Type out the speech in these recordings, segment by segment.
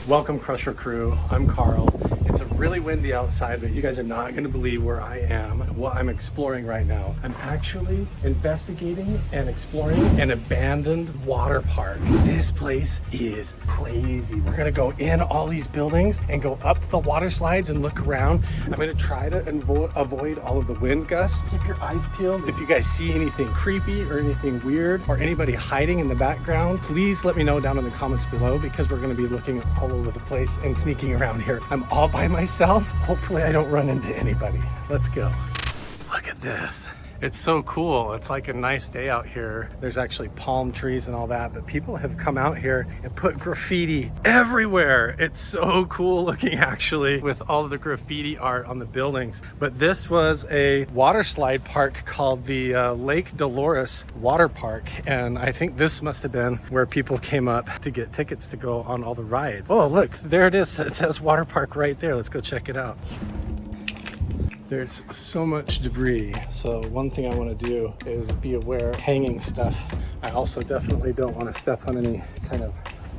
Welcome Crusher Crew, I'm Carl. It's really windy outside, but you guys are not going to believe where I am and what I'm exploring right now. I'm actually investigating and exploring an abandoned water park. This place is crazy. We're going to go in all these buildings and go up the water slides and look around. I'm going to try to avoid all of the wind gusts. Keep your eyes peeled. If you guys see anything creepy or anything weird or anybody hiding in the background, please let me know down in the comments below, because we're going to be looking all over the place and sneaking around here. I'm all by myself. Hopefully I don't run into anybody. Let's go. Look at this. It's so cool. It's like a nice day out here. There's actually palm trees and all that, but people have come out here and put graffiti everywhere. It's so cool looking, actually, with all of the graffiti art on the buildings. But this was a water slide park called the Lake Dolores Water Park, and I think this must have been where people came up to get tickets to go on all the rides. Oh, look, there it is. It says water park right there. Let's go check it out. There's so much debris, so one thing I want to do is be aware of hanging stuff. I also definitely don't want to step on any kind of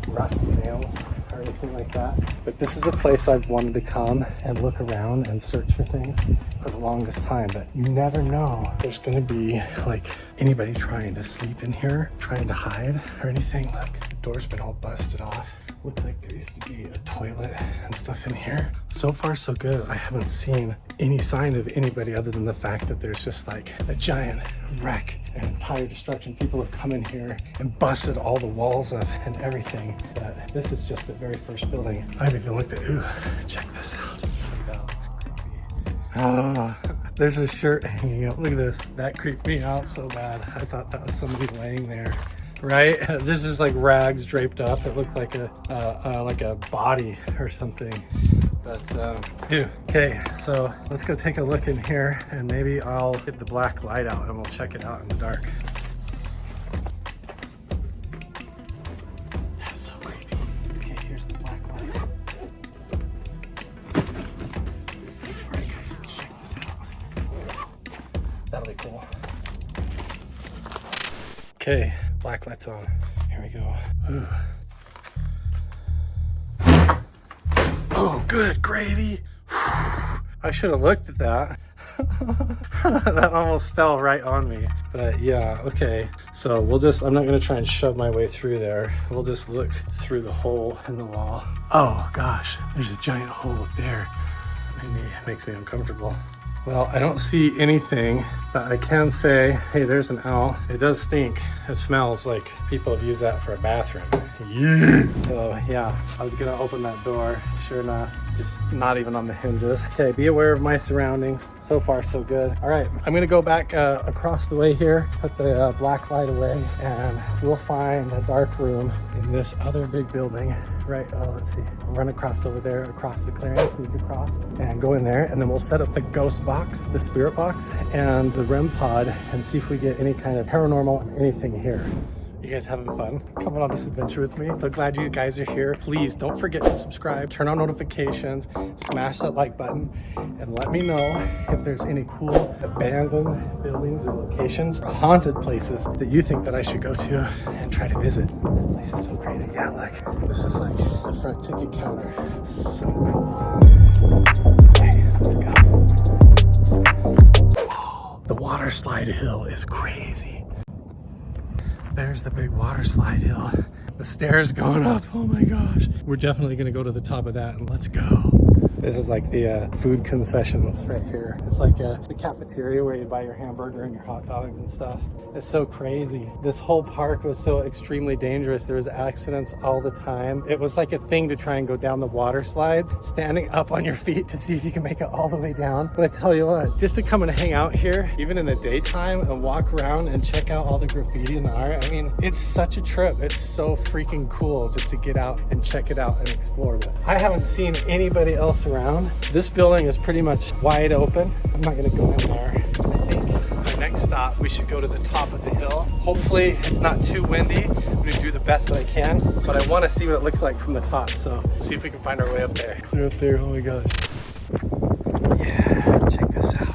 rusty nails or anything like that. But this is a place I've wanted to come and look around and search for things for the longest time, but you never know. There's going to be like anybody trying to sleep in here, trying to hide or anything. Look, the door's been all busted off. Looks like there used to be a toilet and stuff in here. So far, so good. I haven't seen any sign of anybody other than the fact that there's just like a giant wreck and entire destruction. People have come in here and busted all the walls up and everything. But this is just the very first building. I've even looked at, ooh, check this out. That looks creepy. Ah, there's a shirt hanging up. Look at this. That creeped me out so bad. I thought that was somebody laying there. Right? This is like rags draped up. It looked like a body or something. But okay, so let's go take a look in here, and maybe I'll get the black light out and we'll check it out in the dark. That's so creepy. Okay, here's the black light. Alright guys, let's check this out. That'll be cool. Okay, black light's on. Here we go. Ooh. Oh, good gravy. I should have looked at that. That almost fell right on me. But yeah, okay. So I'm not gonna try and shove my way through there. We'll just look through the hole in the wall. Oh gosh, there's a giant hole up there. It makes me uncomfortable. Well, I don't see anything, but I can say, hey, there's an owl. It does stink. It smells like people have used that for a bathroom. Yeah. So yeah, I was gonna open that door. Sure enough, just not even on the hinges. Okay, be aware of my surroundings. So far, so good. All right, I'm gonna go back across the way here, put the black light away, and we'll find a dark room in this other big building. Right, let's see, run across over there, across the clearing, sneak across, and go in there, and then we'll set up the ghost box, the spirit box, and the REM pod, and see if we get any kind of paranormal anything here. You guys having fun coming on this adventure with me? So glad you guys are here. Please don't forget to subscribe, turn on notifications, smash that like button, and let me know if there's any cool abandoned buildings or locations or haunted places that you think that I should go to and try to visit. This place is so crazy. Yeah, look, this is like the front ticket counter. So cool. Okay, let's go. Oh, the water slide hill is crazy. There's the big water slide hill. The stairs going up. Oh my gosh. We're definitely gonna go to the top of that, and let's go. This is like the food concessions right here. It's like the cafeteria where you buy your hamburger and your hot dogs and stuff. It's so crazy. This whole park was so extremely dangerous. There was accidents all the time. It was like a thing to try and go down the water slides, standing up on your feet to see if you can make it all the way down. But I tell you what, just to come and hang out here, even in the daytime, and walk around and check out all the graffiti and the art, I mean, it's such a trip. It's so freaking cool just to get out and check it out and explore. But I haven't seen anybody else around. This building is pretty much wide open. I'm not gonna go in there. I think my next stop, we should go to the top of the hill. Hopefully it's not too windy. I'm gonna do the best that I can, but I wanna see what it looks like from the top. So see if we can find our way up there. Clear up there, oh my gosh. Yeah, check this out.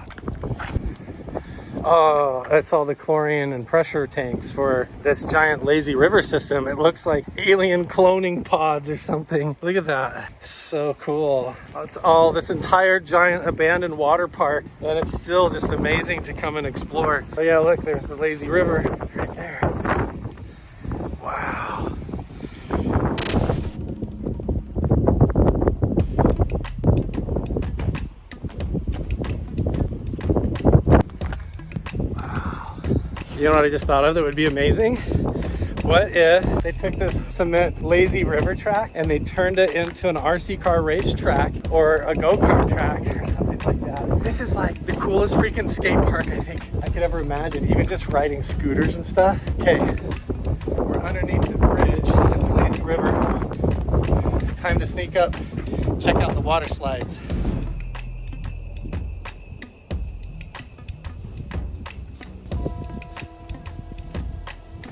Oh, that's all the chlorine and pressure tanks for this giant lazy river system. It looks like alien cloning pods or something. Look at that. So cool. It's all this entire giant abandoned water park, and it's still just amazing to come and explore. Oh yeah, look, there's the lazy river right there. Wow. You know what I just thought of that would be amazing? What if they took this cement lazy river track and they turned it into an RC car race track or a go-kart track or something like that? This is like the coolest freaking skate park I think I could ever imagine, even just riding scooters and stuff. Okay, we're underneath the bridge in the lazy river. Time to sneak up, check out the water slides.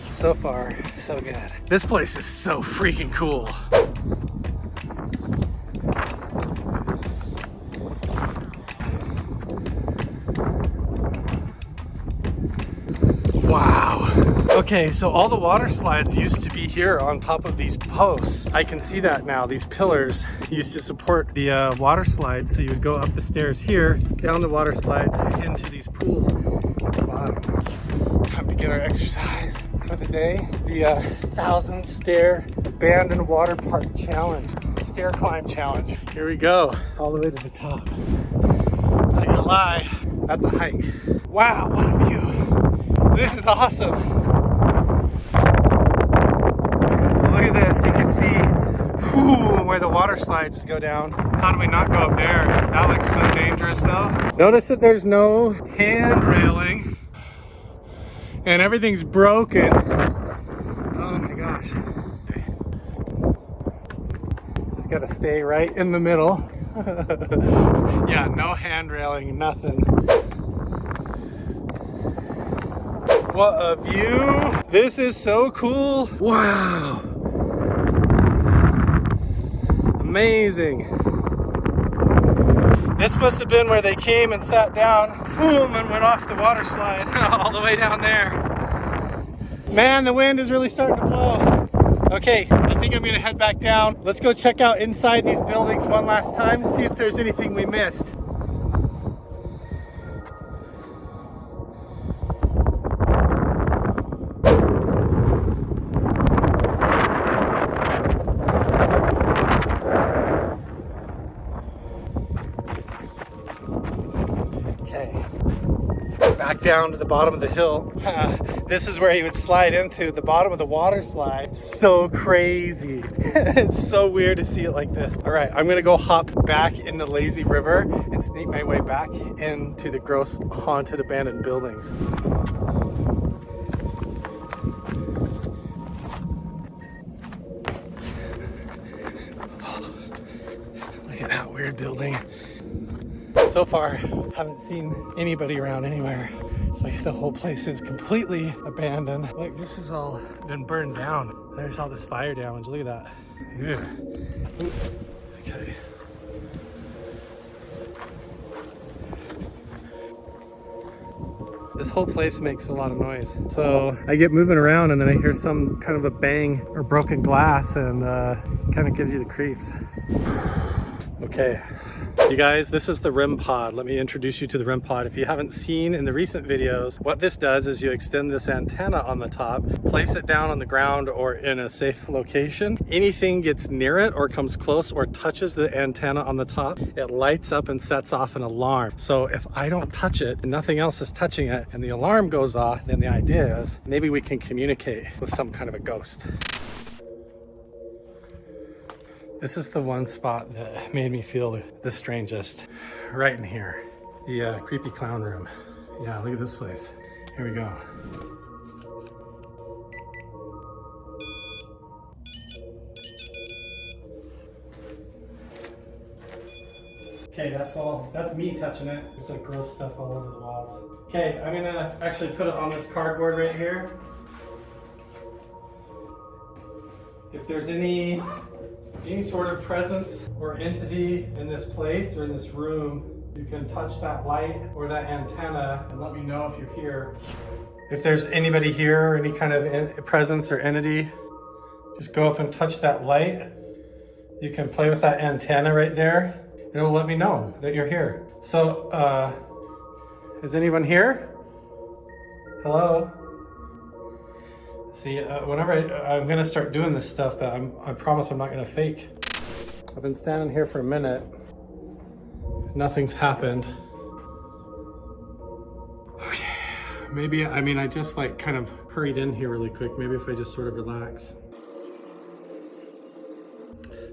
So far, so good. This place is so freaking cool. Wow. Okay, so all the water slides used to be here on top of these posts. I can see that now. These pillars used to support the water slides. So you would go up the stairs here, down the water slides, into these pools at the bottom. Time to get our exercise for the day. The 1,000 Stair Abandoned Water Park Challenge. Stair Climb Challenge. Here we go, all the way to the top. Not gonna lie, that's a hike. Wow, what a view. This is awesome. Look at this, you can see where the water slides go down. How do we not go up there? That looks so dangerous though. Notice that there's no hand railing. And everything's broken. Oh my gosh. Just gotta stay right in the middle. Yeah, no hand railing, nothing. What a view. This is so cool. Wow. Amazing. This must have been where they came and sat down, boom, and went off the water slide all the way down there. Man, the wind is really starting to blow. Okay, I think I'm gonna head back down. Let's go check out inside these buildings one last time, see if there's anything we missed. Back down to the bottom of the hill. This is where he would slide into the bottom of the water slide. So crazy. It's so weird to see it like this. All right, I'm gonna go hop back in the lazy river and sneak my way back into the gross haunted abandoned buildings. Look at that weird building. So far, haven't seen anybody around anywhere. It's like the whole place is completely abandoned. Like this has all been burned down. There's all this fire damage. Look at that. Ooh. Okay. This whole place makes a lot of noise. So I get moving around and then I hear some kind of a bang or broken glass and kind of gives you the creeps. Okay. You guys, this is the REM pod. Let me introduce you to the REM pod. If you haven't seen in the recent videos, what this does is you extend this antenna on the top, place it down on the ground or in a safe location. Anything gets near it or comes close or touches the antenna on the top, it lights up and sets off an alarm. So if I don't touch it and nothing else is touching it and the alarm goes off, then the idea is maybe we can communicate with some kind of a ghost. This is the one spot that made me feel the strangest, right in here. The creepy clown room. Yeah, look at this place. Here we go. Okay, that's me touching it. There's like gross stuff all over the walls. Okay, I'm gonna actually put it on this cardboard right here. If there's any sort of presence or entity in this place or in this room, You can touch that light or that antenna and let me know if you're here. If there's anybody here or any kind of presence or entity, just go up and touch that light. You can play with that antenna right there. It will let me know that you're here. So, is anyone here? Hello? See, whenever I'm gonna start doing this stuff, but I promise I'm not gonna fake. I've been standing here for a minute. Nothing's happened. Okay, maybe, I just like kind of hurried in here really quick. Maybe if I just sort of relax.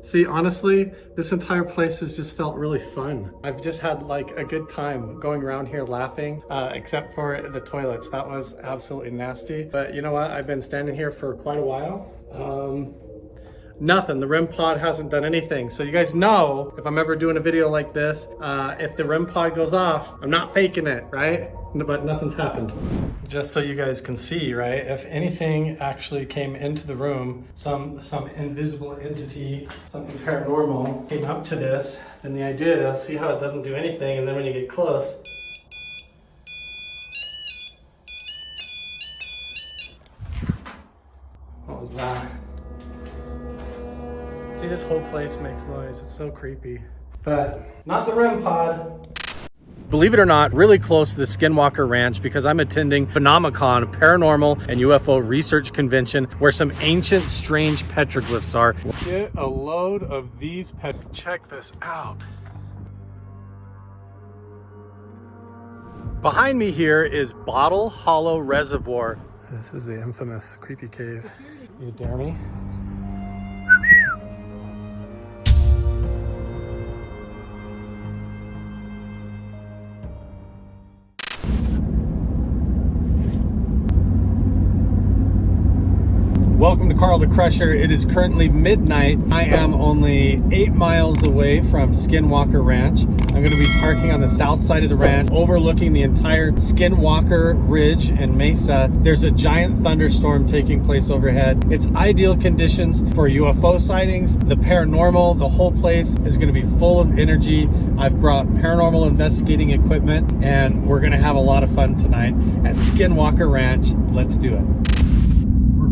See, honestly, this entire place has just felt really fun. I've just had like a good time going around here laughing, except for the toilets. That was absolutely nasty. But you know what? I've been standing here for quite a while. Nothing, the REM pod hasn't done anything. So you guys know, if I'm ever doing a video like this, if the REM pod goes off, I'm not faking it, right? But nothing's happened. Just so you guys can see, right? If anything actually came into the room, some invisible entity, something paranormal came up to this, then the idea is see how it doesn't do anything, and then when you get close, what was that? See, this whole place makes noise. It's so creepy. But not the REM pod. Believe it or not, really close to the Skinwalker Ranch because I'm attending Phenomicon Paranormal and UFO Research Convention where some ancient, strange petroglyphs are. Get a load of these Check this out. Behind me here is Bottle Hollow Reservoir. This is the infamous creepy cave. You dare me? Welcome to Carl the Crusher. It is currently midnight. I am only 8 miles away from Skinwalker Ranch. I'm going to be parking on the south side of the ranch, overlooking the entire Skinwalker Ridge and Mesa. There's a giant thunderstorm taking place overhead. It's ideal conditions for UFO sightings, the paranormal. The whole place is going to be full of energy. I've brought paranormal investigating equipment, and we're going to have a lot of fun tonight at Skinwalker Ranch. Let's do it.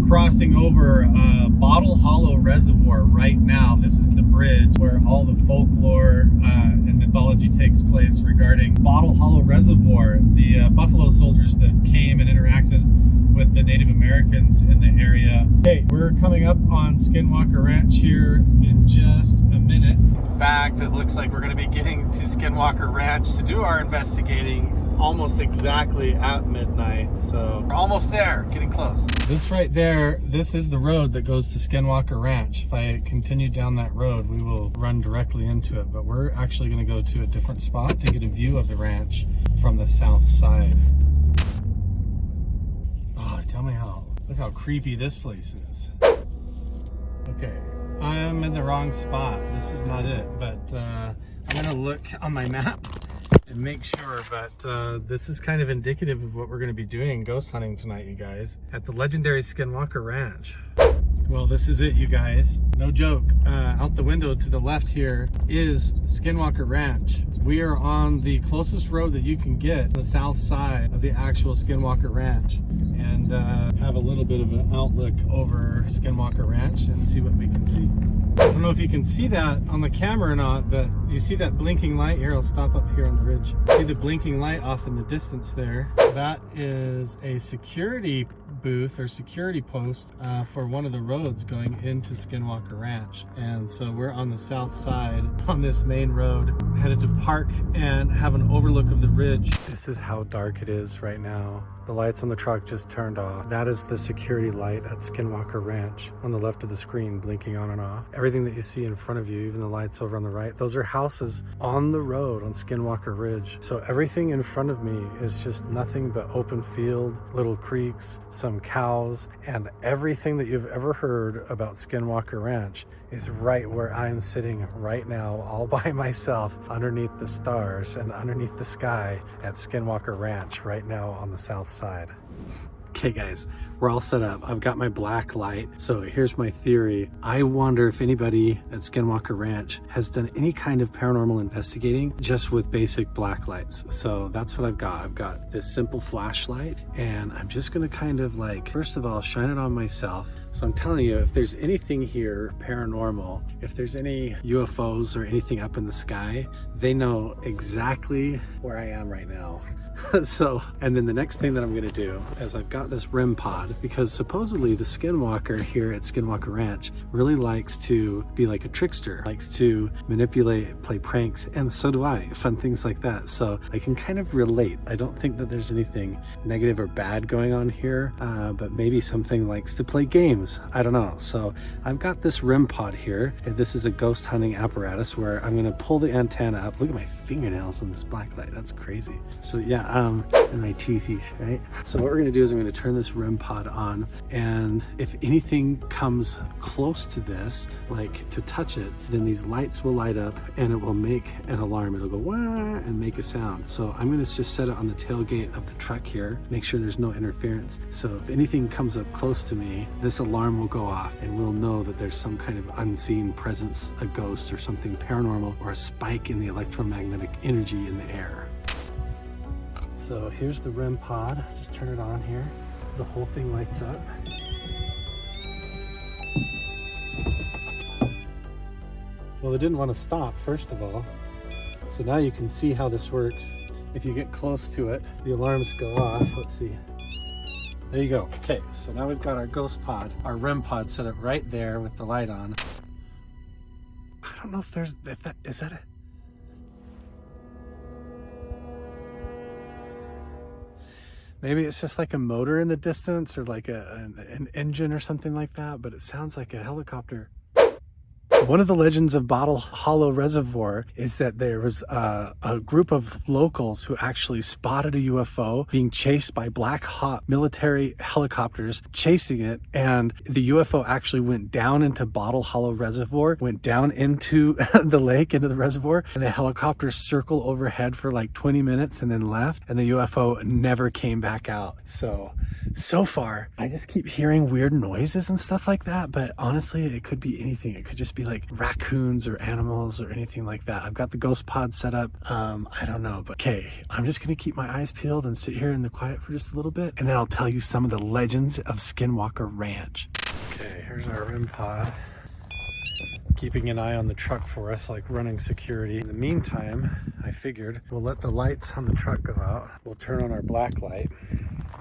Crossing over Bottle Hollow Reservoir right now. This is the bridge where all the folklore and mythology takes place regarding Bottle Hollow Reservoir, the buffalo soldiers that came and interacted with the Native Americans in the area. Hey, we're coming up on Skinwalker Ranch here in just a minute. In fact, it looks like we're going to be getting to Skinwalker Ranch to do our investigating almost exactly at midnight. So we're almost there, getting close. This right there, this is the road that goes to Skinwalker Ranch. If I continue down that road, we will run directly into it, but we're actually going to go to a different spot to get a view of the ranch from the south side. Oh, tell me look how creepy this place is. Okay, I'm in the wrong spot. This is not it, but I'm gonna look on my map and make sure, but this is kind of indicative of what we're gonna be doing ghost hunting tonight, you guys, at the legendary Skinwalker Ranch. Well, this is it, you guys. No joke. Out the window to the left here is Skinwalker Ranch. We are on the closest road that you can get, the south side of the actual Skinwalker Ranch, and have a little bit of an outlook over Skinwalker Ranch and see what we can see. I don't know if you can see that on the camera or not, but you see that blinking light here? I'll stop up here on the ridge. See the blinking light off in the distance there? That is a security booth or security post for one of the roads going into Skinwalker Ranch. And so we're on the south side on this main road, headed to park and have an overlook of the ridge. This is how dark it is right now. The lights on the truck just turned off. That is the security light at Skinwalker Ranch on the left of the screen, blinking on and off. Everything that you see in front of you, even the lights over on the right, those are houses on the road on Skinwalker Ridge. So everything in front of me is just nothing but open field, little creeks, some cows, and everything that you've ever heard about Skinwalker Ranch is right where I'm sitting right now, all by myself, underneath the stars and underneath the sky at Skinwalker Ranch right now on the south side. Okay guys, we're all set up. I've got my black light. So here's my theory. I wonder if anybody at Skinwalker Ranch has done any kind of paranormal investigating just with basic black lights. So that's what I've got. I've got this simple flashlight, and I'm just gonna kind of like, first of all, shine it on myself. So I'm telling you, if there's anything here paranormal, if there's any UFOs or anything up in the sky, they know exactly where I am right now. So, and then the next thing that I'm gonna do is I've got this REM pod, because supposedly the Skinwalker here at Skinwalker Ranch really likes to be like a trickster, likes to manipulate, play pranks, and so do I, fun things like that. So I can kind of relate. I don't think that there's anything negative or bad going on here, but maybe something likes to play games. I don't know. So I've got this REM pod here, and this is a ghost hunting apparatus where I'm gonna pull the antenna up. Look at my fingernails on this black light. That's crazy. So yeah, and my teethies, right? So what we're gonna do is I'm gonna turn this REM pod on, and if anything comes close to this, like to touch it, then these lights will light up and it will make an alarm. It'll go wah and make a sound. So I'm gonna just set it on the tailgate of the truck here, make sure there's no interference. So if anything comes up close to me, this alarm will go off and we'll know that there's some kind of unseen presence, a ghost or something paranormal, or a spike in the electromagnetic energy in the air. So here's the REM pod. Just turn it on here. The whole thing lights up. Well, it didn't want to stop, first of all. So now you can see how this works. If you get close to it, the alarms go off. Let's see. There you go. Okay, so now we've got our ghost pod, our REM pod set up right there with the light on. I don't know if there's, is that it? Maybe it's just like a motor in the distance, or like an engine or something like that, but it sounds like a helicopter. One of the legends of Bottle Hollow Reservoir is that there was a group of locals who actually spotted a UFO being chased by Black Hawk military helicopters chasing it, and the UFO actually went down into Bottle Hollow Reservoir, went down into the lake, into the reservoir, and the helicopters circled overhead for like 20 minutes and then left, and the UFO never came back out. So far, I just keep hearing weird noises and stuff like that, but honestly, it could be anything. It could just be like raccoons or animals or anything like that. I've got the ghost pod set up. I don't know, but okay, I'm just gonna keep my eyes peeled and sit here in the quiet for just a little bit, and then I'll tell you some of the legends of Skinwalker Ranch. Okay, here's our REM pod. Keeping an eye on the truck for us, like running security. In the meantime, I figured we'll let the lights on the truck go out. We'll turn on our black light.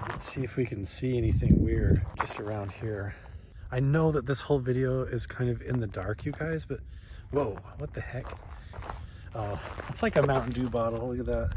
Let's see if we can see anything weird just around here. I know that this whole video is kind of in the dark, you guys, but whoa, what the heck? Oh, it's like a Mountain Dew bottle, look at that.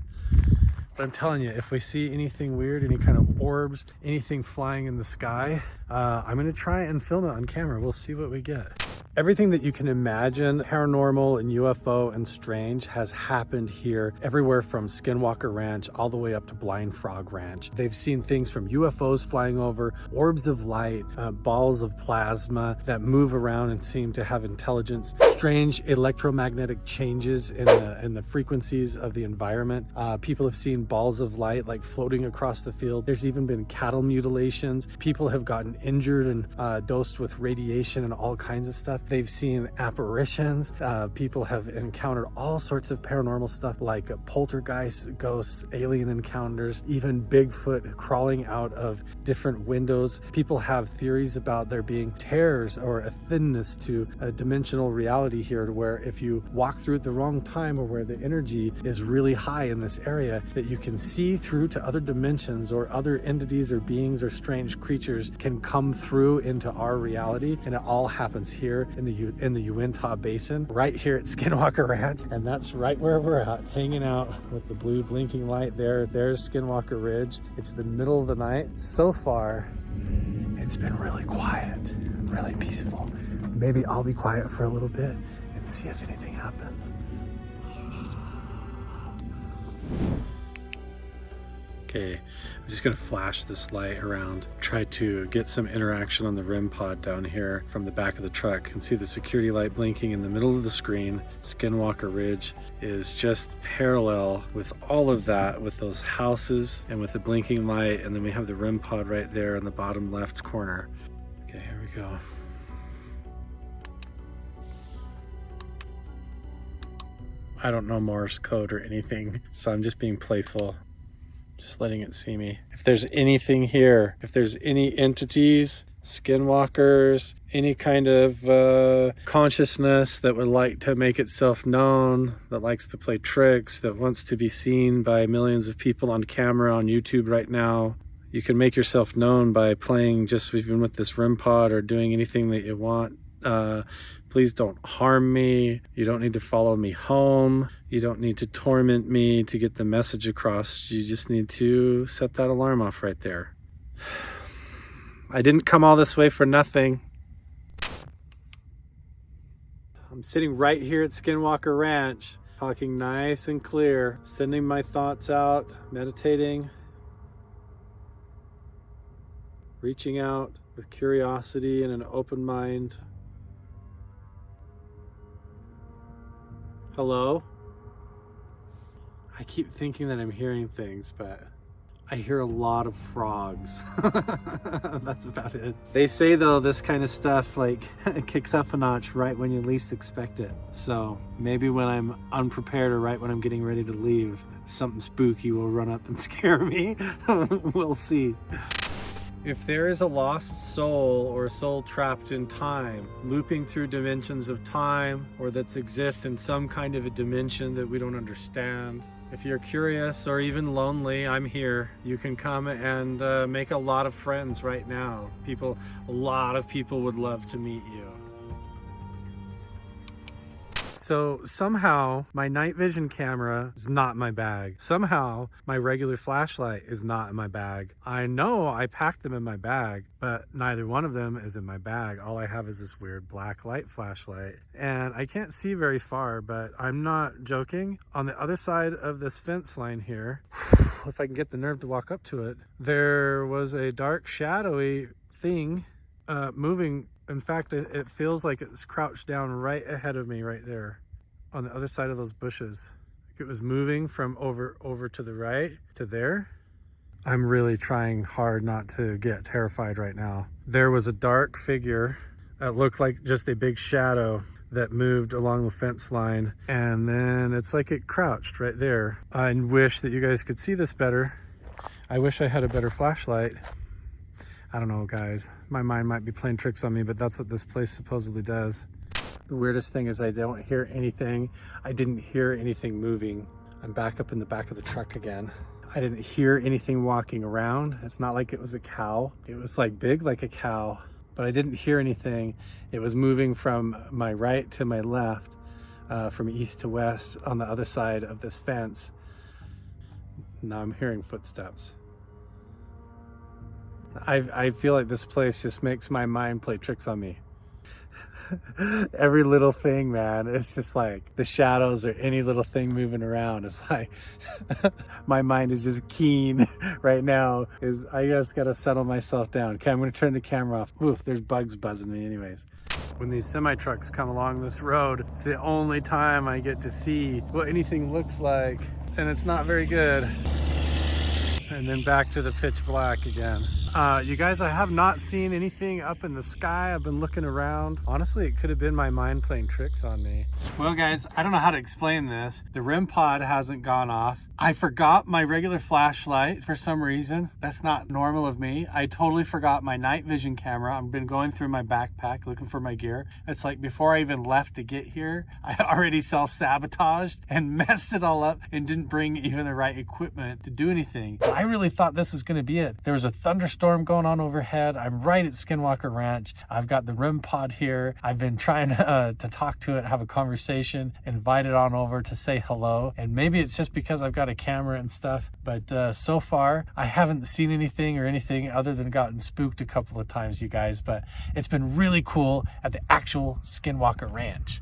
But I'm telling you, if we see anything weird, any kind of orbs, anything flying in the sky, I'm gonna try and film it on camera. We'll see what we get. Everything that you can imagine, paranormal and UFO and strange, has happened here, everywhere from Skinwalker Ranch all the way up to Blind Frog Ranch. They've seen things from UFOs flying over, orbs of light, balls of plasma that move around and seem to have intelligence, strange electromagnetic changes in the frequencies of the environment. People have seen balls of light like floating across the field. There's even been cattle mutilations. People have gotten injured and dosed with radiation and all kinds of stuff. They've seen apparitions. People have encountered all sorts of paranormal stuff like poltergeists, ghosts, alien encounters, even Bigfoot crawling out of different windows. People have theories about there being tears or a thinness to a dimensional reality here, where if you walk through at the wrong time, or where the energy is really high in this area, that you can see through to other dimensions, or other entities or beings or strange creatures can come through into our reality. And it all happens here in the Uinta Basin, right here at Skinwalker Ranch. And that's right where we're at, hanging out with the blue blinking light there. There's Skinwalker Ridge. It's the middle of the night. So far, it's been really quiet, really peaceful. Maybe I'll be quiet for a little bit and see if anything happens. Okay, I'm just gonna flash this light around, try to get some interaction on the REM pod down here from the back of the truck, and see the security light blinking in the middle of the screen. Skinwalker Ridge is just parallel with all of that, with those houses and with the blinking light, and then we have the REM pod right there in the bottom left corner. Okay, here we go. I don't know Morse code or anything, so I'm just being playful. Just letting it see me. If there's anything here, if there's any entities, skinwalkers, any kind of consciousness that would like to make itself known, that likes to play tricks, that wants to be seen by millions of people on camera on YouTube right now, you can make yourself known by playing just even with this REM pod or doing anything that you want. Please don't harm me. You don't need to follow me home. You don't need to torment me to get the message across. You just need to set that alarm off right there. I didn't come all this way for nothing. I'm sitting right here at Skinwalker Ranch, talking nice and clear, sending my thoughts out, meditating, reaching out with curiosity and an open mind. Hello? I keep thinking that I'm hearing things, but I hear a lot of frogs. That's about it. They say though, this kind of stuff like kicks up a notch right when you least expect it. So maybe when I'm unprepared or right when I'm getting ready to leave, something spooky will run up and scare me. We'll see. If there is a lost soul or a soul trapped in time, looping through dimensions of time, or that exists in some kind of a dimension that we don't understand, if you're curious or even lonely, I'm here. You can come and make a lot of friends right now. A lot of people would love to meet you. So somehow my night vision camera is not in my bag. Somehow my regular flashlight is not in my bag. I know I packed them in my bag, but neither one of them is in my bag. All I have is this weird black light flashlight. And I can't see very far, but I'm not joking. On the other side of this fence line here, if I can get the nerve to walk up to it, there was a dark shadowy thing moving. In fact, it feels like it's crouched down right ahead of me right there on the other side of those bushes. It was moving from over to the right to there. I'm really trying hard not to get terrified right now. There was a dark figure that looked like just a big shadow that moved along the fence line, and then it's like it crouched right there. I wish that you guys could see this better. I wish I had a better flashlight. I don't know, guys. My mind might be playing tricks on me, but that's what this place supposedly does. The weirdest thing is I don't hear anything. I didn't hear anything moving. I'm back up in the back of the truck again. I didn't hear anything walking around. It's not like it was a cow. It was like big like a cow, but I didn't hear anything. It was moving from my right to my left, from east to west on the other side of this fence. Now I'm hearing footsteps. I feel like this place just makes my mind play tricks on me. Every little thing, man, it's just like the shadows or any little thing moving around. It's like my mind is just keen right now. I just gotta settle myself down. Okay, I'm gonna turn the camera off. Oof, there's bugs buzzing me anyways. When these semi trucks come along this road, it's the only time I get to see what anything looks like, and it's not very good. And then back to the pitch black again. You guys, I have not seen anything up in the sky. I've been looking around. Honestly, it could have been my mind playing tricks on me. Well, guys, I don't know how to explain this. The REM pod hasn't gone off. I forgot my regular flashlight for some reason. That's not normal of me. I totally forgot my night vision camera. I've been going through my backpack looking for my gear. It's like before I even left to get here, I already self-sabotaged and messed it all up and didn't bring even the right equipment to do anything. I really thought this was going to be it. There was a thunderstorm going on overhead. I'm right at Skinwalker Ranch. I've got the REM pod here. I've been trying to talk to it, have a conversation, invite it on over to say hello. And maybe it's just because I've got a camera and stuff, but so far I haven't seen anything or anything other than gotten spooked a couple of times, you guys. But it's been really cool at the actual Skinwalker Ranch.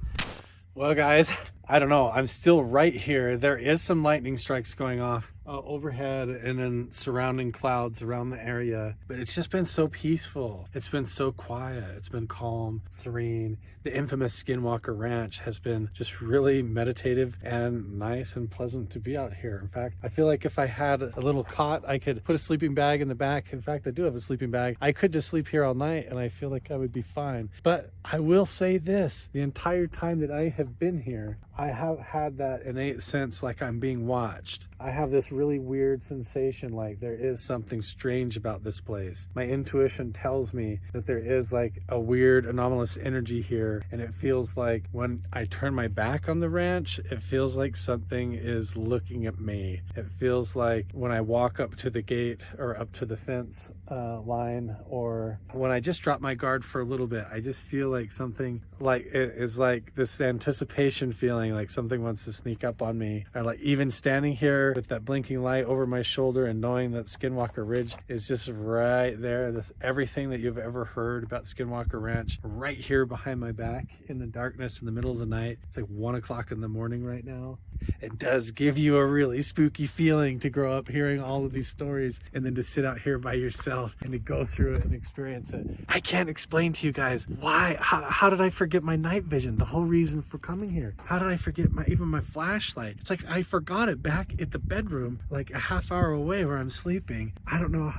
Well, guys, I don't know. I'm still right here. There is some lightning strikes going off. overhead and then surrounding clouds around the area. But it's just been so peaceful. It's been so quiet. It's been calm, serene. The infamous Skinwalker Ranch has been just really meditative and nice and pleasant to be out here. In fact, I feel like if I had a little cot, I could put a sleeping bag in the back. In fact, I do have a sleeping bag. I could just sleep here all night and I feel like I would be fine. But I will say this, the entire time that I have been here, I have had that innate sense like I'm being watched. I have this really weird sensation like there is something strange about this place. My intuition tells me that there is like a weird anomalous energy here, and it feels like when I turn my back on the ranch, it feels like something is looking at me. It feels like when I walk up to the gate or up to the fence line, or when I just drop my guard for a little bit, I just feel like something, like it is like this anticipation feeling, like something wants to sneak up on me. Or like even standing here with that blinking light over my shoulder and knowing that Skinwalker Ridge is just right there, this everything that you've ever heard about Skinwalker Ranch right here behind my back in the darkness in the middle of the night. It's like 1 o'clock in the morning right now. It does give you a really spooky feeling to grow up hearing all of these stories and then to sit out here by yourself and to go through it and experience it. I can't explain to you guys why, how did I forget my night vision? The whole reason for coming here. How did I forget even my flashlight? It's like I forgot it back at the bedroom, like a half hour away where I'm sleeping. I don't know.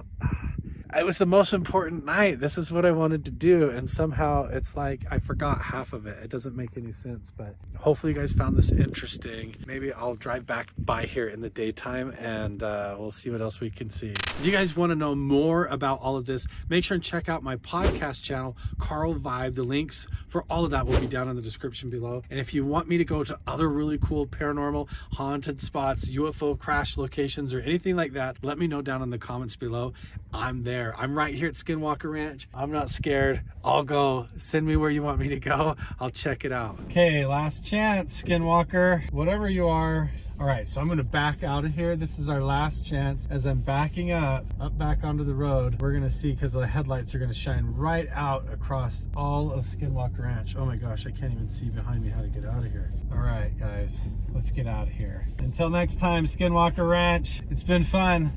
It was the most important night. This is what I wanted to do, and somehow it's like I forgot half of it. It doesn't make any sense, but hopefully you guys found this interesting. Maybe I'll drive back by here in the daytime and we'll see what else we can see. If you guys want to know more about all of this, make sure and check out my podcast channel, Carl Vibe. The links for all of that will be down in the description below. And if you want me to go to other really cool paranormal haunted spots, UFO crash locations, or anything like that, let me know down in the comments below. I'm there. I'm right here at Skinwalker Ranch. I'm not scared. I'll go. Send me where you want me to go. I'll check it out. Okay, last chance, Skinwalker. Whatever you are. All right, so I'm gonna back out of here. This is our last chance. As I'm backing up back onto the road, we're gonna see, because the headlights are gonna shine right out across all of Skinwalker Ranch. Oh my gosh, I can't even see behind me how to get out of here. All right, guys, let's get out of here. Until next time, Skinwalker Ranch, it's been fun.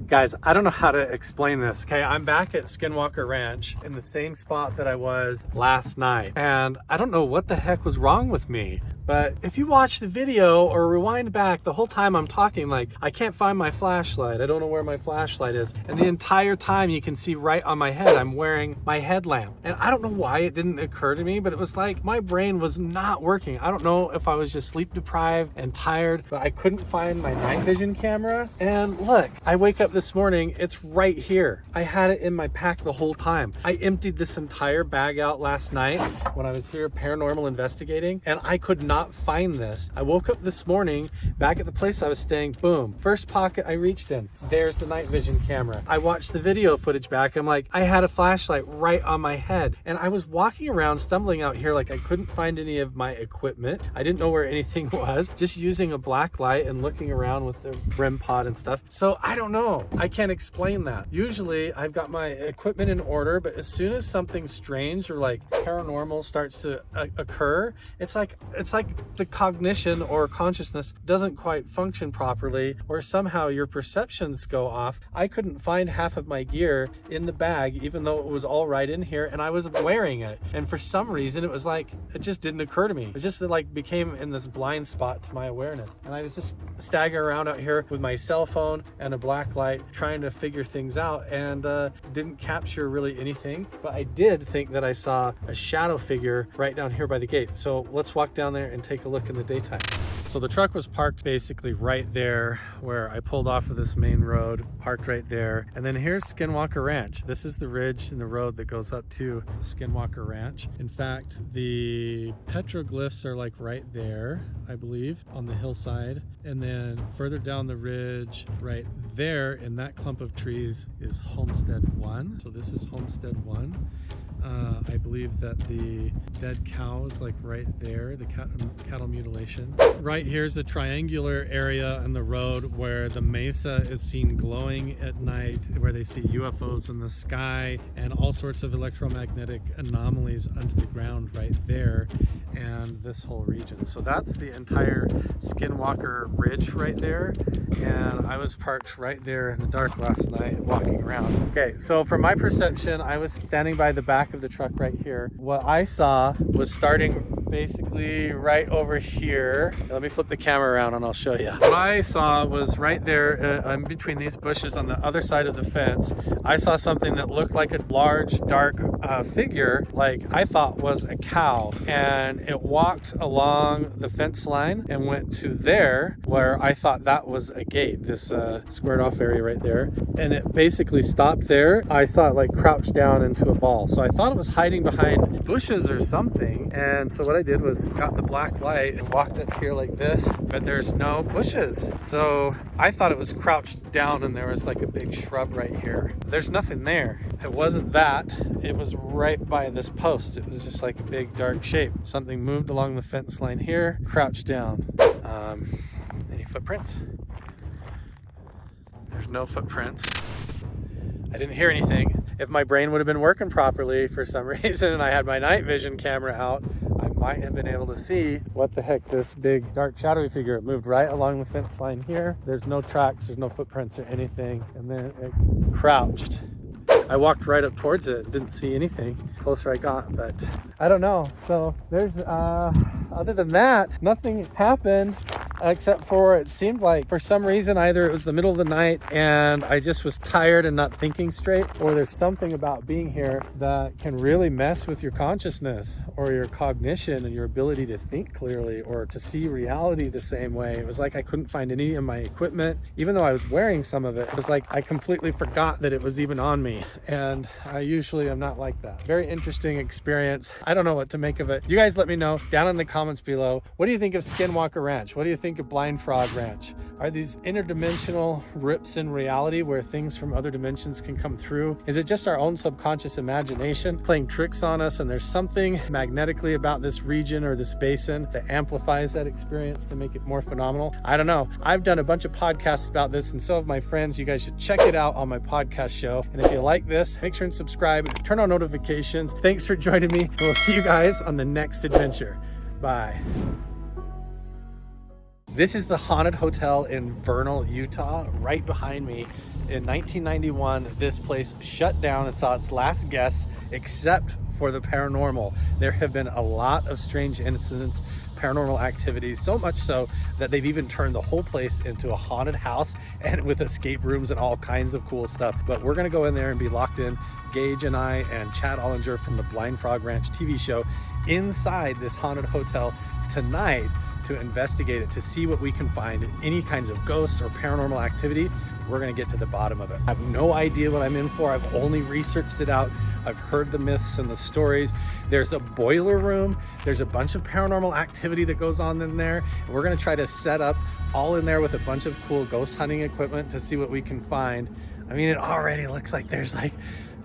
Guys, I don't know how to explain this. Okay, I'm back at Skinwalker Ranch in the same spot that I was last night. And I don't know what the heck was wrong with me. But if you watch the video or rewind back, the whole time I'm talking like, I can't find my flashlight. I don't know where my flashlight is. And the entire time you can see right on my head, I'm wearing my headlamp. And I don't know why it didn't occur to me, but it was like my brain was not working. I don't know if I was just sleep deprived and tired, but I couldn't find my night vision camera. And look, I wake up this morning, it's right here. I had it in my pack the whole time. I emptied this entire bag out last night when I was here paranormal investigating, and I could not find this. I woke up this morning back at the place I was staying, boom, first pocket I reached in, there's the night vision camera. I watched the video footage back, I'm like, I had a flashlight right on my head, and I was walking around stumbling out here like I couldn't find any of my equipment. I didn't know where anything was, just using a black light and looking around with the REM pod and stuff. So I don't know, I can't explain that. Usually I've got my equipment in order, but as soon as something strange or like paranormal starts to occur, it's like the cognition or consciousness doesn't quite function properly, or somehow your perceptions go off. I couldn't find half of my gear in the bag, even though it was all right in here and I was wearing it. And for some reason, it was like, it just didn't occur to me. It just like became in this blind spot to my awareness. And I was just staggering around out here with my cell phone and a black light trying to figure things out, and didn't capture really anything. But I did think that I saw a shadow figure right down here by the gate. So let's walk down there and take a look in the daytime. So the truck was parked basically right there where I pulled off of this main road, parked right there. And then here's Skinwalker Ranch. This is the ridge in the road that goes up to Skinwalker Ranch. In fact, the petroglyphs are like right there, I believe, on the hillside. And then further down the ridge, right there in that clump of trees is Homestead 1. So this is Homestead 1. I believe that the dead cow is like right there, the cattle mutilation. Right here's the triangular area on the road where the mesa is seen glowing at night, where they see UFOs in the sky and all sorts of electromagnetic anomalies under the ground right there, and this whole region. So that's the entire Skinwalker Ridge right there, and I was parked right there in the dark last night walking around. Okay, so from my perception, I was standing by the back of the truck right here. What I saw was starting basically right over here. Let me flip the camera around and I'll show you. What I saw was right there in between these bushes on the other side of the fence. I saw something that looked like a large dark figure, like I thought was a cow, and it walked along the fence line and went to there where I thought that was a gate, this squared off area right there, and it basically stopped there. I saw it like crouch down into a ball, so I thought it was hiding behind bushes or something, and so what I did was got the black light and walked up here like this, but there's no bushes. So I thought it was crouched down and there was like a big shrub right here. There's nothing there. It wasn't that. It was right by this post. It was just like a big dark shape. Something moved along the fence line here, crouched down. Any footprints? There's no footprints. I didn't hear anything. If my brain would have been working properly for some reason and I had my night vision camera out, I might have been able to see what the heck this big dark shadowy figure. It moved right along the fence line here. There's no tracks, there's no footprints or anything, and then it crouched. I walked right up towards it, didn't see anything. Closer I got, but I don't know. So there's other than that, nothing happened, except for it seemed like for some reason either it was the middle of the night and I just was tired and not thinking straight, or there's something about being here that can really mess with your consciousness or your cognition and your ability to think clearly or to see reality the same way. It was like I couldn't find any of my equipment, even though I was wearing some of it. It was like I completely forgot that it was even on me, and I usually am not like that. Very interesting experience. I don't know what to make of it. You guys let me know down in the comments below. What do you think of Skinwalker Ranch? What do you think of Blind Frog Ranch? Are these interdimensional rips in reality where things from other dimensions can come through? Is it just our own subconscious imagination playing tricks on us, and there's something magnetically about this region or this basin that amplifies that experience to make it more phenomenal? I don't know. I've done a bunch of podcasts about this, and so have my friends. You guys should check it out on my podcast show. And if you like this, make sure and subscribe and turn on notifications. Thanks for joining me. We'll see you guys on the next adventure. Bye. This is the haunted hotel in Vernal, Utah, right behind me. In 1991, this place shut down and saw its last guests, except for the paranormal. There have been a lot of strange incidents, paranormal activities, so much so that they've even turned the whole place into a haunted house and with escape rooms and all kinds of cool stuff. But we're gonna go in there and be locked in, Gage and I and Chad Ollinger from the Blind Frog Ranch TV show, inside this haunted hotel tonight to investigate it, to see what we can find, any kinds of ghosts or paranormal activity. We're gonna get to the bottom of it. I have no idea what I'm in for. I've only researched it out. I've heard the myths and the stories. There's a boiler room. There's a bunch of paranormal activity that goes on in there. And we're gonna try to set up all in there with a bunch of cool ghost hunting equipment to see what we can find. I mean, it already looks like there's like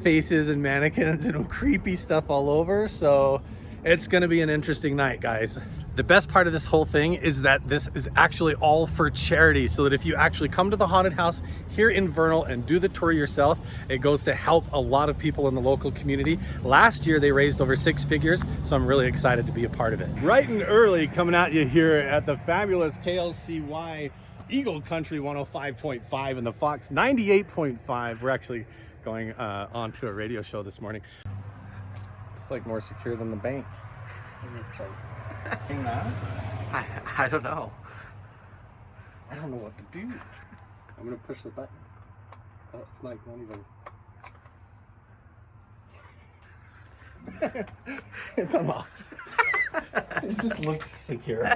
faces and mannequins and creepy stuff all over. So it's gonna be an interesting night, guys. The best part of this whole thing is that this is actually all for charity, so that if you actually come to the haunted house here in Vernal and do the tour yourself, it goes to help a lot of people in the local community. Last year they raised over 6 figures, so I'm really excited to be a part of it. Bright and early coming at you here at the fabulous KLCY Eagle Country 105.5 and the Fox 98.5. We're actually going on to a radio show this morning. It's like more secure than the bank in this place. I don't know. I don't know what to do. I'm gonna push the button. Oh, it's like not even. It's unlocked. It just looks secure.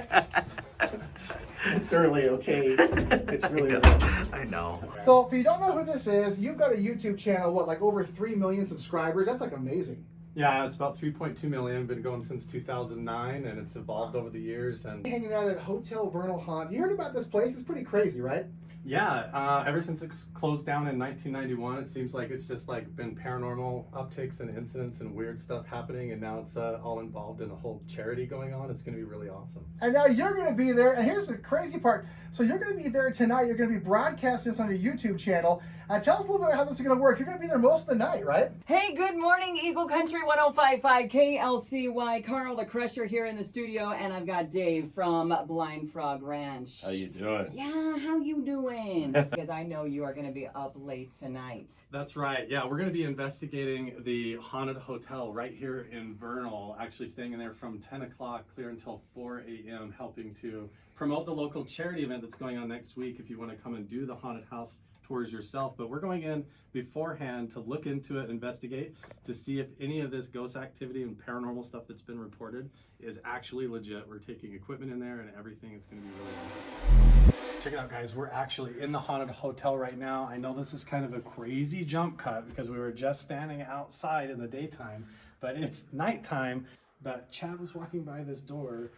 It's early, okay? It's really early. I know. So if you don't know who this is, you've got a YouTube channel, what, like over 3 million subscribers? That's like amazing. Yeah, it's about 3.2 million, been going since 2009, and it's evolved over the years. And Hanging out at Hotel Vernal Haunt. You heard about this place? It's pretty crazy, right? Yeah, ever since it's closed down in 1991, it seems like it's just like been paranormal upticks and incidents and weird stuff happening, and now it's all involved in a whole charity going on. It's going to be really awesome. And now you're going to be there, and here's the crazy part. So you're going to be there tonight. You're going to be broadcasting this on your YouTube channel. Tell us a little bit about how this is going to work. You're going to be there most of the night, right? Hey, good morning, Eagle Country 105.5 KLCY. Carl the Crusher here in the studio, and I've got Dave from Blind Frog Ranch. How you doing? Yeah, how you doing? Because I know you are going to be up late tonight. That's right. Yeah, we're going to be investigating the haunted hotel right here in Vernal, actually staying in there from 10 o'clock clear until 4 a.m., helping to promote the local charity event that's going on next week if you want to come and do the haunted house tours yourself. But we're going in beforehand to look into it, investigate, to see if any of this ghost activity and paranormal stuff that's been reported is actually legit. We're taking equipment in there and everything. It's going to be really interesting. Check it out, guys. We're actually in the haunted hotel right now. I know this is kind of a crazy jump cut because we were just standing outside in the daytime, but it's nighttime. But Chad was walking by this door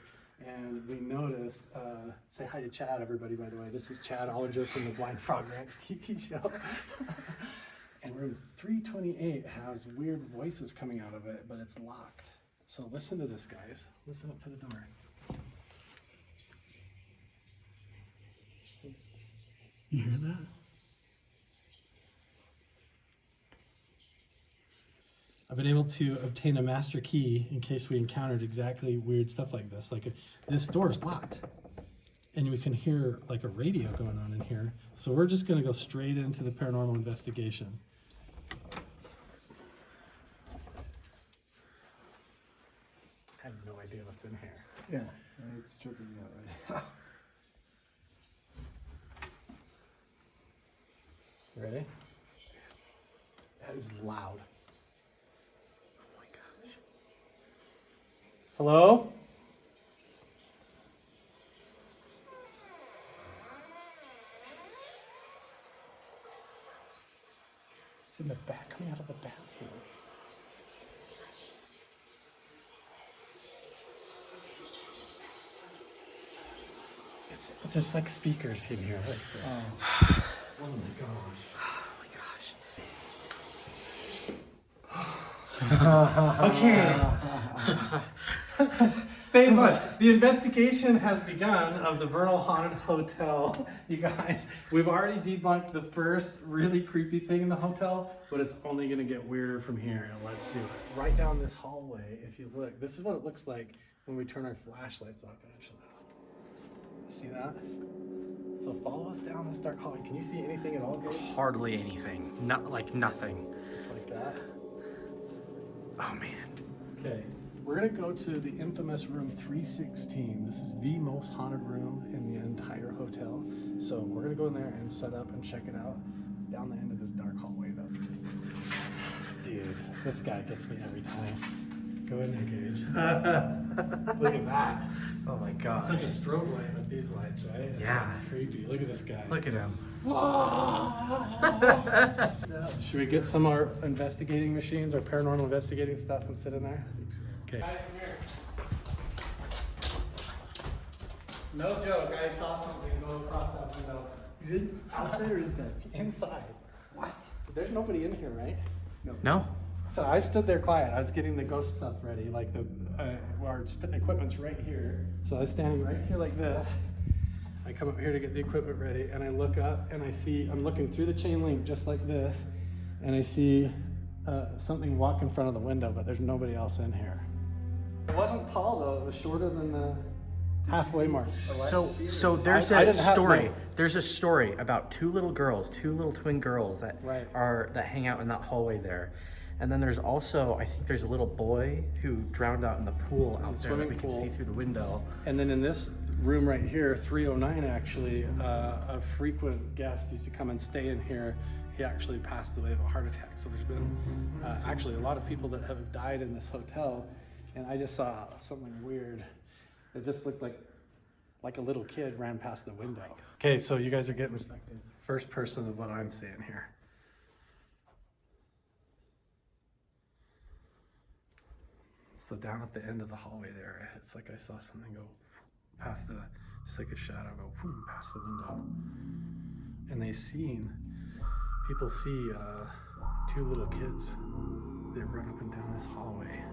and we noticed, say hi to Chad, everybody, by the way. This is Chad Ollinger from the Blind Frog Ranch TV show. And room 328 has weird voices coming out of it, but it's locked. So listen to this, guys. Listen up to the door. You hear that? I've been able to obtain a master key in case we encountered exactly weird stuff like this. Like this door's locked and we can hear like a radio going on in here. So we're just gonna go straight into the paranormal investigation. I have no idea what's in here. Yeah, it's tripping me out right now. Ready? That is loud. Hello? It's in the back, coming out of the bathroom. There's like speakers in here like this. Oh my gosh. Okay. Phase one. The investigation has begun of the Vernal Haunted Hotel. You guys, we've already debunked the first really creepy thing in the hotel, but it's only going to get weirder from here. Let's do it. Right down this hallway, if you look, this is what it looks like when we turn our flashlights off, actually. See that? So follow us down this dark hallway. Can you see anything at all, Gabe? Hardly anything. Not like nothing. Just like that. Oh man. Okay, we're gonna go to the infamous room 316. This is the most haunted room in the entire hotel. So we're gonna go in there and set up and check it out. It's down the end of this dark hallway though. Dude, this guy gets me every time. Go in there, Gage. Look at that. Oh my god. It's like a strobe light with these lights, right? It's Yeah. like creepy. Look at this guy. Look at him. Should we get some of our investigating machines, our paranormal investigating stuff, and sit in there? I think so. Okay. Guys, come here. No joke, I saw something go across that window. You did? Outside or inside? Inside. What? There's nobody in here, right? No? So I stood there quiet. I was getting the ghost stuff ready, like our equipment's right here. So I was standing right here like this. I come up here to get the equipment ready, and I look up and I see, I'm looking through the chain link just like this, and I see something walk in front of the window, but there's nobody else in here. It wasn't tall though, it was shorter than the halfway mark. So there's I a didn't have- story. no. There's a story about two little twin girls that Right. that hang out in that hallway there. And then there's also, I think there's a little boy who drowned out in the pool out there that swimming we can pool. see through the window. And then in this room right here, 309 actually, a frequent guest used to come and stay in here. He actually passed away of a heart attack. So there's been actually a lot of people that have died in this hotel. And I just saw something weird. It just looked like a little kid ran past the window. Okay, so you guys are getting first person of what I'm seeing here. So down at the end of the hallway there, it's like I saw something go past just like a shadow go past the window. and people see two little kids. They run up and down this hallway.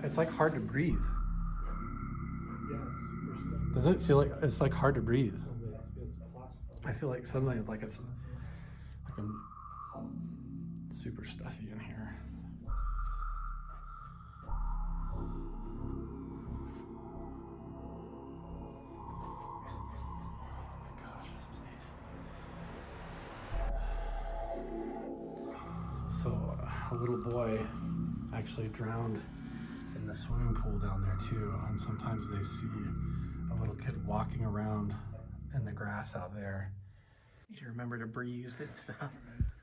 It's like hard to breathe. Doesn't it feel like it's like hard to breathe? I feel like suddenly like it's like I'm super stuffy in here. This place. So a little boy actually drowned in the swimming pool down there too, and sometimes they see a little kid walking around in the grass out there. You need to remember to breathe and stuff.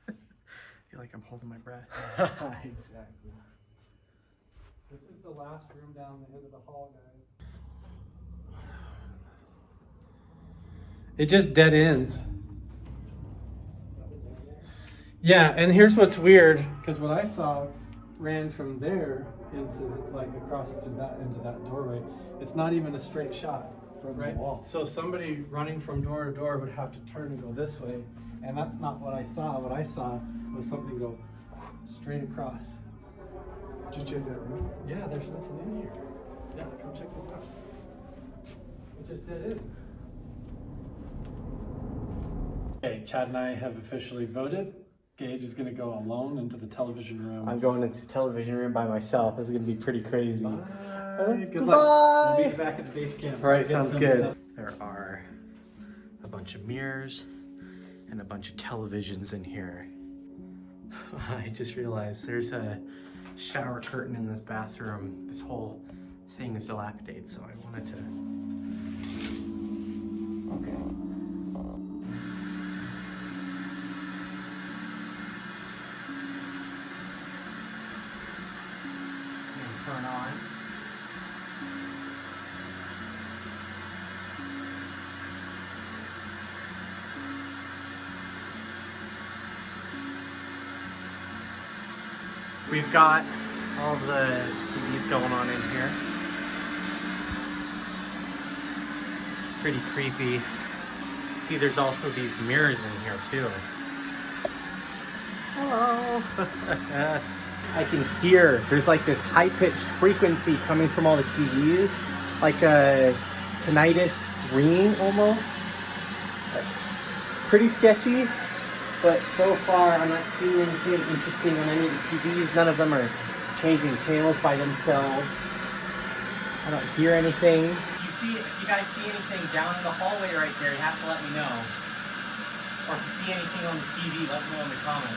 I feel like I'm holding my breath. Exactly. This is the last room down the end of the hall, guys. It just dead ends. Yeah, and here's what's weird, because what I saw ran from there into like across through that into that doorway. It's not even a straight shot From right? the wall. So somebody running from door to door would have to turn and go this way, and that's not what I saw. What I saw was something go straight across. Did you check that room? Yeah, there's nothing in here. Yeah, come check this out. It just dead ends. Okay, Chad and I have officially voted. Gage is gonna go alone into the television room. I'm going into the television room by myself. This is gonna be pretty crazy. Good luck. We'll be back at the base camp. All right, Get sounds some good. stuff. There are a bunch of mirrors and a bunch of televisions in here. I just realized there's a shower curtain in this bathroom. This whole thing is dilapidated, so I wanted to... Okay. See them turn on. We've got all the TVs going on in here. It's pretty creepy. See, there's also these mirrors in here too. Hello. I can hear, there's like this high-pitched frequency coming from all the TVs, like a tinnitus ring almost. That's pretty sketchy. But so far, I'm not seeing anything interesting on any of the TVs. None of them are changing channels by themselves. I don't hear anything. If you guys see anything down in the hallway right there, you have to let me know. Or if you see anything on the TV, let me know in the comments.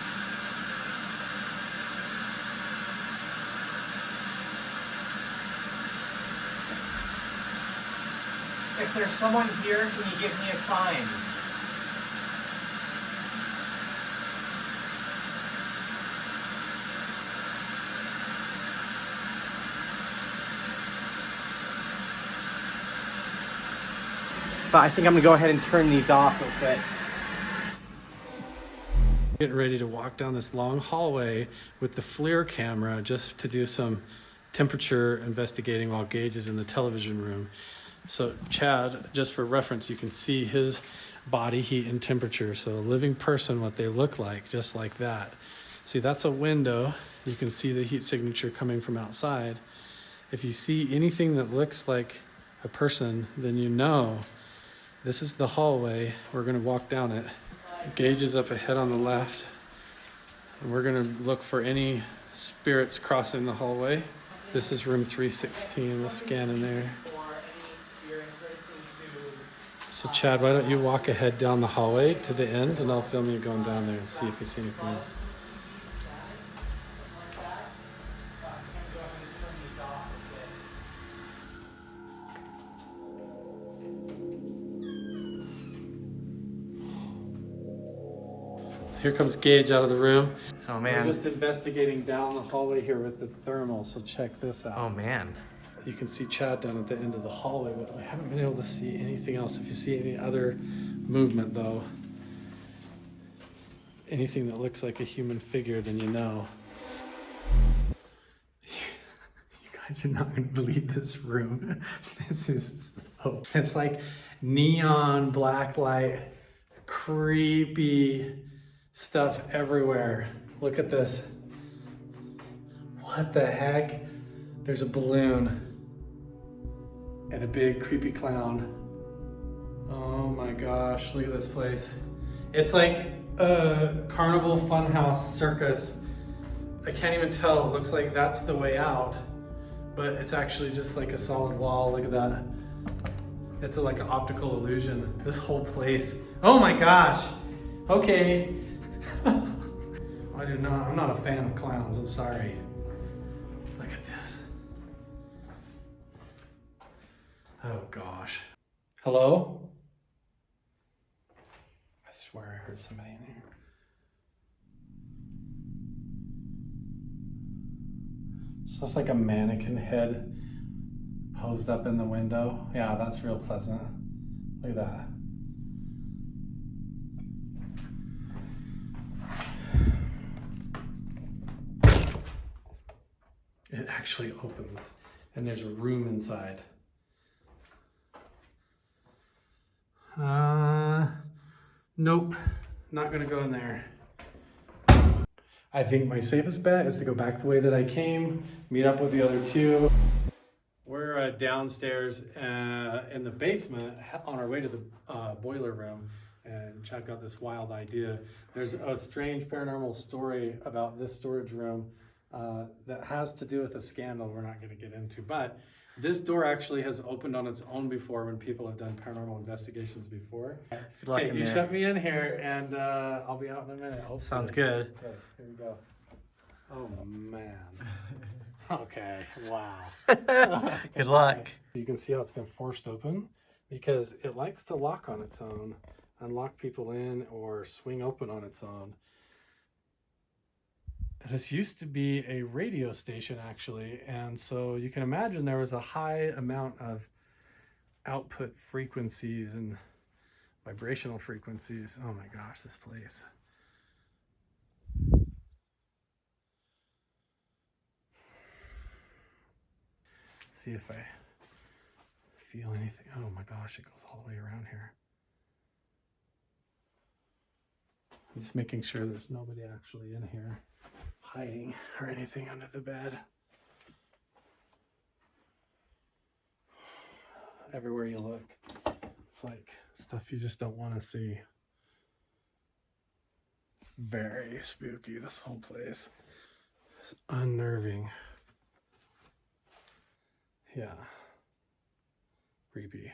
If there's someone here, can you give me a sign? But I think I'm gonna go ahead and turn these off real quick. Getting ready to walk down this long hallway with the FLIR camera just to do some temperature investigating while Gage is in the television room. So Chad, just for reference, you can see his body heat and temperature. So a living person, what they look like, just like that. See, that's a window. You can see the heat signature coming from outside. If you see anything that looks like a person, then you know this is the hallway. We're gonna walk down it. Gage is up ahead on the left. And we're gonna look for any spirits crossing the hallway. This is room 316, we'll scan in there. So Chad, why don't you walk ahead down the hallway to the end and I'll film you going down there and see if we see anything else. Here comes Gage out of the room. Oh We're man. just investigating down the hallway here with the thermal, so check this out. Oh man. You can see Chad down at the end of the hallway, but we haven't been able to see anything else. If you see any other movement though, anything that looks like a human figure, then you know. guys are not gonna believe this room. This is, oh, it's like neon black light, creepy stuff everywhere. Look at this. What the heck? There's a balloon and a big creepy clown. Oh my gosh, look at this place. It's like a carnival funhouse circus. I can't even tell, it looks like that's the way out, but it's actually just like a solid wall. Look at that. It's like an optical illusion. This whole place, oh my gosh. Okay. I'm not a fan of clowns, I'm sorry. Look at this. Oh gosh. Hello? I swear I heard somebody in here. So it's like a mannequin head posed up in the window. Yeah, that's real pleasant. Look at that. It actually opens and there's a room inside. Nope, not gonna go in there. I think my safest bet is to go back the way that I came, meet up with the other two. We're downstairs in the basement on our way to the boiler room, and Chad got this wild idea. There's a strange paranormal story about this storage room that has to do with a scandal we're not going to get into, but this door actually has opened on its own before when people have done paranormal investigations before. Good luck Okay, in you there. shut me in here and I'll be out in a minute. Hopefully. Sounds good. Okay, here we go. Oh man. Okay, wow. Good luck. You can see how it's been forced open because it likes to lock on its own, unlock people in, or swing open on its own. This used to be a radio station actually, and so you can imagine there was a high amount of output frequencies and vibrational frequencies. Oh my gosh, this place. Let's see if I feel anything. Oh my gosh, it goes all the way around here. I'm just making sure there's nobody actually in here hiding or anything under the bed. Everywhere you look, it's like stuff you just don't want to see. It's very spooky, this whole place. It's unnerving. Yeah. Creepy.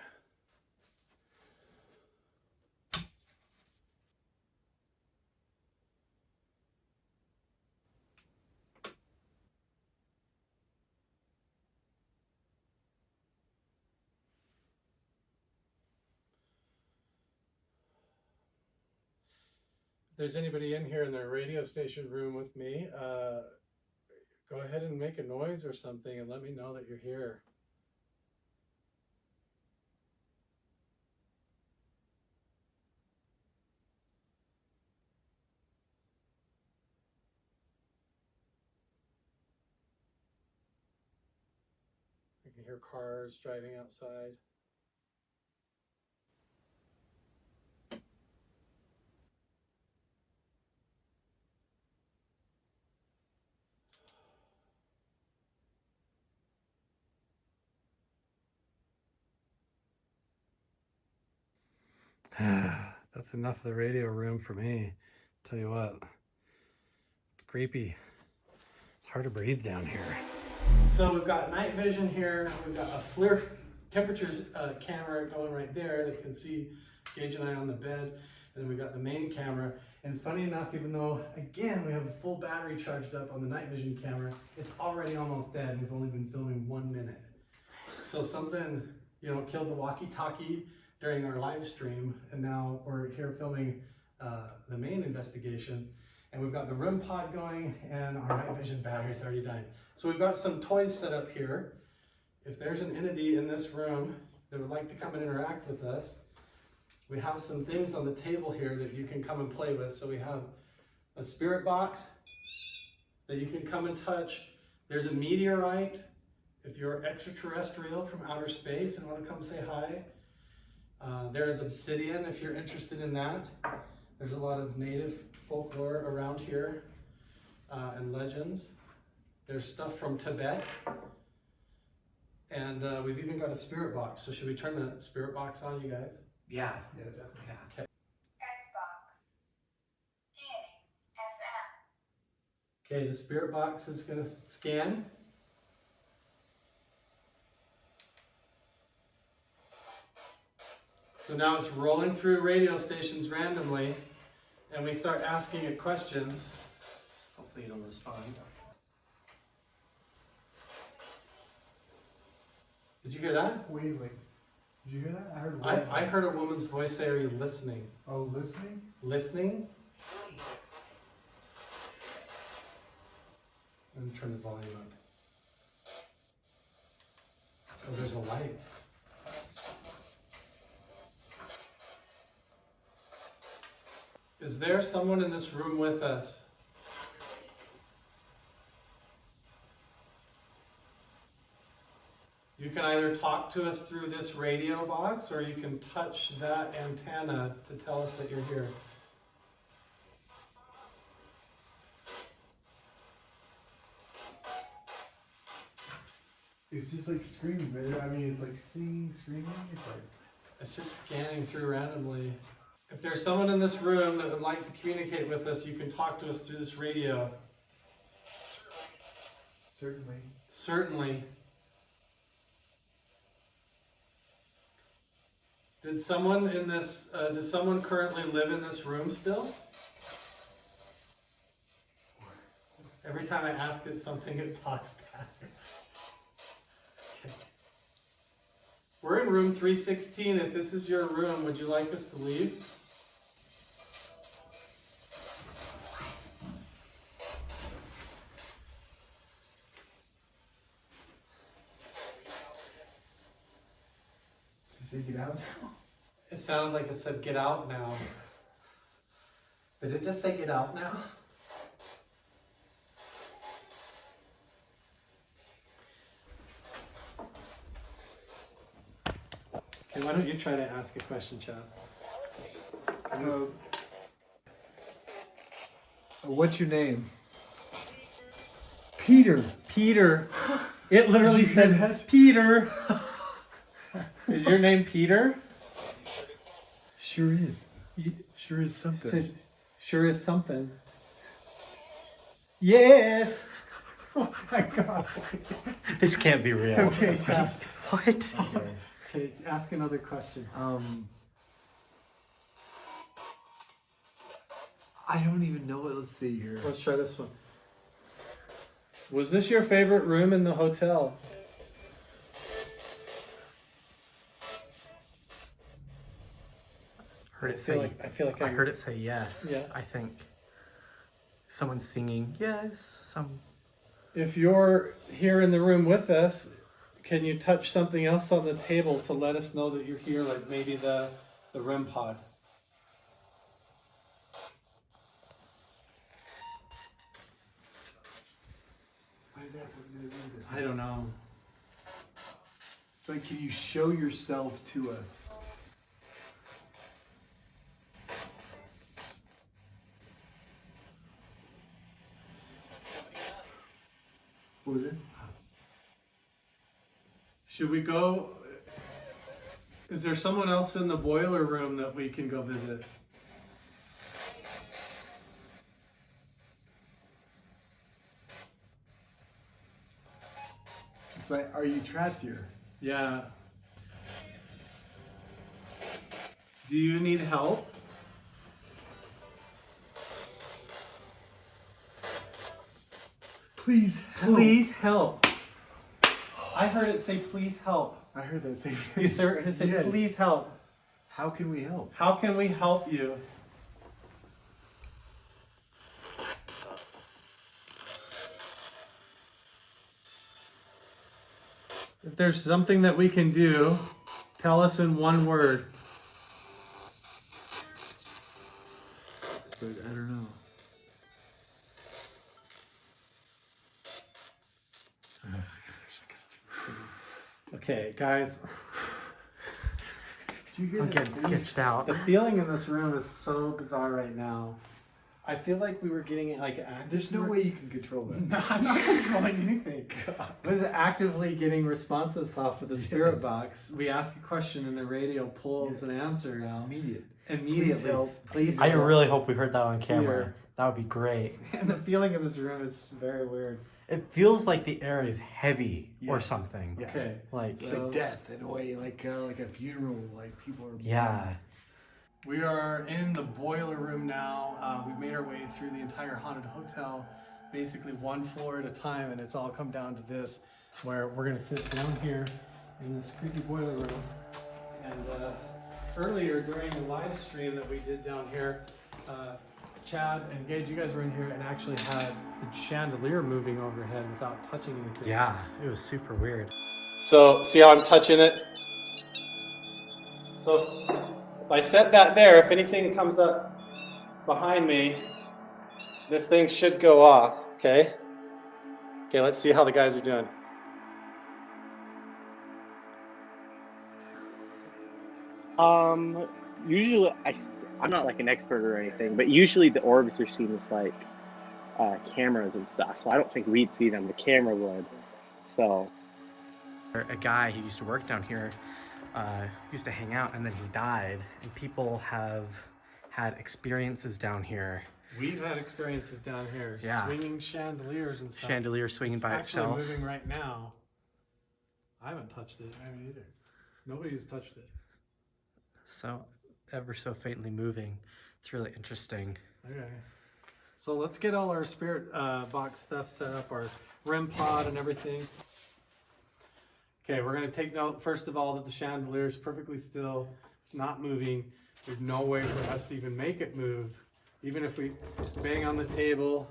If there's anybody in here in their radio station room with me, go ahead and make a noise or something and let me know that you're here. I can hear cars driving outside. That's enough of the radio room for me. Tell you what, it's creepy. It's hard to breathe down here. So we've got night vision here. We've got a FLIR temperatures camera going right there that you can see Gage and I on the bed. And then we've got the main camera. And funny enough, even though, again, we have a full battery charged up on the night vision camera, it's already almost dead. We've only been filming 1 minute. So something, killed the walkie-talkie during our live stream, and now we're here filming the main investigation, and we've got the REM pod going, and our night vision battery's already died. So we've got some toys set up here. If there's an entity in this room that would like to come and interact with us, we have some things on the table here that you can come and play with. So we have a spirit box that you can come and touch. There's a meteorite If you're extraterrestrial from outer space and want to come say hi, there's obsidian if you're interested in that. There's a lot of native folklore around here and legends. There's stuff from Tibet. And we've even got a spirit box. So should we turn the spirit box on, you guys? Yeah. Yeah, definitely. Yeah. Okay. Okay, the spirit box is going to scan. So now it's rolling through radio stations randomly, and we start asking it questions. Hopefully it'll respond. Did you hear that? Waving. Did you hear that? I heard I heard a woman's voice say, "Are you listening?" Oh, listening? Listening? Let me turn the volume up. Oh, there's a light. Is there someone in this room with us? You can either talk to us through this radio box, or you can touch that antenna to tell us that you're here. It's just like screaming, man. I mean, it's like singing, screaming. It's like... It's just scanning through randomly. If there's someone in this room that would like to communicate with us, you can talk to us through this radio. Certainly. Certainly. Did someone in this, does someone currently live in this room still? Every time I ask it something, it talks back. Okay. We're in room 316. If this is your room, would you like us to leave? You say get out now? It sounded like it said, "Get out now." Did it just say, "Get out now"? Okay, why don't you try to ask a question, Chad? What's your name? Peter. Peter. It literally Did you hear said, that? Peter. Is your name Peter? Sure is. You- Sure is something. Says, sure is something. Yes. Oh my god. This can't be real. Okay, Chad. What? Okay, ask another question. I don't even know what. Let's see here. Let's try this one. Was this your favorite room in the hotel? Heard it I say. feel like I heard it say yes. Yeah. I think someone's singing yes. Some. If you're here in the room with us, can you touch something else on the table to let us know that you're here, like maybe the REM pod? Why is that? What did I read this? I don't know. It's like, can you show yourself to us? What was it? Should we go? Is there someone else in the boiler room that we can go visit? It's like, are you trapped here? Yeah. Do you need help? Please help. Please help. I heard it say, "Please help." I heard that same thing. You said, it said, Yes. "Please help." How can we help? How can we help you? If there's something that we can do, tell us in one word. But I don't know. Okay, guys. Did you hear I'm that? getting sketched out. The feeling in this room is so bizarre right now. I feel like we were getting like active. There's no way you can control that. No, I'm not controlling anything. I was actively getting responses off of the spirit Yes. box. We ask a question and the radio pulls an answer out Immediate. immediately. Please help. Please I help. really hope we heard that on camera. Here. That would be great. And the feeling in this room is very weird. It feels like the air is heavy or Yes. something. Yeah. Okay. Like, It's So- like death in a way, like a funeral, like people are. yeah. We are in the boiler room now. We've made our way through the entire haunted hotel, basically one floor at a time, and it's all come down to this, where we're gonna sit down here in this creepy boiler room. And earlier during the live stream that we did down here, Chad and Gage, you guys were in here and actually had the chandelier moving overhead without touching anything. Yeah, it was super weird. So see how I'm touching it? So if I set that there, if anything comes up behind me, this thing should go off, okay? Okay, let's see how the guys are doing. Usually I'm not like an expert or anything, but usually the orbs are seen with like cameras and stuff. So I don't think we'd see them. The camera would. So A guy who used to work down here used to hang out, and then he died. And people have had experiences down here. We've had experiences down here, Yeah. swinging chandeliers and stuff. Chandelier swinging It's by actually itself. moving right now. I haven't touched it. I haven't either. Nobody's touched it. So ever so faintly moving. It's really interesting. Okay. So let's get all our spirit box stuff set up, our REM pod and everything. Okay, we're going to take note, first of all, that the chandelier is perfectly still. It's not moving. There's no way for us to even make it move. Even if we bang on the table,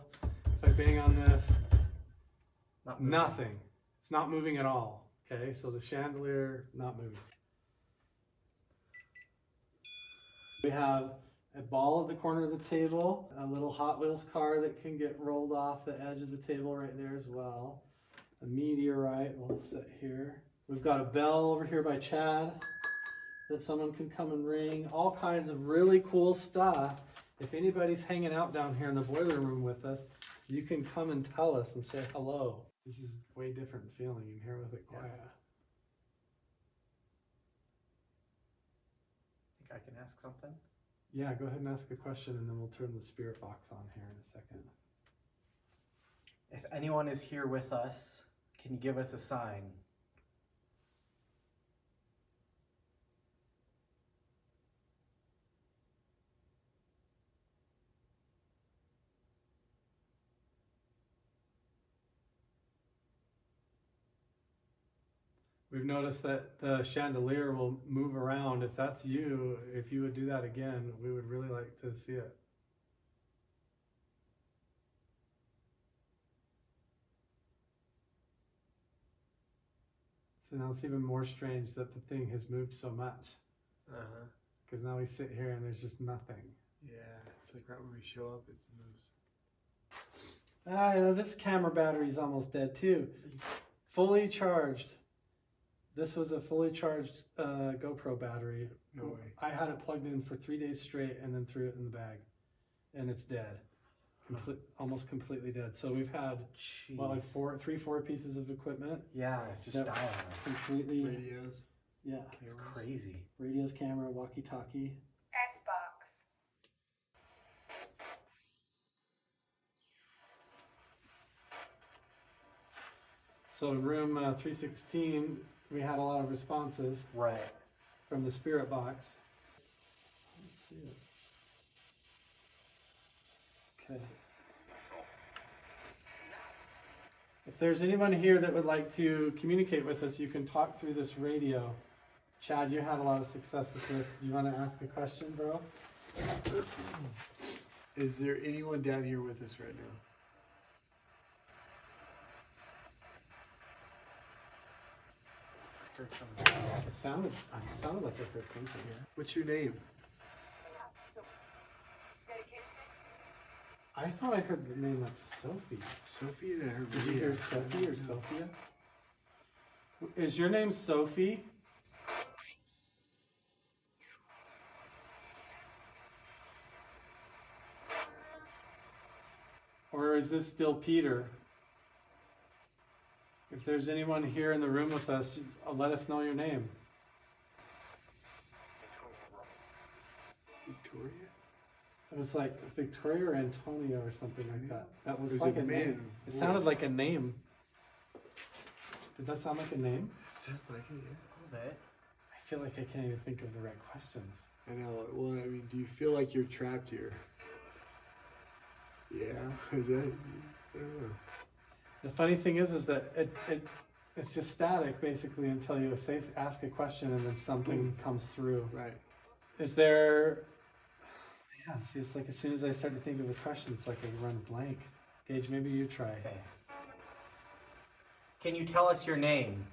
if I bang on this, nothing. It's not moving at all. Okay, so the chandelier, not moving. We have a ball at the corner of the table, a little Hot Wheels car that can get rolled off the edge of the table right there as well. A meteorite will sit here. We've got a bell over here by Chad that someone can come and ring. All kinds of really cool stuff. If anybody's hanging out down here in the boiler room with us, you can come and tell us and say hello. This is way different feeling in here with it quiet. Think I can ask something? Yeah, go ahead and ask a question and then we'll turn the spirit box on here in a second. If anyone is here with us, can you give us a sign? We've noticed that the chandelier will move around. If that's you, if you would do that again, we would really like to see it. So now it's even more strange that the thing has moved so much. Because now we sit here and there's just nothing. Yeah, it's like right when we show up, it moves. Ah, you know, this camera battery's almost dead too. Fully charged. This was a fully charged GoPro battery. No way. I had it plugged in for 3 days straight and then threw it in the bag. And it's dead. Almost completely dead. So we've had, well, like four pieces of equipment. Yeah, just Yep. die on us. Completely. Radios. Yeah. It's crazy. Radios, camera, walkie-talkie. So in room 316, we had a lot of responses Right. from the spirit box. Let's see it. Okay. If there's anyone here that would like to communicate with us, you can talk through this radio. Chad, you had a lot of success with this. Do you want to ask a question, bro? Is there anyone down here with us right now? It sounded like I heard something. What's your name? I thought I heard the name like Sophie. Sophie? I heard Did you Maria. hear Sophie or Sophia? Is your name Sophie? Or is this still Peter? If there's anyone here in the room with us, just let us know your name. Victoria? It was like Victoria or Antonio or something like that. That was There's like a a man. name. It sounded like a name. Did that sound like a name? Sounds like it, yeah. I feel like I can't even think of the right questions. I know. Well, I mean, do you feel like you're trapped here? Yeah. Is that? I don't know. The funny thing is that it's just static basically until you ask a question and then something comes through. Right. Is there? Yeah. See, it's like as soon as I start to think of a question, it's like I run blank. Gage, maybe you try. Okay. Can you tell us your name?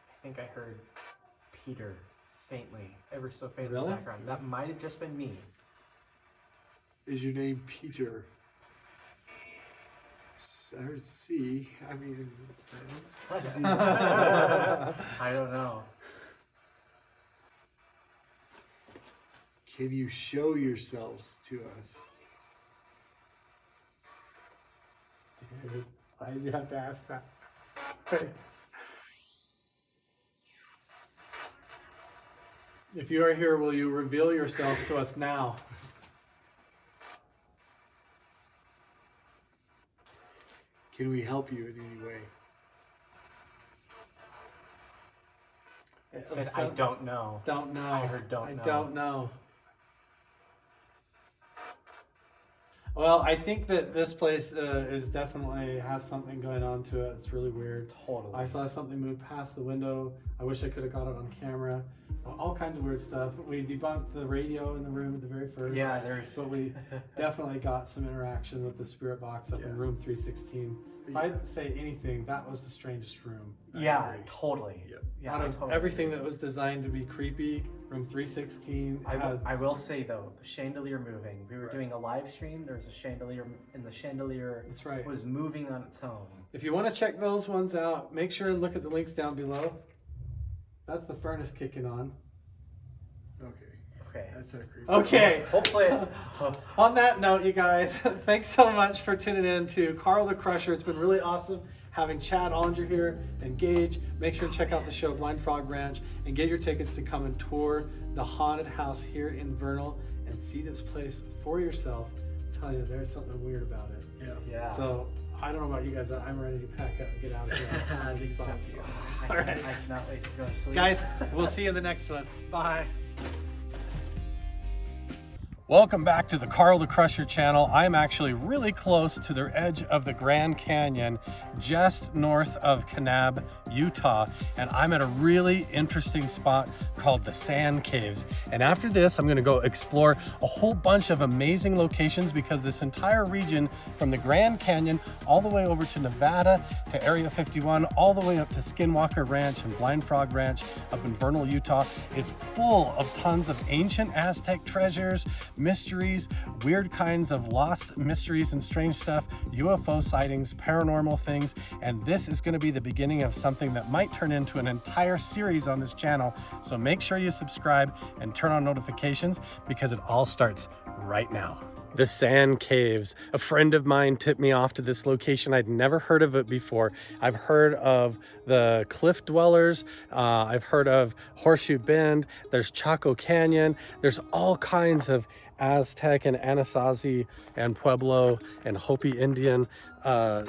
I think I heard Peter faintly, ever so faintly in Really? the background. That might have just been me. Is your name Peter? I heard C. I mean, it's bad. I don't know. Can you show yourselves to us? Dude, why did you have to ask that? If you are here, will you reveal yourself to us now? Can we help you in any way? It said, I don't know. Don't know. I heard don't know. I don't know. Well, I think that this place is definitely has something going on to it. It's really weird. Totally. I saw something move past the window. I wish I could have got it on camera. All kinds of weird stuff. We debunked the radio in the room at the very first. Yeah, there's. So we definitely got some interaction with the spirit box up in room 316. If I'd say anything, that was the strangest room. Yeah, totally. Yep. Yeah, Out I of totally everything agree. that was designed to be creepy, room 316 had... I will say though, the chandelier moving. We were doing a live stream. There was a chandelier, and the chandelier That's right. was moving on its own. If you want to check those ones out, make sure and look at the links down below. That's the furnace kicking on. Okay. Okay. That's not creepy. Okay. Hopefully. On that note, you guys, thanks so much for tuning in to Carl the Crusher. It's been really awesome having Chad Ollinger here and Gage. Make sure to check out the show Blind Frog Ranch and get your tickets to come and tour the haunted house here in Vernal and see this place for yourself. I tell you, there's something weird about it. Yeah. Yeah. So I don't know about you guys, I'm ready to pack up and get out of here. I cannot wait to go to sleep. Guys, we'll see you in the next one. Bye. Welcome back to the Carl the Crusher channel. I'm actually really close to the edge of the Grand Canyon, just north of Kanab, Utah, and I'm at a really interesting spot called the Sand Caves. And after this, I'm gonna go explore a whole bunch of amazing locations because this entire region from the Grand Canyon all the way over to Nevada, to Area 51, all the way up to Skinwalker Ranch and Blind Frog Ranch up in Vernal, Utah, is full of tons of ancient Aztec treasures, mysteries, weird kinds of lost mysteries and strange stuff, UFO sightings, paranormal things, and this is going to be the beginning of something that might turn into an entire series on this channel. So make sure you subscribe and turn on notifications because it all starts right now. The Sand Caves. A friend of mine tipped me off to this location. I'd never heard of it before. I've heard of the Cliff Dwellers. I've heard of Horseshoe Bend. There's Chaco Canyon. There's all kinds of Aztec and Anasazi and Pueblo and Hopi Indian.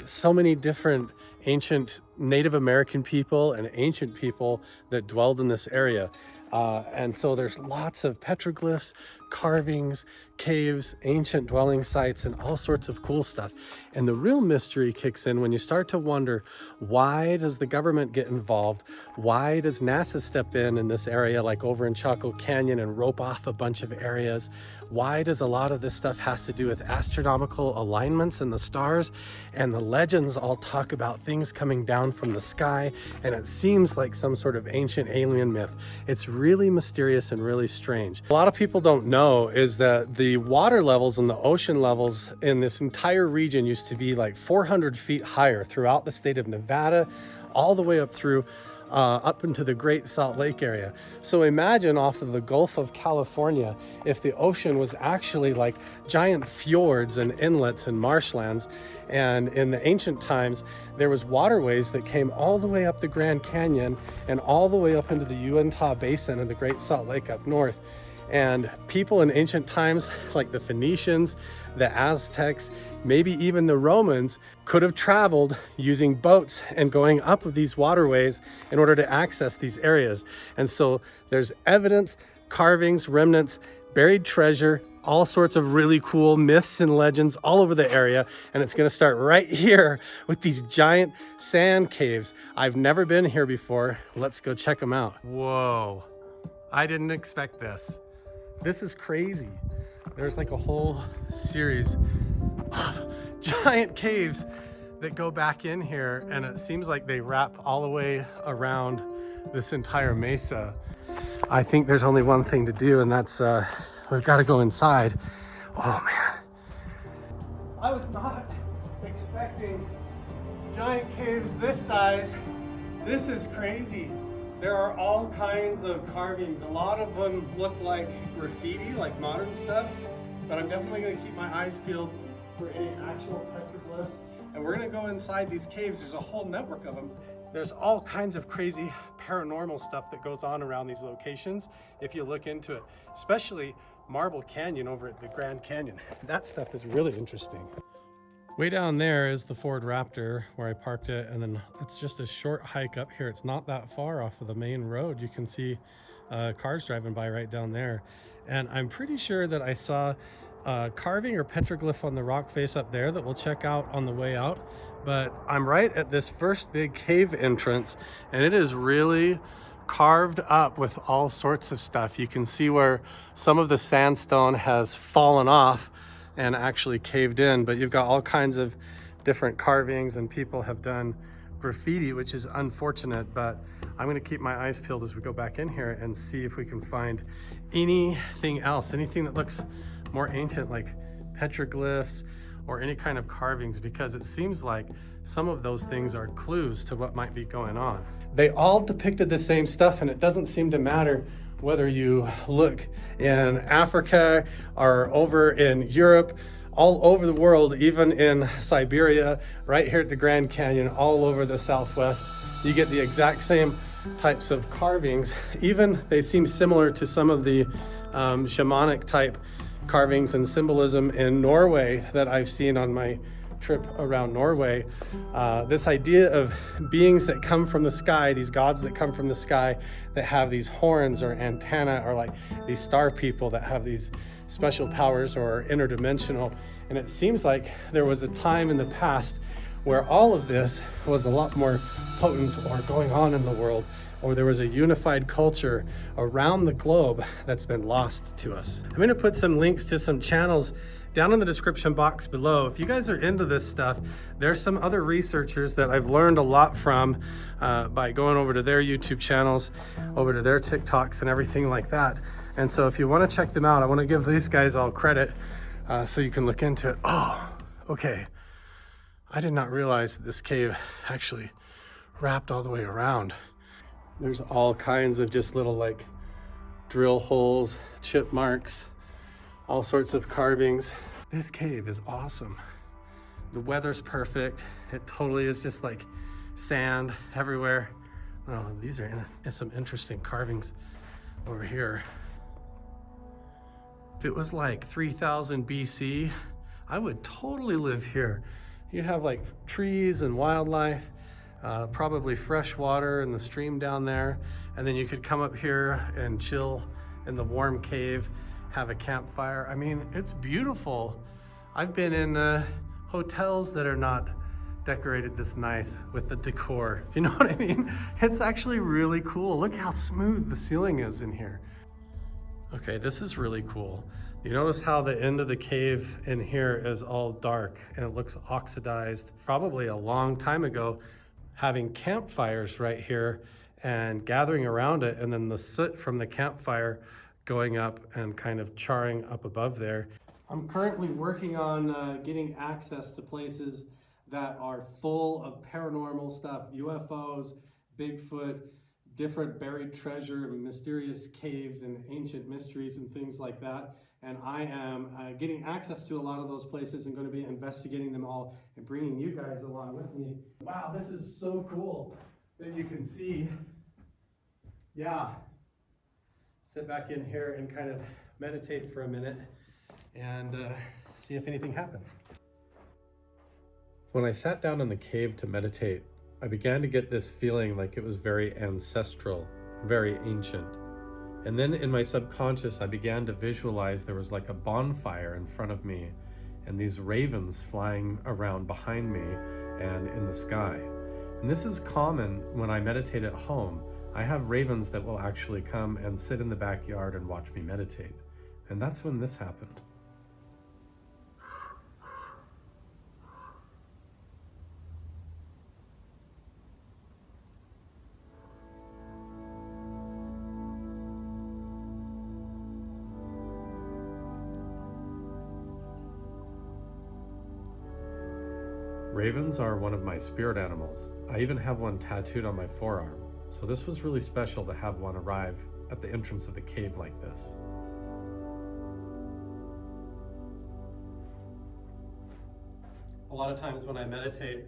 So many different ancient Native American people and ancient people that dwelled in this area. And so there's lots of petroglyphs, carvings, caves, ancient dwelling sites, and all sorts of cool stuff. And the real mystery kicks in when you start to wonder, why does the government get involved? Why does NASA step in this area, like over in Chaco Canyon, and rope off a bunch of areas? Why does a lot of this stuff has to do with astronomical alignments in the stars? And the legends all talk about things coming down from the sky, and it seems like some sort of ancient alien myth. It's really mysterious and really strange. A lot of people don't know is that the water levels and the ocean levels in this entire region used to be like 400 feet higher throughout the state of Nevada, all the way up through up into the Great Salt Lake area. So imagine off of the Gulf of California, if the ocean was actually like giant fjords and inlets and marshlands. And in the ancient times, there was waterways that came all the way up the Grand Canyon and all the way up into the Uinta Basin and the Great Salt Lake up north. And people in ancient times, like the Phoenicians, the Aztecs, maybe even the Romans, could have traveled using boats and going up these waterways in order to access these areas. And so there's evidence, carvings, remnants, buried treasure, all sorts of really cool myths and legends all over the area. And it's gonna start right here with these giant sand caves. I've never been here before. Let's go check them out. Whoa, I didn't expect this. This is crazy. There's like a whole series of giant caves that go back in here, and it seems like they wrap all the way around this entire mesa. I think there's only one thing to do, and that's we've got to go inside. Oh man. I was not expecting giant caves this size. This is crazy. There are all kinds of carvings. A lot of them look like graffiti, like modern stuff, but I'm definitely gonna keep my eyes peeled for any actual petroglyphs. And we're gonna go inside these caves. There's a whole network of them. There's all kinds of crazy paranormal stuff that goes on around these locations if you look into it, especially Marble Canyon over at the Grand Canyon. That stuff is really interesting. Way down there is the Ford Raptor where I parked it, and then it's just a short hike up here. It's not that far off of the main road. You can see cars driving by right down there. And I'm pretty sure that I saw carving or petroglyph on the rock face up there that we'll check out on the way out. But I'm right at this first big cave entrance, and it is really carved up with all sorts of stuff. You can see where some of the sandstone has fallen off and actually caved in, but you've got all kinds of different carvings, and people have done graffiti, which is unfortunate, but I'm gonna keep my eyes peeled as we go back in here and see if we can find anything else, anything that looks more ancient, like petroglyphs or any kind of carvings, because it seems like some of those things are clues to what might be going on. They all depicted the same stuff, and it doesn't seem to matter whether you look in Africa or over in Europe, all over the world, even in Siberia, right here at the Grand Canyon, all over the Southwest, you get the exact same types of carvings. Even they seem similar to some of the shamanic type carvings and symbolism in Norway that I've seen on my trip around Norway. This idea of beings that come from the sky, these gods that come from the sky that have these horns or antenna, or like these star people that have these special powers or interdimensional. And it seems like there was a time in the past where all of this was a lot more potent or going on in the world, or there was a unified culture around the globe that's been lost to us. I'm gonna put some links to some channels down in the description box below. If you guys are into this stuff, there's some other researchers that I've learned a lot from by going over to their YouTube channels, over to their TikToks and everything like that. And so if you wanna check them out, I wanna give these guys all credit so you can look into it. Oh, okay. I did not realize that this cave actually wrapped all the way around. There's all kinds of just little like drill holes, chip marks, all sorts of carvings. This cave is awesome. The weather's perfect. It totally is just like sand everywhere. Oh, these are some interesting carvings over here. If it was like 3000 BC, I would totally live here. You have like trees and wildlife, probably fresh water in the stream down there. And then you could come up here and chill in the warm cave, have a campfire. I mean, it's beautiful. I've been in hotels that are not decorated this nice with the decor, if you know what I mean. It's actually really cool. Look how smooth the ceiling is in here. Okay, this is really cool. You notice how the end of the cave in here is all dark and it looks oxidized. Probably a long time ago, having campfires right here and gathering around it, and then the soot from the campfire going up and kind of charring up above there. I'm currently working on getting access to places that are full of paranormal stuff, UFOs, Bigfoot, different buried treasure, mysterious caves and ancient mysteries and things like that. And I am getting access to a lot of those places and going to be investigating them all and bringing you guys along with me. Wow, this is so cool that you can see. Yeah. Sit back in here and kind of meditate for a minute and see if anything happens. When I sat down in the cave to meditate, I began to get this feeling like it was very ancestral, very ancient. And then in my subconscious, I began to visualize there was like a bonfire in front of me and these ravens flying around behind me and in the sky. And this is common when I meditate at home. I have ravens that will actually come and sit in the backyard and watch me meditate. And that's when this happened. Ravens are one of my spirit animals. I even have one tattooed on my forearm. So this was really special to have one arrive at the entrance of the cave like this. A lot of times when I meditate,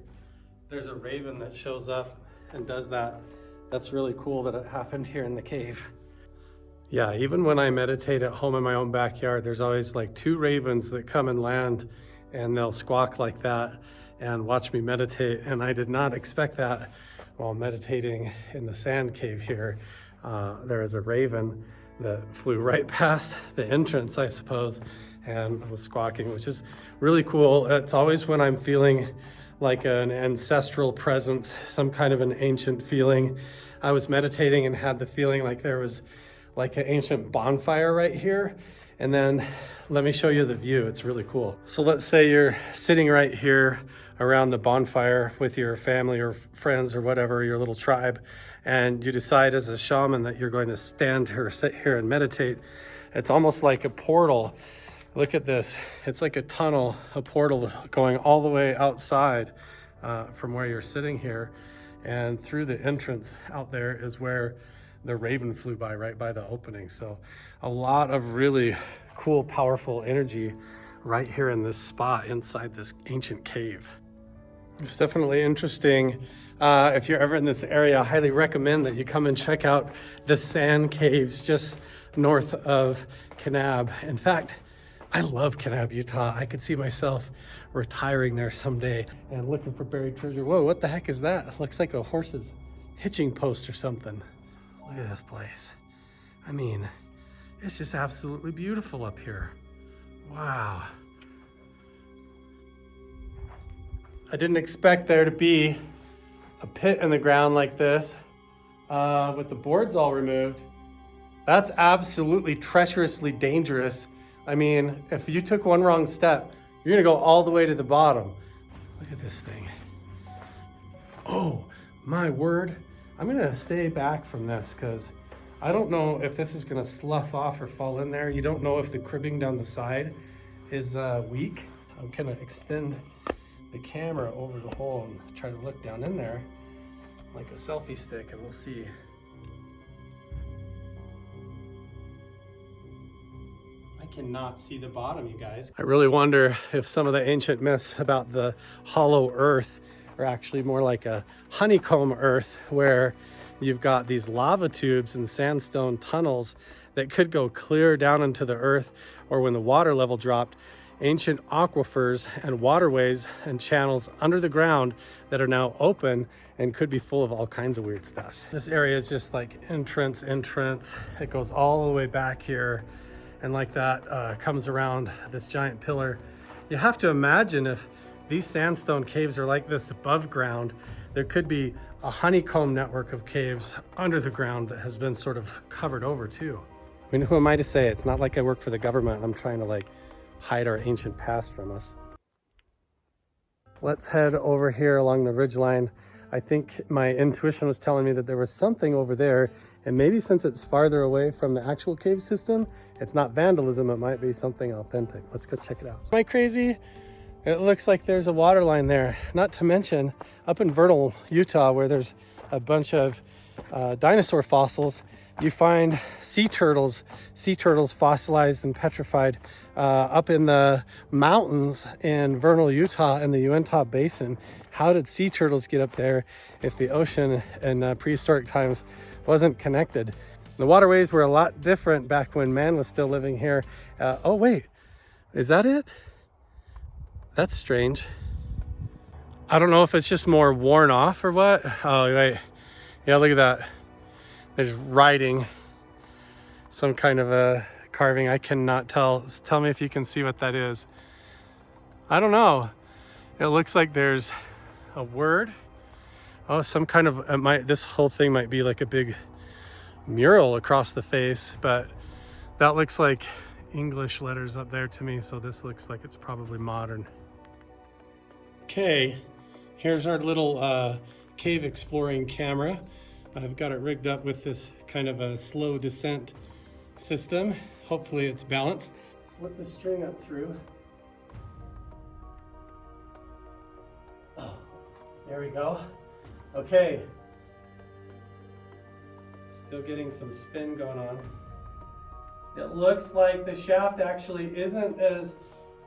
there's a raven that shows up and does that. That's really cool that it happened here in the cave. Yeah, even when I meditate at home in my own backyard, there's always like 2 ravens that come and land and they'll squawk like that and watch me meditate. And I did not expect that while meditating in the sand cave here. There was a raven that flew right past the entrance, I suppose, and was squawking, which is really cool. It's always when I'm feeling like an ancestral presence, some kind of an ancient feeling. I was meditating and had the feeling like there was like an ancient bonfire right here. And then let me show you the view. It's really cool. So let's say you're sitting right here around the bonfire with your family or friends or whatever, your little tribe, and you decide as a shaman that you're going to stand here, sit here and meditate. It's almost like a portal. Look at this. It's like a tunnel, a portal going all the way outside from where you're sitting here. And through the entrance out there is where the raven flew by, right by the opening. So a lot of really cool, powerful energy right here in this spot inside this ancient cave. It's definitely interesting. If you're ever in this area, I highly recommend that you come and check out the sand caves just north of Kanab. In fact, I love Kanab, Utah. I could see myself retiring there someday and looking for buried treasure. Whoa, what the heck is that? Looks like a horse's hitching post or something. Look at this place. I mean, it's just absolutely beautiful up here. Wow. I didn't expect there to be a pit in the ground like this with the boards all removed. That's absolutely treacherously dangerous. I mean, if you took one wrong step, you're gonna go all the way to the bottom. Look at this thing. Oh, my word. I'm gonna stay back from this because I don't know if this is gonna slough off or fall in there. You don't know if the cribbing down the side is weak. I'm gonna extend the camera over the hole and try to look down in there like a selfie stick and we'll see. I cannot see the bottom, you guys. I really wonder if some of the ancient myths about the hollow earth are actually more like a honeycomb earth where you've got these lava tubes and sandstone tunnels that could go clear down into the earth, or when the water level dropped, ancient aquifers and waterways and channels under the ground that are now open and could be full of all kinds of weird stuff. This area is just like entrance. It goes all the way back here and like that comes around this giant pillar. You have to imagine if these sandstone caves are like this above ground, there could be a honeycomb network of caves under the ground that has been sort of covered over too. I mean, who am I to say? It's not like I work for the government. I'm trying to like hide our ancient past from us. Let's head over here along the ridgeline. I think my intuition was telling me that there was something over there, and maybe since it's farther away from the actual cave system, it's not vandalism, it might be something authentic. Let's go check it out. Am I crazy? It looks like there's a water line there. Not to mention up in Vernal, Utah, where there's a bunch of dinosaur fossils, you find sea turtles fossilized and petrified up in the mountains in Vernal, Utah in the Uinta Basin. How did sea turtles get up there if the ocean in prehistoric times wasn't connected? The waterways were a lot different back when man was still living here. Oh wait, is that it? That's strange. I don't know if it's just more worn off or what. Oh wait, yeah, look at that. There's writing, some kind of a carving. I cannot tell. Tell me if you can see what that is. I don't know. It looks like there's a word. Oh, some kind of, this whole thing might be like a big mural across the face, but that looks like English letters up there to me. So this looks like it's probably modern. Okay, here's our little cave exploring camera. I've got it rigged up with this kind of a slow descent system. Hopefully it's balanced. Slip the string up through. Oh, there we go. Okay. Still getting some spin going on. It looks like the shaft actually isn't as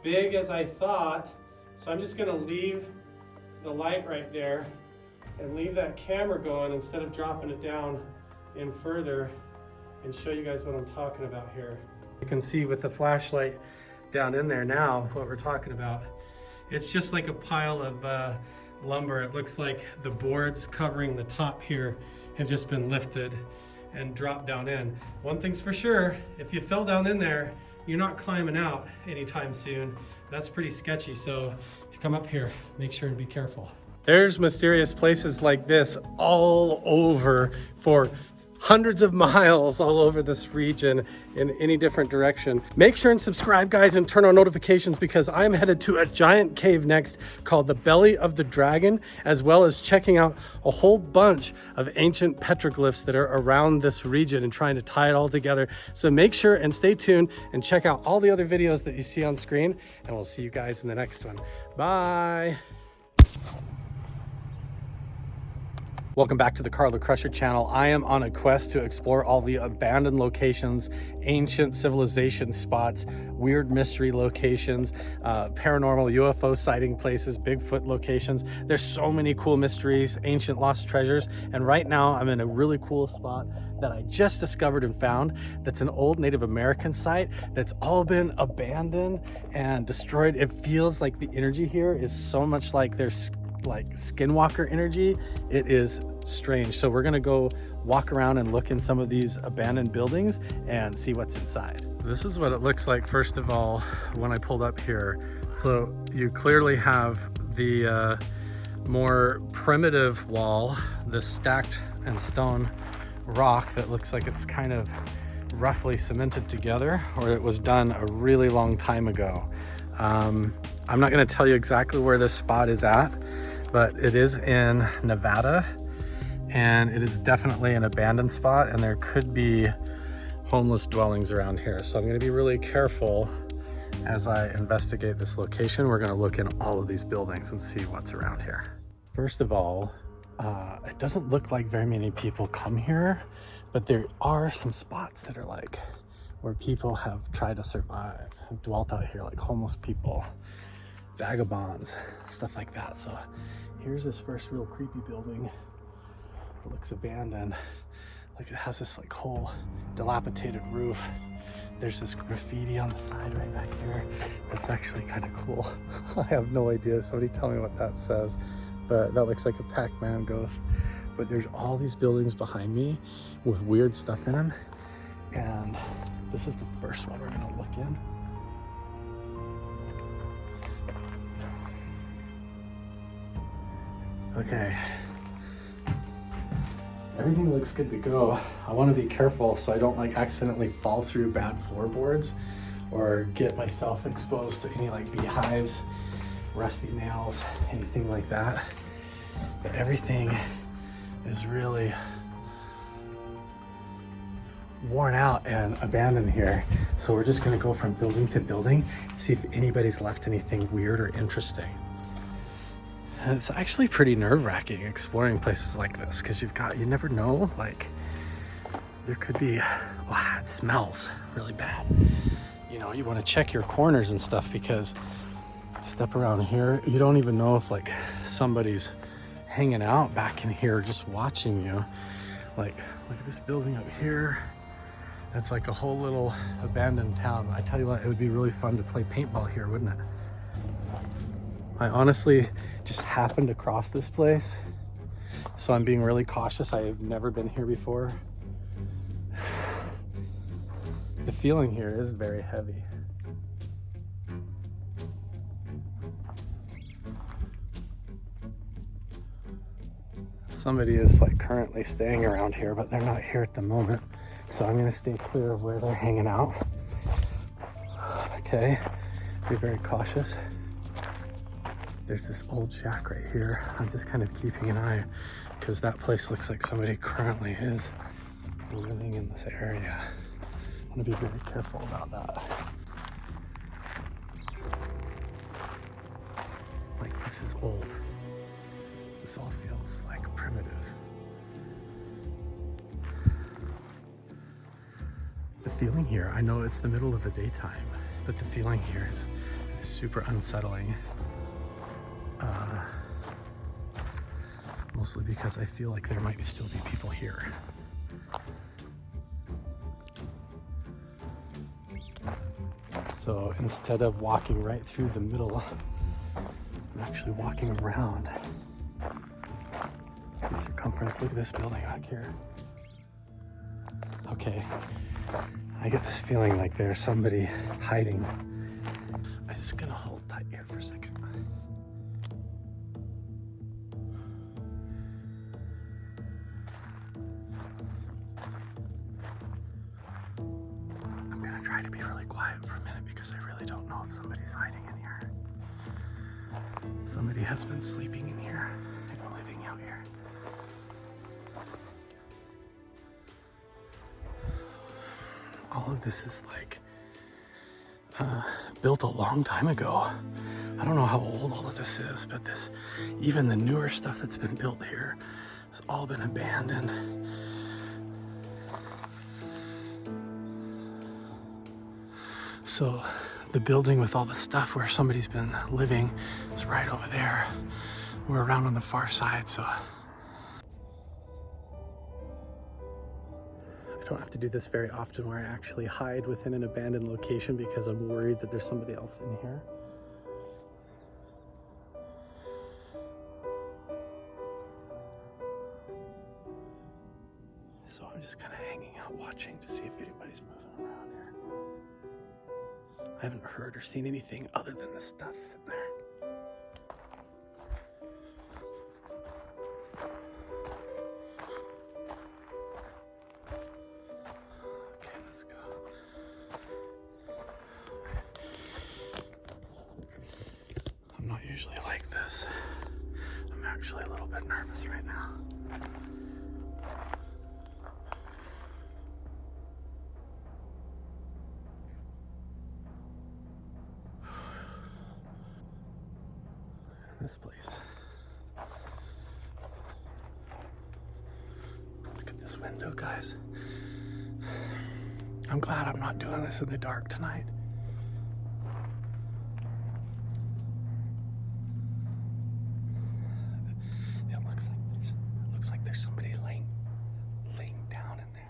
big as I thought. So I'm just gonna leave the light right there and leave that camera going instead of dropping it down in further and show you guys what I'm talking about here. You can see with the flashlight down in there now what we're talking about. It's just like a pile of lumber. It looks like the boards covering the top here have just been lifted and dropped down in. One thing's for sure, if you fell down in there, you're not climbing out anytime soon. That's pretty sketchy, so if you come up here, make sure and be careful. There's mysterious places like this all over for hundreds of miles all over this region in any different direction. Make sure and subscribe, guys, and turn on notifications because I'm headed to a giant cave next called the Belly of the Dragon, as well as checking out a whole bunch of ancient petroglyphs that are around this region and trying to tie it all together. So make sure and stay tuned and check out all the other videos that you see on screen, and we'll see you guys in the next one. Bye. Welcome back to the Carl the Crusher channel. I am on a quest to explore all the abandoned locations, ancient civilization spots, weird mystery locations, paranormal UFO sighting places, Bigfoot locations. There's so many cool mysteries, ancient lost treasures, and right now I'm in a really cool spot that I just discovered and found that's an old Native American site that's all been abandoned and destroyed. It feels like the energy here is so much like there's like Skinwalker energy. It is strange. So we're gonna go walk around and look in some of these abandoned buildings and see what's inside. This is what it looks like first of all when I pulled up here. So you clearly have the more primitive wall, this stacked and stone rock that looks like it's kind of roughly cemented together, or it was done a really long time ago. I'm not going to tell you exactly where this spot is at, but it is in Nevada, and it is definitely an abandoned spot, and there could be homeless dwellings around here. So I'm going to be really careful as I investigate this location. We're going to look in all of these buildings and see what's around here. First of all, it doesn't look like very many people come here, but there are some spots that are like where people have tried to survive, have dwelt out here, like homeless people, vagabonds, stuff like that. So here's this first real creepy building. It looks abandoned. Like it has this like whole dilapidated roof. There's this graffiti on the side right back here. That's actually kind of cool. I have no idea. Somebody tell me what that says. But that looks like a Pac-Man ghost. But there's all these buildings behind me with weird stuff in them. And This is the first one we're gonna look in. Okay. Everything looks good to go. I want to be careful so I don't like accidentally fall through bad floorboards or get myself exposed to any like beehives, rusty nails, anything like that. But everything is really worn out and abandoned here. So we're just gonna go from building to building and see if anybody's left anything weird or interesting. And it's actually pretty nerve-wracking exploring places like this because you never know, like there could be, wow, it smells really bad. You know, you want to check your corners and stuff because step around here, you don't even know if like somebody's hanging out back in here just watching you. Like, look at this building up here. That's like a whole little abandoned town. I tell you what, it would be really fun to play paintball here, wouldn't it? I honestly just happened to cross this place, so I'm being really cautious. I've never been here before. The feeling here is very heavy. Somebody is like currently staying around here, but they're not here at the moment. So I'm gonna stay clear of where they're hanging out. Okay, be very cautious. There's this old shack right here. I'm just kind of keeping an eye because that place looks like somebody currently is living in this area. I want to be very careful about that. Like, this is old. This all feels like primitive. The feeling here, I know it's the middle of the daytime, but the feeling here is super unsettling. Mostly because I feel like there might still be people here. So instead of walking right through the middle, I'm actually walking around the circumference. Look at this building back here. Okay, I get this feeling like there's somebody hiding. I'm just gonna hold tight here for a second. Try to be really quiet for a minute because I really don't know if somebody's hiding in here. Somebody has been sleeping in here and living out here. All of this is like built a long time ago. I don't know how old all of this is, but even the newer stuff that's been built here has all been abandoned. So the building with all the stuff where somebody's been living is right over there. We're around on the far side, so I don't have to do this very often where I actually hide within an abandoned location because I'm worried that there's somebody else in here. So I'm just kind of hanging out watching to see if anybody's moving around here. I haven't heard or seen anything other than the stuff sitting there. Okay, let's go. I'm not usually like this. I'm actually a little bit nervous right now. This place. Look at this window, guys. I'm glad I'm not doing this in the dark tonight. It looks like there's somebody laying down in there.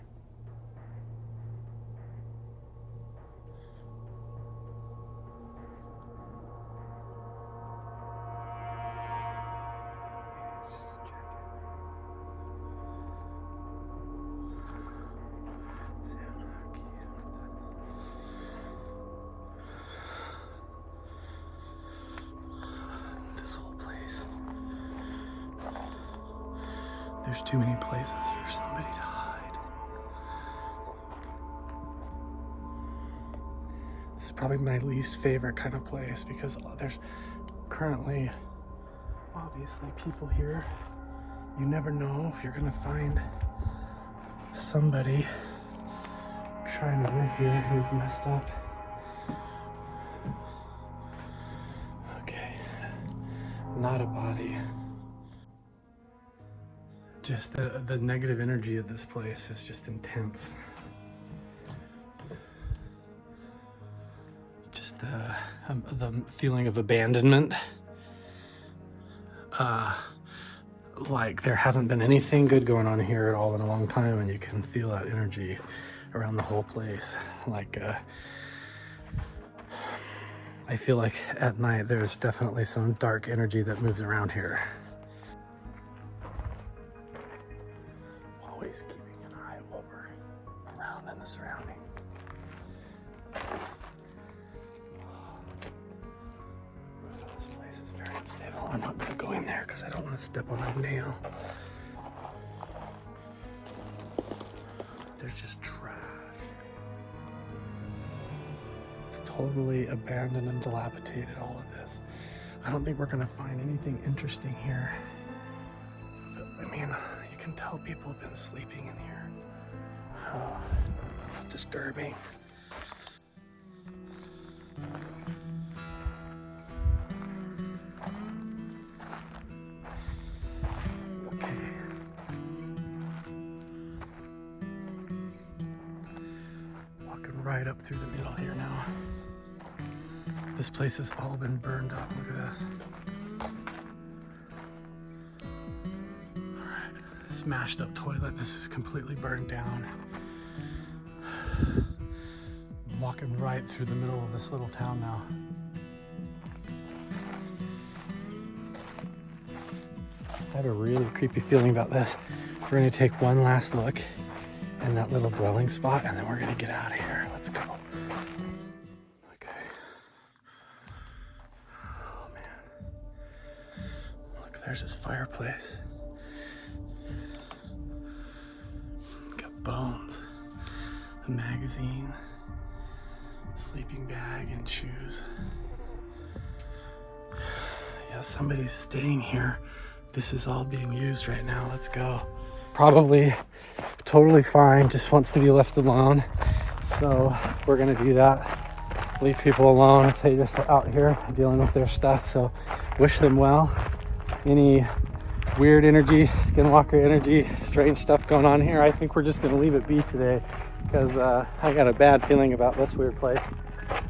There's too many places for somebody to hide. This is probably my least favorite kind of place because there's currently obviously people here. You never know if you're gonna find somebody trying to live here who's messed up. Okay, not a body. Just the negative energy of this place is just intense. Just the feeling of abandonment. Like there hasn't been anything good going on here at all in a long time, and you can feel that energy around the whole place. Like I feel like at night there's definitely some dark energy that moves around here. Always keeping an eye over around in the surroundings. The roof of this place is very unstable. I'm not gonna go in there because I don't want to step on a nail. There's just trash. It's totally abandoned and dilapidated, all of this. I don't think we're gonna find anything interesting here. But, I mean, you can tell people have been sleeping in here. Oh, it's disturbing. Right up through the middle here now. This place has all been burned up. Look at this. Alright, smashed up toilet. This is completely burned down. I'm walking right through the middle of this little town now. I have a really creepy feeling about this. We're gonna take one last look in that little dwelling spot, and then we're gonna get out of here. Let's go. Okay. Oh man. Look, there's this fireplace. Got bones, a magazine, sleeping bag, and shoes. Yeah, somebody's staying here. This is all being used right now. Let's go. Probably totally fine, just wants to be left alone. So we're gonna do that. Leave people alone if they just out here dealing with their stuff. So wish them well. Any weird energy, Skinwalker energy, strange stuff going on here, I think we're just gonna leave it be today because I got a bad feeling about this weird place.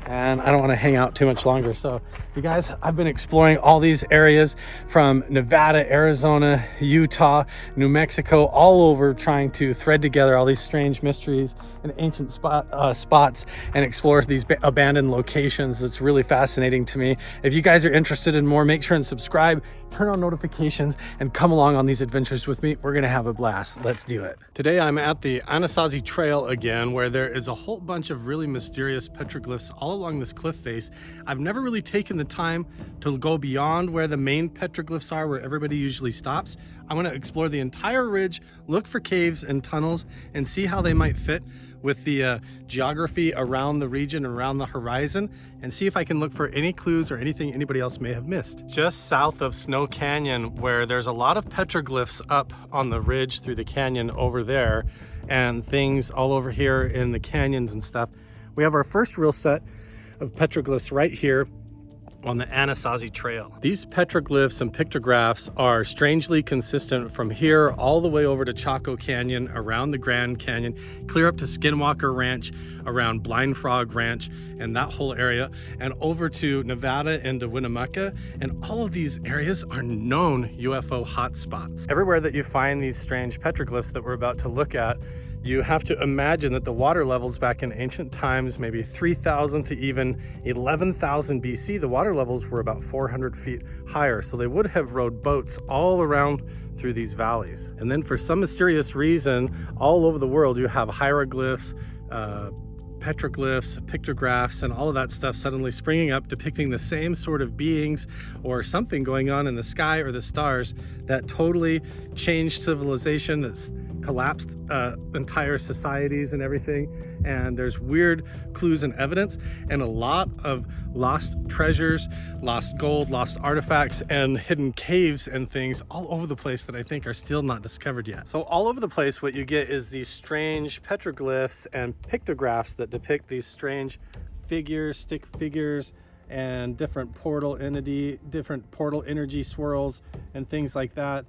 And I don't want to hang out too much longer. So you guys, I've been exploring all these areas from Nevada, Arizona, Utah, New Mexico, all over, trying to thread together all these strange mysteries and ancient spots and explore these abandoned locations. It's really fascinating to me. If you guys are interested in more, make sure and subscribe, turn on notifications, and come along on these adventures with me. We're gonna have a blast. Let's do it. Today I'm at the Anasazi Trail again, where there is a whole bunch of really mysterious petroglyphs all along this cliff face. I've never really taken the time to go beyond where the main petroglyphs are, where everybody usually stops. I want to explore the entire ridge, look for caves and tunnels, and see how they might fit with the geography around the region, around the horizon, and see if I can look for any clues or anything anybody else may have missed. Just south of Snow Canyon, where there's a lot of petroglyphs up on the ridge through the canyon over there, and things all over here in the canyons and stuff, we have our first real set of petroglyphs right here on the Anasazi Trail. These petroglyphs and pictographs are strangely consistent from here all the way over to Chaco Canyon, around the Grand Canyon, clear up to Skinwalker Ranch, around Blind Frog Ranch and that whole area, and over to Nevada and to Winnemucca. And all of these areas are known UFO hotspots. Everywhere that you find these strange petroglyphs that we're about to look at, you have to imagine that the water levels back in ancient times, maybe 3,000 to even 11,000 BC, the water levels were about 400 feet higher. So they would have rowed boats all around through these valleys. And then for some mysterious reason, all over the world, you have hieroglyphs, petroglyphs, pictographs, and all of that stuff suddenly springing up, depicting the same sort of beings or something going on in the sky or the stars that totally changed civilization, that's collapsed entire societies and everything. And there's weird clues and evidence and a lot of lost treasures, lost gold, lost artifacts, and hidden caves and things all over the place that I think are still not discovered yet. So all over the place what you get is these strange petroglyphs and pictographs that depict these strange figures, stick figures, and different portal energy swirls and things like that.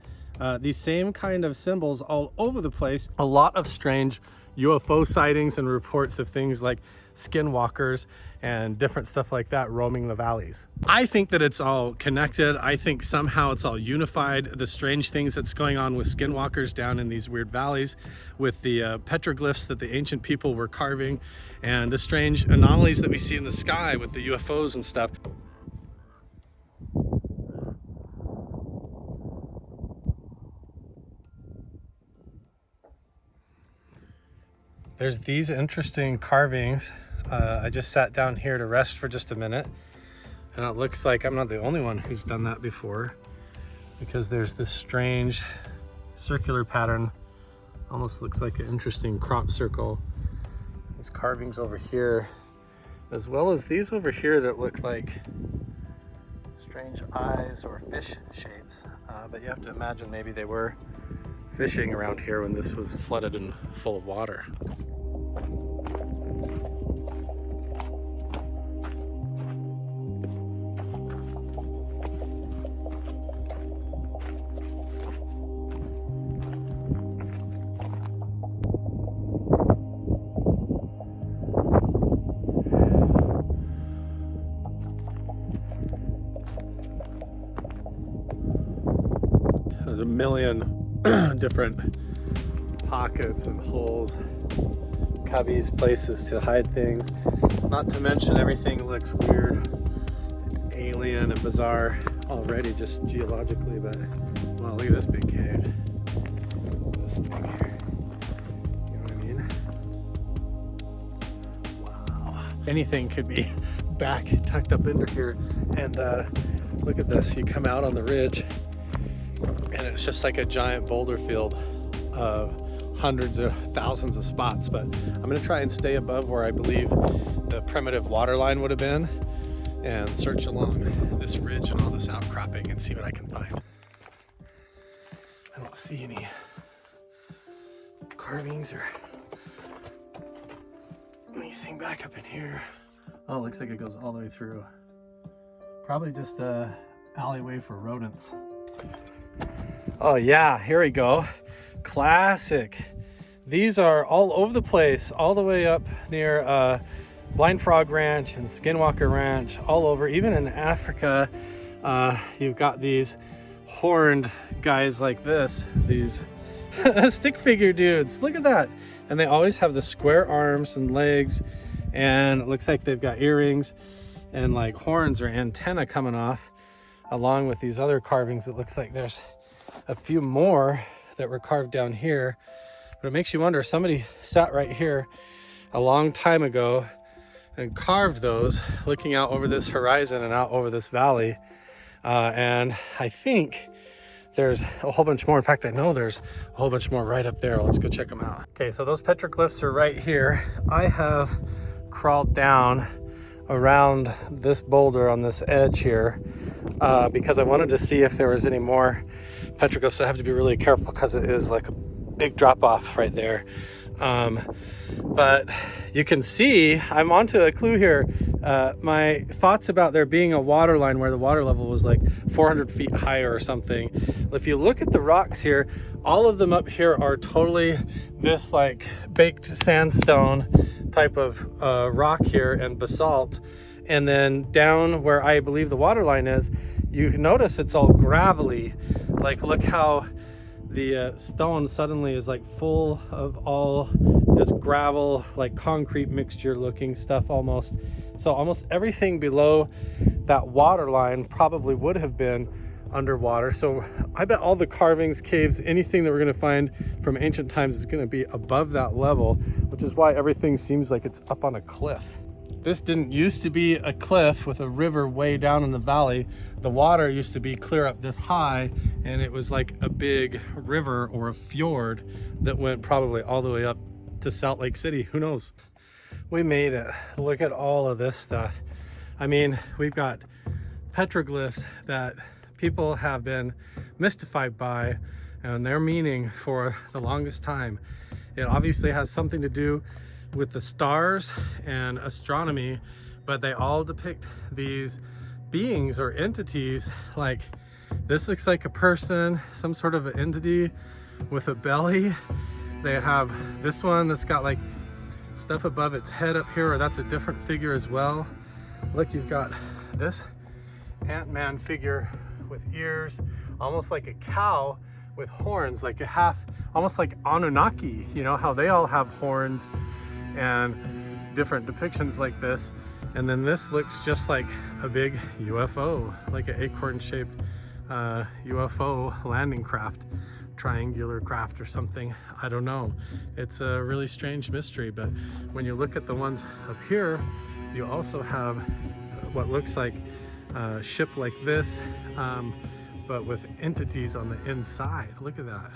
These same kind of symbols all over the place. A lot of strange UFO sightings and reports of things like skinwalkers and different stuff like that roaming the valleys. I think that it's all connected. I think somehow it's all unified. The strange things that's going on with skinwalkers down in these weird valleys, with the petroglyphs that the ancient people were carving, and the strange anomalies that we see in the sky with the UFOs and stuff. There's these interesting carvings. I just sat down here to rest for just a minute, and it looks like I'm not the only one who's done that before, because there's this strange circular pattern, almost looks like an interesting crop circle. These carvings over here, as well as these over here that look like strange eyes or fish shapes, but you have to imagine maybe they were fishing around here when this was flooded and full of water. There's a million different pockets and holes, cubbies, places to hide things. Not to mention everything looks weird, alien and bizarre already just geologically, but wow, look at this big cave. This thing here. You know what I mean? Wow. Anything could be back tucked up into here. And look at this, you come out on the ridge and it's just like a giant boulder field of hundreds of thousands of spots. But I'm gonna try and stay above where I believe the primitive water line would have been and search along this ridge and all this outcropping and see what I can find. I don't see any carvings or anything back up in here. Oh, it looks like it goes all the way through. Probably just a alleyway for rodents. Oh yeah, here we go. Classic. These are all over the place, all the way up near Blind Frog Ranch and Skinwalker Ranch, all over. Even in Africa, you've got these horned guys like this, these stick figure dudes. Look at that. And they always have the square arms and legs, and it looks like they've got earrings and like horns or antenna coming off, along with these other carvings. It looks like there's a few more that were carved down here, but it makes you wonder, somebody sat right here a long time ago and carved those, looking out over this horizon and out over this valley. And I think there's a whole bunch more. In fact, I know there's a whole bunch more right up there. Let's go check them out. Okay, so those petroglyphs are right here. I have crawled down around this boulder on this edge here because I wanted to see if there was any more petroglyphs. I have to be really careful because it is like a big drop off right there. But you can see I'm onto a clue here. My thoughts about there being a water line where the water level was like 400 feet higher or something. If you look at the rocks here, all of them up here are totally this like baked sandstone type of rock here and basalt. And then down where I believe the water line is, you notice it's all gravelly. Like, look how the stone suddenly is like full of all this gravel, like concrete mixture looking stuff almost. So almost everything below that water line probably would have been underwater. So I bet all the carvings, caves, anything that we're gonna find from ancient times is gonna be above that level, which is why everything seems like it's up on a cliff. This didn't used to be a cliff with a river way down in the valley. The water used to be clear up this high, and it was like a big river or a fjord that went probably all the way up to Salt Lake City. Who knows? We made it. Look at all of this stuff. I mean, we've got petroglyphs that people have been mystified by and their meaning for the longest time. It obviously has something to do with the stars and astronomy, but they all depict these beings or entities. Like this looks like a person, some sort of an entity with a belly. They have this one that's got like stuff above its head up here, or that's a different figure as well. Look, you've got this Ant-Man figure with ears, almost like a cow with horns, like a half, almost like Anunnaki, you know, how they all have horns and different depictions like this. And then this looks just like a big UFO, like an acorn-shaped UFO landing craft, triangular craft or something. I don't know. It's a really strange mystery, but when you look at the ones up here, you also have what looks like a ship like this, but with entities on the inside. Look at that.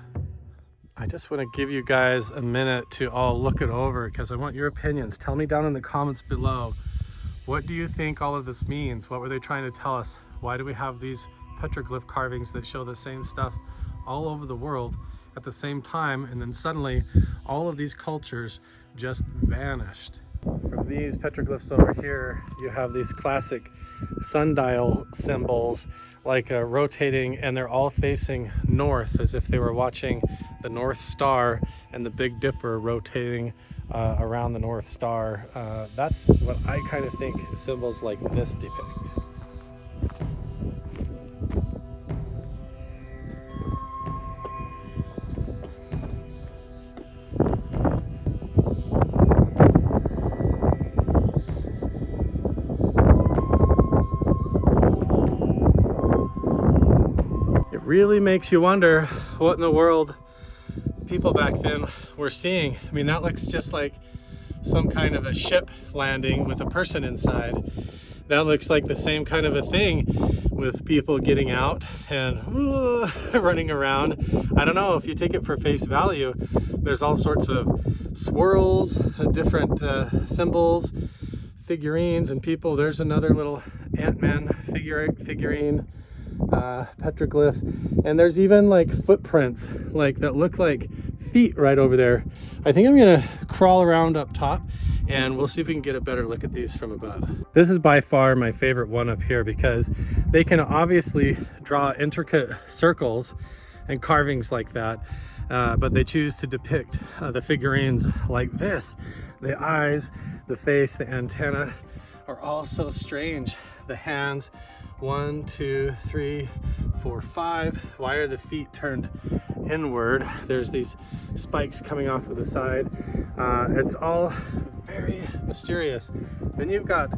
I just want to give you guys a minute to all look it over because I want your opinions. Tell me down in the comments below, what do you think all of this means? What were they trying to tell us? Why do we have these petroglyph carvings that show the same stuff all over the world at the same time, and then suddenly all of these cultures just vanished? From these petroglyphs over here, you have these classic sundial symbols, like rotating, and they're all facing north as if they were watching the North Star and the Big Dipper rotating around the North Star. That's what I kind of think symbols like this depict. Really makes you wonder what in the world people back then were seeing. I mean, that looks just like some kind of a ship landing with a person inside. That looks like the same kind of a thing with people getting out and running around. I don't know, if you take it for face value, there's all sorts of swirls, different symbols, figurines, and people. There's another little Ant-Man figurine. Petroglyph, and there's even like footprints like that look like feet right over there. I think I'm gonna crawl around up top and we'll see if we can get a better look at these from above. This is by far my favorite one up here because they can obviously draw intricate circles and carvings like that, but they choose to depict the figurines like this. The eyes, the face, the antenna are all so strange. The hands, 1, 2, 3, 4, 5. Why are the feet turned inward? There's these spikes coming off of the side. It's all very mysterious. Then you've got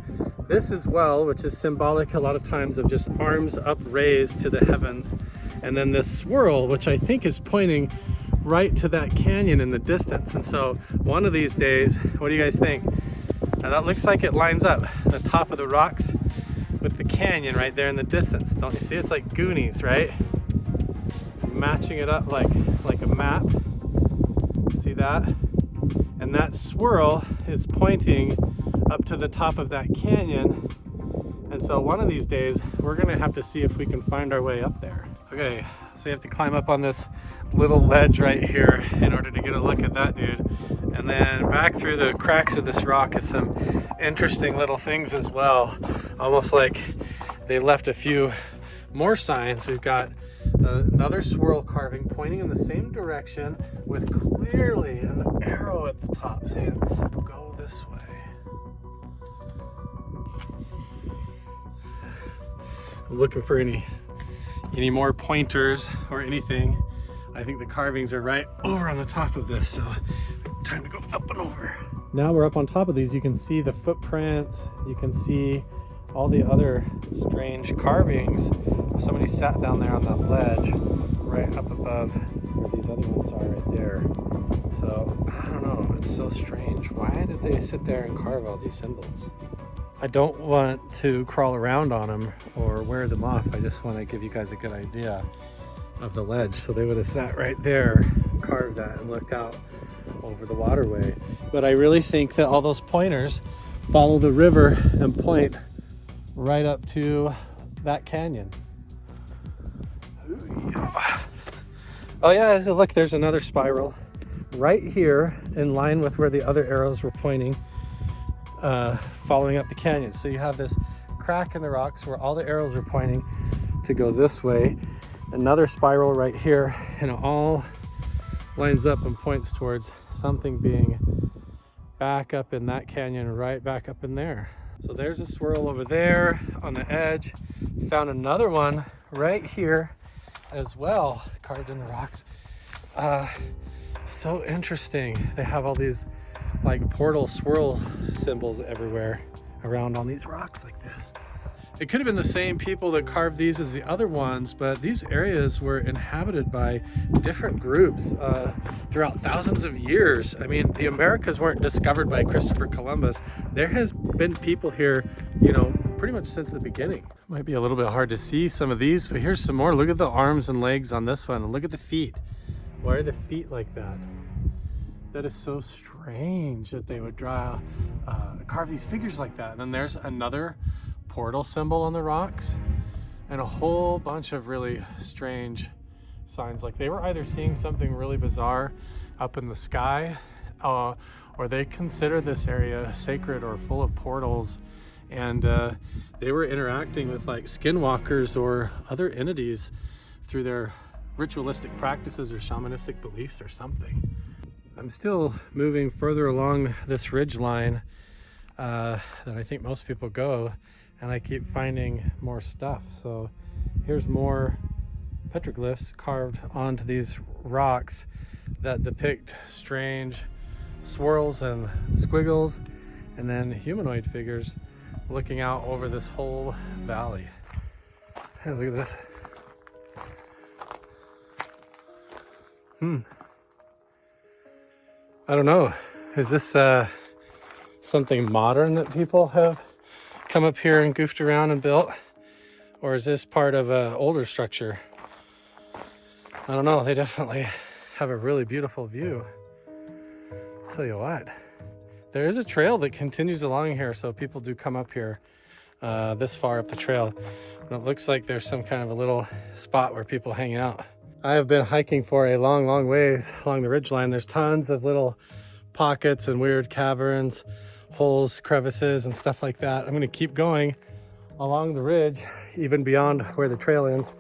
this as well, which is symbolic a lot of times of just arms upraised to the heavens. And then this swirl, which I think is pointing right to that canyon in the distance. And so one of these days, what do you guys think? Now that looks like it lines up the top of the rocks with the canyon right there in the distance. Don't you see? It's like Goonies, right? Matching it up like a map. See that? And that swirl is pointing up to the top of that canyon. And so one of these days, we're gonna have to see if we can find our way up there. Okay, so you have to climb up on this little ledge right here in order to get a look at that dude. And then back through the cracks of this rock is some interesting little things as well. Almost like they left a few more signs. We've got another swirl carving pointing in the same direction with clearly an arrow at the top saying, go this way. I'm looking for any more pointers or anything. I think the carvings are right over on the top of this, so time to go up and over. Now we're up on top of these. You can see the footprints. You can see all the other strange carvings. Somebody sat down there on that ledge right up above where these other ones are right there. So I don't know, it's so strange. Why did they sit there and carve all these symbols? I don't want to crawl around on them or wear them off. I just want to give you guys a good idea of the ledge. So they would have sat right there, carved that, and looked out over the waterway. But I really think that all those pointers follow the river and point right up to that canyon. Oh yeah, look, there's another spiral right here in line with where the other arrows were pointing, following up the canyon. So you have this crack in the rocks where all the arrows are pointing to go this way. Another spiral right here, and it all lines up and points towards something being back up in that canyon, right back up in there. So there's a swirl over there on the edge. Found another one right here as well, carved in the rocks. So interesting. They have all these like portal swirl symbols everywhere around on these rocks like this. It could have been the same people that carved these as the other ones, but these areas were inhabited by different groups throughout thousands of years. I mean, the Americas weren't discovered by Christopher Columbus. There has been people here, you know, pretty much since the beginning. Might be a little bit hard to see some of these, but here's some more. Look at the arms and legs on this one. Look at the feet. Why are the feet like that? That is so strange that they would carve these figures like that. And then there's another portal symbol on the rocks and a whole bunch of really strange signs. Like they were either seeing something really bizarre up in the sky, or they considered this area sacred or full of portals, and they were interacting with like skinwalkers or other entities through their ritualistic practices or shamanistic beliefs or something. I'm still moving further along this ridge line that I think most people go, and I keep finding more stuff. So here's more petroglyphs carved onto these rocks that depict strange swirls and squiggles, and then humanoid figures looking out over this whole valley. Hey, look at this. I don't know. Is this something modern that people have come up here and goofed around and built? Or is this part of an older structure? I don't know. They definitely have a really beautiful view. I'll tell you what. There is a trail that continues along here, so people do come up here this far up the trail. And it looks like there's some kind of a little spot where people hang out. I have been hiking for a long, long ways along the ridgeline. There's tons of little pockets and weird caverns, holes, crevices, and stuff like that. I'm gonna keep going along the ridge, even beyond where the trail ends.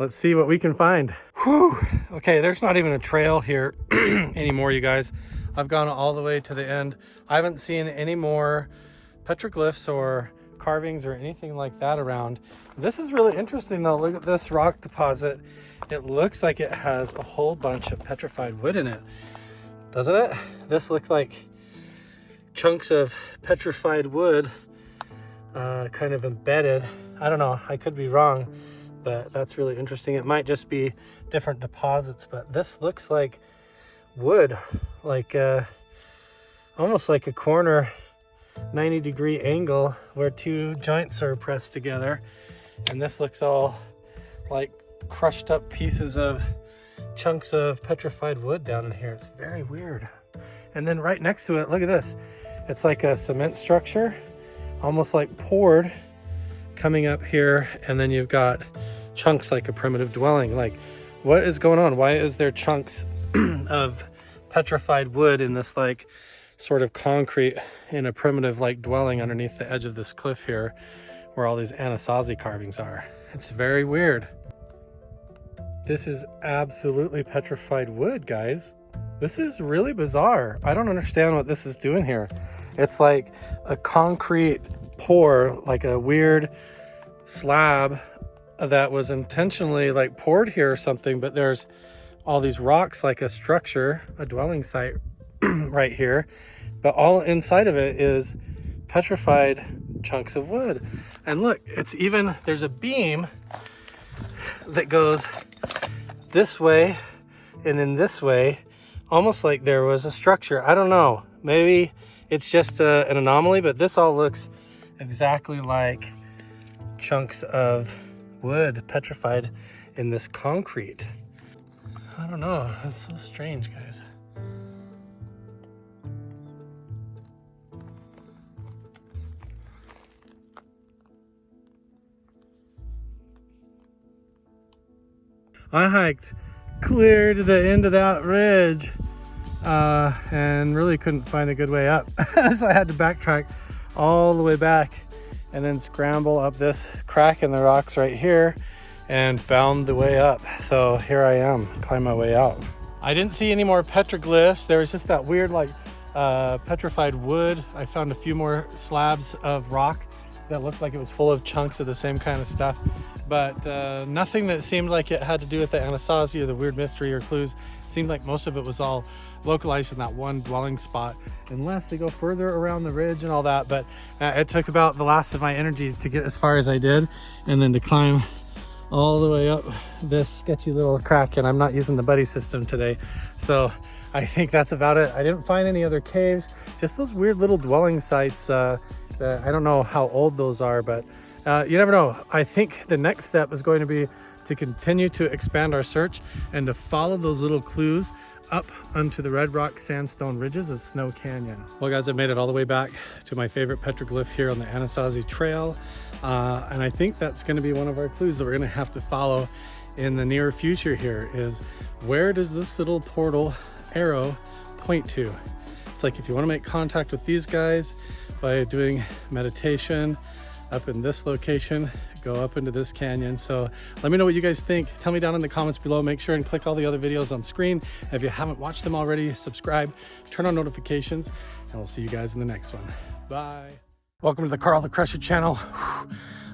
Let's see what we can find. Whew. Okay, there's not even a trail here anymore, you guys. I've gone all the way to the end. I haven't seen any more petroglyphs or carvings or anything like that around. This is really interesting though. Look at this rock deposit. It looks like it has a whole bunch of petrified wood in it, doesn't it? This looks like chunks of petrified wood kind of embedded. I don't know, I could be wrong, but that's really interesting. It might just be different deposits, but this looks like wood, like almost like a corner 90-degree angle where two joints are pressed together, and this looks all like crushed up pieces of chunks of petrified wood down in here. It's very weird. And then right next to it, look at this. It's like a cement structure, almost like poured, coming up here, and then you've got chunks like a primitive dwelling. Like, what is going on? Why is there chunks of petrified wood in this like sort of concrete in a primitive like dwelling underneath the edge of this cliff here where all these Anasazi carvings are? It's very weird. This is absolutely petrified wood, guys. This is really bizarre. I don't understand what this is doing here. It's like a concrete pour, like a weird slab that was intentionally like poured here or something, but there's all these rocks like a structure, a dwelling site right here, but all inside of it is petrified chunks of wood. And look, it's even, there's a beam that goes this way and then this way, almost like there was a structure. I don't know, maybe it's just an anomaly, but this all looks exactly like chunks of wood petrified in this concrete. I don't know, it's so strange, guys. I hiked clear to the end of that ridge and really couldn't find a good way up. So I had to backtrack all the way back and then scramble up this crack in the rocks right here and found the way up. So here I am, climb my way out. I didn't see any more petroglyphs. There was just that weird like petrified wood. I found a few more slabs of rock that looked like it was full of chunks of the same kind of stuff, but nothing that seemed like it had to do with the Anasazi or the weird mystery or clues. It seemed like most of it was all localized in that one dwelling spot, unless they go further around the ridge and all that. But it took about the last of my energy to get as far as I did, and then to climb all the way up this sketchy little crack. And I'm not using the buddy system today, so I think that's about it. I didn't find any other caves, just those weird little dwelling sites. I don't know how old those are, but you never know. I think the next step is going to be to continue to expand our search and to follow those little clues up onto the red rock sandstone ridges of Snow Canyon. Well guys, I made it all the way back to my favorite petroglyph here on the Anasazi Trail. And I think that's gonna be one of our clues that we're gonna have to follow in the near future here, is where does this little portal arrow point to? It's like if you wanna make contact with these guys by doing meditation up in this location, go up into this canyon. So let me know what you guys think. Tell me down in the comments below. Make sure and click all the other videos on screen. If you haven't watched them already, subscribe, turn on notifications, and I'll see you guys in the next one. Bye. Welcome to the Carl the Crusher channel.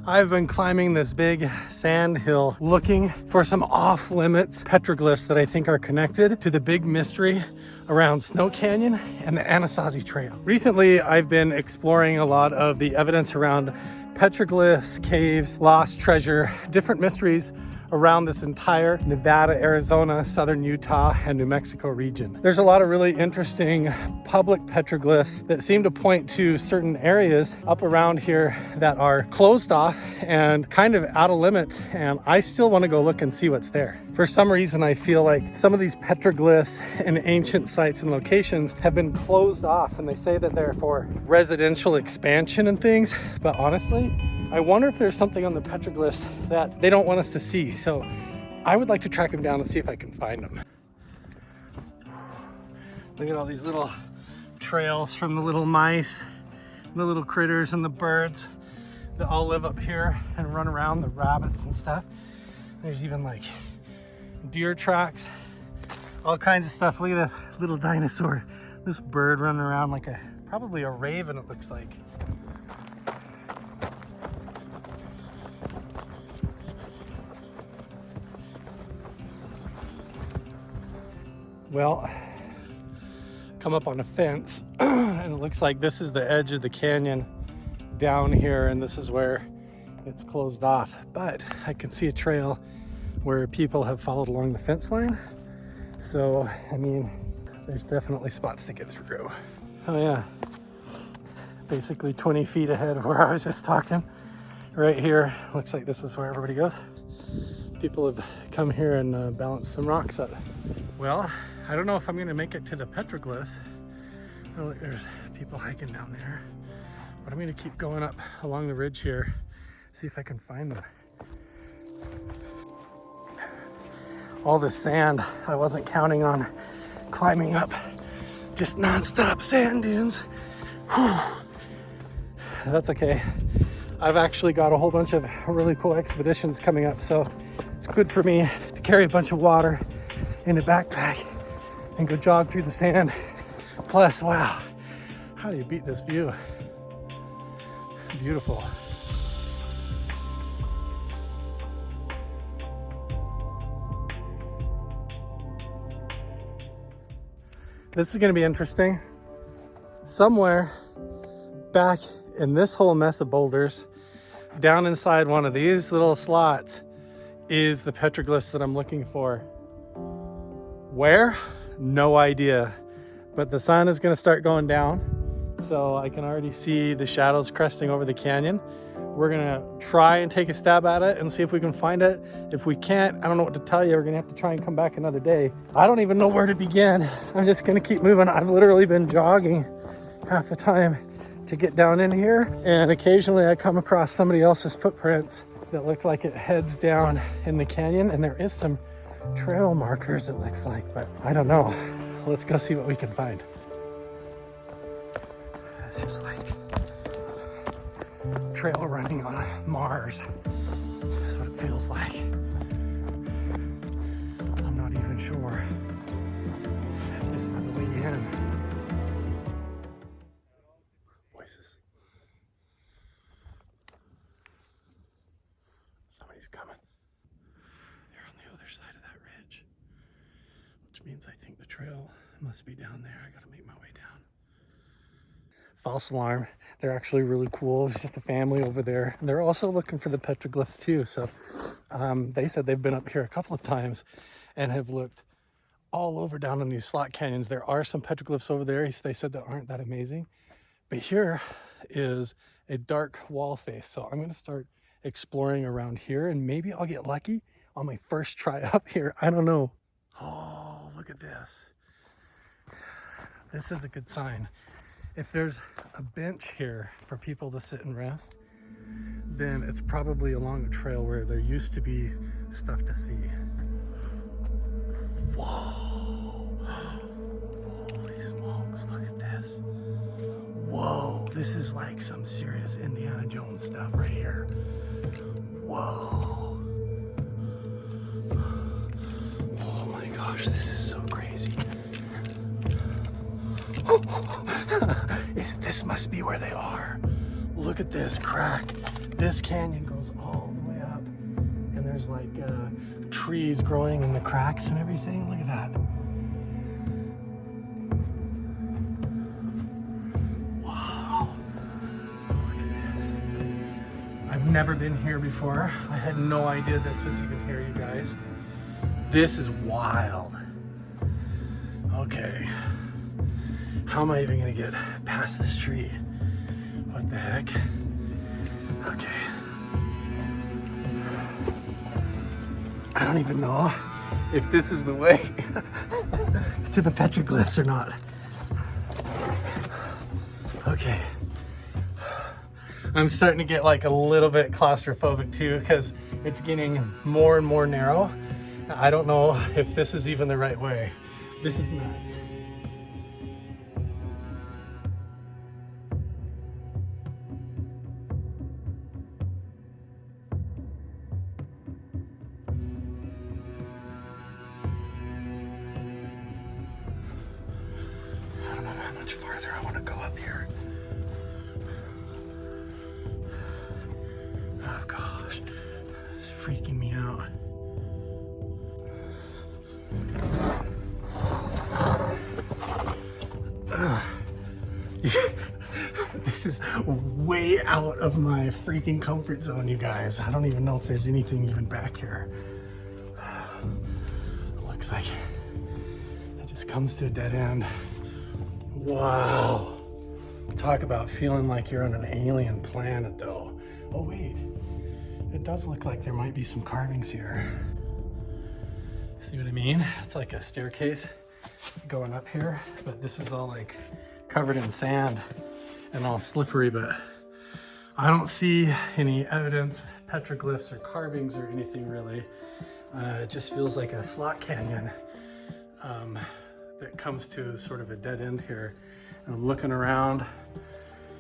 I've been climbing this big sand hill looking for some off-limits petroglyphs that I think are connected to the big mystery around Snow Canyon and the Anasazi Trail. Recently, I've been exploring a lot of the evidence around petroglyphs, caves, lost treasure, different mysteries around this entire Nevada, Arizona, southern Utah, and New Mexico region. There's a lot of really interesting public petroglyphs that seem to point to certain areas up around here that are closed off and kind of out of limits, and I still want to go look and see what's there. For some reason, I feel like some of these petroglyphs and ancient sites and locations have been closed off, and they say that they're for residential expansion and things, but honestly, I wonder if there's something on the petroglyphs that they don't want us to see. So I would like to track them down and see if I can find them. Look at all these little trails from the little mice, the little critters and the birds that all live up here and run around, the rabbits and stuff. There's even like deer tracks, all kinds of stuff. Look at this little dinosaur, this bird running around like probably a raven, it looks like. Well, come up on a fence and it looks like this is the edge of the canyon down here, and this is where it's closed off. But I can see a trail where people have followed along the fence line. So, I mean, there's definitely spots to get through. Oh yeah, basically 20 feet ahead of where I was just talking. Right here, looks like this is where everybody goes. People have come here and balanced some rocks up. Well, I don't know if I'm gonna make it to the petroglyphs. Oh, look, there's people hiking down there. But I'm gonna keep going up along the ridge here, see if I can find them. All this sand, I wasn't counting on climbing up. Just non-stop sand dunes. Whew. That's okay. I've actually got a whole bunch of really cool expeditions coming up, so it's good for me to carry a bunch of water in a backpack and go jog through the sand. Plus, wow, how do you beat this view? Beautiful. This is gonna be interesting. Somewhere back in this whole mess of boulders, down inside one of these little slots, is the petroglyphs that I'm looking for. Where? No idea. But the sun is gonna start going down, so I can already see the shadows cresting over the canyon. We're gonna try and take a stab at it and see if we can find it. If we can't, I don't know what to tell you. We're gonna have to try and come back another day. I don't even know where to begin. I'm just gonna keep moving. I've literally been jogging half the time to get down in here, and occasionally I come across somebody else's footprints that look like it heads down in the canyon, and there is some trail markers, it looks like, but I don't know. Let's go see what we can find. It's just like trail running on Mars. That's what it feels like. I'm not even sure if this is the way in. Voices. Somebody's coming. They're on the other side of that ridge, which means I think the trail must be down there. I gotta make my way down. False alarm. They're actually really cool. It's just a family over there. They're also looking for the petroglyphs too. So they said they've been up here a couple of times and have looked all over down in these slot canyons. There are some petroglyphs over there. They said that aren't that amazing. But here is a dark wall face. So I'm going to start exploring around here, and maybe I'll get lucky on my first try up here. I don't know. Oh, look at this. This is a good sign. If there's a bench here for people to sit and rest, then it's probably along a trail where there used to be stuff to see. Whoa. Holy smokes, look at this. Whoa, this is like some serious Indiana Jones stuff right here. Whoa. Oh my gosh, this is so crazy. This must be where they are. Look at this crack. This canyon goes all the way up, and there's like trees growing in the cracks and everything. Look at that. Wow. Look at this. I've never been here before. I had no idea this was even here, you guys. This is wild. Okay. How am I even gonna get past this tree? What the heck? Okay. I don't even know if this is the way to the petroglyphs or not. Okay. I'm starting to get like a little bit claustrophobic too, because it's getting more and more narrow. I don't know if this is even the right way. This is nuts. Farther I want to go up here. Oh gosh, it's freaking me out. This is way out of my freaking comfort zone, you guys. I don't even know if there's anything even back here. Looks like it just comes to a dead end. Wow. Talk about feeling like you're on an alien planet though. Oh wait, it does look like there might be some carvings here. See what I mean? It's like a staircase going up here, but this is all like covered in sand and all slippery, but I don't see any evidence, petroglyphs or carvings or anything really. It just feels like a slot canyon. That comes to sort of a dead end here. And I'm looking around.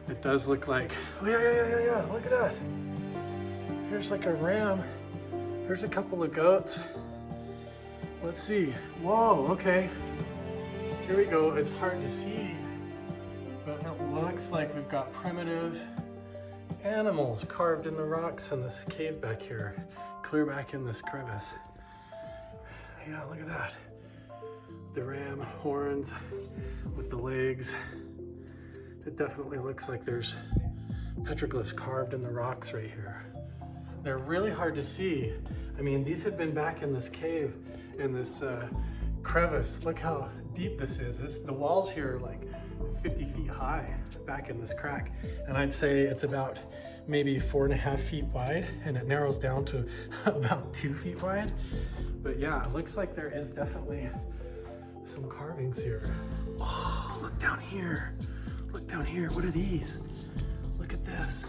It does look like, oh yeah, look at that. Here's like a ram. There's a couple of goats. Let's see. Whoa, okay. Here we go. It's hard to see, but it looks like we've got primitive animals carved in the rocks in this cave back here, clear back in this crevice. Yeah, look at that. The ram horns with the legs. It definitely looks like there's petroglyphs carved in the rocks right here. They're really hard to see. I mean, these had been back in this cave, in this crevice. Look how deep this is. The walls here are like 50 feet high back in this crack. And I'd say it's about maybe 4.5 feet wide, and it narrows down to about 2 feet wide. But yeah, it looks like there is definitely some carvings here. Oh, look down here. Look down here. What are these? Look at this.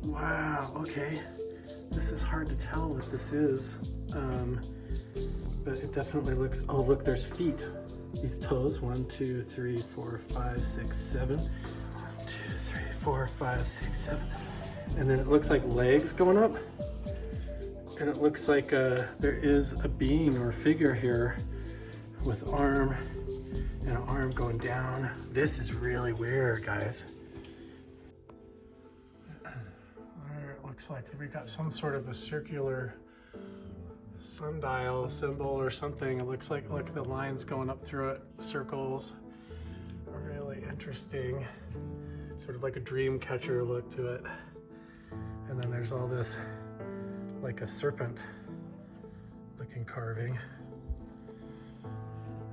Wow, okay. This is hard to tell what this is. But it definitely looks, oh look, there's feet. These toes, 1, 2, 3, 4, 5, 6, 7. 1, 2, 3, 4, 5, 6, 7. And then it looks like legs going up. And it looks like there is a being or figure here with arm and an arm going down. This is really weird, guys. There it looks like we got some sort of a circular sundial symbol or something. It looks like, look at the lines going up through it, circles. Really interesting. Sort of like a dream catcher look to it. And then there's all this, like a serpent looking carving.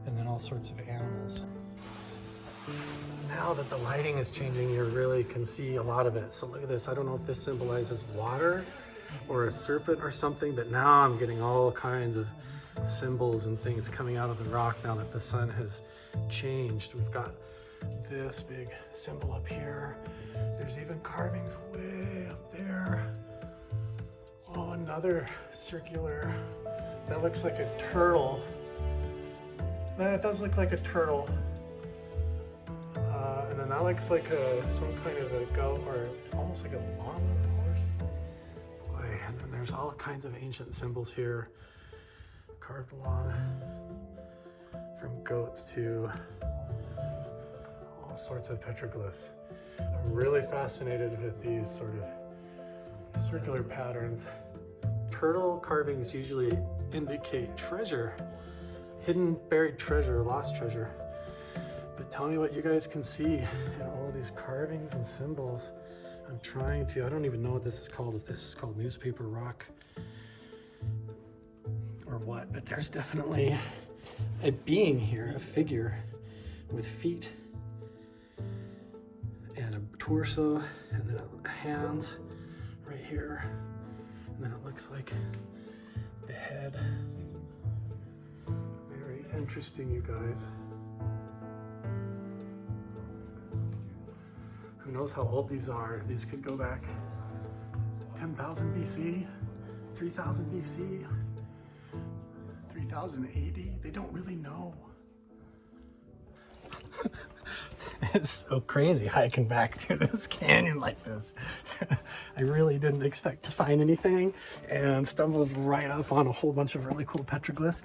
And then all sorts of animals. Now that the lighting is changing, you really can see a lot of it. So look at this. I don't know if this symbolizes water or a serpent or something, but now I'm getting all kinds of symbols and things coming out of the rock now that the sun has changed. We've got this big symbol up here. There's even carvings way up there. Oh, another circular. That looks like a turtle. That does look like a turtle. And then that looks like some kind of a goat or almost like a llama or horse. Boy, and then there's all kinds of ancient symbols here carved along, from goats to all sorts of petroglyphs. I'm really fascinated with these sort of circular patterns. Turtle carvings usually indicate treasure, hidden buried treasure, lost treasure. But tell me what you guys can see in all these carvings and symbols. I'm trying to, I don't even know what this is called, if this is called newspaper rock or what, but there's definitely a being here, a figure with feet and a torso and then hands right here. And then it looks like the head. Very interesting, you guys. Who knows how old these are? These could go back 10,000 BC, 3,000 BC, 3,000 AD. They don't really know. It's so crazy hiking back through this canyon like this. I really didn't expect to find anything and stumbled right up on a whole bunch of really cool petroglyphs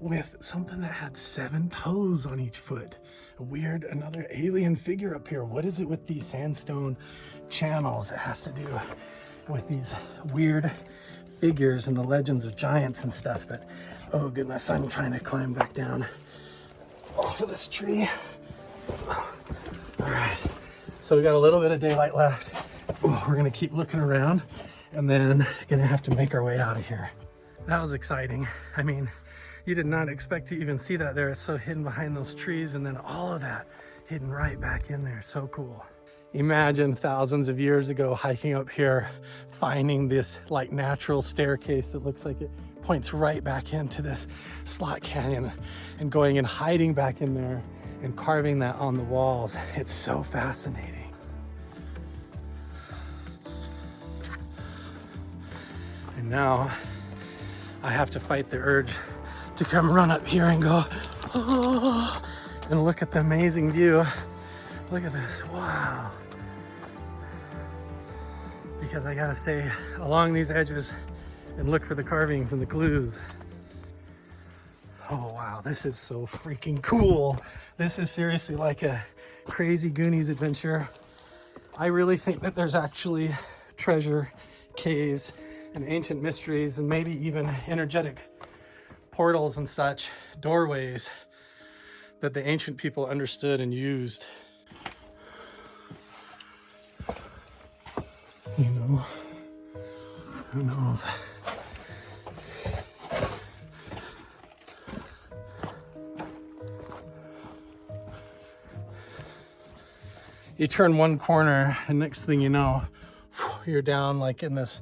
with something that had 7 toes on each foot. A weird, another alien figure up here. What is it with these sandstone channels? It has to do with these weird figures and the legends of giants and stuff. But oh goodness, I'm trying to climb back down off of this tree. All right, so we got a little bit of daylight left. Oh, we're gonna keep looking around and then gonna have to make our way out of here. That was exciting. I mean, you did not expect to even see that there. It's so hidden behind those trees, and then all of that hidden right back in there. So cool. Imagine thousands of years ago hiking up here, finding this like natural staircase that looks like it points right back into this slot canyon and going and hiding back in there and carving that on the walls. It's so fascinating. And now I have to fight the urge to come run up here and go, oh, and look at the amazing view. Look at this, wow. Because I gotta stay along these edges and look for the carvings and the clues. Oh wow, this is so freaking cool. This is seriously like a crazy Goonies adventure. I really think that there's actually treasure, caves, and ancient mysteries, and maybe even energetic portals and such, doorways that the ancient people understood and used. know. Who knows? You turn one corner and next thing you know, you're down like in this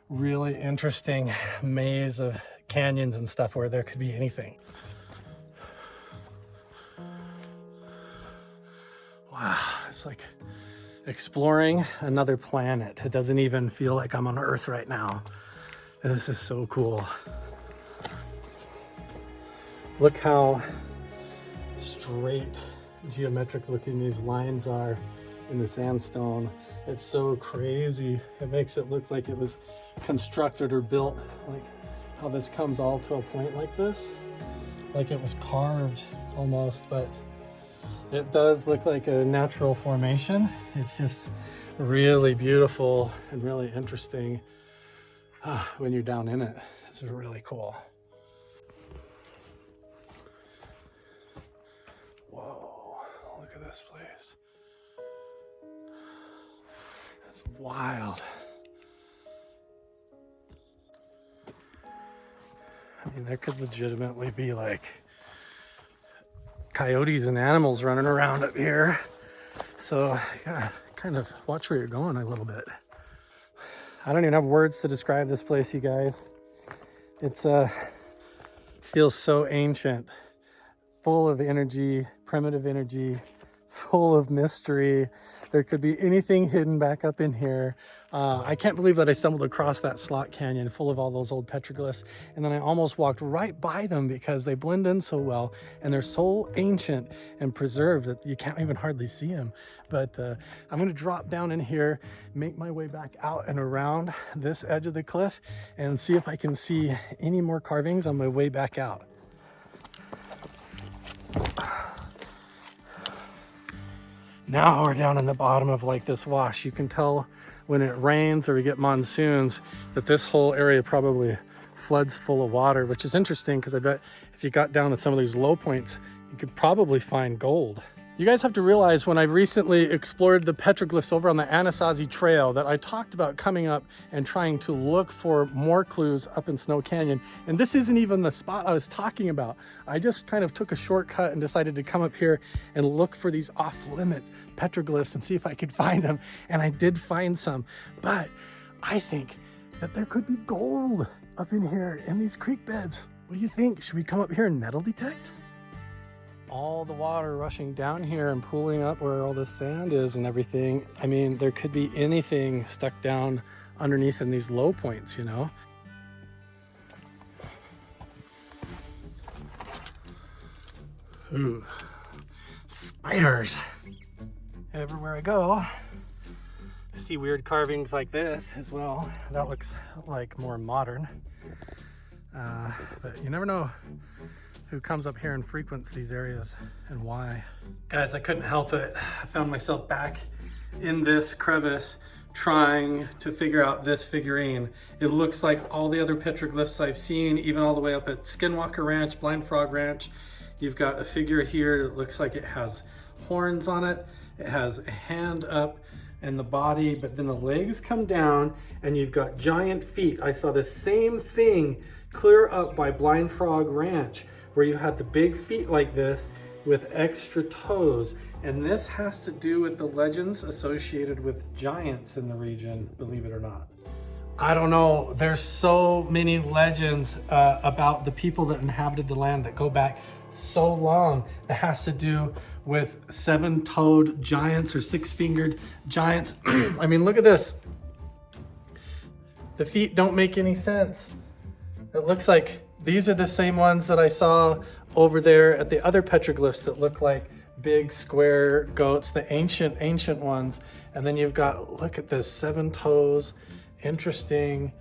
really interesting maze of canyons and stuff where there could be anything. Wow, it's like exploring another planet. It doesn't even feel like I'm on Earth right now. This is so cool. Look how straight, geometric looking these lines are in the sandstone. It's so crazy. It makes it look like it was constructed or built, like how this comes all to a point like this, like it was carved almost, but it does look like a natural formation. It's just really beautiful and really interesting when you're down in it. It's really cool. Whoa, look at this place. That's wild. I mean, there could legitimately be like coyotes and animals running around up here. So you gotta kind of watch where you're going a little bit. I don't even have words to describe this place, you guys. It's feels so ancient, full of energy, primitive energy, full of mystery. There could be anything hidden back up in here. I can't believe that I stumbled across that slot canyon full of all those old petroglyphs, and then I almost walked right by them because they blend in so well and they're so ancient and preserved that you can't even hardly see them. But I'm gonna drop down in here, make my way back out and around this edge of the cliff and see if I can see any more carvings on my way back out. Now we're down in the bottom of like this wash. You can tell when it rains or we get monsoons that this whole area probably floods full of water, which is interesting because I bet if you got down to some of these low points, you could probably find gold. You guys have to realize when I recently explored the petroglyphs over on the Anasazi Trail that I talked about coming up and trying to look for more clues up in Snow Canyon. And this isn't even the spot I was talking about. I just kind of took a shortcut and decided to come up here and look for these off-limits petroglyphs and see if I could find them. And I did find some, but I think that there could be gold up in here in these creek beds. What do you think? Should we come up here and metal detect? All the water rushing down here and pooling up where all this sand is and everything. I mean, there could be anything stuck down underneath in these low points, you know? Ooh, spiders. Everywhere I go, I see weird carvings like this as well. That looks like more modern. But you never know who comes up here and frequents these areas and why. Guys, I couldn't help it. I found myself back in this crevice trying to figure out this figurine. It looks like all the other petroglyphs I've seen, even all the way up at Skinwalker Ranch, Blind Frog Ranch. You've got a figure here that looks like it has horns on it. It has a hand up and the body, but then the legs come down and you've got giant feet. I saw the same thing clear up by Blind Frog Ranch, where you had the big feet like this with extra toes. And this has to do with the legends associated with giants in the region, believe it or not. I don't know, there's so many legends about the people that inhabited the land that go back so long. That has to do with seven-toed giants or six-fingered giants. I mean, look at this. The feet don't make any sense. It looks like these are the same ones that I saw over there at the other petroglyphs that look like big square goats, the ancient ones. And then you've got, look at this, seven toes, interesting.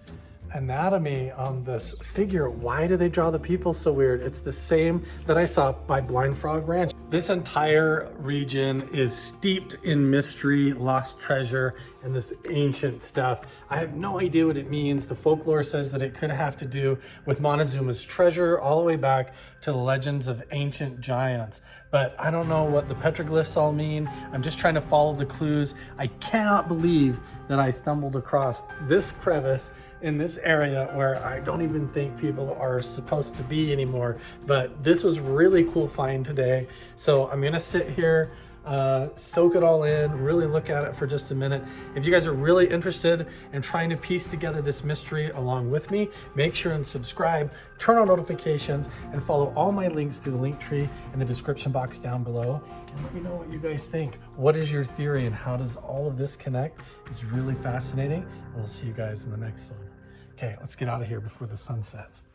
anatomy on this figure. Why do they draw the people so weird? It's the same that I saw by Blind Frog Ranch. This entire region is steeped in mystery, lost treasure, and this ancient stuff. I have no idea what it means. The folklore says that it could have to do with Montezuma's treasure all the way back to the legends of ancient giants. But I don't know what the petroglyphs all mean. I'm just trying to follow the clues. I cannot believe that I stumbled across this crevice in this area where I don't even think people are supposed to be anymore. But this was really cool find today. So I'm gonna sit here, soak it all in, really look at it for just a minute. If you guys are really interested in trying to piece together this mystery along with me, make sure and subscribe, turn on notifications, and follow all my links through the link tree in the description box down below. And let me know what you guys think. What is your theory and how does all of this connect? It's really fascinating. And we'll see you guys in the next one. Okay, let's get out of here before the sun sets.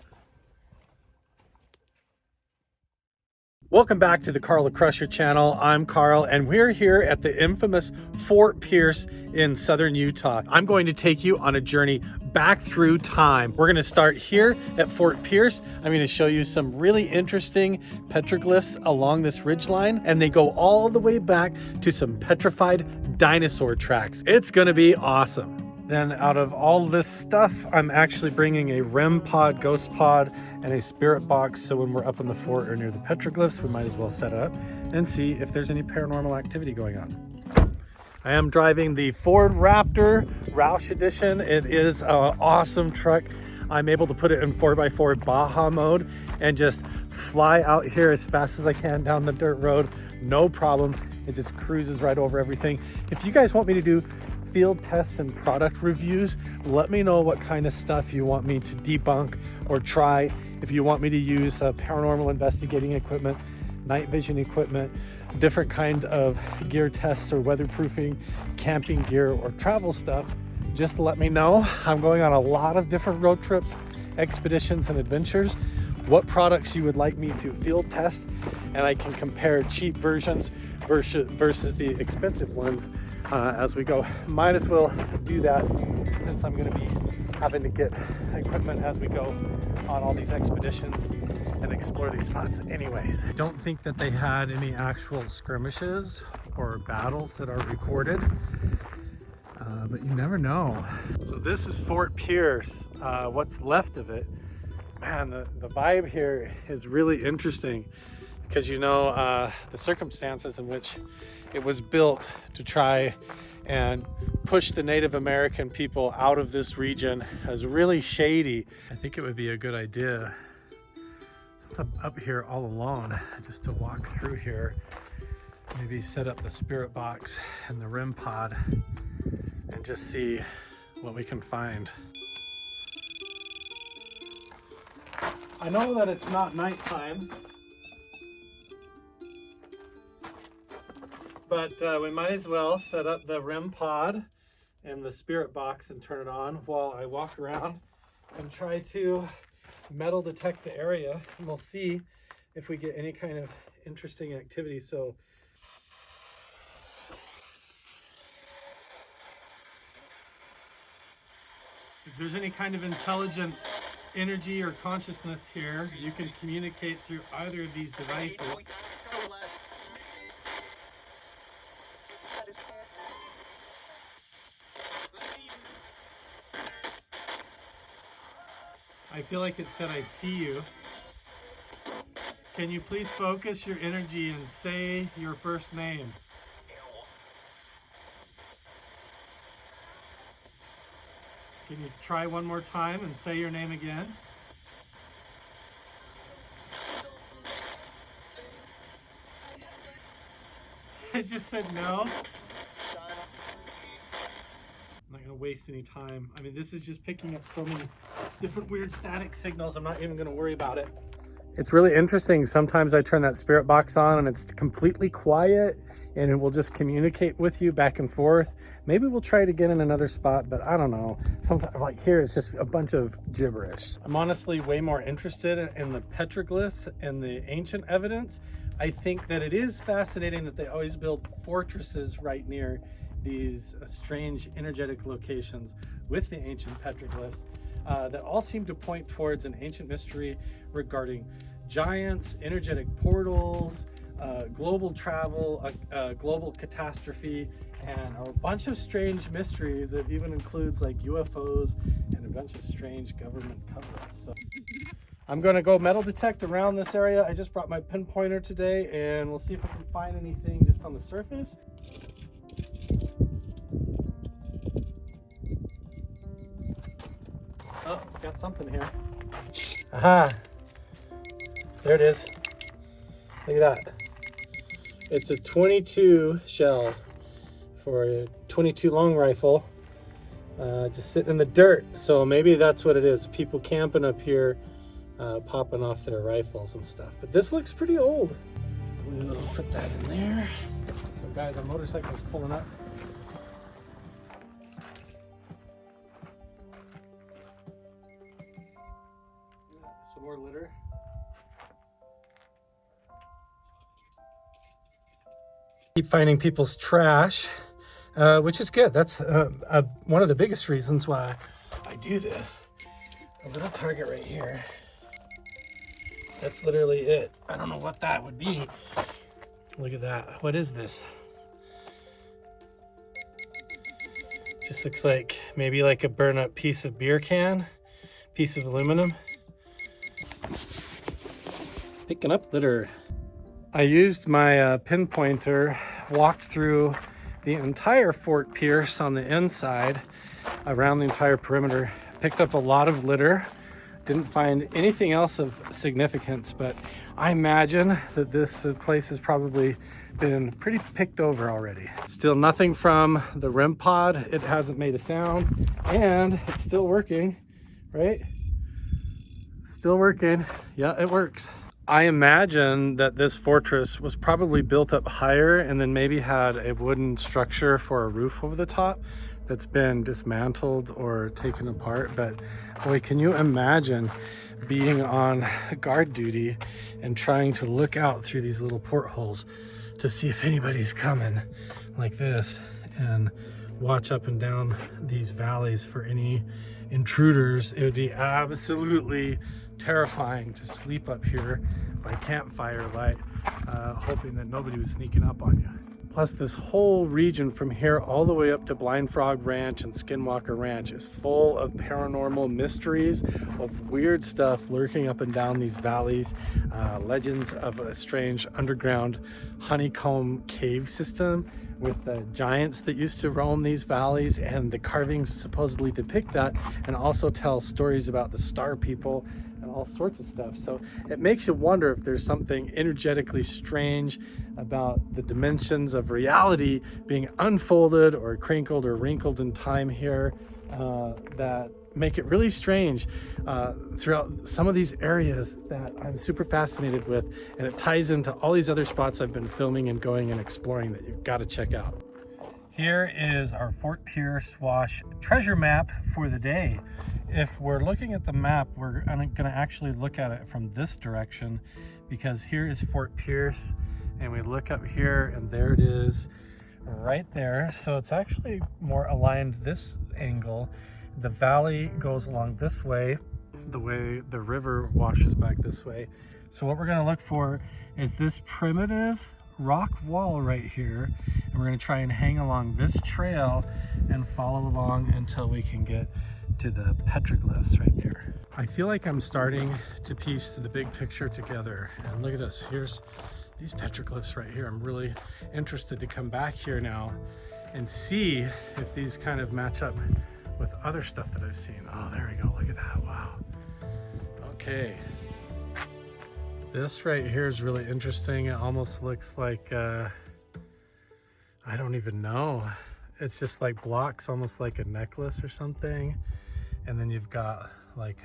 Welcome back to the Carl the Crusher channel. I'm Carl, and we're here at the infamous Fort Pierce in southern Utah. I'm going to take you on a journey back through time. We're going to start here at Fort Pierce. I'm going to show you some really interesting petroglyphs along this ridgeline, and they go all the way back to some petrified dinosaur tracks. It's going to be awesome. Then out of all this stuff, I'm actually bringing a REM pod, ghost pod, and a spirit box. So when we're up in the fort or near the petroglyphs, we might as well set it up and see if there's any paranormal activity going on. I am driving the Ford Raptor Roush Edition. It is an awesome truck. I'm able to put it in 4x4 Baja mode and just fly out here as fast as I can down the dirt road. No problem. It just cruises right over everything. If you guys want me to do field tests and product reviews, let me know what kind of stuff you want me to debunk or try. If you want me to use paranormal investigating equipment, night vision equipment, different kind of gear tests or weatherproofing, camping gear or travel stuff, just let me know. I'm going on a lot of different road trips, expeditions, and adventures. What products you would like me to field test, and I can compare cheap versions versus the expensive ones as we go. Might as well do that since I'm going to be having to get equipment as we go on all these expeditions and explore these spots anyways. I don't think that they had any actual skirmishes or battles that are recorded, but you never know. So this is Fort Pierce, what's left of it. Man, the vibe here is really interesting because you know the circumstances in which it was built to try and push the Native American people out of this region is really shady. I think it would be a good idea, since I'm up here all alone, just to walk through here, maybe set up the spirit box and the REM pod and just see what we can find. I know that it's not nighttime, but we might as well set up the REM pod and the spirit box and turn it on while I walk around and try to metal detect the area, and we'll see if we get any kind of interesting activity. So if there's any kind of intelligent energy or consciousness here, you can communicate through either of these devices. I feel like it said, "I see you." Can you please focus your energy and say your first name? Can you try one more time and say your name again? It just said no. I'm not gonna waste any time. I mean, this is just picking up so many different weird static signals. I'm not even gonna worry about it. It's really interesting. Sometimes I turn that spirit box on and it's completely quiet and it will just communicate with you back and forth. Maybe we'll try it again in another spot, but I don't know. Sometimes, like here, it's just a bunch of gibberish. I'm honestly way more interested in the petroglyphs and the ancient evidence. I think that it is fascinating that they always build fortresses right near these strange energetic locations with the ancient petroglyphs. that all seem to point towards an ancient mystery regarding giants, energetic portals, global travel, global catastrophe, and a bunch of strange mysteries that even includes like UFOs and a bunch of strange government cover-ups. So I'm gonna go metal detect around this area. I just brought my pinpointer today, and we'll see if I can find anything just on the surface. Oh, got something here. Aha! There it is. Look at that. It's a 22 shell for a 22 long rifle, just sitting in the dirt. So maybe that's what it is. People camping up here, popping off their rifles and stuff. But this looks pretty old. We'll put that in there. So guys, our motorcycle is pulling up. Some more litter. Keep finding people's trash, which is good. That's one of the biggest reasons why I do this. A little target right here. That's literally it. I don't know what that would be. Look at that. What is this? Just looks like maybe like a burn up piece of beer can, piece of aluminum. Picking up litter. I used my pinpointer, walked through the entire Fort Pierce on the inside, around the entire perimeter, picked up a lot of litter, didn't find anything else of significance, but I imagine that this place has probably been pretty picked over already. Still nothing from the REM pod. It hasn't made a sound, and it's still working, right? Still working. Yeah, it works. I imagine that this fortress was probably built up higher and then maybe had a wooden structure for a roof over the top that's been dismantled or taken apart. But boy, can you imagine being on guard duty and trying to look out through these little portholes to see if anybody's coming like this, and watch up and down these valleys for any intruders. It would be absolutely terrifying to sleep up here by campfire light, hoping that nobody was sneaking up on you. Plus, this whole region from here all the way up to Blind Frog Ranch and Skinwalker Ranch is full of paranormal mysteries, of weird stuff lurking up and down these valleys, legends of a strange underground honeycomb cave system with the giants that used to roam these valleys, and the carvings supposedly depict that, and also tell stories about the star people and all sorts of stuff. So it makes you wonder if there's something energetically strange about the dimensions of reality being unfolded or crinkled or wrinkled in time here, that make it really strange throughout some of these areas that I'm super fascinated with, and it ties into all these other spots I've been filming and going and exploring that you've got to check out. Here is our Fort Pierce Wash treasure map for the day. If we're looking at the map, we're going to actually look at it from this direction, because here is Fort Pierce, and we look up here and there it is right there. So it's actually more aligned this angle. The valley goes along this way, the way the river washes back this way. So what we're going to look for is this primitive rock wall right here, and we're going to try and hang along this trail and follow along until we can get to the petroglyphs right there. I feel like I'm starting to piece the big picture together, and look at this. Here's these petroglyphs right here. I'm really interested to come back here now and see if these kind of match up with other stuff that I've seen. Oh, there we go. Look at that. Wow. Okay. This right here is really interesting. It almost looks like, I don't even know. It's just like blocks, almost like a necklace or something. And then you've got like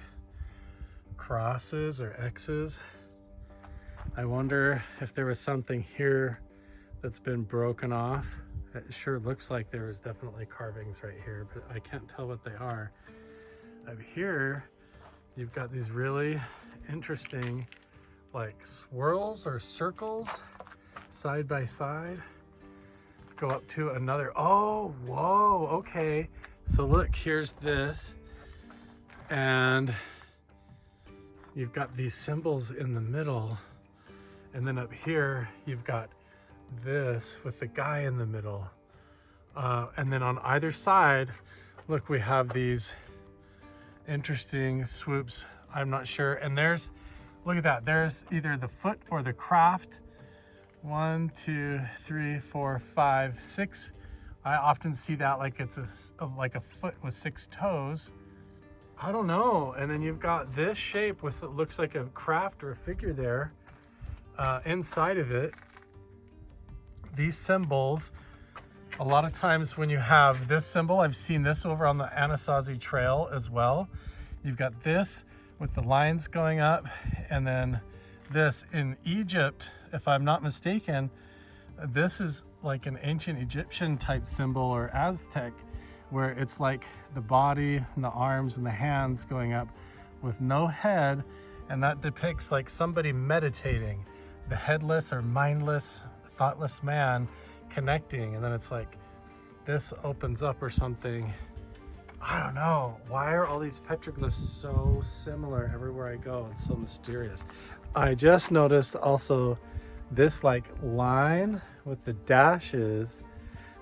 crosses or X's. I wonder if there was something here that's been broken off. It sure looks like there was definitely carvings right here, but I can't tell what they are. Up here, you've got these really interesting like swirls or circles side by side. Go up to another, oh, whoa, okay. So look, here's this. And you've got these symbols in the middle. And then up here, you've got this with the guy in the middle. And then on either side, look, we have these interesting swoops. I'm not sure. And there's, look at that. There's either the foot or the craft. 1, 2, 3, 4, 5, 6. I often see that like it's like a foot with 6 toes. I don't know. And then you've got this shape with, it looks like a craft or a figure there. Inside of it, these symbols, a lot of times when you have this symbol, I've seen this over on the Anasazi Trail as well. You've got this with the lines going up, and then this in Egypt, if I'm not mistaken, this is like an ancient Egyptian type symbol or Aztec, where it's like the body and the arms and the hands going up with no head, and that depicts like somebody meditating, the headless or mindless, thoughtless man connecting, and then it's like this opens up or something. I don't know. Why are all these petroglyphs so similar everywhere I go? It's so mysterious. I just noticed also this like line with the dashes.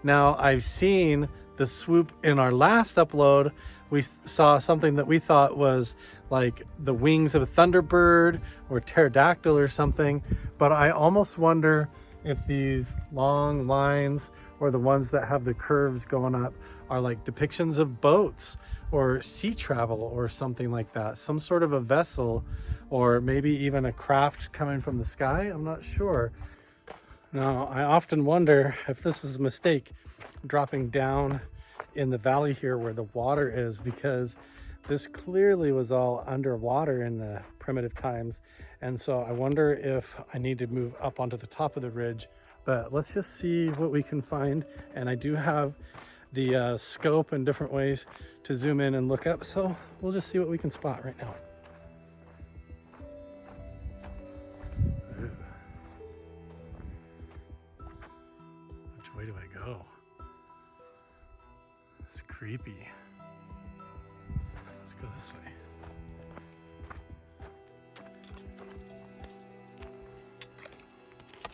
Now I've seen the swoop in our last upload. We saw something that we thought was like the wings of a thunderbird or pterodactyl or something, but I almost wonder if these long lines or the ones that have the curves going up are like depictions of boats or sea travel or something like that, some sort of a vessel, or maybe even a craft coming from the sky. I'm not sure. Now, I often wonder if this is a mistake dropping down in the valley here where the water is, because this clearly was all underwater in the primitive times. And so I wonder if I need to move up onto the top of the ridge, but let's just see what we can find. And I do have the scope and different ways to zoom in and look up. So we'll just see what we can spot right now. Which way do I go? It's creepy. Let's go this way.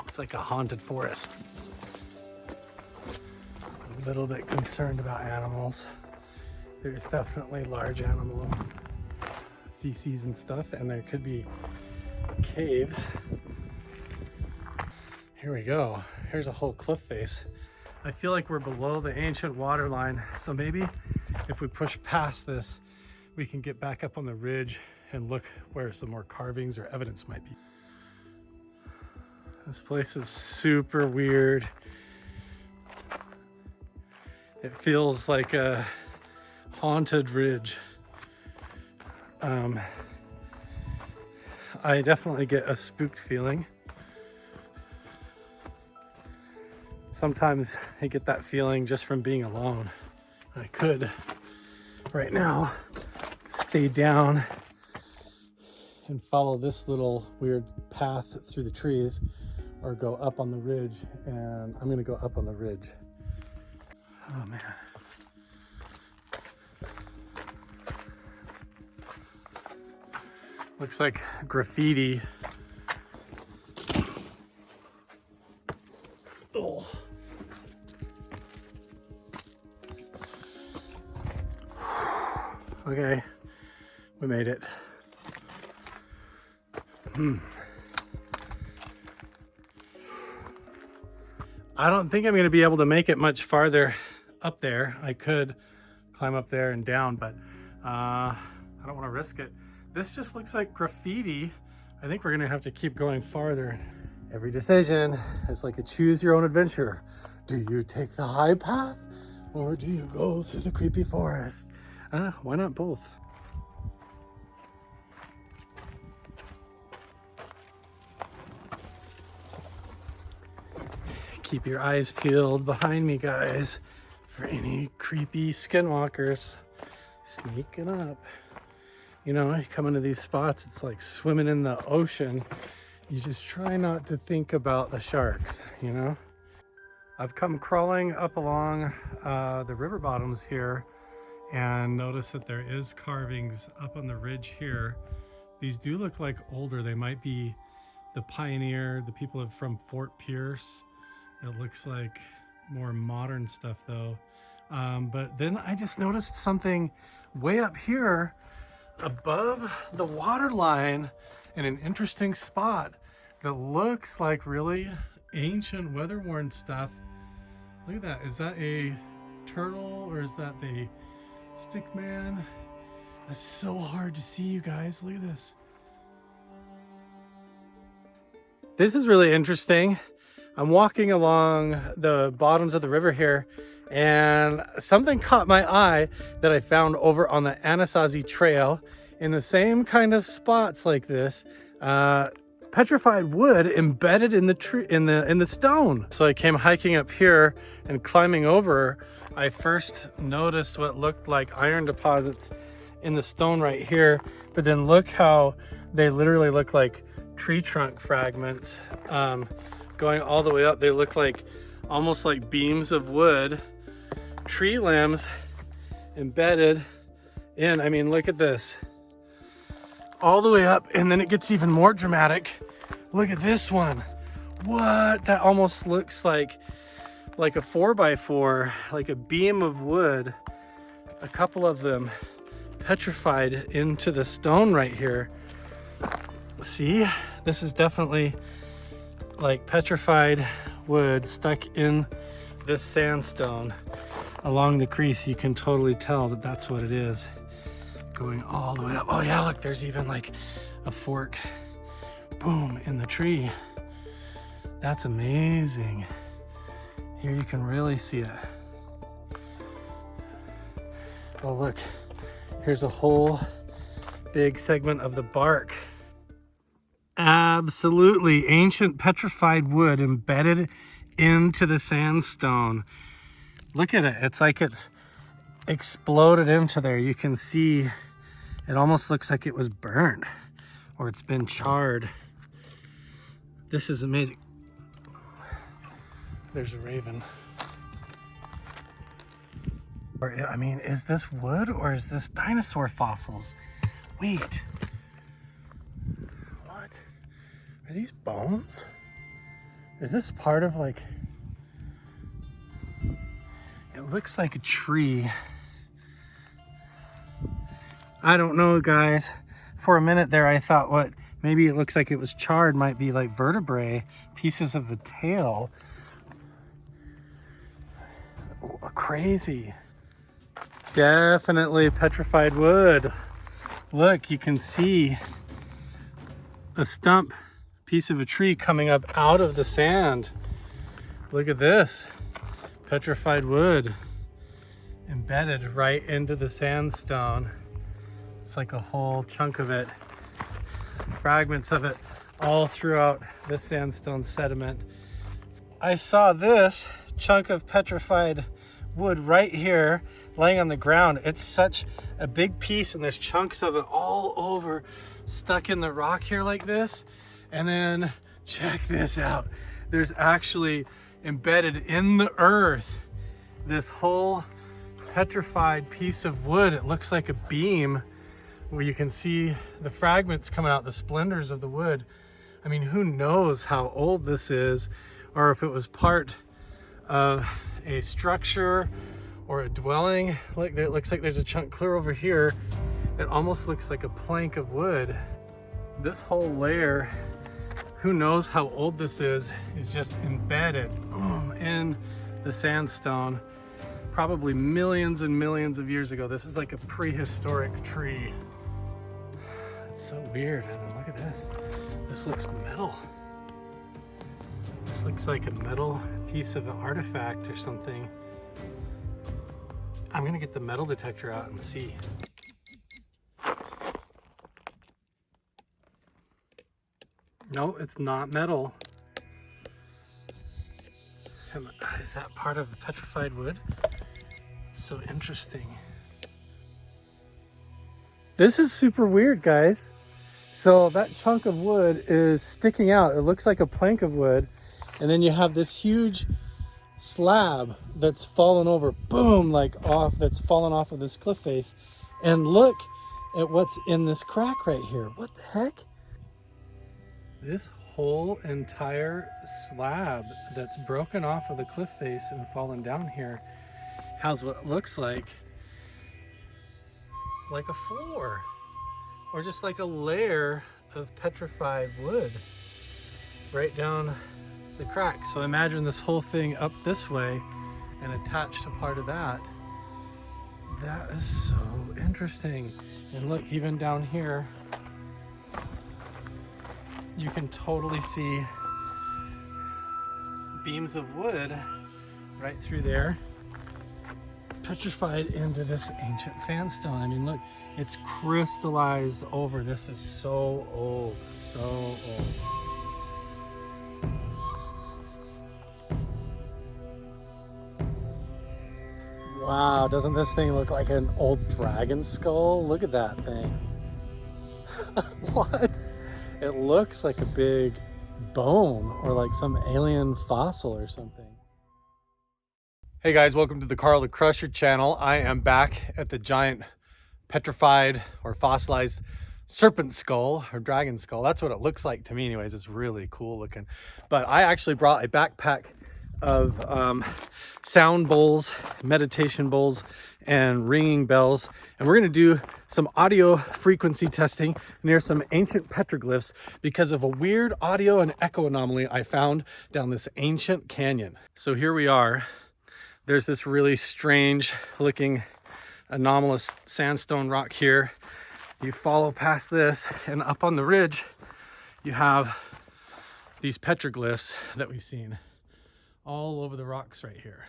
It's like a haunted forest. I'm a little bit concerned about animals. There's definitely large animal feces and stuff, and there could be caves. Here we go. Here's a whole cliff face. I feel like we're below the ancient water line, so maybe if we push past this, we can get back up on the ridge and look where some more carvings or evidence might be. This place is super weird. It feels like a haunted ridge. I definitely get a spooked feeling. Sometimes I get that feeling just from being alone. I could, right now, stay down and follow this little weird path through the trees, or go up on the ridge, and I'm gonna go up on the ridge. Oh man. Looks like graffiti. Oh. Okay, we made it. I don't think I'm going to be able to make it much farther up there. I could climb up there and down, but I don't want to risk it. This just looks like graffiti. I think we're going to have to keep going farther. Every decision is like a choose your own adventure. Do you take the high path, or do you go through the creepy forest? Why not both? Keep your eyes peeled behind me, guys, for any creepy skinwalkers sneaking up. You know, you come into these spots, it's like swimming in the ocean. You just try not to think about the sharks, you know? I've come crawling up along the river bottoms here, and notice that there is carvings up on the ridge here. These do look like older. They might be the pioneer, the people from Fort Pierce. It looks like more modern stuff though. But then I just noticed something way up here above the water line in an interesting spot that looks like really ancient weather-worn stuff. Look at that. Is that a turtle or is that the stick man? That's so hard to see, you guys. Look at this. This is really interesting. I'm walking along the bottoms of the river here, and something caught my eye that I found over on the Anasazi Trail in the same kind of spots like this. Petrified wood embedded in the tree, in the stone. So I came hiking up here and climbing over. I first noticed what looked like iron deposits in the stone right here, but then look how they literally look like tree trunk fragments going all the way up. They look like almost like beams of wood, tree limbs embedded in. I mean, look at this, all the way up, and then it gets even more dramatic. Look at this one. What? That almost looks like a 4x4, like a beam of wood, a couple of them petrified into the stone right here. See, this is definitely like petrified wood stuck in this sandstone along the crease. You can totally tell that that's what it is, going all the way up. Oh yeah, look, there's even like a fork, boom, in the tree. That's amazing. Here you can really see it. Oh look, here's a whole big segment of the bark. Absolutely ancient petrified wood embedded into the sandstone. Look at it. It's like it's exploded into there. You can see it almost looks like it was burnt or it's been charred. This is amazing. There's a raven. I mean, is this wood or is this dinosaur fossils? Wait. What? Are these bones? Is this part of like... It looks like a tree. I don't know, guys. For a minute there, I thought what maybe it looks like it was charred might be like vertebrae, pieces of the tail. Oh, crazy. Definitely petrified wood. Look, you can see a stump piece of a tree coming up out of the sand. Look at this. Petrified wood embedded right into the sandstone. It's like a whole chunk of it, fragments of it all throughout the sandstone sediment. I saw this chunk of petrified wood right here laying on the ground. It's such a big piece and there's chunks of it all over stuck in the rock here like this. And then check this out. There's actually embedded in the earth this whole petrified piece of wood. It looks like a beam where you can see the fragments coming out, the splinters of the wood. I mean, who knows how old this is, or if it was part of a structure or a dwelling. Look, there, it looks like there's a chunk clear over here. It almost looks like a plank of wood. This whole layer, who knows how old this is just embedded, boom, in the sandstone. Probably millions and millions of years ago. This is like a prehistoric tree. It's so weird. I mean, look at this. This looks metal. This looks like a metal piece of an artifact or something. I'm gonna get the metal detector out and see. No, it's not metal. Is that part of the petrified wood? It's so interesting. This is super weird, guys. So that chunk of wood is sticking out. It looks like a plank of wood. And then you have this huge slab that's fallen over, boom, like off, that's fallen off of this cliff face. And look at what's in this crack right here. What the heck? This whole entire slab that's broken off of the cliff face and fallen down here has what looks like a floor, or just like a layer of petrified wood right down the crack. So imagine this whole thing up this way and attached to part of that. That is so interesting. And look, even down here, you can totally see beams of wood right through there, petrified into this ancient sandstone. I mean, look, it's crystallized over. This is so old, so old. Wow, doesn't this thing look like an old dragon skull? Look at that thing. What? It looks like a big bone or like some alien fossil or something. Hey guys, welcome to the Carl the Crusher channel. I am back at the giant petrified or fossilized serpent skull or dragon skull. That's what it looks like to me anyways. It's really cool looking. But I actually brought a backpack of sound bowls, meditation bowls, and ringing bells, and we're going to do some audio frequency testing near some ancient petroglyphs because of a weird audio and echo anomaly I found down this ancient canyon. So here we are. There's this really strange looking anomalous sandstone rock here. You follow past this, and up on the ridge you have these petroglyphs that we've seen all over the rocks right here.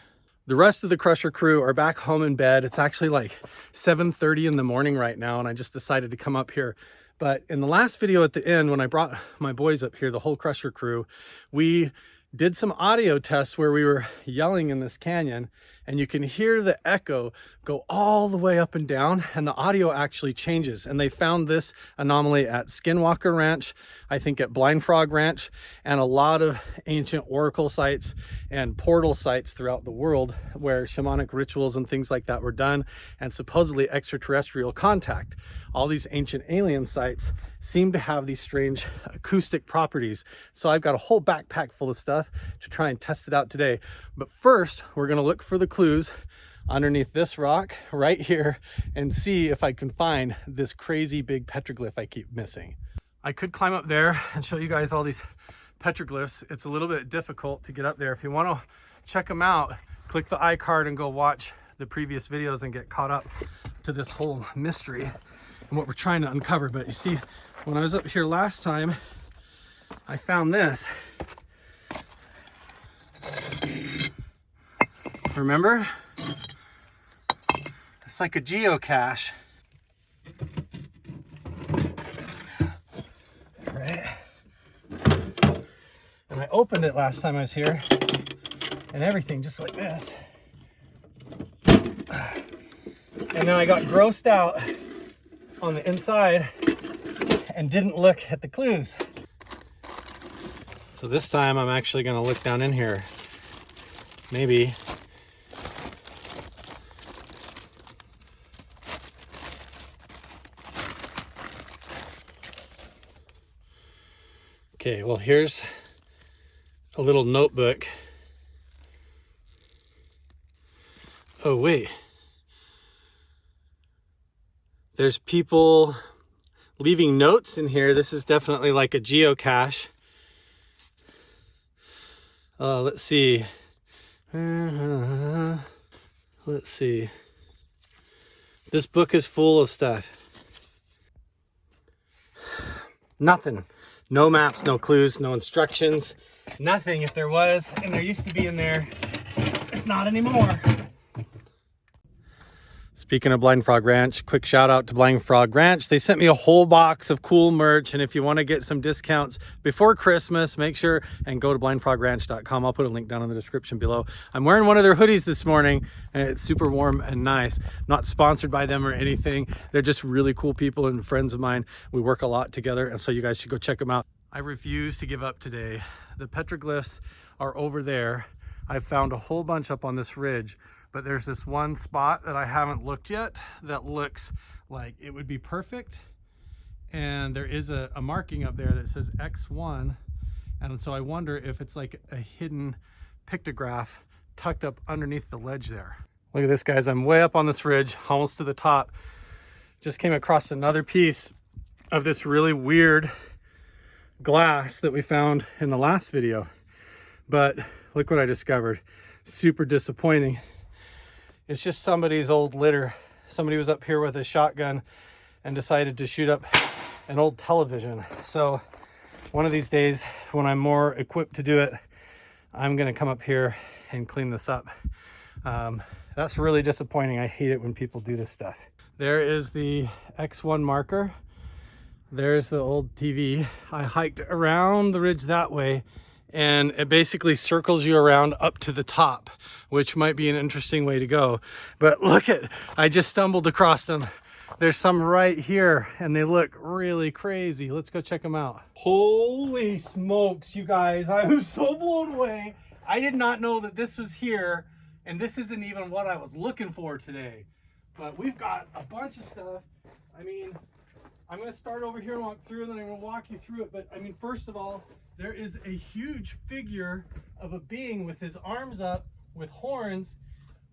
The rest of the Crusher crew are back home in bed. It's actually like 7:30 in the morning right now, and I just decided to come up here. But in the last video at the end, when I brought my boys up here, the whole Crusher crew, we did some audio tests where we were yelling in this canyon, and you can hear the echo go all the way up and down, and the audio actually changes. And they found this anomaly at Skinwalker Ranch, I think at Blind Frog Ranch, and a lot of ancient oracle sites and portal sites throughout the world where shamanic rituals and things like that were done, and supposedly extraterrestrial contact. All these ancient alien sites seem to have these strange acoustic properties. So I've got a whole backpack full of stuff to try and test it out today. But first, we're gonna look for the clues underneath this rock right here and see if I can find this crazy big petroglyph I keep missing. I could climb up there and show you guys all these petroglyphs. It's a little bit difficult to get up there. If you want to check them out, click the iCard and go watch the previous videos and get caught up to this whole mystery and what we're trying to uncover. But you see, when I was up here last time, I found this. Remember? It's like a geocache. Right? And I opened it last time I was here, and everything just like this. And then I got grossed out on the inside and didn't look at the clues. So this time I'm actually gonna look down in here. Maybe. Okay, well, here's a little notebook. Oh, wait. There's people leaving notes in here. This is definitely like a geocache. Let's see. Let's see. This book is full of stuff. Nothing. No maps, no clues, no instructions, nothing. If there was, and there used to be in there, it's not anymore. Speaking of Blind Frog Ranch, quick shout out to Blind Frog Ranch. They sent me a whole box of cool merch, and if you want to get some discounts before Christmas, make sure and go to blindfrogranch.com. I'll put a link down in the description below. I'm wearing one of their hoodies this morning, and it's super warm and nice. Not sponsored by them or anything. They're just really cool people and friends of mine. We work a lot together, and so you guys should go check them out. I refuse to give up today. The petroglyphs are over there. I've found a whole bunch up on this ridge, but there's this one spot that I haven't looked yet that looks like it would be perfect. And there is a marking up there that says X1. And so I wonder if it's like a hidden pictograph tucked up underneath the ledge there. Look at this, guys. I'm way up on this ridge, almost to the top. Just came across another piece of this really weird glass that we found in the last video. But look what I discovered. Super disappointing. It's just somebody's old litter. Somebody was up here with a shotgun and decided to shoot up an old television. So one of these days, when I'm more equipped to do it, I'm gonna come up here and clean this up. That's really disappointing. I hate it when people do this stuff. There is the X1 marker. There's the old TV. I hiked around the ridge that way, and it basically circles you around up to the top, which might be an interesting way to go. But look at, I just stumbled across them. There's some right here, and they look really crazy. Let's go check them out. Holy smokes, you guys. I was so blown away. I did not know that this was here, and this isn't even what I was looking for today. But we've got a bunch of stuff. I mean, I'm going to start over here and walk through, and then I'm going to walk you through it. But I mean, first of all, there is a huge figure of a being with his arms up, with horns,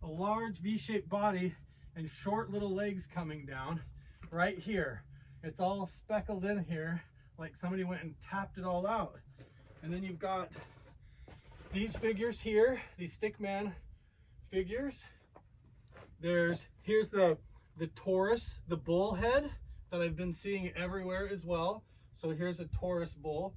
a large V-shaped body, and short little legs coming down right here. It's all speckled in here, like somebody went and tapped it all out. And then you've got these figures here, these stickman figures. Here's the Taurus, the bull head that I've been seeing everywhere as well. So here's a Taurus bull.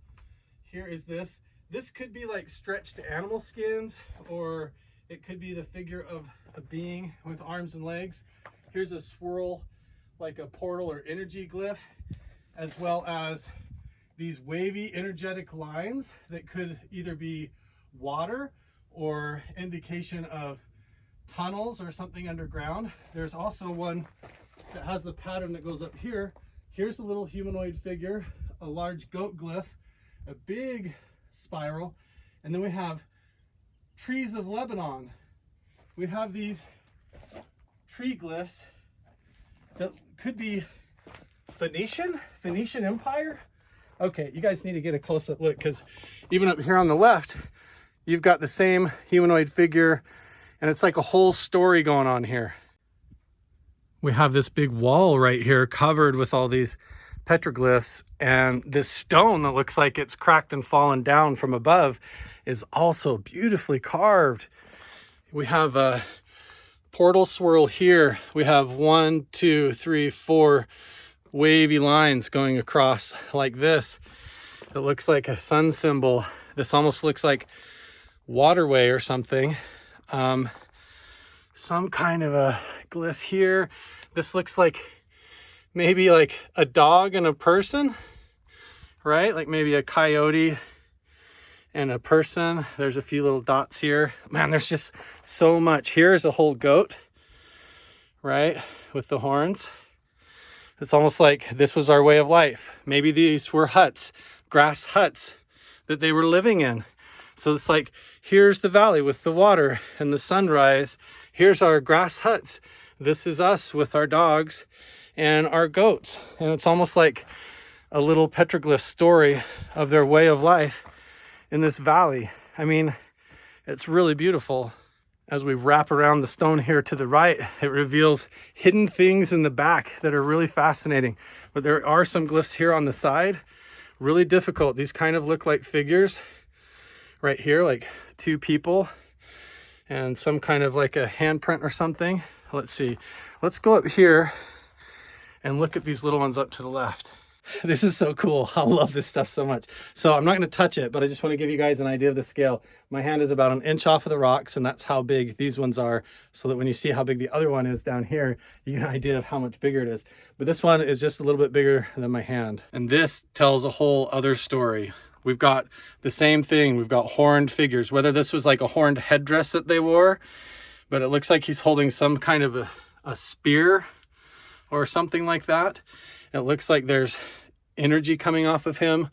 Here is this. This could be like stretched animal skins, or it could be the figure of a being with arms and legs. Here's a swirl, like a portal or energy glyph, as well as these wavy energetic lines that could either be water or indication of tunnels or something underground. There's also one that has the pattern that goes up here. Here's a little humanoid figure, a large goat glyph, a big spiral, and then we have trees of Lebanon. We have these tree glyphs that could be Phoenician Empire. Okay, you guys need to get a close-up look, because even up here on the left, you've got the same humanoid figure, and it's like a whole story going on here. We have this big wall right here covered with all these petroglyphs, and this stone that looks like it's cracked and fallen down from above is also beautifully carved. We have a portal swirl here. We have 1, 2, 3, 4 wavy lines going across like this. It looks like a sun symbol. This almost looks like waterway or something. Some kind of a glyph here. This looks like maybe like a dog and a person, right? Like maybe a coyote and a person. There's a few little dots here. Man, there's just so much. Here's a whole goat, right? With the horns. It's almost like this was our way of life. Maybe these were huts, grass huts that they were living in. So it's like, here's the valley with the water and the sunrise. Here's our grass huts. This is us with our dogs and our goats. And it's almost like a little petroglyph story of their way of life in this valley. I mean, it's really beautiful. As we wrap around the stone here to the right, it reveals hidden things in the back that are really fascinating. But there are some glyphs here on the side, really difficult. These kind of look like figures right here, like 2 people and some kind of like a handprint or something. Let's see. Let's go up here and look at these little ones up to the left. This is so cool. I love this stuff so much. So I'm not going to touch it, but I just want to give you guys an idea of the scale. My hand is about 1 inch off of the rocks, and that's how big these ones are, so that when you see how big the other one is down here, you get an idea of how much bigger it is. But this one is just a little bit bigger than my hand. And this tells a whole other story. We've got the same thing. We've got horned figures, whether this was like a horned headdress that they wore, but it looks like he's holding some kind of a spear or something like that. It looks like there's energy coming off of him.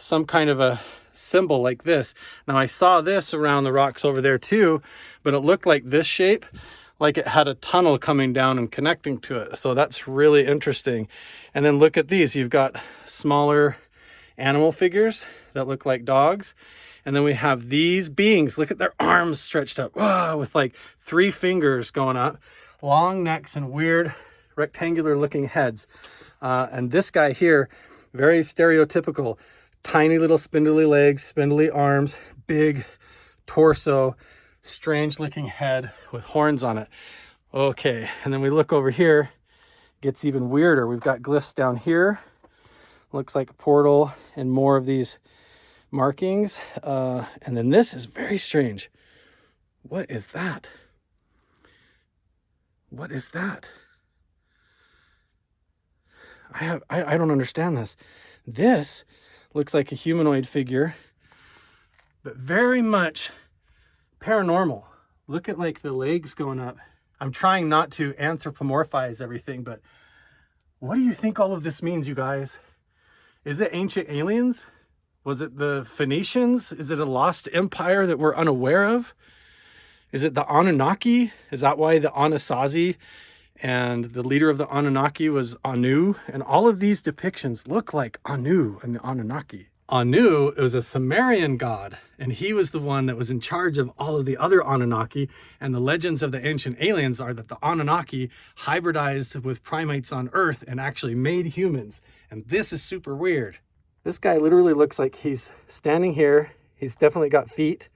some kind of a symbol like this. Now I saw this around the rocks over there too, but it looked like this shape, like it had a tunnel coming down and connecting to it. So that's really interesting. And then look at these. You've got smaller animal figures that look like dogs. And then we have these beings. Look at their arms stretched up. Whoa, with like 3 fingers going up, long necks and weird rectangular looking heads. And this guy here, very stereotypical, tiny little spindly legs, spindly arms, big torso, strange looking head with horns on it. Okay, and then we look over here, gets even weirder. We've got glyphs down here. Looks like a portal and more of these markings. And then this is very strange. What is that? What is that? I don't understand this. This looks like a humanoid figure, but very much paranormal. Look at like the legs going up. I'm trying not to anthropomorphize everything, but what do you think all of this means, you guys? Is it ancient aliens? Was it the Phoenicians? Is it a lost empire that we're unaware of? Is it the Anunnaki? Is that why the Anasazi and the leader of the Anunnaki was Anu? And all of these depictions look like Anu and the Anunnaki. Anu was a Sumerian god, and he was the one that was in charge of all of the other Anunnaki. And the legends of the ancient aliens are that the Anunnaki hybridized with primates on Earth and actually made humans. And this is super weird. This guy literally looks like he's standing here. He's definitely got feet,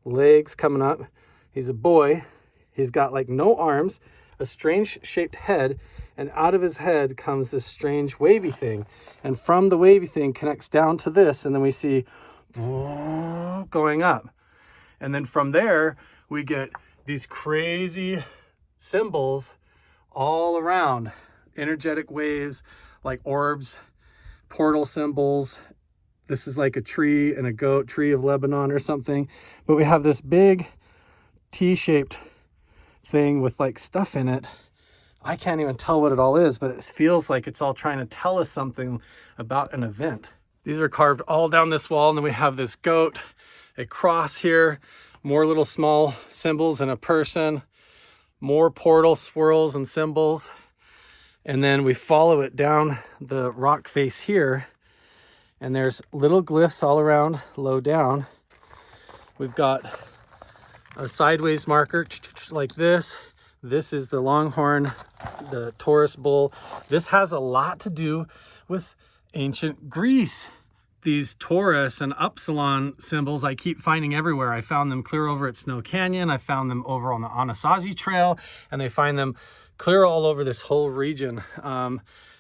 legs coming up. He's a boy. He's got like no arms, a strange shaped head, and out of his head comes this strange wavy thing. And from the wavy thing connects down to this, and then we see going up. And then from there, we get these crazy symbols all around. Energetic waves, like orbs, portal symbols. This is like a tree and a goat, tree of Lebanon or something. But we have this big T-shaped thing with like stuff in it. I can't even tell what it all is, but it feels like it's all trying to tell us something about an event. These are carved all down this wall, and then we have this goat, a cross here, more little small symbols and a person, more portal swirls and symbols. And then we follow it down the rock face here, and there's little glyphs all around, low down. We've got a sideways marker like this. This is the longhorn, the Taurus bull. This has a lot to do with ancient Greece. These Taurus and Upsilon symbols I keep finding everywhere. I found them clear over at Snow Canyon. I found them over on the Anasazi Trail, and they find them clear all over this whole region.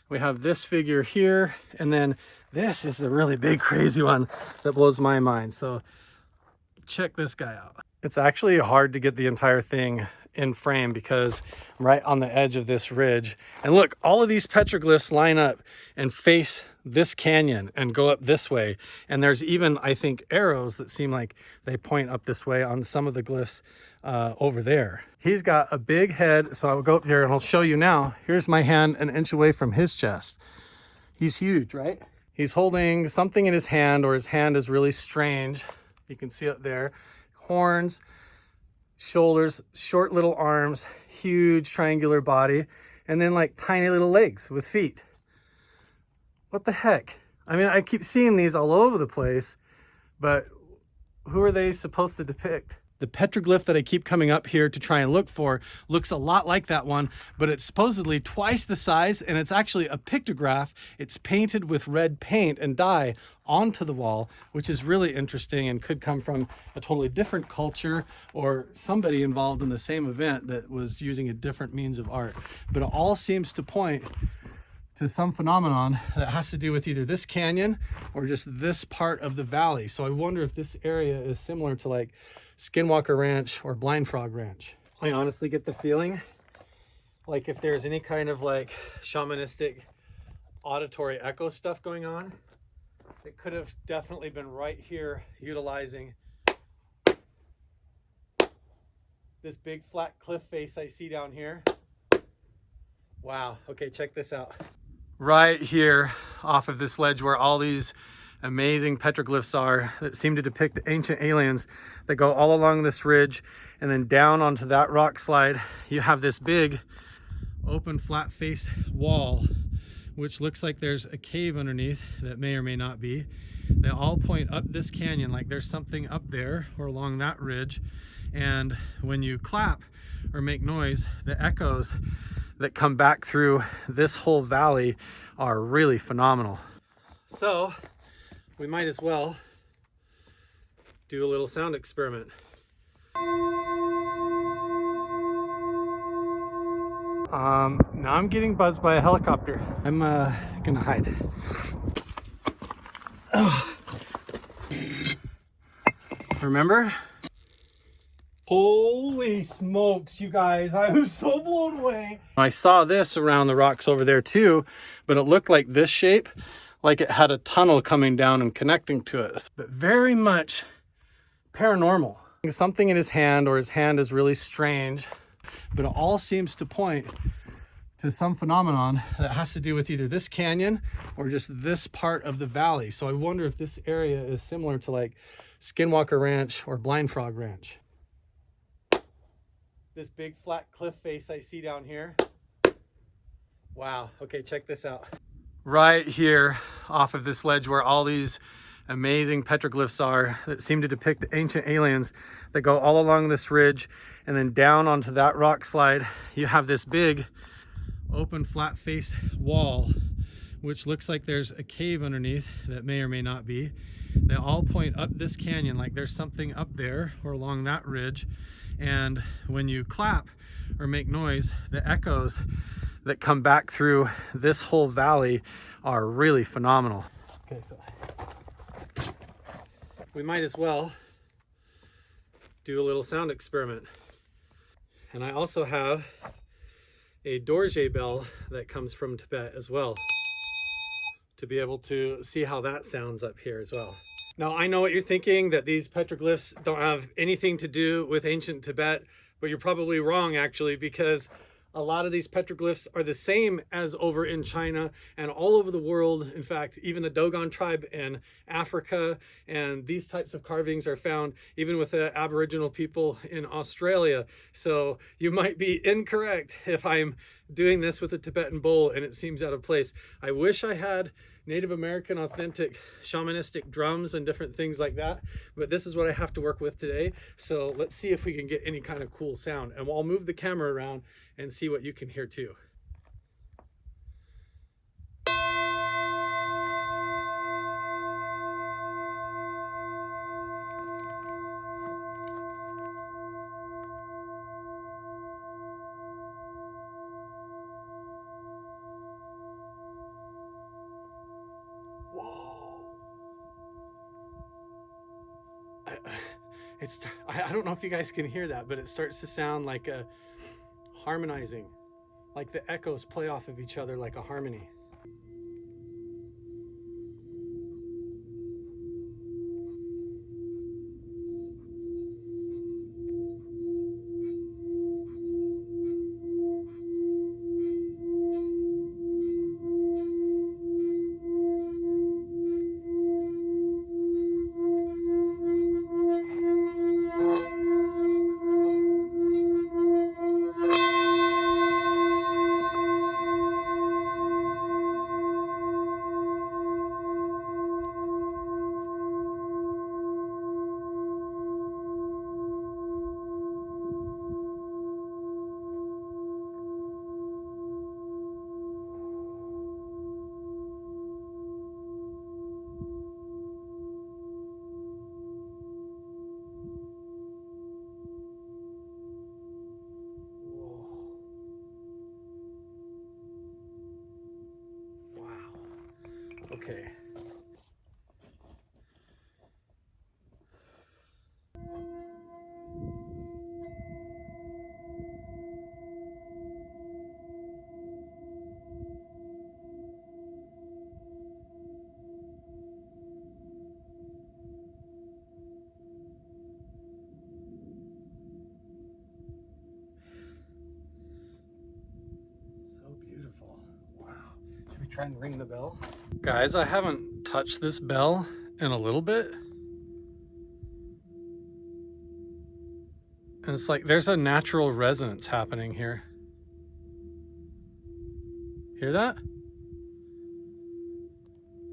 We have this figure here, and then this is the really big crazy one that blows my mind. So check this guy out. It's actually hard to get the entire thing in frame because I'm right on the edge of this ridge. And look, all of these petroglyphs line up and face this canyon and go up this way. And there's even, I think, arrows that seem like they point up this way on some of the glyphs over there. He's got a big head, so I'll go up there and I'll show you now. Here's my hand an inch away from his chest. He's huge, right? He's holding something in his hand, or his hand is really strange. You can see it there. Horns, shoulders, short little arms, huge triangular body, and then like tiny little legs with feet. What the heck? I mean, I keep seeing these all over the place, but who are they supposed to depict? The petroglyph that I keep coming up here to try and look for looks a lot like that one, but it's supposedly twice the size, and it's actually a pictograph. It's painted with red paint and dye onto the wall, which is really interesting and could come from a totally different culture or somebody involved in the same event that was using a different means of art. But it all seems to point to some phenomenon that has to do with either this canyon or just this part of the valley. So I wonder if this area is similar to like Skinwalker Ranch or Blind Frog Ranch. I honestly get the feeling like if there's any kind of like shamanistic auditory echo stuff going on, it could have definitely been right here utilizing this big flat cliff face I see down here. Wow, okay, check this out. Right here off of this ledge where all these amazing petroglyphs are that seem to depict ancient aliens that go all along this ridge, and then down onto that rock slide you have this big open flat face wall, which looks like there's a cave underneath that may or may not be. They all point up this canyon like there's something up there or along that ridge, and when you clap or make noise, the echoes that come back through this whole valley are really phenomenal. So we might as well do a little sound experiment. Now I'm getting buzzed by a helicopter. I'm gonna hide. Remember? Holy smokes, you guys, I was so blown away. I saw this around the rocks over there too, but it looked like this shape, like it had a tunnel coming down and connecting to it, but very much paranormal. Something in his hand, or his hand is really strange, but it all seems to point to some phenomenon that has to do with either this canyon or just this part of the valley. So I wonder if this area is similar to like Skinwalker Ranch or Blind Frog Ranch. This big flat cliff face I see down here. Wow, okay, check this out. Right here off of this ledge where all these amazing petroglyphs are that seem to depict ancient aliens that go all along this ridge, and then down onto that rock slide you have this big open flat face wall, which looks like there's a cave underneath that may or may not be. They all point up this canyon like there's something up there or along that ridge, and when you clap or make noise, the echoes that come back through this whole valley are really phenomenal. Okay, so we might as well do a little sound experiment. And I also have a dorje bell that comes from Tibet as well, to be able to see how that sounds up here as well. Now, I know what you're thinking, that these petroglyphs don't have anything to do with ancient Tibet, but you're probably wrong actually, because a lot of these petroglyphs are the same as over in China and all over the world. In fact, even the Dogon tribe in Africa, and these types of carvings are found even with the Aboriginal people in Australia. So you might be incorrect if I'm doing this with a Tibetan bowl and it seems out of place. I wish I had Native American authentic shamanistic drums and different things like that, but this is what I have to work with today. So let's see if we can get any kind of cool sound, and I'll move the camera around and see what you can hear too. I don't know if you guys can hear that, but it starts to sound like a harmonizing, like the echoes play off of each other like a harmony. Okay. So beautiful. Wow. Should we try and ring the bell? Guys, I haven't touched this bell in a little bit. And it's like there's a natural resonance happening here. Hear that?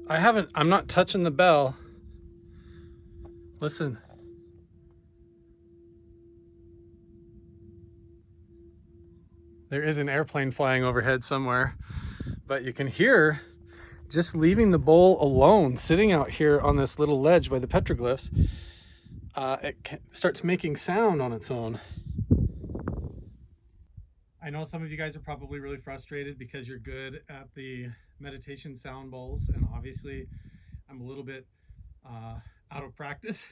I'm not touching the bell. Listen. There is an airplane flying overhead somewhere, but you can hear, just leaving the bowl alone, sitting out here on this little ledge by the petroglyphs, starts making sound on its own. I know some of you guys are probably really frustrated because you're good at the meditation sound bowls, and obviously I'm a little bit out of practice.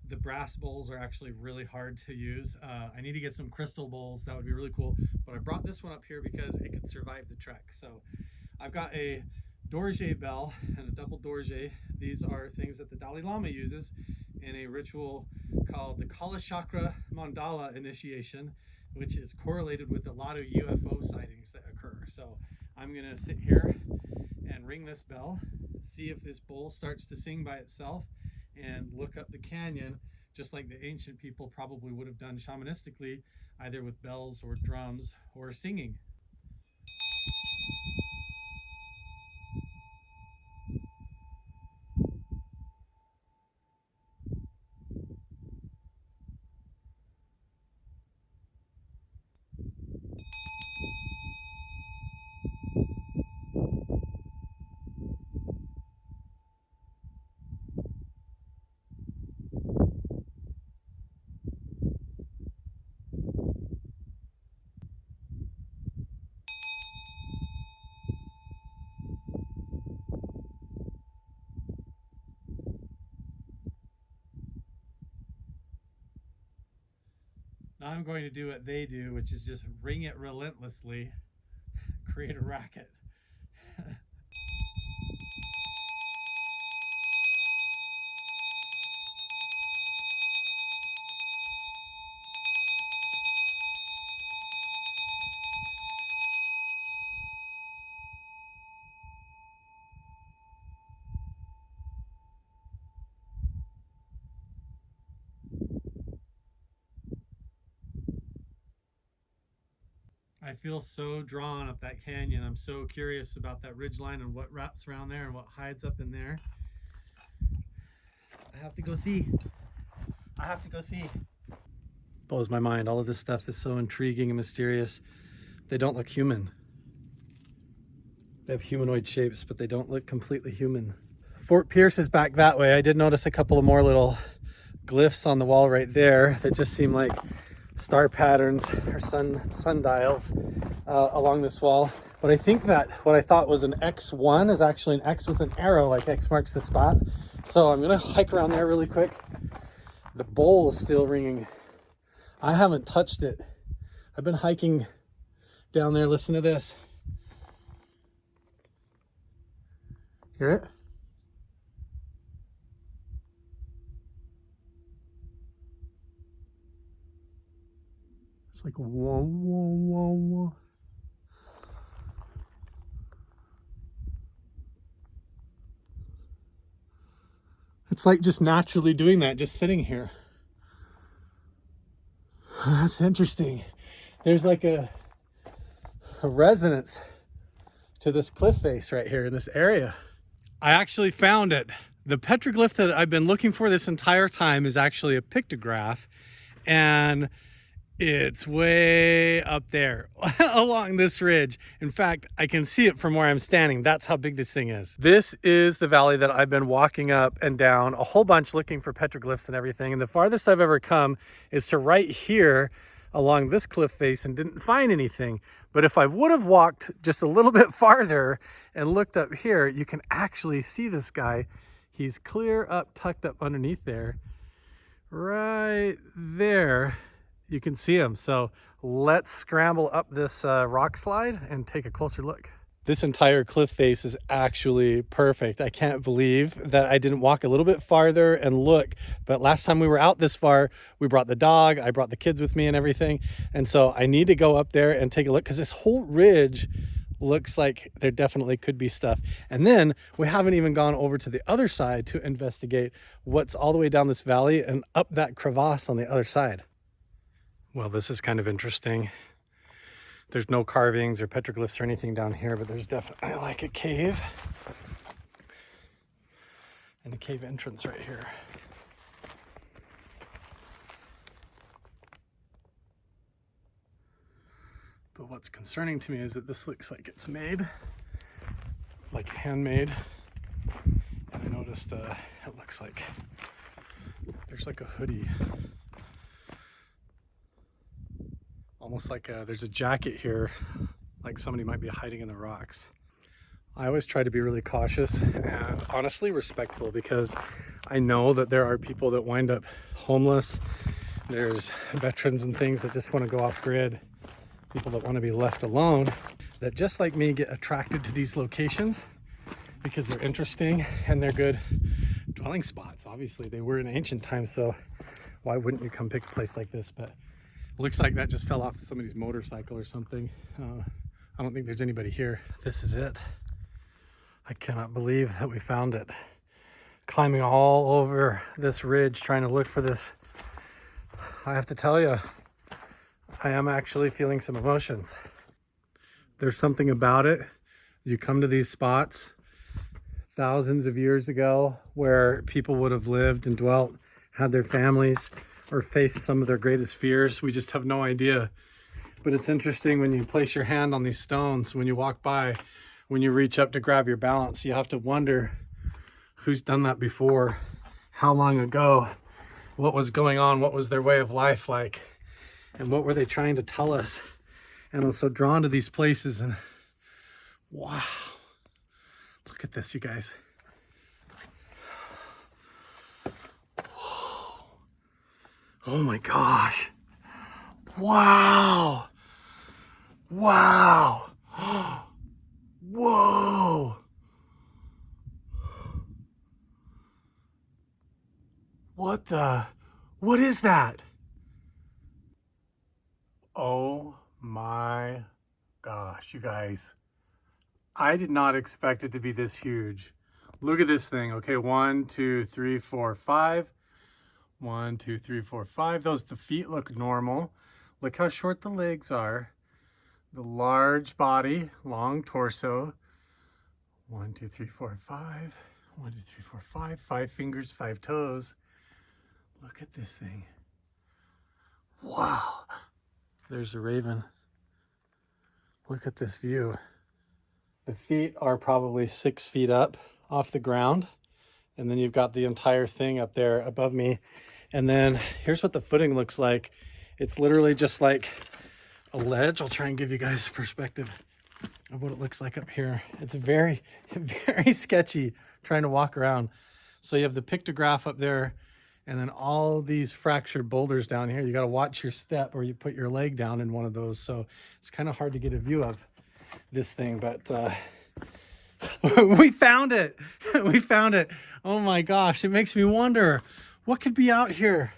The brass bowls are actually really hard to use. I need to get some crystal bowls. That would be really cool. But I brought this one up here because it could survive the trek. So I've got a dorje bell and a double dorje. These are things that the Dalai Lama uses in a ritual called the Kala Chakra Mandala initiation, which is correlated with a lot of UFO sightings that occur. So I'm gonna sit here and ring this bell, see if this bowl starts to sing by itself, and look up the canyon, just like the ancient people probably would have done shamanistically, either with bells or drums or singing. Now I'm going to do what they do, which is just ring it relentlessly, create a racket. I feel so drawn up that canyon. I'm so curious about that ridgeline and what wraps around there and what hides up in there. I have to go see. I have to go see. Blows my mind. All of this stuff is so intriguing and mysterious. They don't look human. They have humanoid shapes, but they don't look completely human. Fort Pierce is back that way. I did notice a couple of more little glyphs on the wall right there that just seem like star patterns or sundials along this wall. But I think that what I thought was an X1 is actually an X with an arrow, like X marks the spot. So I'm gonna hike around there really quick. The bowl is still ringing. I haven't touched it. I've been hiking down there. Listen to this. Hear it? It's like whoa, whoa, whoa, whoa. It's like just naturally doing that, just sitting here. That's interesting. There's like a resonance to this cliff face right here in this area. I actually found it. The petroglyph that I've been looking for this entire time is actually a pictograph, and it's way up there along this ridge. In fact, I can see it from where I'm standing. That's how big this thing is. This is the valley that I've been walking up and down a whole bunch looking for petroglyphs and everything. And the farthest I've ever come is to right here along this cliff face and didn't find anything. But if I would have walked just a little bit farther and looked up here, you can actually see this guy. He's clear up, tucked up underneath there. Right there. You can see him. So let's scramble up this rock slide and take a closer look. This entire cliff face is actually perfect. I can't believe that I didn't walk a little bit farther and look. But last time we were out this far, we brought the dog, I brought the kids with me and everything. And so I need to go up there and take a look because this whole ridge looks like there definitely could be stuff. And then we haven't even gone over to the other side to investigate what's all the way down this valley and up that crevasse on the other side. Well, this is kind of interesting. There's no carvings or petroglyphs or anything down here, but there's definitely like a cave and a cave entrance right here. But what's concerning to me is that this looks like it's made, like handmade. And I noticed it looks like there's like a hoodie. Almost like there's a jacket here, like somebody might be hiding in the rocks. I always try to be really cautious and honestly respectful, because I know that there are people that wind up homeless. There's veterans and things that just want to go off grid. People that want to be left alone, that just like me get attracted to these locations because they're interesting and they're good dwelling spots. Obviously they were in ancient times, so why wouldn't you come pick a place like this? But it looks like that just fell off somebody's motorcycle or something. I don't think there's anybody here. This is it. I cannot believe that we found it. Climbing all over this ridge trying to look for this. I have to tell you, I am actually feeling some emotions. There's something about it. You come to these spots thousands of years ago where people would have lived and dwelt, had their families, or faced some of their greatest fears. We just have no idea. But it's interesting when you place your hand on these stones, when you walk by, when you reach up to grab your balance, you have to wonder who's done that before, how long ago, what was going on, what was their way of life like. And what were they trying to tell us? And I'm so drawn to these places, and wow, look at this, you guys. Whoa. Oh my gosh. Wow. Wow. Whoa. What is that? Oh my gosh, you guys. I did not expect it to be this huge. Look at this thing. Okay, 1, 2, 3, 4, 5. 1, 2, 3, 4, 5. The feet look normal. Look how short the legs are. The large body, long torso. 1, 2, 3, 4, 5. 1, 2, 3, 4, 5. 5 fingers, 5 toes. Look at this thing. Wow. There's a raven. Look at this view. The feet are probably 6 feet up off the ground. And then you've got the entire thing up there above me. And then here's what the footing looks like. It's literally just like a ledge. I'll try and give you guys a perspective of what it looks like up here. It's very, very sketchy trying to walk around. So you have the pictograph up there, and then all these fractured boulders down here. You got to watch your step, or you put your leg down in one of those. So it's kind of hard to get a view of this thing, but we found it. We found it. Oh my gosh. It makes me wonder what could be out here.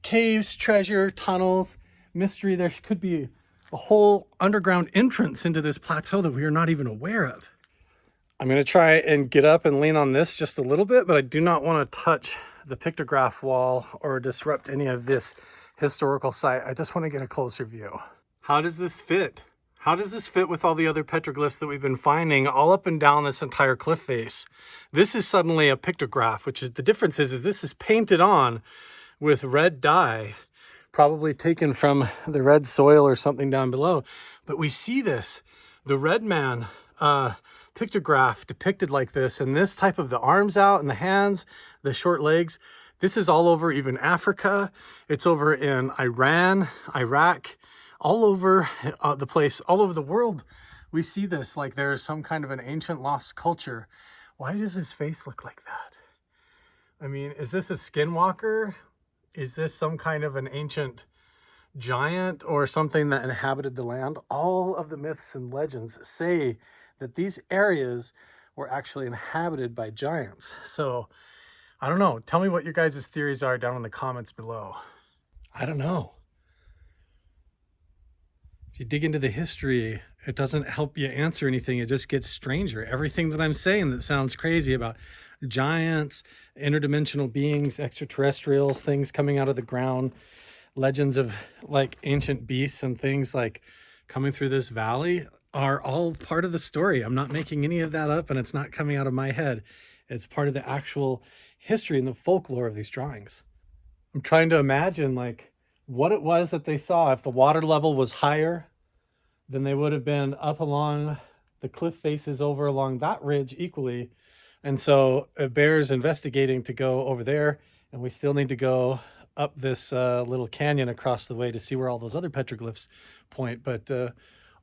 Caves, treasure, tunnels, mystery. There could be a whole underground entrance into this plateau that we are not even aware of. I'm going to try and get up and lean on this just a little bit, but I do not want to touch the pictograph wall or disrupt any of this historical site. I just want to get a closer view. How does this fit? How does this fit with all the other petroglyphs that we've been finding all up and down this entire cliff face? This is suddenly a pictograph, which is the difference is this is painted on with red dye, probably taken from the red soil or something down below. But we see this, the red man pictograph depicted like this, and this type of the arms out and the hands, the short legs. This is all over even Africa. It's over in Iran, Iraq, all over the place, all over the world. We see this like there's some kind of an ancient lost culture. Why does his face look like that? I mean, is this a skinwalker? Is this some kind of an ancient giant or something that inhabited the land? All of the myths and legends say that these areas were actually inhabited by giants. So I don't know. Tell me what your guys' theories are down in the comments below. I don't know. If you dig into the history, it doesn't help you answer anything. It just gets stranger. Everything that I'm saying that sounds crazy about giants, interdimensional beings, extraterrestrials, things coming out of the ground, legends of like ancient beasts and things like coming through this valley are all part of the story. I'm not making any of that up, and it's not coming out of my head. It's part of the actual history and the folklore of these drawings. I'm trying to imagine like what it was that they saw. If the water level was higher, then they would have been up along the cliff faces over along that ridge equally. And so it bears investigating to go over there, and we still need to go up this little canyon across the way to see where all those other petroglyphs point. But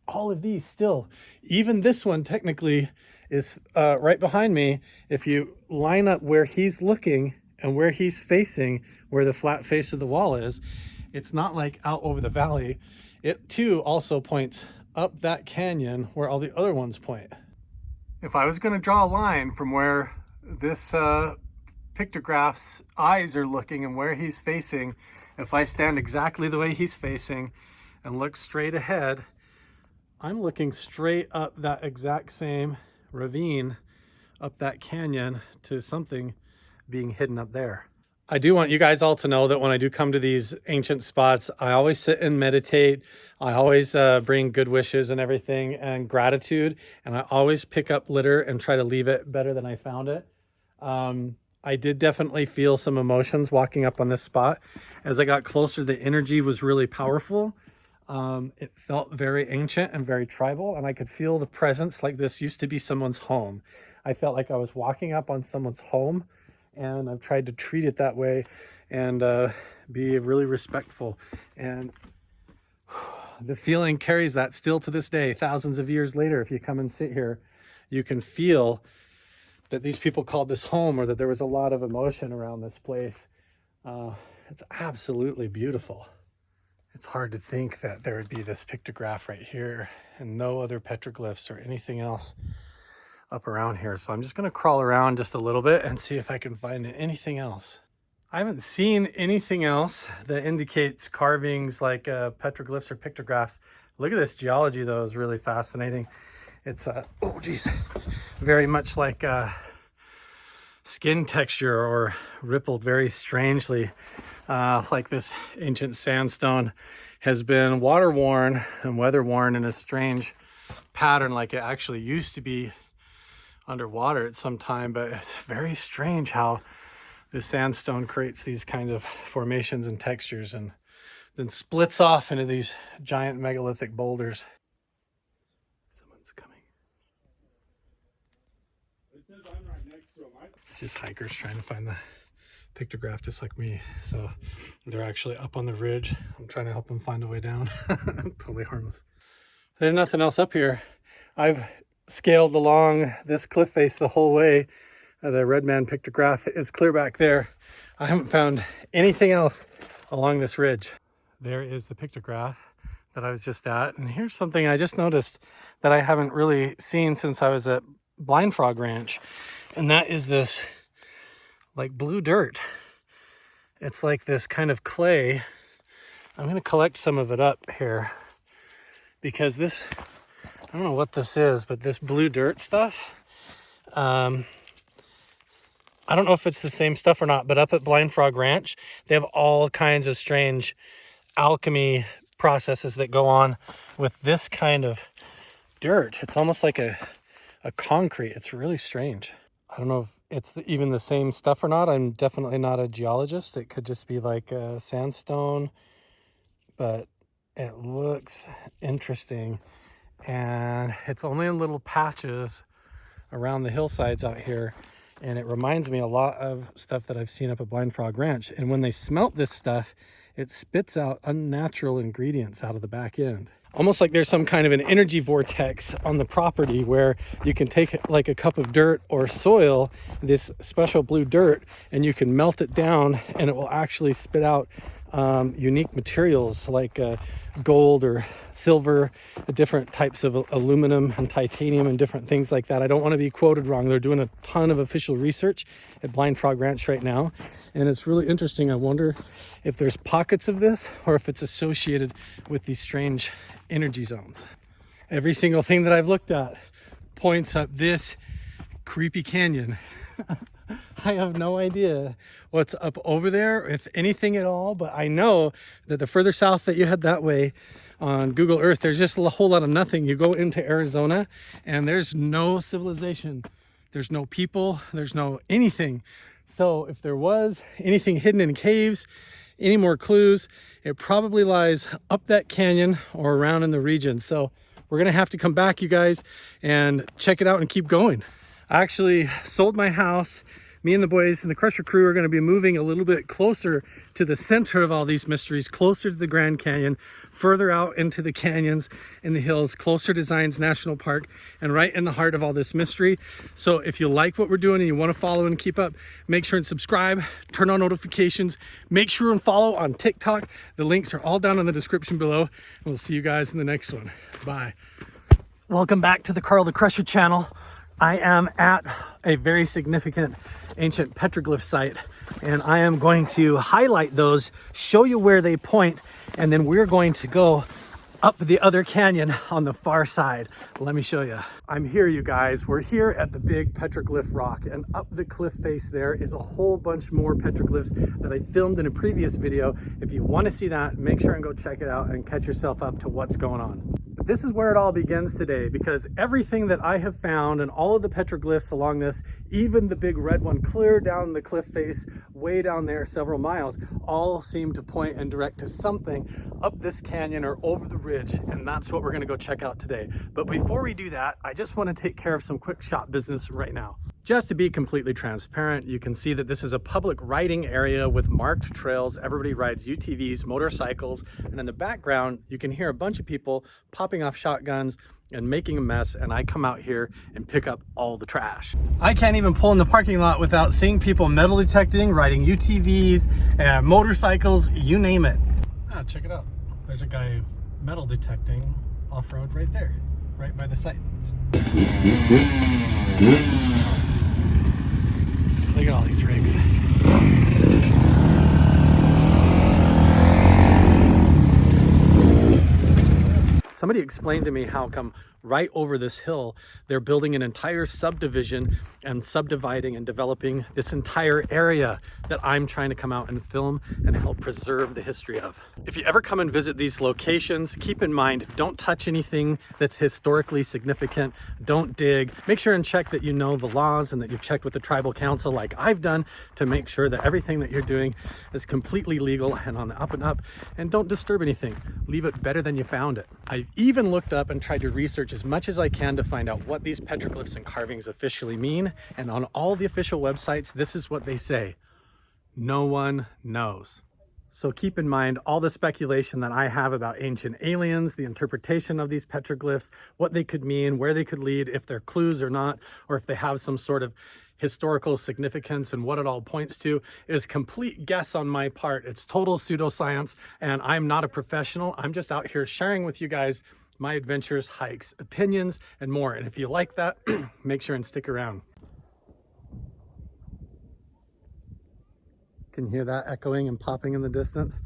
all of these still, even this one technically is right behind me. If you line up where he's looking and where he's facing, where the flat face of the wall is, it's not like out over the valley. It too also points up that canyon where all the other ones point. If I was going to draw a line from where this pictograph's eyes are looking and where he's facing, if I stand exactly the way he's facing and look straight ahead, I'm looking straight up that exact same ravine, up that canyon to something being hidden up there. I do want you guys all to know that when I do come to these ancient spots, I always sit and meditate. I always bring good wishes and everything and gratitude. And I always pick up litter and try to leave it better than I found it. I did definitely feel some emotions walking up on this spot. As I got closer, the energy was really powerful. It felt very ancient and very tribal, and I could feel the presence like this used to be someone's home. I felt like I was walking up on someone's home, and I've tried to treat it that way and be really respectful. And the feeling carries that still to this day, thousands of years later. If you come and sit here, you can feel that these people called this home, or that there was a lot of emotion around this place. It's absolutely beautiful. It's hard to think that there would be this pictograph right here and no other petroglyphs or anything else up around here. So I'm just going to crawl around just a little bit and see if I can find anything else. I haven't seen anything else that indicates carvings like petroglyphs or pictographs. Look at this geology though, is really fascinating. It's oh geez, very much like skin texture, or rippled very strangely, like this ancient sandstone has been water worn and weather worn in a strange pattern, like it actually used to be underwater at some time. But it's very strange how the sandstone creates these kind of formations and textures and then splits off into these giant megalithic boulders. Someone's coming. It's just hikers trying to find the pictograph just like me. So they're actually up on the ridge. I'm trying to help them find a way down. Totally harmless. There's nothing else up here. I've scaled along this cliff face the whole way. The red man pictograph is clear back there. I haven't found anything else along this ridge. There is the pictograph that I was just at. And here's something I just noticed that I haven't really seen since I was at Blind Frog Ranch. And that is this like blue dirt. It's like this kind of clay. I'm going to collect some of it up here because this, I don't know what this is, but this blue dirt stuff, I don't know if it's the same stuff or not, but up at Blind Frog Ranch, they have all kinds of strange alchemy processes that go on with this kind of dirt. It's almost like a concrete. It's really strange. I don't know if it's even the same stuff or not. I'm definitely not a geologist. It could just be like a sandstone, but it looks interesting. And it's only in little patches around the hillsides out here. And it reminds me a lot of stuff that I've seen up at Blind Frog Ranch. And when they smelt this stuff, it spits out unnatural ingredients out of the back end. Almost like there's some kind of an energy vortex on the property where you can take like a cup of dirt or soil, this special blue dirt, and you can melt it down and it will actually spit out unique materials like gold or silver, different types of aluminum and titanium and different things like that. I don't want to be quoted wrong. They're doing a ton of official research at Blind Frog Ranch right now, and it's really interesting. I wonder if there's pockets of this or if it's associated with these strange energy zones. Every single thing that I've looked at points up this creepy canyon. I have no idea what's up over there, if anything at all, but I know that the further south that you head that way on Google Earth, there's just a whole lot of nothing. You go into Arizona and there's no civilization. There's no people, there's no anything. So if there was anything hidden in caves, any more clues, it probably lies up that canyon or around in the region. So we're gonna have to come back, you guys, and check it out and keep going. I actually sold my house. Me and the boys and the Crusher crew are going to be moving a little bit closer to the center of all these mysteries, closer to the Grand Canyon, further out into the canyons in the hills, closer to Zions National Park, and right in the heart of all this mystery. So if you like what we're doing and you want to follow and keep up, make sure and subscribe, turn on notifications, make sure and follow on TikTok. The links are all down in the description below. And we'll see you guys in the next one. Bye. Welcome back to the Carl the Crusher channel. I am at a very significant ancient petroglyph site, and I am going to highlight those, show you where they point, and then we're going to go up the other canyon on the far side. Let me show you. I'm here, you guys. We're here at the big petroglyph rock, and up the cliff face there is a whole bunch more petroglyphs that I filmed in a previous video. If you want to see that, make sure and go check it out and catch yourself up to what's going on. But this is where it all begins today, because everything that I have found and all of the petroglyphs along this, even the big red one clear down the cliff face, way down there several miles, all seem to point and direct to something up this canyon or over the ridge, and that's what we're going to go check out today. But before we do that, I just want to take care of some quick shop business right now. Just to be completely transparent, you can see that this is a public riding area with marked trails. Everybody rides UTVs, motorcycles, and in the background, you can hear a bunch of people popping off shotguns and making a mess, and I come out here and pick up all the trash. I can't even pull in the parking lot without seeing people metal detecting, riding UTVs, motorcycles, you name it. Ah, check it out. There's a guy metal detecting off-road right there, right by the site. Look at all these rigs. Somebody explained to me how come right over this hill, they're building an entire subdivision and subdividing and developing this entire area that I'm trying to come out and film and help preserve the history of. If you ever come and visit these locations, keep in mind, don't touch anything that's historically significant. Don't dig. Make sure and check that you know the laws and that you've checked with the tribal council like I've done to make sure that everything that you're doing is completely legal and on the up and up, and don't disturb anything. Leave it better than you found it. I've even looked up and tried to research as much as I can to find out what these petroglyphs and carvings officially mean, and on all the official websites, this is what they say: no one knows. So keep in mind all the speculation that I have about ancient aliens, the interpretation of these petroglyphs, what they could mean, where they could lead, if they're clues or not, or if they have some sort of historical significance and what it all points to, is complete guess on my part. It's total pseudoscience, and I'm not a professional. I'm just out here sharing with you guys my adventures, hikes, opinions, and more. And if you like that, make sure and stick around. Can you hear that echoing and popping in the distance?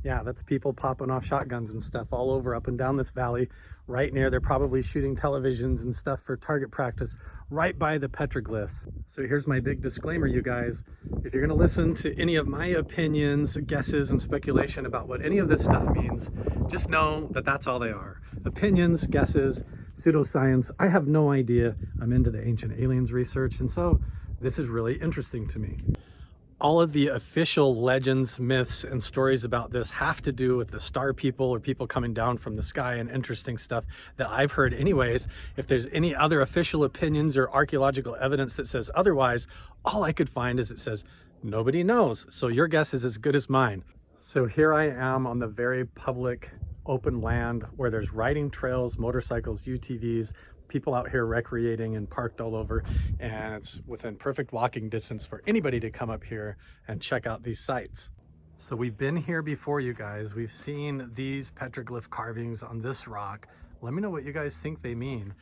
Yeah, that's people popping off shotguns and stuff all over up and down this valley right near. They're probably shooting televisions and stuff for target practice right by the petroglyphs. So here's my big disclaimer, you guys. If you're going to listen to any of my opinions, guesses, and speculation about what any of this stuff means, just know that that's all they are. Opinions, guesses, pseudoscience. I have no idea. I'm into the ancient aliens research, and so this is really interesting to me. All of the official legends, myths, and stories about this have to do with the star people or people coming down from the sky and interesting stuff that I've heard anyways. If there's any other official opinions or archaeological evidence that says otherwise, all I could find is it says nobody knows. So your guess is as good as mine. So here I am on the very public open land where there's riding trails, motorcycles, UTVs, people out here recreating and parked all over, and it's within perfect walking distance for anybody to come up here and check out these sites. So we've been here before, you guys. We've seen these petroglyph carvings on this rock. Let me know what you guys think they mean.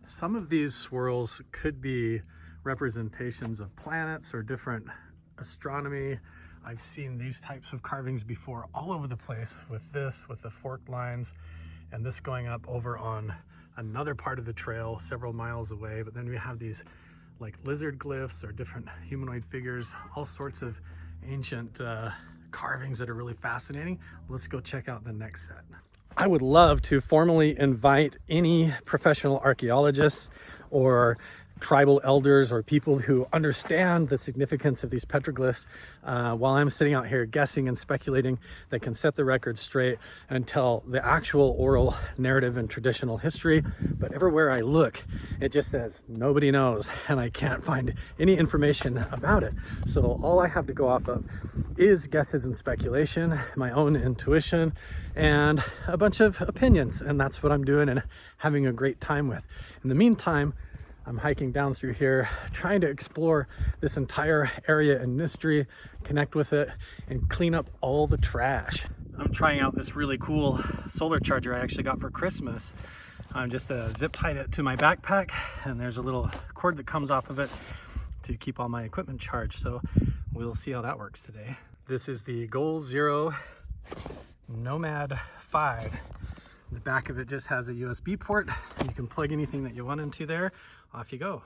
Some of these swirls could be representations of planets or different astronomy. I've seen these types of carvings before all over the place with this, with the forked lines, and this going up over on another part of the trail several miles away. But then we have these like lizard glyphs or different humanoid figures, all sorts of ancient carvings that are really fascinating. Let's go check out the next set. I would love to formally invite any professional archaeologists or tribal elders or people who understand the significance of these petroglyphs while I'm sitting out here guessing and speculating, that can set the record straight and tell the actual oral narrative and traditional history. But everywhere I look, it just says nobody knows, and I can't find any information about it. So all I have to go off of is guesses and speculation, my own intuition, and a bunch of opinions, and that's what I'm doing and having a great time with. In the meantime, I'm hiking down through here, trying to explore this entire area and mystery, connect with it, and clean up all the trash. I'm trying out this really cool solar charger I actually got for Christmas. I'm just zip tied it to my backpack, and there's a little cord that comes off of it to keep all my equipment charged. So we'll see how that works today. This is the Goal Zero Nomad 5. The back of it just has a USB port. You can plug anything that you want into there. Off you go.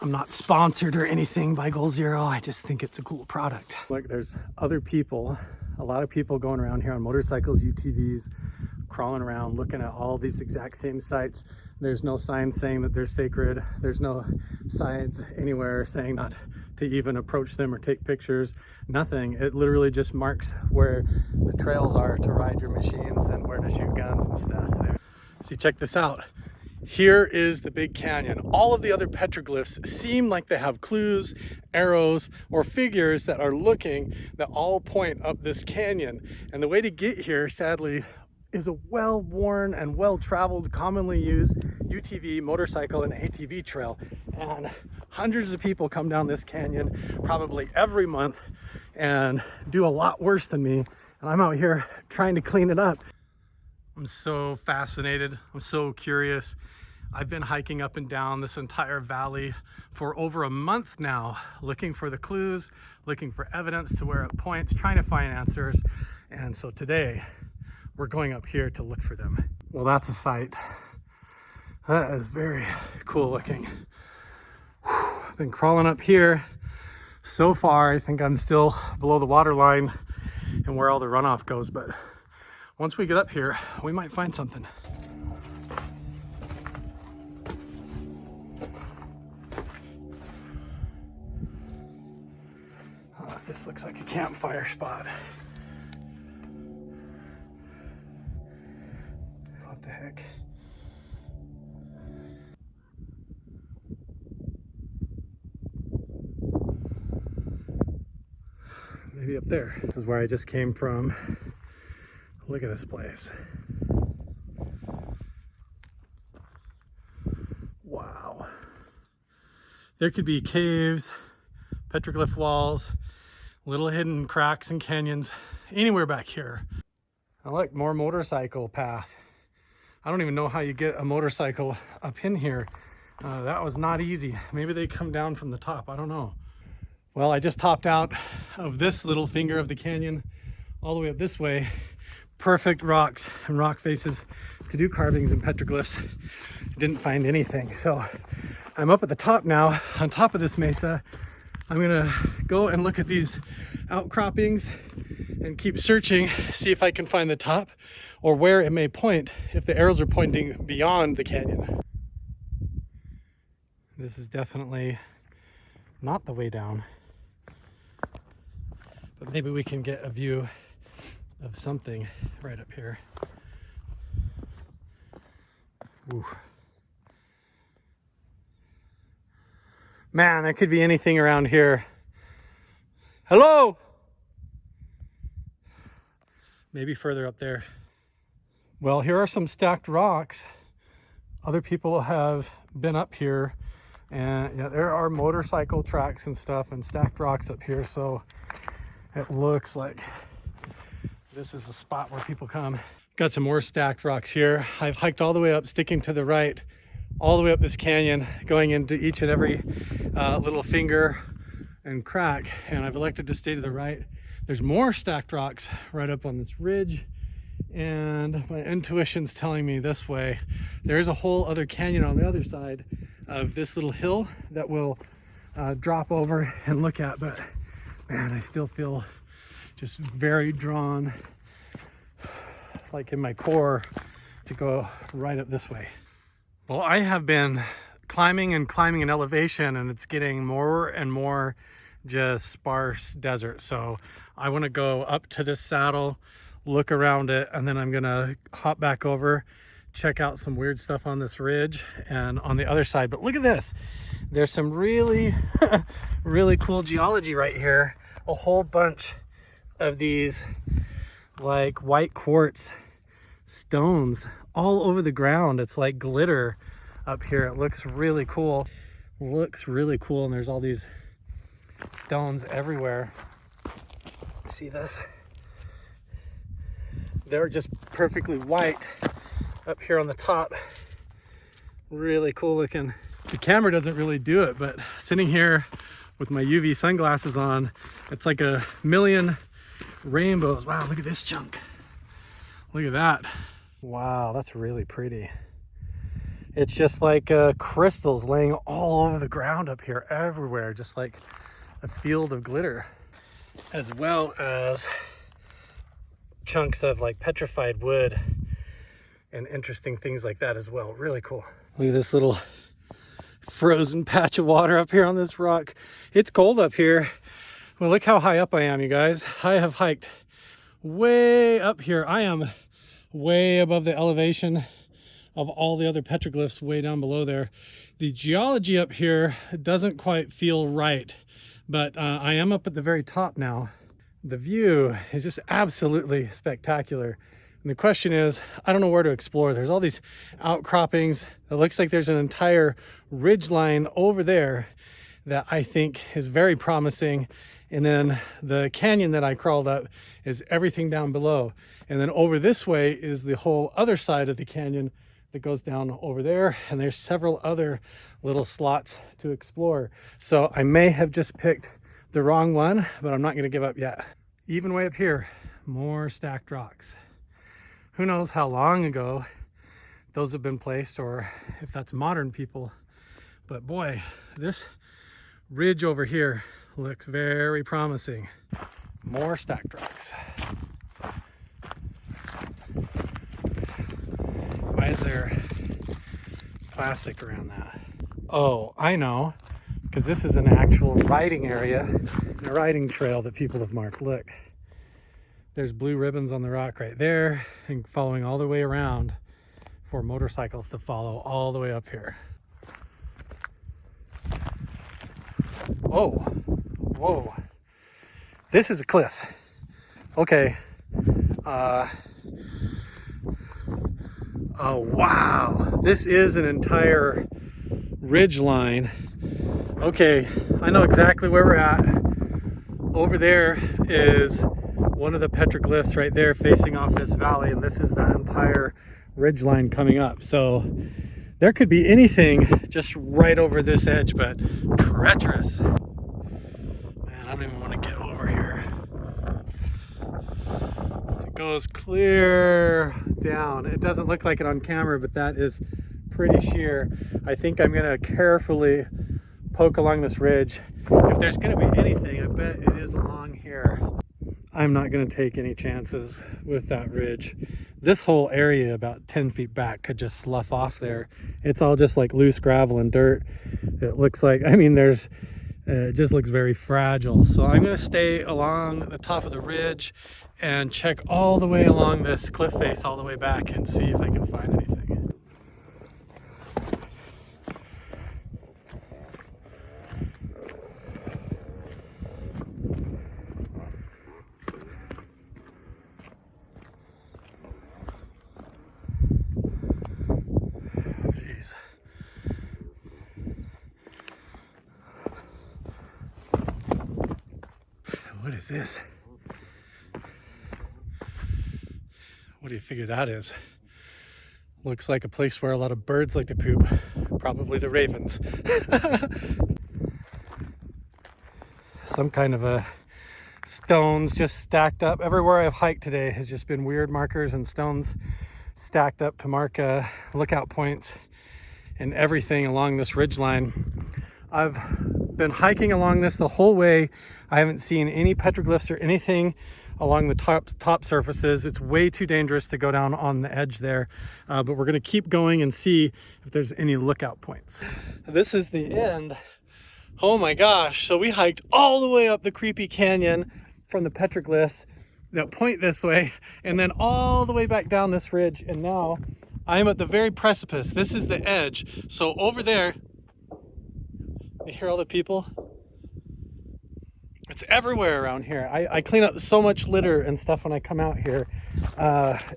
I'm not sponsored or anything by Goal Zero. I just think it's a cool product. Look, there's other people, a lot of people going around here on motorcycles, UTVs, crawling around, looking at all these exact same sites. There's no sign saying that they're sacred. There's no signs anywhere saying not to even approach them or take pictures. Nothing. It literally just marks where the trails are to ride your machines and where to shoot guns and stuff there. See, check this out. Here is the big canyon. All of the other petroglyphs seem like they have clues, arrows, or figures that are looking, that all point up this canyon. And the way to get here, sadly, is a well-worn and well-traveled, commonly used UTV, motorcycle, and ATV trail. And hundreds of people come down this canyon probably every month and do a lot worse than me. And I'm out here trying to clean it up. I'm so fascinated. I'm so curious. I've been hiking up and down this entire valley for over a month now, looking for the clues, looking for evidence to where it points, trying to find answers. And so today we're going up here to look for them. Well, that's a sight. That is very cool looking. Whew, I've been crawling up here. So far, I think I'm still below the water line and where all the runoff goes, but once we get up here, we might find something. Oh, this looks like a campfire spot. What the heck? Maybe up there. This is where I just came from. Look at this place. Wow. There could be caves, petroglyph walls, little hidden cracks and canyons anywhere back here. I like more motorcycle path. I don't even know how you get a motorcycle up in here. That was not easy. Maybe they come down from the top. I don't know. Well, I just topped out of this little finger of the canyon all the way up this way. Perfect rocks and rock faces to do carvings and petroglyphs. Didn't find anything. So I'm up at the top now, on top of this mesa. I'm gonna go and look at these outcroppings and keep searching, see if I can find the top or where it may point if the arrows are pointing beyond the canyon. This is definitely not the way down, but maybe we can get a view of something right up here. Ooh. Man, there could be anything around here. Hello? Maybe further up there. Well, here are some stacked rocks. Other people have been up here, and yeah, there are motorcycle tracks and stuff and stacked rocks up here, so it looks like This is a spot where people come. Got some more stacked rocks here. I've hiked all the way up, sticking to the right, all the way up this canyon, going into each and every little finger and crack, and I've elected to stay to the right. There's more stacked rocks right up on this ridge, and my intuition's telling me this way. There's a whole other canyon on the other side of this little hill that we'll drop over and look at, but man, I still feel just very drawn, like in my core, to go right up this way. Well, I have been climbing and climbing in elevation, and it's getting more and more just sparse desert. So I want to go up to this saddle, look around it, and then I'm gonna hop back over, check out some weird stuff on this ridge and on the other side. But look at this. There's some really, really cool geology right here. A whole bunch of these like white quartz stones all over the ground. It's like glitter up here. It looks really cool. Looks really cool. And there's all these stones everywhere. See this? They're just perfectly white up here on the top. Really cool looking. The camera doesn't really do it, but sitting here with my UV sunglasses on, it's like a million rainbows. Wow, look at this chunk. Look at that. Wow, that's really pretty. It's just like crystals laying all over the ground up here, everywhere, just like a field of glitter, as well as chunks of like petrified wood and interesting things like that as well. Really cool. Look at this little frozen patch of water up here on this rock. It's cold up here. Well, look how high up I am, you guys. I have hiked way up here. I am way above the elevation of all the other petroglyphs way down below there. The geology up here doesn't quite feel right, but I am up at the very top now. The view is just absolutely spectacular. And the question is, I don't know where to explore. There's all these outcroppings. It looks like there's an entire ridge line over there that I think is very promising. And then the canyon that I crawled up is everything down below. And then over this way is the whole other side of the canyon that goes down over there. And there's several other little slots to explore. So I may have just picked the wrong one, but I'm not gonna give up yet. Even way up here, more stacked rocks. Who knows how long ago those have been placed, or if that's modern people. But boy, this ridge over here looks very promising. More stacked rocks. Why is there plastic around that? Oh, I know, because this is an actual riding area, and a riding trail that people have marked. Look. There's blue ribbons on the rock right there, and following all the way around for motorcycles to follow all the way up here. Whoa, whoa. This is a cliff. Okay. Oh, wow. This is an entire ridge line. Okay, I know exactly where we're at. Over there is one of the petroglyphs right there facing off this valley, and this is that entire ridge line coming up. So there could be anything just right over this edge, but treacherous. Man, I don't even want to get over here. It goes clear down. It doesn't look like it on camera, but that is pretty sheer. I think I'm gonna carefully poke along this ridge. If there's gonna be anything, I bet it is along here. I'm not going to take any chances with that ridge. This whole area about 10 feet back could just slough off there. It's all just like loose gravel and dirt. It looks like, I mean, it just looks very fragile. So I'm going to stay along the top of the ridge and check all the way along this cliff face all the way back and see if I can find anything. What is this? What do you figure that is? Looks like a place where a lot of birds like to poop. Probably the ravens. Some kind of a stones just stacked up. Everywhere I've hiked today has just been weird markers and stones stacked up to mark lookout points and everything along this ridge line. I've been hiking along this the whole way. I haven't seen any petroglyphs or anything along the top surfaces. It's way too dangerous to go down on the edge there, but we're gonna keep going and see if there's any lookout points. This is the end. Oh my gosh, so we hiked all the way up the creepy canyon from the petroglyphs that point this way, and then all the way back down this ridge, and now I'm at the very precipice. This is the edge. So over there, you hear all the people? It's everywhere around here. I clean up so much litter and stuff when I come out here.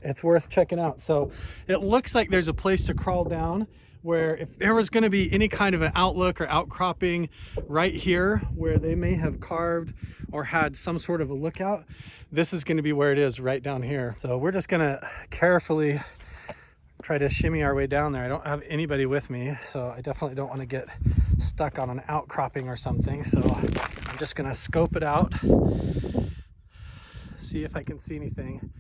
It's worth checking out. So it looks like there's a place to crawl down where if there was going to be any kind of an outlook or outcropping right here where they may have carved or had some sort of a lookout, this is going to be where it is, right down here. So we're just going to carefully try to shimmy our way down there. I don't have anybody with me, so I definitely don't want to get stuck on an outcropping or something. So I'm just gonna scope it out, see if I can see anything.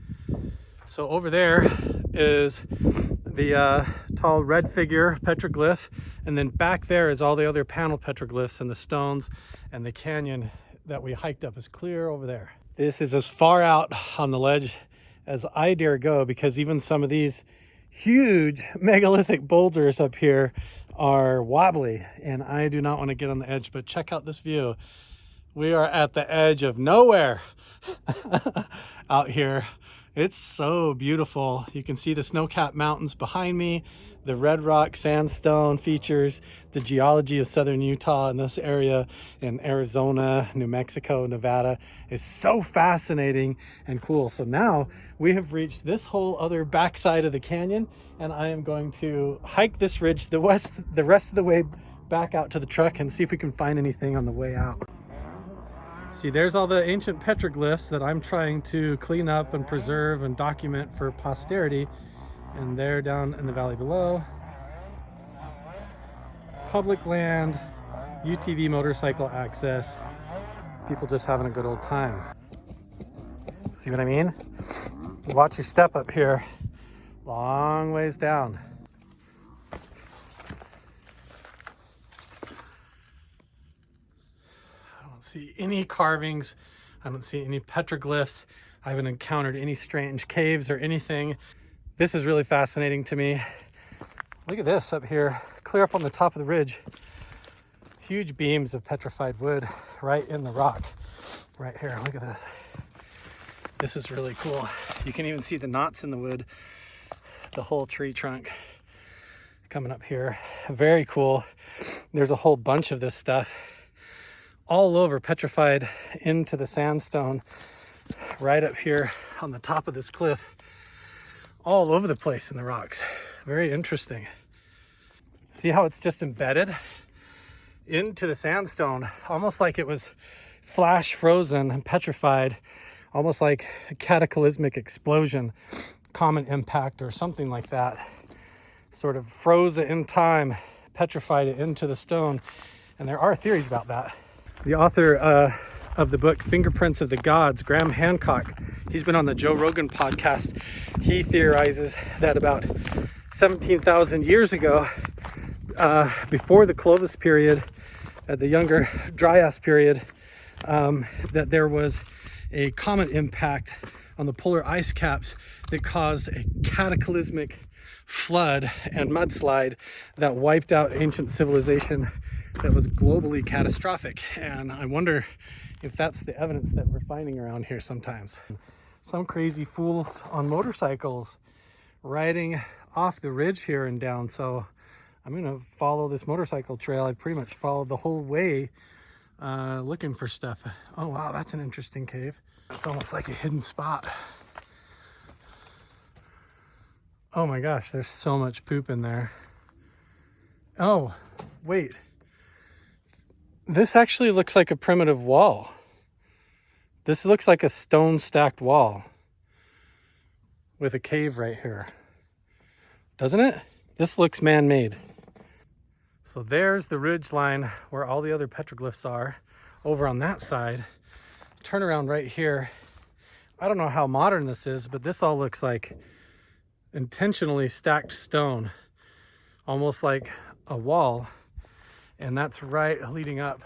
So over there is the tall red figure petroglyph, and then back there is all the other panel petroglyphs and the stones, and the canyon that we hiked up is clear over there. This is as far out on the ledge as I dare go, because even some of these huge megalithic boulders up here are wobbly, and I do not want to get on the edge. But check out this view. We are at the edge of nowhere out here. It's so beautiful. You can see the snow-capped mountains behind me, the red rock sandstone features, the geology of southern Utah in this area, in Arizona, New Mexico, Nevada is so fascinating and cool. So now we have reached this whole other backside of the canyon, and I am going to hike this ridge the rest of the way back out to the truck and see if we can find anything on the way out. See, there's all the ancient petroglyphs that I'm trying to clean up and preserve and document for posterity. And they're down in the valley below. Public land, UTV motorcycle access. People just having a good old time. See what I mean? Watch your step up here. Long ways down. I don't see any carvings. I don't see any petroglyphs. I haven't encountered any strange caves or anything. This is really fascinating to me. Look at this up here, clear up on the top of the ridge. Huge beams of petrified wood right in the rock. Right here, look at this. This is really cool. You can even see the knots in the wood, the whole tree trunk coming up here. Very cool. There's a whole bunch of this stuff all over, petrified into the sandstone right up here on the top of this cliff. All over the place in the rocks. Very interesting. See how it's just embedded into the sandstone, almost like it was flash frozen and petrified, almost like a cataclysmic explosion, comet impact or something like that. Sort of froze it in time, petrified it into the stone. And there are theories about that. The author of the book Fingerprints of the Gods, Graham Hancock, he's been on the Joe Rogan podcast. He theorizes that about 17,000 years ago, before the Clovis period, the younger Dryas period, that there was a comet impact on the polar ice caps that caused a cataclysmic flood and mudslide that wiped out ancient civilization that was globally catastrophic. And I wonder if that's the evidence that we're finding around here sometimes. Some crazy fools on motorcycles riding off the ridge here and down. So I'm gonna follow this motorcycle trail. I pretty much followed the whole way looking for stuff. Oh wow, that's an interesting cave. It's almost like a hidden spot. Oh my gosh, there's so much poop in there. Oh, wait. This actually looks like a primitive wall. This looks like a stone stacked wall. with a cave right here. Doesn't it? This looks man-made. So there's the ridge line where all the other petroglyphs are over on that side. Turn around right here. I don't know how modern this is, but this all looks like intentionally stacked stone, almost like a wall. And that's right leading up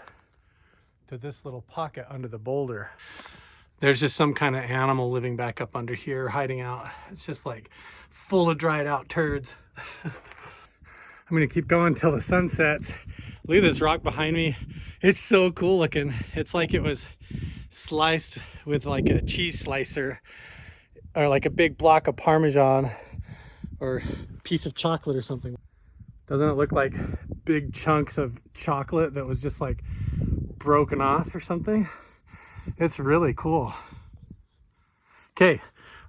to this little pocket under the boulder. There's just some kind of animal living back up under here, hiding out. It's just like full of dried out turds. I'm gonna keep going till the sun sets. Look at this rock behind me. It's so cool looking. It's like it was sliced with like a cheese slicer, or like a big block of Parmesan or piece of chocolate or something. Doesn't it look like big chunks of chocolate that was just like broken off or something? It's really cool. Okay,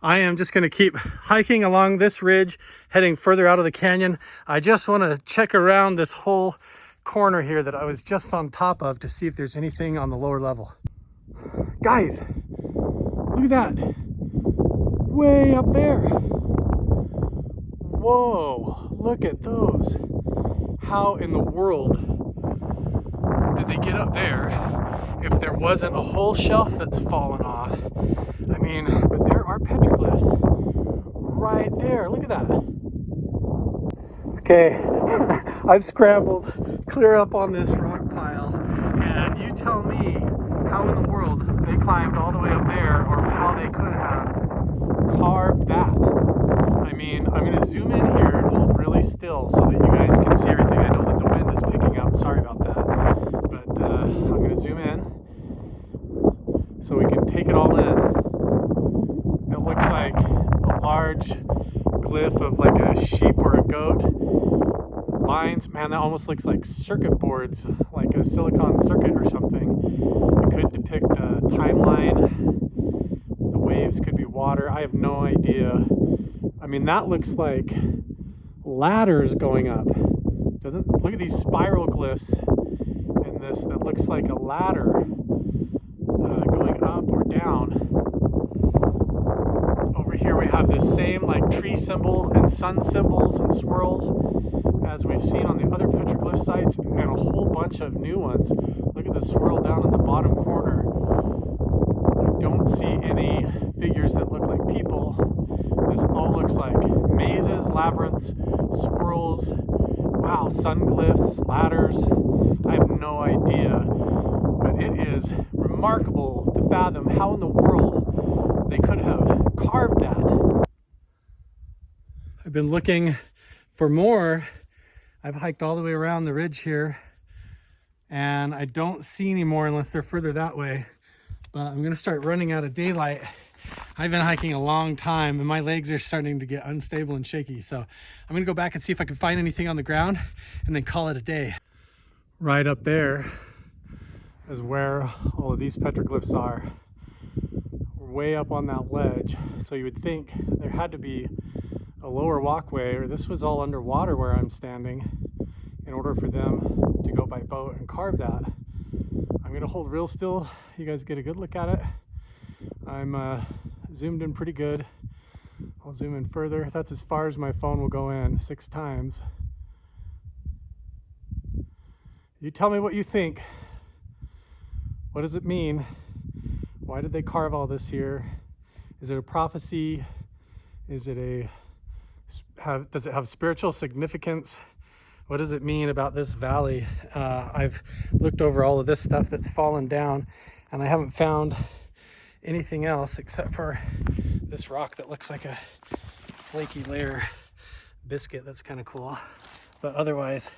I am just gonna keep hiking along this ridge, heading further out of the canyon. I just wanna check around this whole corner here that I was just on top of to see if there's anything on the lower level. Guys, look at that. Way up there. Whoa, look at those. How in the world did they get up there if there wasn't a whole shelf that's fallen off? I mean, but there are petroglyphs right there. Look at that. Okay, I've scrambled clear up on this rock pile, and you tell me how in the world they climbed all the way up there, or how they could have carved that. I mean, I'm going to zoom in here and hold really still so that you guys can see everything. I know that the wind is picking up. Sorry about that. But I'm going to zoom in so we can take it all in. It looks like a large glyph of like a sheep or a goat. Lines, man, that almost looks like circuit boards, like a silicon circuit or something. It could depict a timeline. The waves could be water. I have no idea. I mean, that looks like ladders going up. Doesn't look at these spiral glyphs in this that looks like a ladder going up or down. Over here we have this same like tree symbol and sun symbols and swirls as we've seen on the other petroglyph sites, and a whole bunch of new ones. Look at the swirl down in the bottom corner. I don't see any figures that look like people. This all looks like mazes, labyrinths, swirls, wow, sun glyphs, ladders. I have no idea, but it is remarkable to fathom how in the world they could have carved that. I've been looking for more. I've hiked all the way around the ridge here, and I don't see any more unless they're further that way. But I'm gonna start running out of daylight. I've been hiking a long time and my legs are starting to get unstable and shaky. So I'm gonna go back and see if I can find anything on the ground and then call it a day. Right up there is where all of these petroglyphs are. We're way up on that ledge. So you would think there had to be a lower walkway, or this was all underwater where I'm standing, in order for them to go by boat and carve that. I'm gonna hold real still. You guys get a good look at it. I'm zoomed in pretty good. I'll zoom in further. That's as far as my phone will go in, 6 times. You tell me what you think. What does it mean? Why did they carve all this here? Is it a prophecy? Is it does it have spiritual significance? What does it mean about this valley? I've looked over all of this stuff that's fallen down, and I haven't found anything else except for this rock that looks like a flaky layer biscuit. That's kind of cool, but otherwise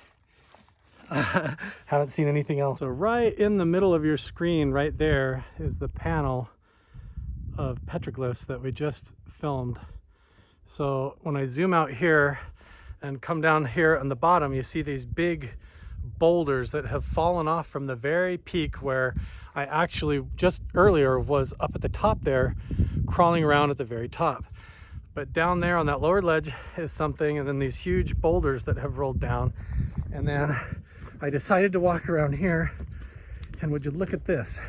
haven't seen anything else. So right in the middle of your screen right there is the panel of petroglyphs that we just filmed. So when I zoom out here and come down here on the bottom, you see these big boulders that have fallen off from the very peak where I actually just earlier was up at the top there, crawling around at the very top. But down there on that lower ledge is something, and then these huge boulders that have rolled down. And then I decided to walk around here, and would you look at this?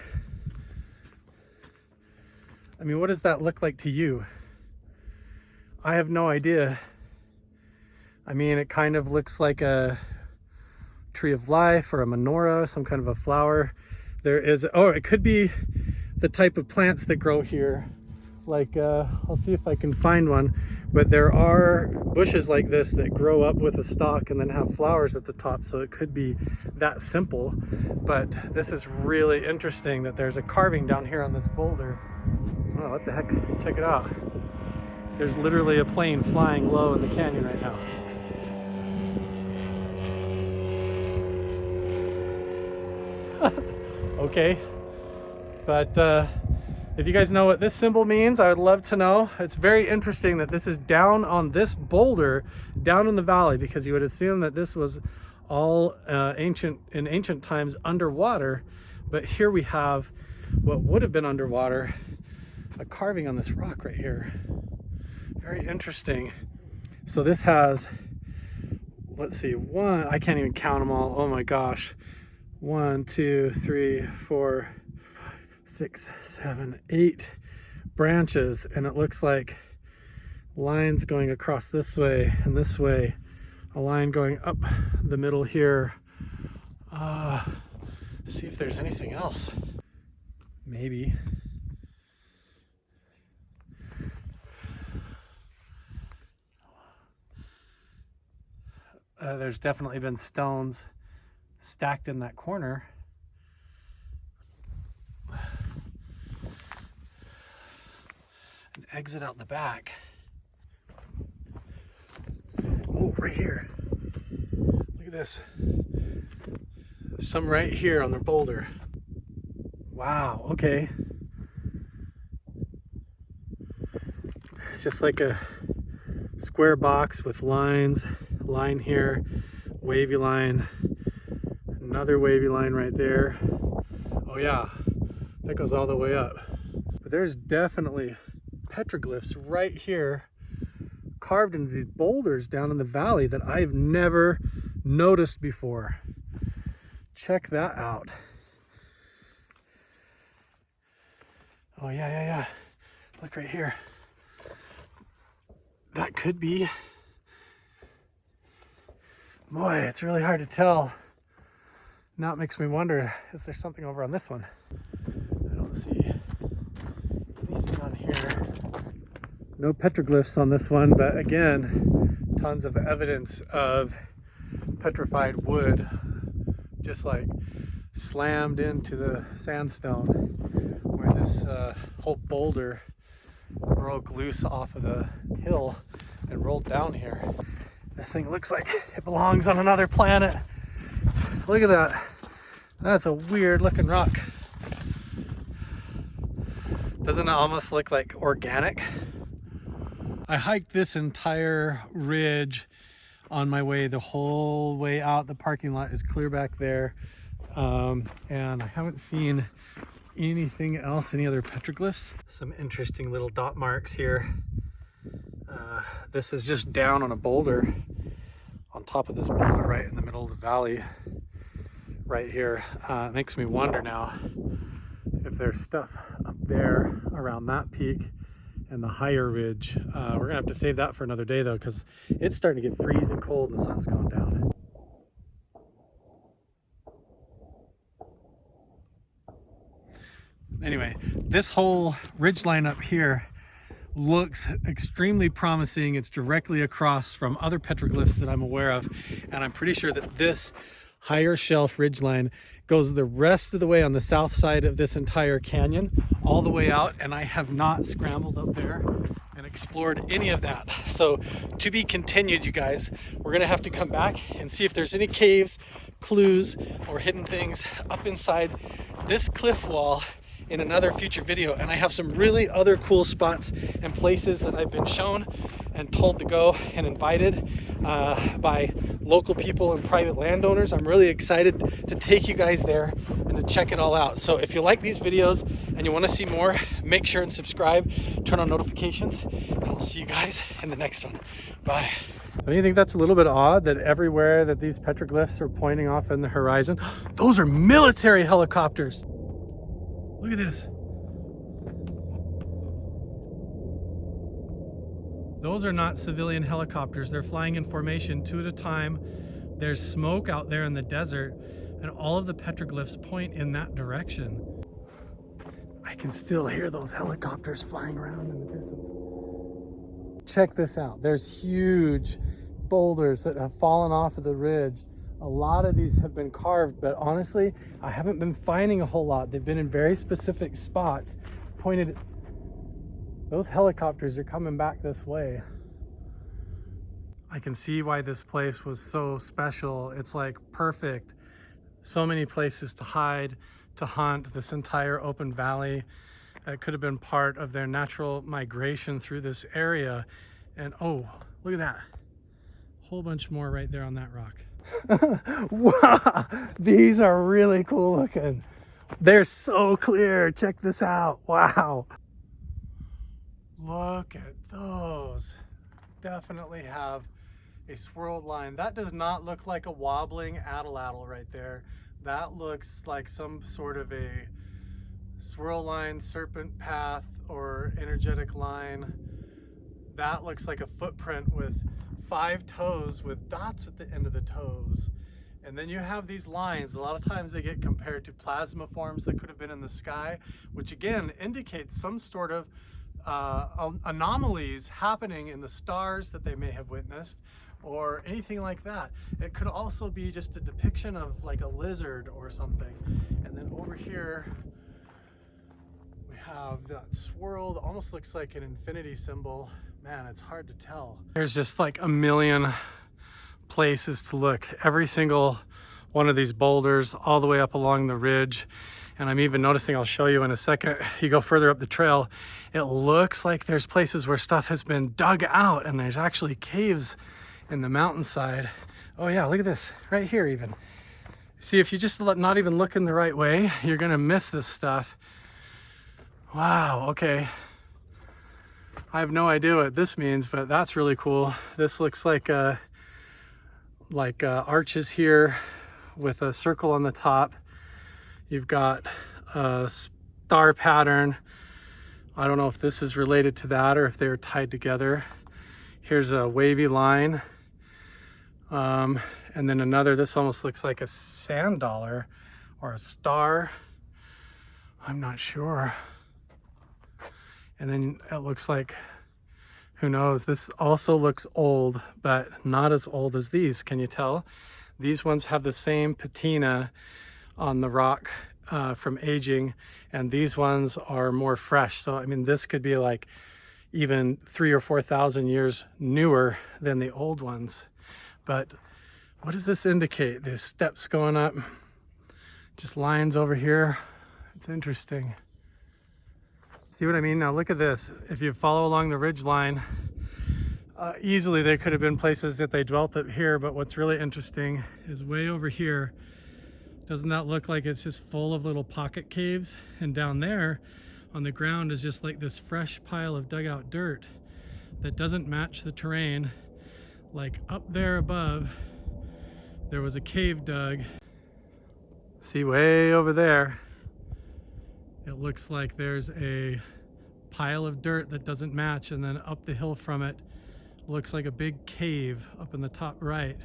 I mean, what does that look like to you? I have no idea. I mean, it kind of looks like a tree of life or a menorah, some kind of a flower. There is, oh, it could be the type of plants that grow here. Like, I'll see if I can find one, but there are bushes like this that grow up with a stalk and then have flowers at the top, so it could be that simple. But this is really interesting that there's a carving down here on this boulder. Oh, what the heck, check it out. There's literally a plane flying low in the canyon right now. Okay, but if you guys know what this symbol means, I would love to know. It's very interesting that this is down on this boulder down in the valley, because you would assume that this was all in ancient times underwater, but here we have what would have been underwater, a carving on this rock right here. Very interesting. So this has, let's see, one, I can't even count them all. Oh my gosh. 1, 2, 3, 4, 5, 6, 7, 8 branches, and it looks like lines going across this way and this way, a line going up the middle here. See if there's anything else. Maybe. There's definitely been stones stacked in that corner. An exit out the back. Oh, right here. Look at this. Some right here on the boulder. Wow, okay. It's just like a square box with lines. Line here, wavy line, another wavy line right there. Oh yeah, that goes all the way up. But there's definitely petroglyphs right here carved into these boulders down in the valley that I've never noticed before. Check that out. Oh yeah. Look right here. That could be, boy, it's really hard to tell. Now it makes me wonder, is there something over on this one? I don't see anything on here. No petroglyphs on this one, but again, tons of evidence of petrified wood, just like slammed into the sandstone, where this whole boulder broke loose off of the hill and rolled down here. This thing looks like it belongs on another planet. Look at that. That's a weird looking rock. Doesn't it almost look like organic? I hiked this entire ridge on my way the whole way out. The parking lot is clear back there. And I haven't seen anything else, any other petroglyphs. Some interesting little dot marks here. This is just down on a boulder, on top of this boulder right in the middle of the valley right here. It makes me wonder now if there's stuff up there around that peak and the higher ridge. We're gonna have to save that for another day though, because it's starting to get freezing cold and the sun's going down. Anyway, this whole ridge line up here looks extremely promising. It's directly across from other petroglyphs that I'm aware of, and I'm pretty sure that this higher shelf ridgeline goes the rest of the way on the south side of this entire canyon, all the way out, and I have not scrambled up there and explored any of that. So to be continued, you guys. We're gonna have to come back and see if there's any caves, clues, or hidden things up inside this cliff wall in another future video. And I have some really other cool spots and places that I've been shown and told to go and invited by local people and private landowners. I'm really excited to take you guys there and to check it all out. So if you like these videos and you want to see more, make sure and subscribe, turn on notifications, and I'll see you guys in the next one. Bye. Don't you think that's a little bit odd that everywhere that these petroglyphs are pointing off in the horizon, those are military helicopters? Look at this. Those are not civilian helicopters. They're flying in formation 2 at a time. There's smoke out there in the desert, and all of the petroglyphs point in that direction. I can still hear those helicopters flying around in the distance. Check this out. There's huge boulders that have fallen off of the ridge. A lot of these have been carved, but honestly, I haven't been finding a whole lot. They've been in very specific spots, pointed. Those helicopters are coming back this way. I can see why this place was so special. It's like perfect. So many places to hide, to hunt, this entire open valley. It could have been part of their natural migration through this area. And oh, look at that. Whole bunch more right there on that rock. Wow, these are really cool looking. They're so clear. Check this out. Wow. Look at those. Definitely have a swirled line. That does not look like a wobbling atlatl right there. That looks like some sort of a swirl line, serpent path, or energetic line. That looks like a footprint with 5 toes with dots at the end of the toes. And then you have these lines. A lot of times they get compared to plasma forms that could have been in the sky, which again indicates some sort of anomalies happening in the stars that they may have witnessed, or anything like that. It could also be just a depiction of like a lizard or something. And then over here we have that swirled, almost looks like an infinity symbol. Man, it's hard to tell. There's just like a million places to look. Every single one of these boulders all the way up along the ridge. And I'm even noticing, I'll show you in a second, you go further up the trail, it looks like there's places where stuff has been dug out and there's actually caves in the mountainside. Oh yeah, look at this, right here even. See, if you just not even looking the right way, you're gonna miss this stuff. Wow, okay. I have no idea what this means, but that's really cool. This looks like arches here with a circle on the top. You've got a star pattern. I don't know if this is related to that or if they're tied together. Here's a wavy line. And then another, this almost looks like a sand dollar or a star. I'm not sure. And then it looks like, who knows, this also looks old, but not as old as these. Can you tell? These ones have the same patina on the rock from aging, and these ones are more fresh. So, I mean, this could be like even 3,000 or 4,000 years newer than the old ones. But what does this indicate? There's steps going up, just lines over here. It's interesting. See what I mean? Now look at this. If you follow along the ridge line, easily there could have been places that they dwelt up here, but what's really interesting is way over here. Doesn't that look like it's just full of little pocket caves? And down there on the ground is just like this fresh pile of dugout dirt that doesn't match the terrain. Like up there above, there was a cave dug. See, way over there, it looks like there's a pile of dirt that doesn't match, and then up the hill from it looks like a big cave up in the top right,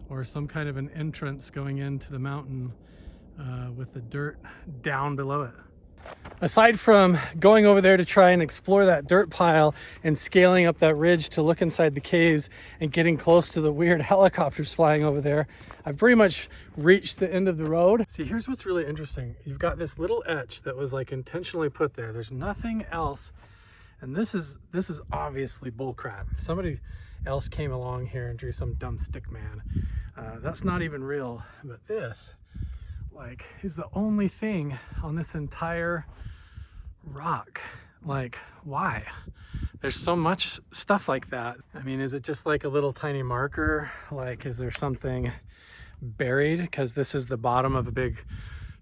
or some kind of an entrance going into the mountain with the dirt down below it. Aside from going over there to try and explore that dirt pile and scaling up that ridge to look inside the caves and getting close to the weird helicopters flying over there, I've pretty much reached the end of the road. See, here's what's really interesting. You've got this little etch that was like intentionally put there. There's nothing else. And this is obviously bullcrap. If somebody else came along here and drew some dumb stick man, that's not even real. But this, like, is the only thing on this entire rock. Like, why? There's so much stuff like that. I mean, is it just like a little tiny marker? Like, is there something buried? Because this is the bottom of a big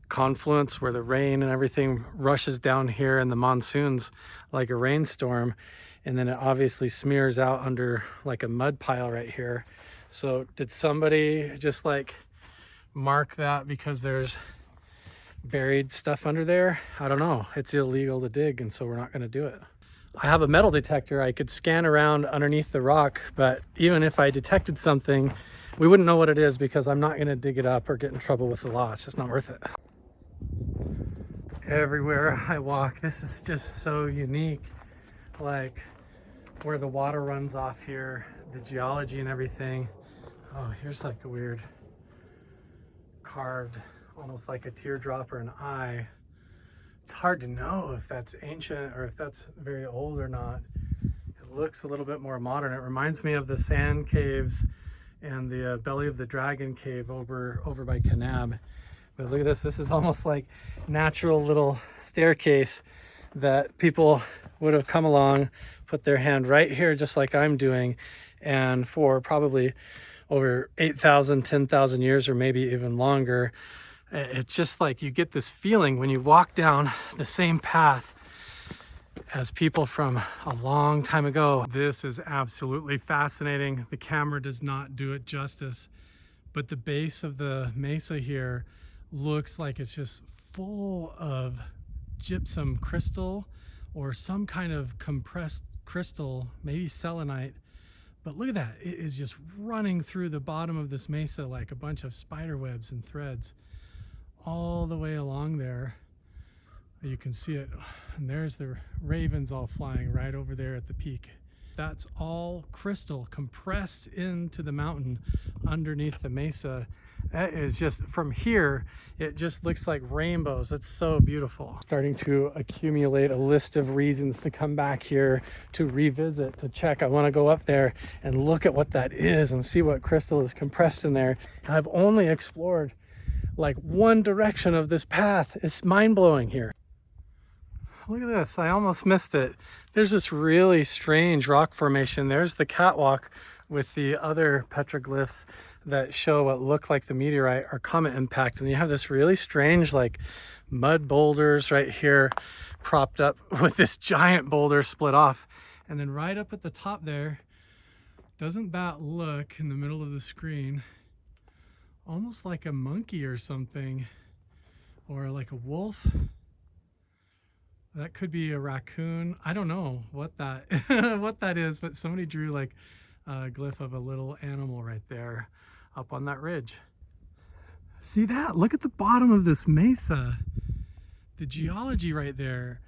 confluence where the rain and everything rushes down here in the monsoons like a rainstorm, and then it obviously smears out under like a mud pile right here. So did somebody just like mark that because there's buried stuff under there? I don't know. It's illegal to dig, and so we're not going to do it. I have a metal detector. I could scan around underneath the rock, but even if I detected something, we wouldn't know what it is because I'm not gonna dig it up or get in trouble with the law. It's just not worth it. Everywhere I walk, this is just so unique. Like where the water runs off here, the geology and everything. Oh, here's like a weird carved, almost like a teardrop or an eye. It's hard to know if that's ancient or if that's very old or not. It looks a little bit more modern. It reminds me of the sand caves and the belly of the dragon cave over by Kanab. But look at this. This is almost like natural little staircase that people would have come along, put their hand right here, just like I'm doing. And for probably over 8,000, 10,000 years, or maybe even longer, it's just like you get this feeling when you walk down the same path as people from a long time ago. This is absolutely fascinating. The camera does not do it justice, but the base of the mesa here looks like it's just full of gypsum crystal or some kind of compressed crystal, maybe selenite. But look at that. It is just running through the bottom of this mesa like a bunch of spider webs and threads all the way along there. You can see it. And there's the ravens all flying right over there at the peak. That's all crystal compressed into the mountain underneath the mesa. That is just, from here, it just looks like rainbows. It's so beautiful. Starting to accumulate a list of reasons to come back here, to revisit, to check. I want to go up there and look at what that is and see what crystal is compressed in there. And I've only explored like one direction of this path. It's mind-blowing here. Look at this, I almost missed it. There's this really strange rock formation. There's the catwalk with the other petroglyphs that show what look like the meteorite or comet impact. And you have this really strange like mud boulders right here propped up with this giant boulder split off. And then right up at the top there, doesn't that look in the middle of the screen almost like a monkey or something, or like a wolf? That could be a raccoon. I don't know what that what that is, but somebody drew like a glyph of a little animal right there up on that ridge. See that? Look at the bottom of this mesa. The geology right there,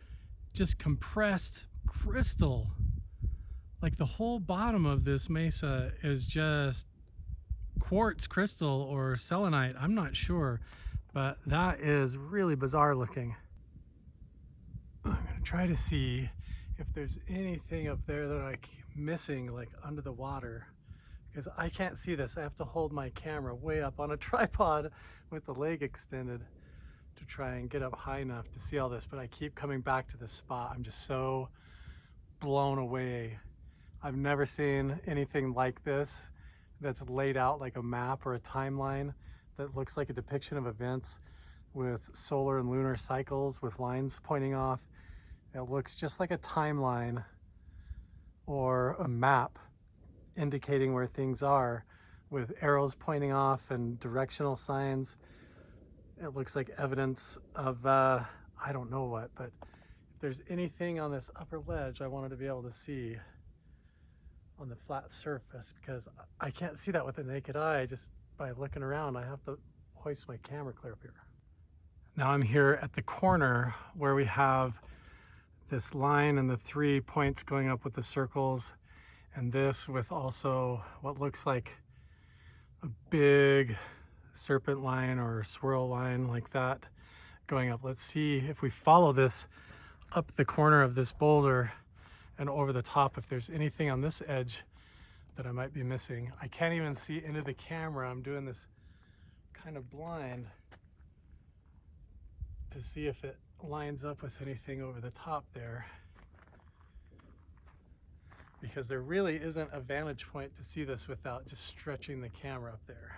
just compressed crystal. Like the whole bottom of this mesa is just quartz crystal or selenite. I'm not sure, but that is really bizarre looking. I'm gonna try to see if there's anything up there that I'm missing, like under the water, because I can't see this. I have to hold my camera way up on a tripod with the leg extended to try and get up high enough to see all this, but I keep coming back to this spot. I'm just so blown away. I've never seen anything like this that's laid out like a map or a timeline that looks like a depiction of events with solar and lunar cycles with lines pointing off. It looks just like a timeline or a map indicating where things are with arrows pointing off and directional signs. It looks like evidence of, I don't know what, but if there's anything on this upper ledge I wanted to be able to see on the flat surface, because I can't see that with the naked eye just by looking around. I have to hoist my camera clear up here. Now I'm here at the corner where we have this line and the 3 points going up with the circles, and this with also what looks like a big serpent line or swirl line like that going up. Let's see if we follow this up the corner of this boulder and over the top, if there's anything on this edge that I might be missing. I can't even see into the camera. I'm doing this kind of blind to see if it lines up with anything over the top there, because there really isn't a vantage point to see this without just stretching the camera up there.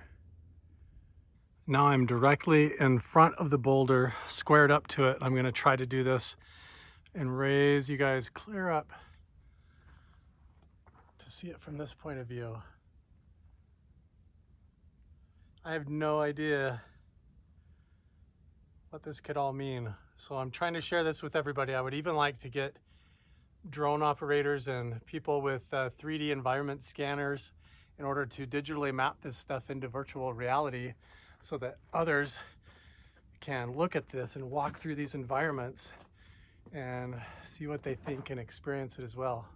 Now I'm directly in front of the boulder, squared up to it. I'm going to try to do this and raise you guys clear up to see it from this point of view. I have no idea what this could all mean, so I'm trying to share this with everybody. I would even like to get drone operators and people with 3D environment scanners in order to digitally map this stuff into virtual reality so that others can look at this and walk through these environments and see what they think and experience it as well.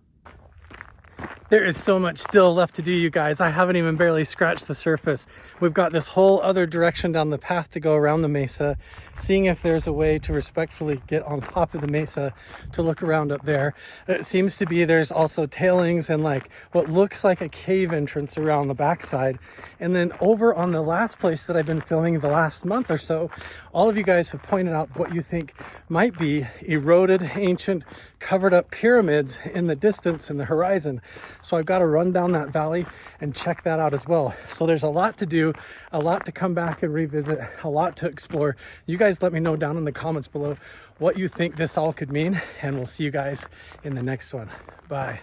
There is so much still left to do, you guys. I haven't even barely scratched the surface. We've got this whole other direction down the path to go around the mesa, seeing if there's a way to respectfully get on top of the mesa to look around up there. It seems to be there's also tailings and like what looks like a cave entrance around the backside. And then over on the last place that I've been filming the last month or so, all of you guys have pointed out what you think might be eroded, ancient, covered up pyramids in the distance in the horizon. So I've got to run down that valley and check that out as well. So there's a lot to do, a lot to come back and revisit, a lot to explore. You guys let me know down in the comments below what you think this all could mean, and we'll see you guys in the next one. Bye.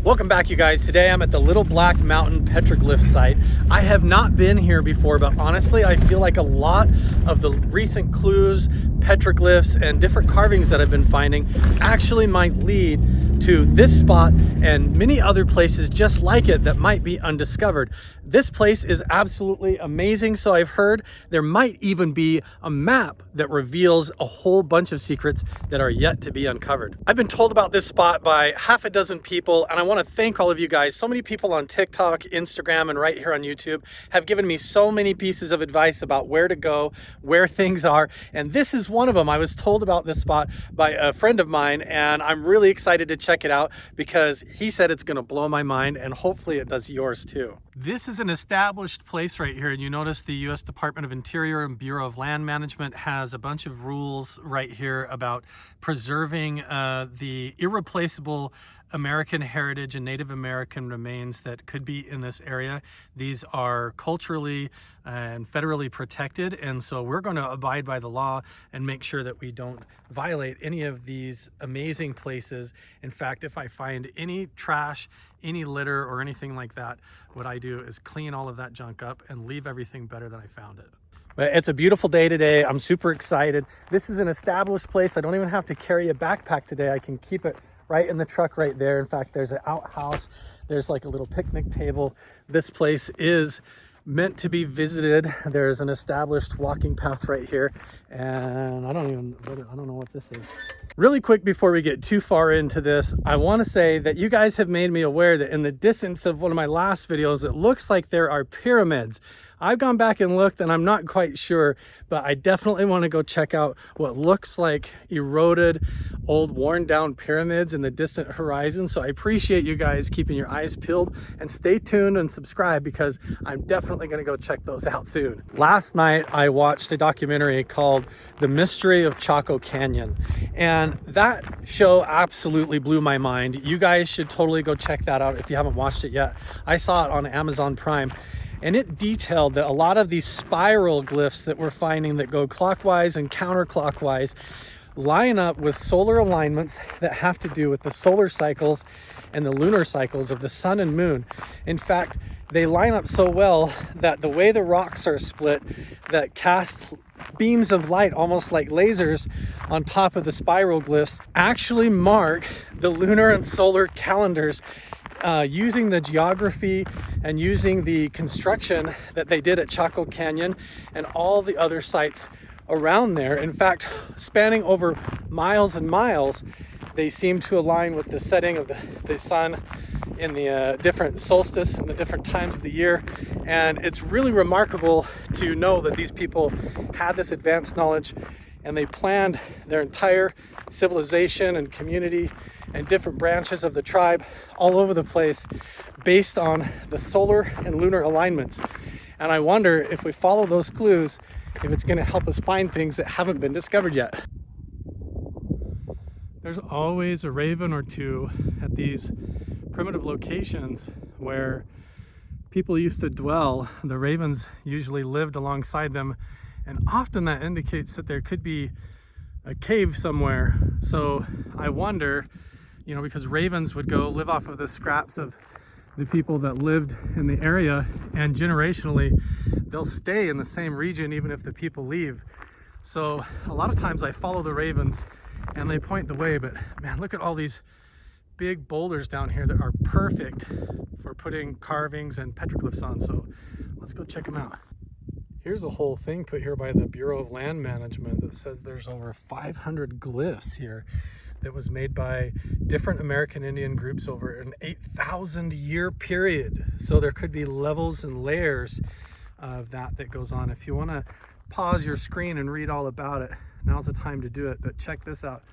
Welcome back, you guys. Today I'm at the Little Black Mountain Petroglyph site. I have not been here before, but honestly, I feel like a lot of the recent clues, petroglyphs, and different carvings that I've been finding actually might lead to this spot and many other places just like it that might be undiscovered. This place is absolutely amazing, so I've heard there might even be a map that reveals a whole bunch of secrets that are yet to be uncovered. I've been told about this spot by half a dozen people, and I want to thank all of you guys. So many people on TikTok, Instagram, and right here on YouTube have given me so many pieces of advice about where to go, where things are, and this is one of them. I was told about this spot by a friend of mine, and I'm really excited to check it out because he said it's going to blow my mind, and hopefully it does yours too. This is an established place right here, and you notice the U.S. Department of Interior and Bureau of Land Management has a bunch of rules right here about preserving the irreplaceable American heritage and Native American remains that could be in this area. These are culturally and federally protected, and so we're going to abide by the law and make sure that we don't violate any of these amazing places. In fact, if I find any trash, any litter, or anything like that, what I do is clean all of that junk up and leave everything better than I found it. But it's a beautiful day today. I'm super excited. This is an established place. I don't even have to carry a backpack today. I can keep it right in the truck right there. In fact, there's an outhouse. There's like a little picnic table. This place is meant to be visited. There's an established walking path right here. And I don't know what this is. Really quick before we get too far into this, I want to say that you guys have made me aware that in the distance of one of my last videos, it looks like there are pyramids. I've gone back and looked and I'm not quite sure, but I definitely want to go check out what looks like eroded, old, worn down pyramids in the distant horizon. So I appreciate you guys keeping your eyes peeled, and stay tuned and subscribe because I'm definitely going to go check those out soon. Last night, I watched a documentary called The Mystery of Chaco Canyon, and that show absolutely blew my mind. You guys should totally go check that out if you haven't watched it yet. I saw it on Amazon Prime. And it detailed that a lot of these spiral glyphs that we're finding that go clockwise and counterclockwise line up with solar alignments that have to do with the solar cycles and the lunar cycles of the sun and moon. In fact, they line up so well that the way the rocks are split that cast beams of light almost like lasers on top of the spiral glyphs actually mark the lunar and solar calendars, using the geography and using the construction that they did at Chaco Canyon and all the other sites around there. In fact, spanning over miles and miles, they seem to align with the setting of the sun in the different solstice and the different times of the year. And it's really remarkable to know that these people had this advanced knowledge and they planned their entire civilization and community and different branches of the tribe all over the place based on the solar and lunar alignments. And I wonder if we follow those clues, if it's going to help us find things that haven't been discovered yet. There's always a raven or two at these primitive locations where people used to dwell. The ravens usually lived alongside them, and often that indicates that there could be a cave somewhere. So I wonder, because ravens would go live off of the scraps of the people that lived in the area, and generationally they'll stay in the same region even if the people leave. So a lot of times I follow the ravens and they point the way, but man, look at all these big boulders down here that are perfect for putting carvings and petroglyphs on. So let's go check them out. Here's a whole thing put here by the Bureau of Land Management that says there's over 500 glyphs here that was made by different American Indian groups over an 8,000 year period. So there could be levels and layers of that goes on. If you want to pause your screen and read all about it, now's the time to do it. But check this out.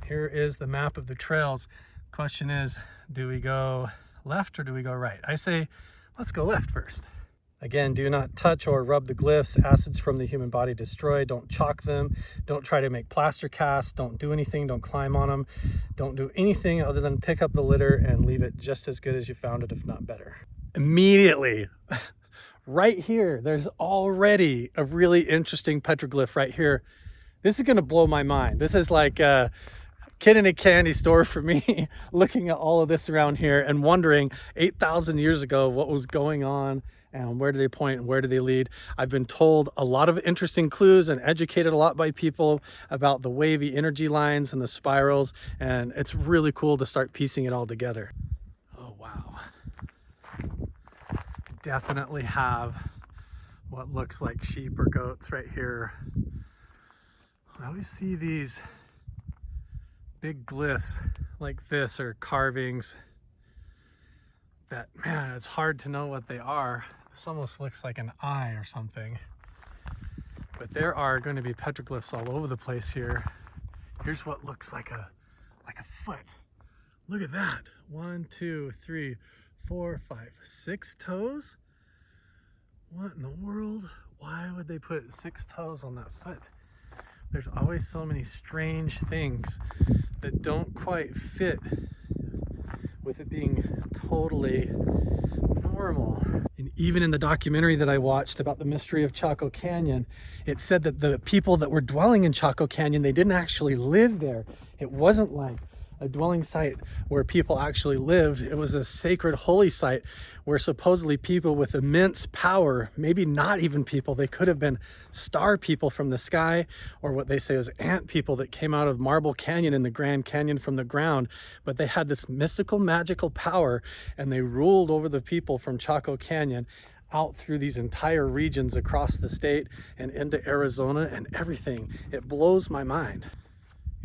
Here is the map of the trails. Question is, do we go left or do we go right? I say, let's go left first. Again, do not touch or rub the glyphs. Acids from the human body destroy. Don't chalk them. Don't try to make plaster casts. Don't do anything. Don't climb on them. Don't do anything other than pick up the litter and leave it just as good as you found it, if not better. Immediately, right here, there's already a really interesting petroglyph right here. This is going to blow my mind. This is like a kid in a candy store for me, looking at all of this around here and wondering 8,000 years ago what was going on and where do they point and where do they lead. I've been told a lot of interesting clues and educated a lot by people about the wavy energy lines and the spirals, and it's really cool to start piecing it all together. Oh wow. Definitely have what looks like sheep or goats right here. I always see these big glyphs like this, or carvings that, man, it's hard to know what they are. This almost looks like an eye or something. But there are going to be petroglyphs all over the place here. Here's what looks like a foot. Look at that. 1, 2, 3, 4, 5, 6 toes? What in the world? Why would they put 6 toes on that foot? There's always so many strange things that don't quite fit with it being totally normal. And even in the documentary that I watched about the mystery of Chaco Canyon, it said that the people that were dwelling in Chaco Canyon, they didn't actually live there. It wasn't like a dwelling site where people actually lived. It was a sacred holy site where supposedly people with immense power, maybe not even people, they could have been star people from the sky, or what they say is ant people that came out of Marble Canyon in the Grand Canyon from the ground, but they had this mystical, magical power, and they ruled over the people from Chaco Canyon out through these entire regions across the state and into Arizona and everything. It blows my mind.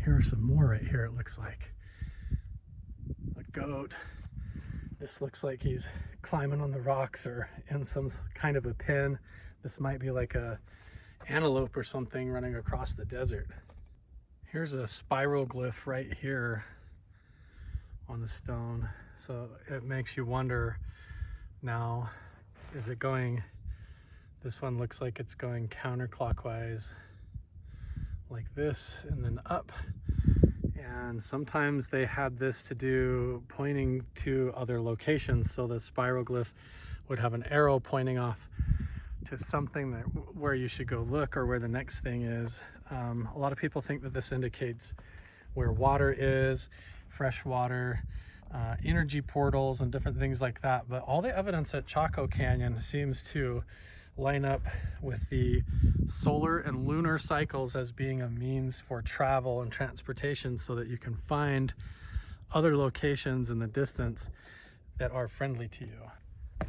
Here are some more right here, it looks like. A goat. This looks like he's climbing on the rocks or in some kind of a pen. This might be like a antelope or something running across the desert. Here's a spiral glyph right here on the stone. So it makes you wonder now, is it going, this one looks like it's going counterclockwise like this and then up. And sometimes they had this to do pointing to other locations. So the spiral glyph would have an arrow pointing off to something that where you should go look, or where the next thing is. A lot of people think that this indicates where water is, fresh water, energy portals and different things like that. But all the evidence at Chaco Canyon seems to line up with the solar and lunar cycles as being a means for travel and transportation, so that you can find other locations in the distance that are friendly to you.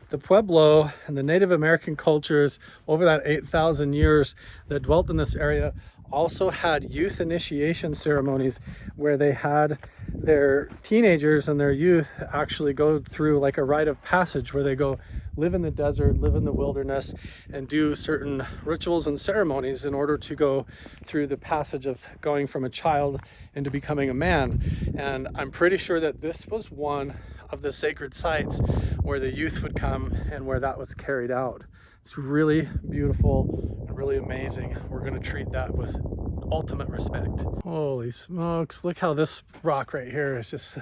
The Pueblo and the Native American cultures over that 8,000 years that dwelt in this area also had youth initiation ceremonies where they had their teenagers and their youth actually go through like a rite of passage, where they go live in the desert, live in the wilderness, and do certain rituals and ceremonies in order to go through the passage of going from a child into becoming a man. And I'm pretty sure that this was one of the sacred sites where the youth would come and where that was carried out. It's really beautiful and really amazing. We're going to treat that with ultimate respect. Holy smokes, look how this rock right here is just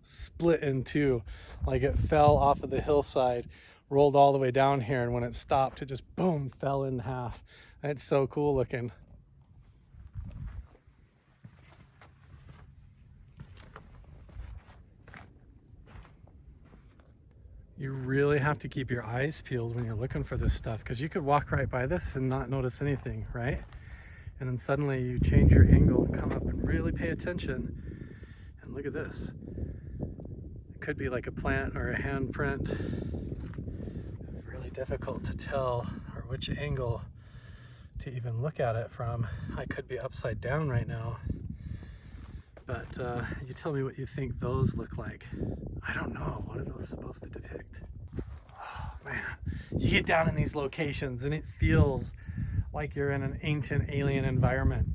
split in two, like it fell off of the hillside, rolled all the way down here, and when it stopped, it just boom, fell in half. It's so cool looking. You really have to keep your eyes peeled when you're looking for this stuff, because you could walk right by this and not notice anything, right? And then suddenly you change your angle and come up and really pay attention. And look at this. It could be like a plant or a handprint. Really difficult to tell or which angle to even look at it from. I could be upside down right now. But you tell me what you think those look like. I don't know. What are those supposed to depict? Oh man, you get down in these locations and it feels like you're in an ancient alien environment,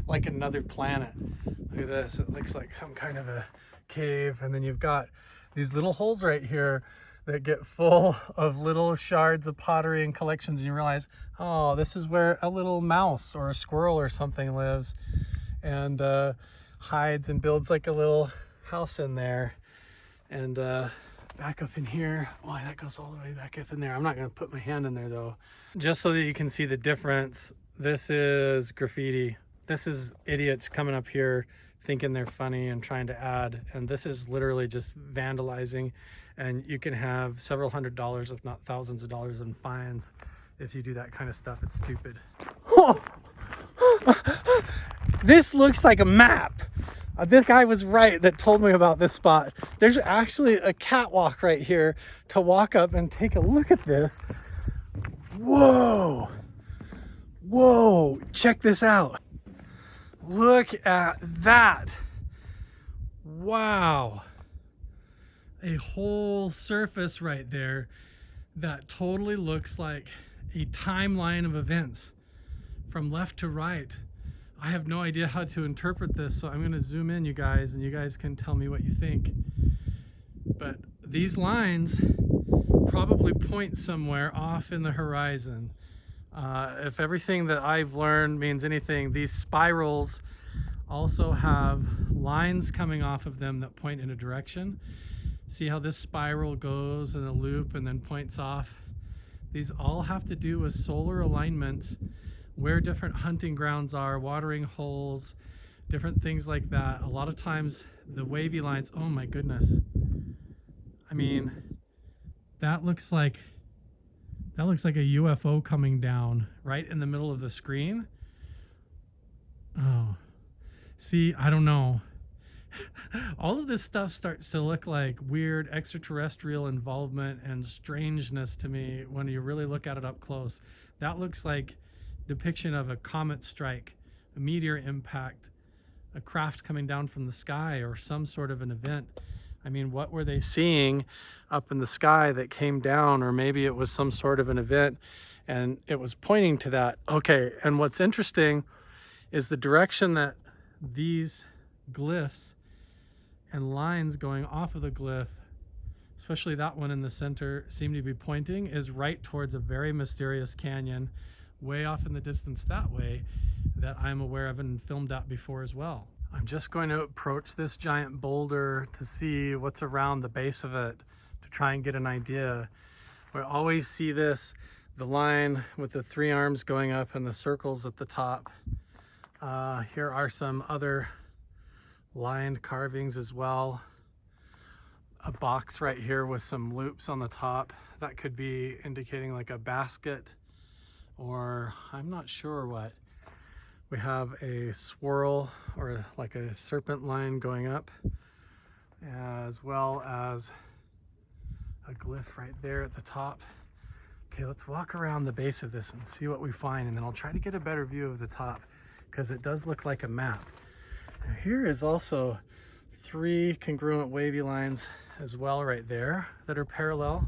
like another planet. Look at this. It looks like some kind of a cave, and then you've got these little holes right here that get full of little shards of pottery and collections, and you realize, oh, this is where a little mouse or a squirrel or something lives, and hides and builds like a little house in there. And back up in here, why that goes all the way back up in there. I'm not going to put my hand in there though, just so that you can see the difference. This is graffiti. This is idiots coming up here thinking they're funny and trying to add, and this is literally just vandalizing, and you can have several $100s if not thousands of dollars in fines if you do that kind of stuff. It's stupid. This looks like a map. This guy was right that told me about this spot. There's actually a catwalk right here to walk up and take a look at this. Whoa. Whoa, check this out. Look at that. Wow. A whole surface right there that totally looks like a timeline of events from left to right. I have no idea how to interpret this, so I'm going to zoom in, you guys, and you guys can tell me what you think. But these lines probably point somewhere off in the horizon. If everything that I've learned means anything, these spirals also have lines coming off of them that point in a direction. See how this spiral goes in a loop and then points off? These all have to do with solar alignments, where different hunting grounds are, watering holes, different things like that. A lot of times the wavy lines, oh my goodness. I mean, that looks like a UFO coming down right in the middle of the screen. Oh, see, I don't know. All of this stuff starts to look like weird extraterrestrial involvement and strangeness to me when you really look at it up close. That looks like depiction of a comet strike, a meteor impact, a craft coming down from the sky, or some sort of an event. I mean, what were they seeing up in the sky that came down? Or maybe it was some sort of an event and it was pointing to that. Okay, and what's interesting is the direction that these glyphs and lines going off of the glyph, especially that one in the center, seem to be pointing is right towards a very mysterious canyon way off in the distance that way that I'm aware of and filmed out before as well. I'm just going to approach this giant boulder to see what's around the base of it to try and get an idea. We always see this, the line with the 3 arms going up and the circles at the top. Here are some other lined carvings as well. A box right here with some loops on the top. That could be indicating like a basket, or I'm not sure what. We have a swirl or like a serpent line going up, as well as a glyph right there at the top. Okay, let's walk around the base of this and see what we find, and then I'll try to get a better view of the top because it does look like a map. Now, here is also 3 congruent wavy lines as well right there that are parallel.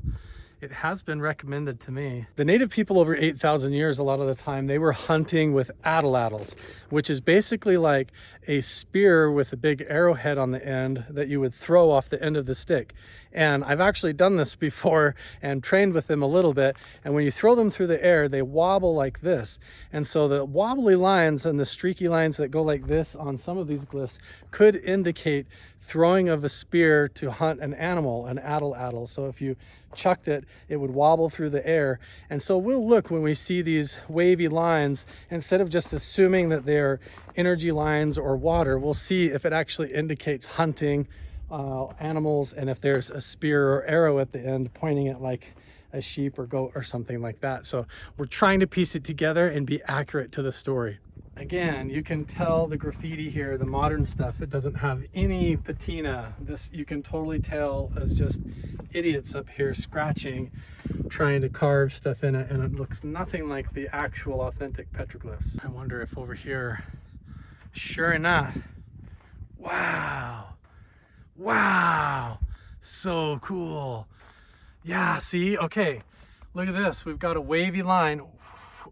It has been recommended to me. The native people over 8,000 years, a lot of the time, they were hunting with atlatls, which is basically like a spear with a big arrowhead on the end that you would throw off the end of the stick. And I've actually done this before and trained with them a little bit. And when you throw them through the air, they wobble like this. And so the wobbly lines and the streaky lines that go like this on some of these glyphs could indicate throwing of a spear to hunt an animal, an atlatl. So if you chucked it, it would wobble through the air. And so we'll look when we see these wavy lines, instead of just assuming that they're energy lines or water, we'll see if it actually indicates hunting animals, and if there's a spear or arrow at the end pointing at like a sheep or goat or something like that. So we're trying to piece it together and be accurate to the story. Again, you can tell the graffiti here, the modern stuff, it doesn't have any patina. This you can totally tell as just idiots up here scratching, trying to carve stuff in it, and it looks nothing like the actual authentic petroglyphs. I wonder if over here, sure enough, wow, wow, so cool. Yeah, see, okay, look at this. We've got a wavy line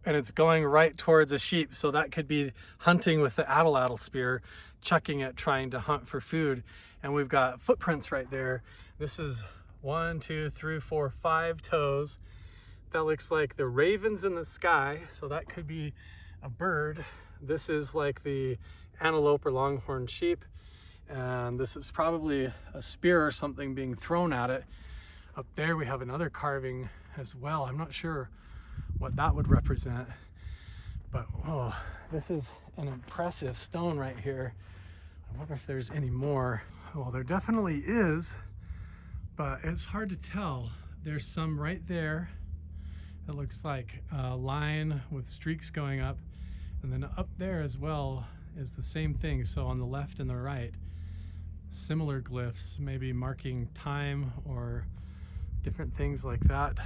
and it's going right towards a sheep. So that could be hunting with the atlatl spear, chucking it, trying to hunt for food. And we've got footprints right there. This is 1, 2, 3, 4, 5 toes. That looks like the ravens in the sky. So that could be a bird. This is like the antelope or longhorn sheep. And this is probably a spear or something being thrown at it. Up there we have another carving as well. I'm not sure what that would represent, but oh, this is an impressive stone right here. I wonder if there's any more. Well, there definitely is, but it's hard to tell. There's some right there that looks like a line with streaks going up, and then up there as well is the same thing. So on the left and the right, similar glyphs, maybe marking time or different things like that.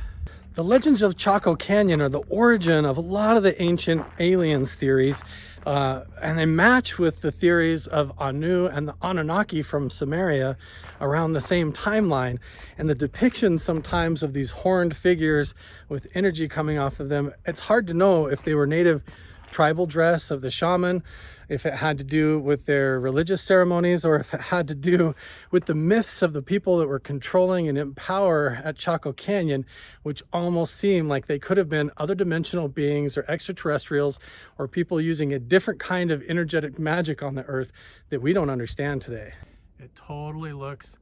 The legends of Chaco Canyon are the origin of a lot of the ancient aliens theories, and they match with the theories of Anu and the Anunnaki from Sumeria around the same timeline. And the depictions sometimes of these horned figures with energy coming off of them, it's hard to know if they were native tribal dress of the shaman, if it had to do with their religious ceremonies, or if it had to do with the myths of the people that were controlling and in power at Chaco Canyon, which almost seem like they could have been other dimensional beings or extraterrestrials or people using a different kind of energetic magic on the earth that we don't understand today. It totally looks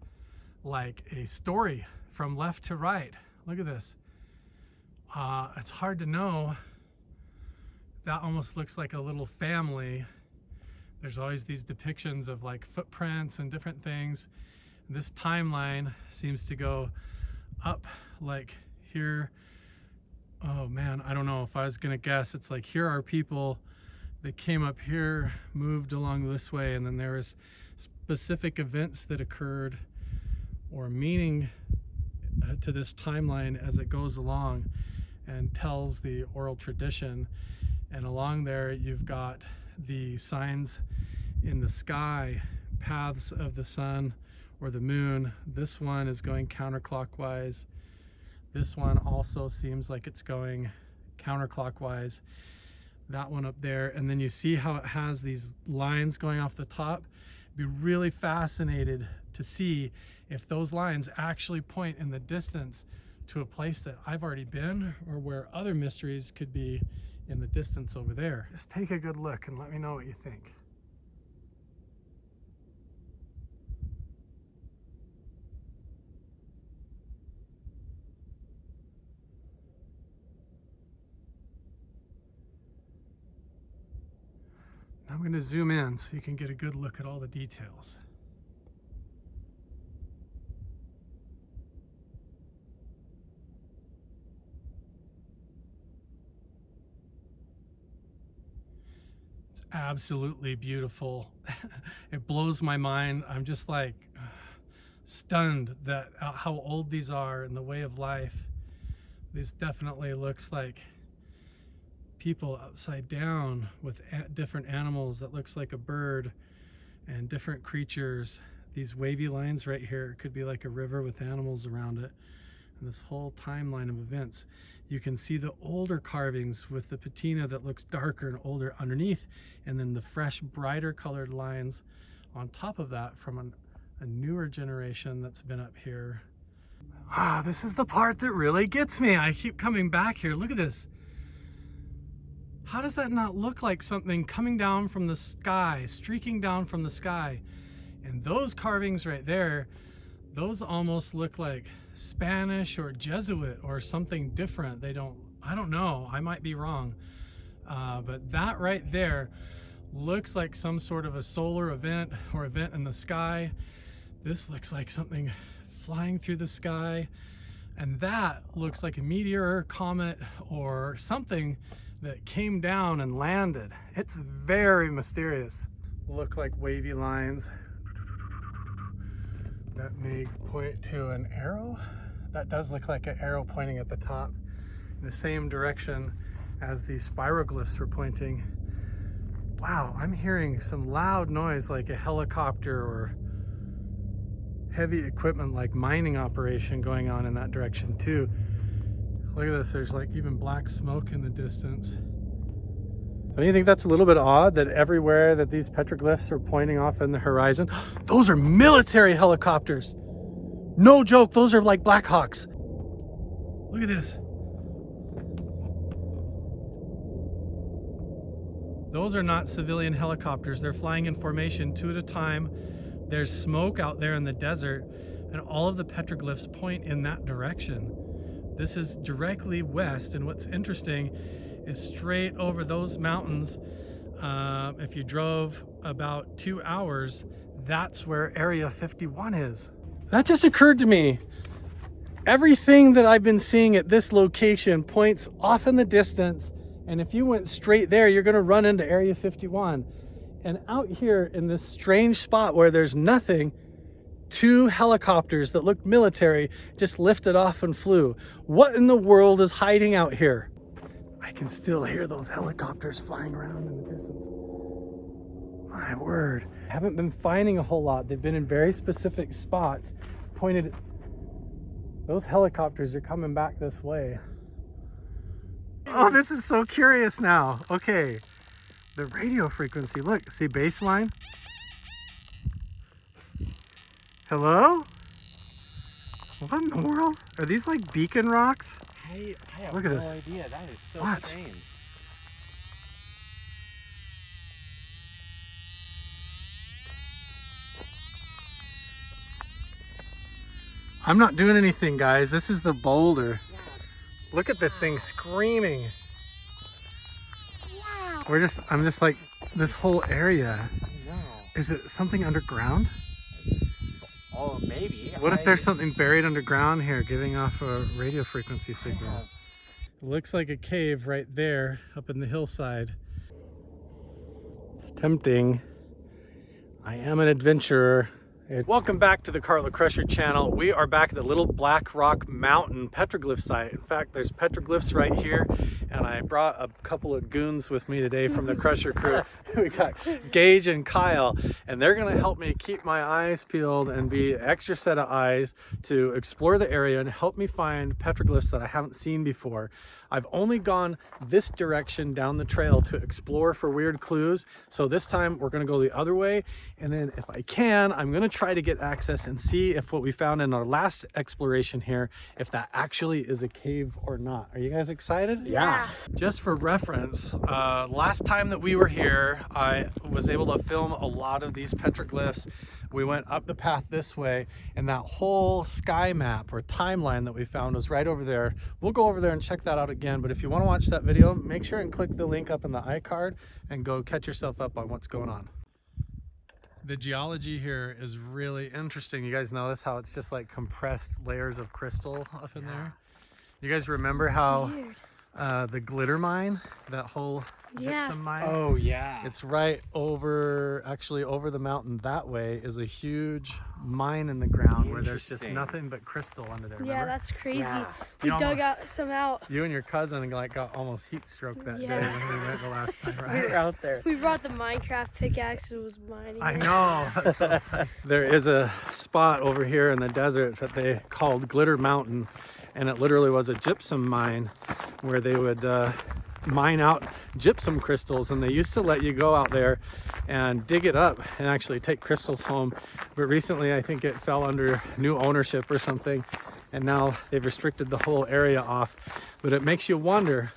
like a story from left to right. Look at this. It's hard to know. That almost looks like a little family. There's always these depictions of like footprints and different things. This timeline seems to go up like here. Oh man, I don't know. If I was gonna guess, it's like here are people that came up here, moved along this way, and then there was specific events that occurred or meaning to this timeline as it goes along and tells the oral tradition. And along there you've got the signs in the sky, paths of the sun or the moon. This one is going counterclockwise. This one also seems like it's going counterclockwise. That one up there, and then you see how it has these lines going off the top. Be really fascinated to see if those lines actually point in the distance to a place that I've already been, or where other mysteries could be in the distance over there. Just take a good look and let me know what you think. Now I'm going to zoom in so you can get a good look at all the details. Absolutely beautiful. It blows my mind. I'm just like stunned that how old these are in the way of life. This definitely looks like people upside down with different animals. That looks like a bird and different creatures. These wavy lines right here could be like a river with animals around it. And this whole timeline of events. You can see the older carvings with the patina that looks darker and older underneath, and then the fresh, brighter colored lines on top of that from a newer generation that's been up here. Ah, this is the part that really gets me. I keep coming back here. Look at this. How does that not look like something coming down from the sky, streaking down from the sky? And those carvings right there, those almost look like Spanish or Jesuit or something different. I don't know, I might be wrong. But that right there looks like some sort of a solar event or event in the sky. This looks like something flying through the sky, and that looks like a meteor, comet, or something that came down and landed. It's very mysterious. Look like wavy lines that may point to an arrow. That does look like an arrow pointing at the top in the same direction as the spiroglyphs were pointing. Wow, I'm hearing some loud noise like a helicopter or heavy equipment like mining operation going on in that direction too. Look at this, there's like even black smoke in the distance. Don't you think that's a little bit odd that everywhere that these petroglyphs are pointing off in the horizon, those are military helicopters. No joke, those are like Black Hawks. Look at this. Those are not civilian helicopters. They're flying in formation 2 at a time. There's smoke out there in the desert, and all of the petroglyphs point in that direction. This is directly west, and what's interesting is straight over those mountains. If you drove about 2 hours, that's where Area 51 is. That just occurred to me. Everything that I've been seeing at this location points off in the distance, and if you went straight there, you're gonna run into Area 51. And out here in this strange spot where there's nothing, 2 helicopters that looked military just lifted off and flew. What in the world is hiding out here? I can still hear those helicopters flying around in the distance. My word. I haven't been finding a whole lot. They've been in very specific spots, pointed. Those helicopters are coming back this way. Oh, this is so curious now. Okay, the radio frequency, look, see baseline? Hello? What in the world? Are these like beacon rocks? I have Look at no this. idea. That is so What? strange. I'm not doing anything, guys. This is the boulder. Yeah. Look at this thing screaming. Wow. I'm just like, this whole area. I know. Is it something underground? Oh, maybe. What if there's something buried underground here giving off a radio frequency signal? It looks like a cave right there up in the hillside. It's tempting. I am an adventurer. Welcome back to the Carl the Crusher channel. We are back at the Little Black Rock Mountain petroglyph site. In fact, there's petroglyphs right here, and I brought a couple of goons with me today from the Crusher crew. We got Gage and Kyle, and they're gonna help me keep my eyes peeled and be an extra set of eyes to explore the area and help me find petroglyphs that I haven't seen before. I've only gone this direction down the trail to explore for weird clues, so this time we're gonna go the other way, and then if I can, I'm gonna try to get access and see if what we found in our last exploration here, if that actually is a cave or not. Are you guys excited? Yeah. Just for reference, last time that we were here, I was able to film a lot of these petroglyphs. We went up the path this way, and that whole sky map or timeline that we found was right over there. We'll go over there and check that out again, but if you want to watch that video, make sure and click the link up in the iCard and go catch yourself up on what's going on. The geology here is really interesting. You guys notice how it's just like compressed layers of crystal up in there? You guys remember how the glitter mine, that whole gypsum mine? Oh, yeah. It's right over, actually over the mountain that way is a huge mine in the ground where there's just nothing but crystal under there. Yeah, Remember? that's crazy. Yeah. We You dug out some out. You and your cousin like got almost heat stroke that day Yeah. when we went the last time, We right? were out there. We brought the Minecraft pickaxe and was mining. I it. know. So, there is a spot over here in the desert that they called Glitter Mountain, and it literally was a gypsum mine where they would mine out gypsum crystals, and they used to let you go out there and dig it up and actually take crystals home. But recently I think it fell under new ownership or something, and now they've restricted the whole area off. But it makes you wonder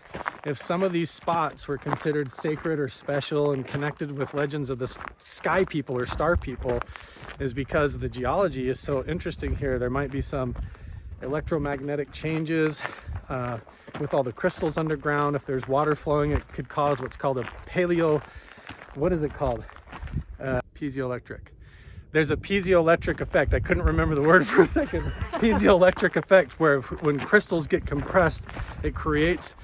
if some of these spots were considered sacred or special and connected with legends of the sky people or star people, is because the geology is so interesting here. There might be some electromagnetic changes with all the crystals underground. If there's water flowing, it could cause what's called a piezoelectric. there's a piezoelectric effect. I couldn't remember the word for a second. Piezoelectric effect, where when crystals get compressed, it creates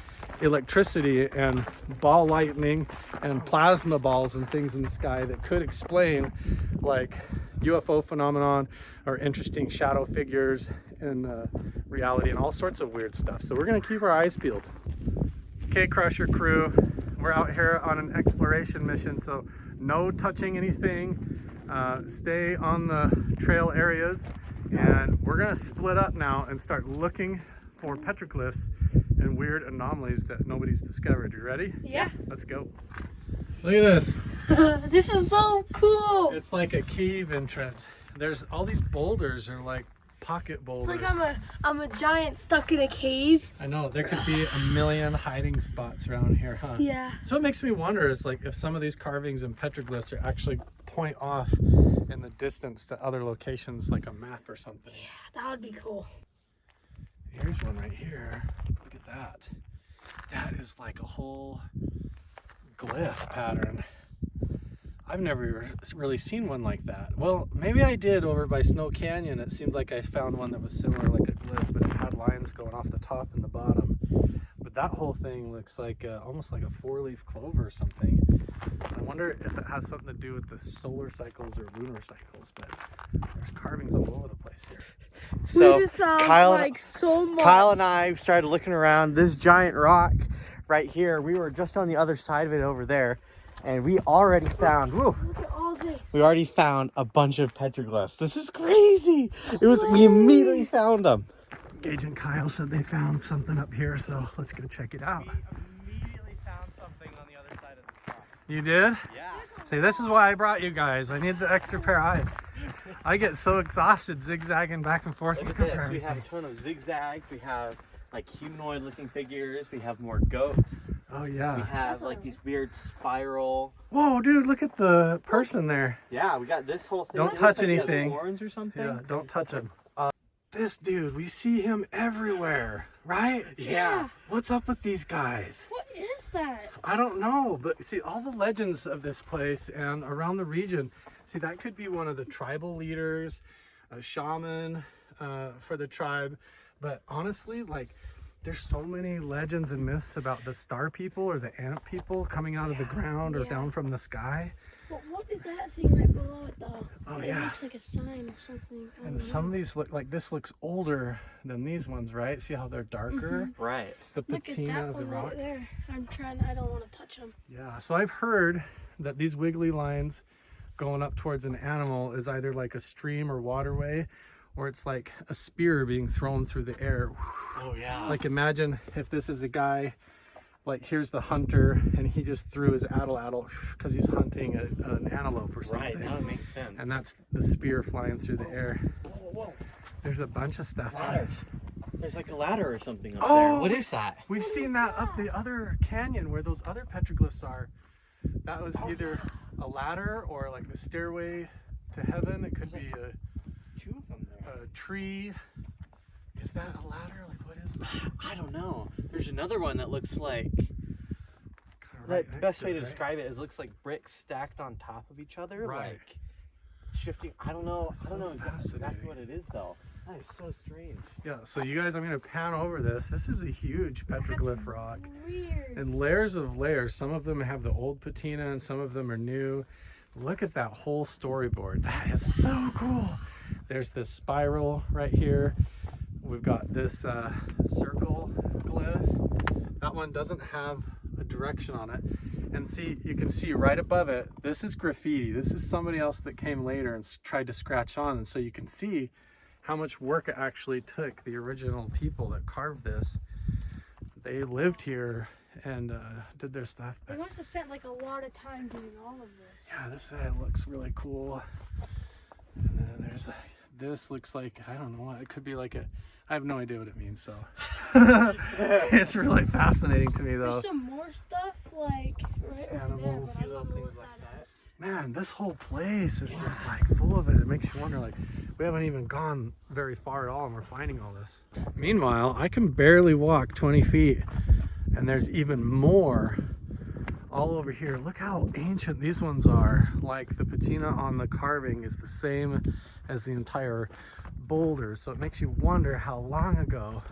electricity and ball lightning and plasma balls and things in the sky that could explain like UFO phenomenon or interesting shadow figures in reality and all sorts of weird stuff. So we're gonna keep our eyes peeled. Okay, Crusher crew, we're out here on an exploration mission, so no touching anything. Stay on the trail areas, and we're gonna split up now and start looking for petroglyphs and weird anomalies that nobody's discovered. You ready? Yeah. Let's go. Look at this. This is so cool. It's like a cave entrance. There's all these boulders are like pocket It's boulders. like I'm a giant stuck in a cave. I know, there could be a million hiding spots around here, huh? Yeah. So what makes me wonder is like if some of these carvings and petroglyphs are actually point off in the distance to other locations, like a map or something. Yeah, that would be cool. Here's one right here. Look at that. That is like a whole glyph pattern. I've never really seen one like that. Well, maybe I did over by Snow Canyon. It seemed like I found one that was similar, like a glyph, but it had lines going off the top and the bottom. But that whole thing looks like almost like a four-leaf clover or something. I wonder if it has something to do with the solar cycles or lunar cycles, but there's carvings all over the place here. So we just found Kyle, like so much. Kyle and I started looking around this giant rock right here. We were just on the other side of it over there, and we already found, Look at all this. we already found a bunch of petroglyphs. This is crazy. We immediately found them. Gage and Kyle said they found something up here, so let's go check it out. We immediately found something on the other side of the rock. You did? Yeah. See, this is why I brought you guys. I need the extra pair of eyes. I get so exhausted zigzagging back and forth Look at looking for this. We have everything. a ton of zigzags. We have like humanoid looking figures. We have more goats. Oh We yeah. have like these weird spiral. Whoa, dude, look at the person there. Yeah, we got this whole thing. Don't It looks touch like he has anything. horns or something. Yeah, don't touch him. This dude, we see him everywhere, right? Yeah. What's up with these guys? What is that? I don't know, but see, all the legends of this place and around the region, see, that could be one of the tribal leaders, a shaman for the tribe. But honestly, like, there's so many legends and myths about the star people or the ant people coming out of the ground or down from the sky. But what is that thing right below it though? Oh, It yeah. looks like a sign or something. I And don't some know. of these look like this looks older than these ones, right? See how they're darker? Right. The Look at patina that of the one rock. right there. I don't want to touch them. Yeah, so I've heard that these wiggly lines going up towards an animal is either like a stream or waterway, or it's like a spear being thrown through the air. Oh yeah. Like imagine if this is a guy, like here's the hunter and he just threw his atlatl because he's hunting an antelope or something. Right. That would make sense. And that's the spear flying through the air. Whoa. There's a bunch of stuff. Ladders. There's like a ladder or something up there. What is that? We've seen that up the other canyon where those other petroglyphs are. That was either a ladder or like the stairway to heaven. It could be Two of them there. a tree. Is that a ladder? Like what is that? I don't know. There's another one that looks like. Kinda right The next best way it, to right? describe it is looks like bricks stacked on top of each other, Right. like shifting. I don't know. That's I don't so know exactly fascinating. what it is though. That is so strange. Yeah, so you guys, I'm gonna pan over this. This is a huge petroglyph rock. Weird. And layers of layers. Some of them have the old patina and some of them are new. Look at that whole storyboard. That is so cool. There's this spiral right here. We've got this circle glyph. That one doesn't have a direction on it. And see, you can see right above it, this is graffiti. This is somebody else that came later and tried to scratch on. And so you can see how much work it actually took the original people that carved this. They lived here and did their stuff. They But must have spent like a lot of time doing all of this. yeah, this side looks really cool. And then there's this looks like, I don't know what, it could be like I have no idea what it means, so. It's really fascinating to me though. There's some more stuff like right over there, Animals, but I see little don't know things what like that is. Man, this whole place is just like full of it. It makes you wonder, like, we haven't even gone very far at all and we're finding all this. Meanwhile, I can barely walk 20 feet and there's even more all over here. Look how ancient these ones are. Like the patina on the carving is the same as the entire boulder. So it makes you wonder how long ago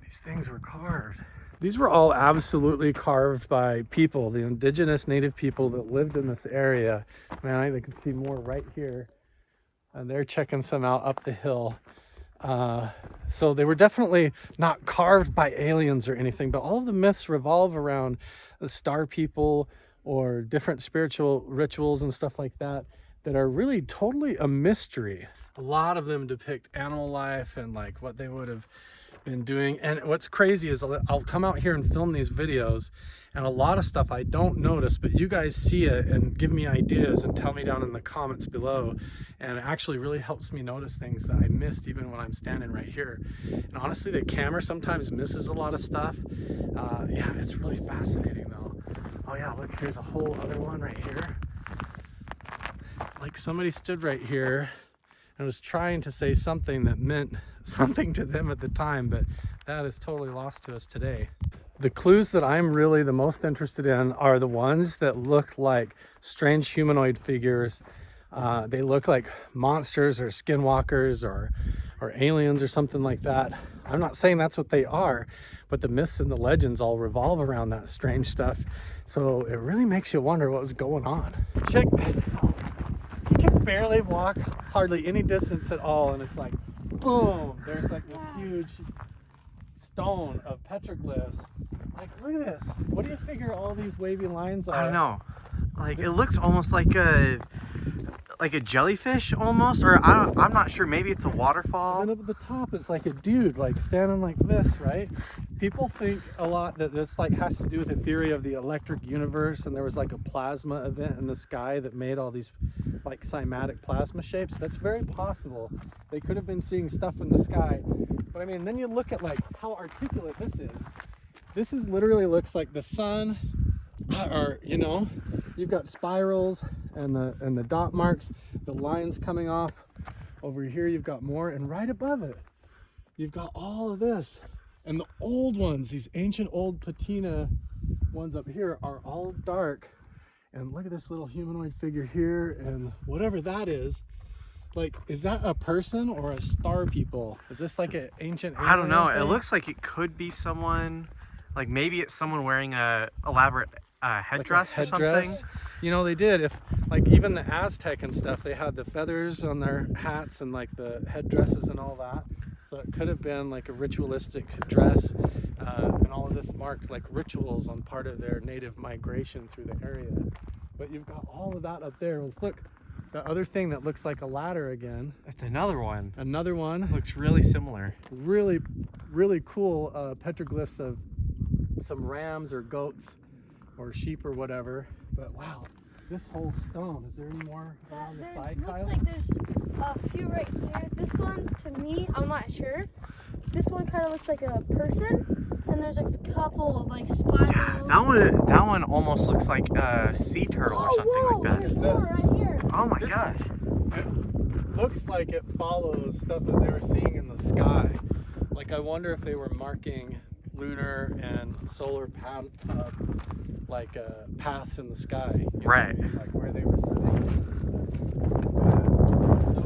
these things were carved. These were all absolutely carved by people, the indigenous native people that lived in this area. Man, I can see more right here. And they're checking some out up the hill. So they were definitely not carved by aliens or anything, but all of the myths revolve around the star people or different spiritual rituals and stuff like that that are really totally a mystery. A lot of them depict animal life and like what they would have been doing. And what's crazy is I'll come out here and film these videos, and a lot of stuff I don't notice, but you guys see it and give me ideas and tell me down in the comments below, and it actually really helps me notice things that I missed even when I'm standing right here. And honestly, the camera sometimes misses a lot of stuff. Yeah, it's really fascinating though. Oh yeah, look, here's a whole other one right here. Like somebody stood right here and was trying to say something that meant something to them at the time, but that is totally lost to us today. The clues that I'm really the most interested in are the ones that look like strange humanoid figures. They look like monsters or skinwalkers or aliens or something like that. I'm not saying that's what they are, but the myths and the legends all revolve around that strange stuff. So it really makes you wonder what was going on. Check this out. You can barely walk hardly any distance at all, and it's like, boom, there's like this huge stone of petroglyphs. Like, look at this. What do you figure all these wavy lines are? I don't know. Like, it looks almost like a jellyfish almost, or I'm not sure. Maybe it's a waterfall. And then up at the top is like a dude like standing like this, right? People think a lot that this like has to do with the theory of the electric universe, and there was like a plasma event in the sky that made all these like cymatic plasma shapes. That's very possible. They could have been seeing stuff in the sky. But I mean, then you look at like how articulate this is. This is literally looks like the sun, or you know, you've got spirals and the dot marks, the lines coming off. Over here you've got more, and right above it you've got all of this. And the old ones, these ancient old patina ones up here, are all dark. And look at this little humanoid figure here, and whatever that is, like, is that a person or a star people? Is this like an ancient alien I don't know. thing? It looks like it could be someone, like maybe it's someone wearing a elaborate headdress, like or something. You know, they did. If like even the Aztec and stuff, they had the feathers on their hats and like the headdresses and all that. So it could have been like a ritualistic dress, and all of this marked like rituals on part of their native migration through the area. But you've got all of that up there. Look, the other thing that looks like a ladder again. It's another one. Another one. Looks really similar. Really, really cool petroglyphs of some rams or goats or sheep or whatever. But wow, this whole stone. Is there any more around the side, looks Kyle? like there's a few right here. This one, to me, I'm not sure. This one kind of looks like a person, and there's like a couple of like spirals. Yeah, that one almost looks like a sea turtle or something whoa, like that. There's more right here. Oh my This- gosh. It looks like it follows stuff that they were seeing in the sky. Like, I wonder if they were marking lunar and solar paths in the sky. You know, Right. like where they were setting. So,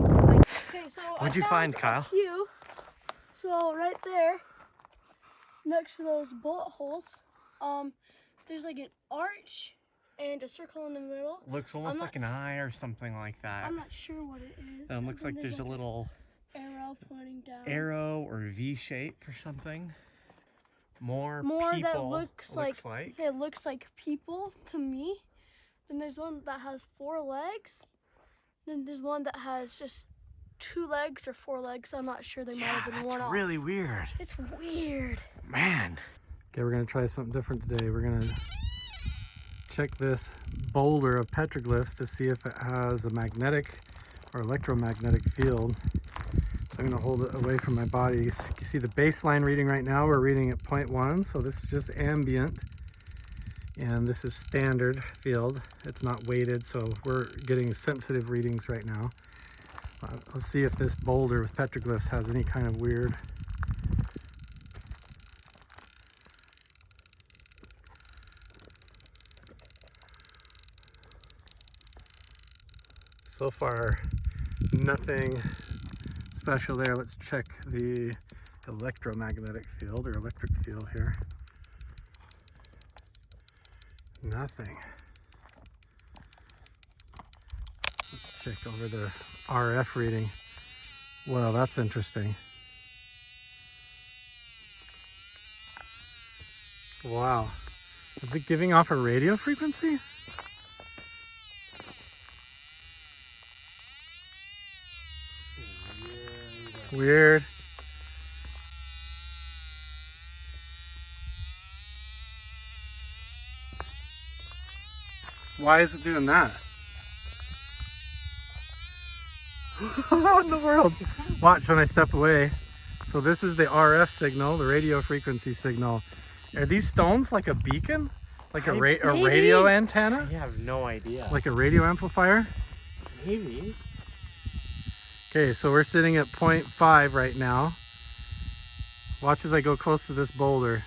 Okay, so What'd you I find, found Kyle? a few. So right there, next to those bullet holes, there's like an arch and a circle in the middle. Looks almost I'm like an eye or something like that. I'm not sure what it is. Looks And like then there's a little arrow pointing down. arrow or V shape or something. More that people. looks like it looks like people to me. Then there's one that has 4 legs. Then there's one that has just 2 legs or 4 legs. I'm not sure. They might Yeah, have been that's worn off. really weird. It's weird. Man. okay, we're gonna try something different today. We're gonna check this boulder of petroglyphs to see if it has a magnetic or electromagnetic field. So I'm gonna hold it away from my body. You see the baseline reading right now, we're reading at 0.1, so this is just ambient. And this is standard field. It's not weighted, so we're getting sensitive readings right now. Let's see if this boulder with petroglyphs has any kind of weird. So far, nothing special there. Let's check the electromagnetic field or electric field here. Nothing. Let's check over the RF reading. Well, that's interesting. Wow. Is it giving off a radio frequency? Weird. Why is it doing that? What in the world? Watch when I step away. So this is the RF signal, the radio frequency signal. Are these stones like a beacon? Like a radio antenna? I have no idea. Like a radio amplifier? Maybe. Okay, so we're sitting at 0.5 right now. Watch as I go close to this boulder.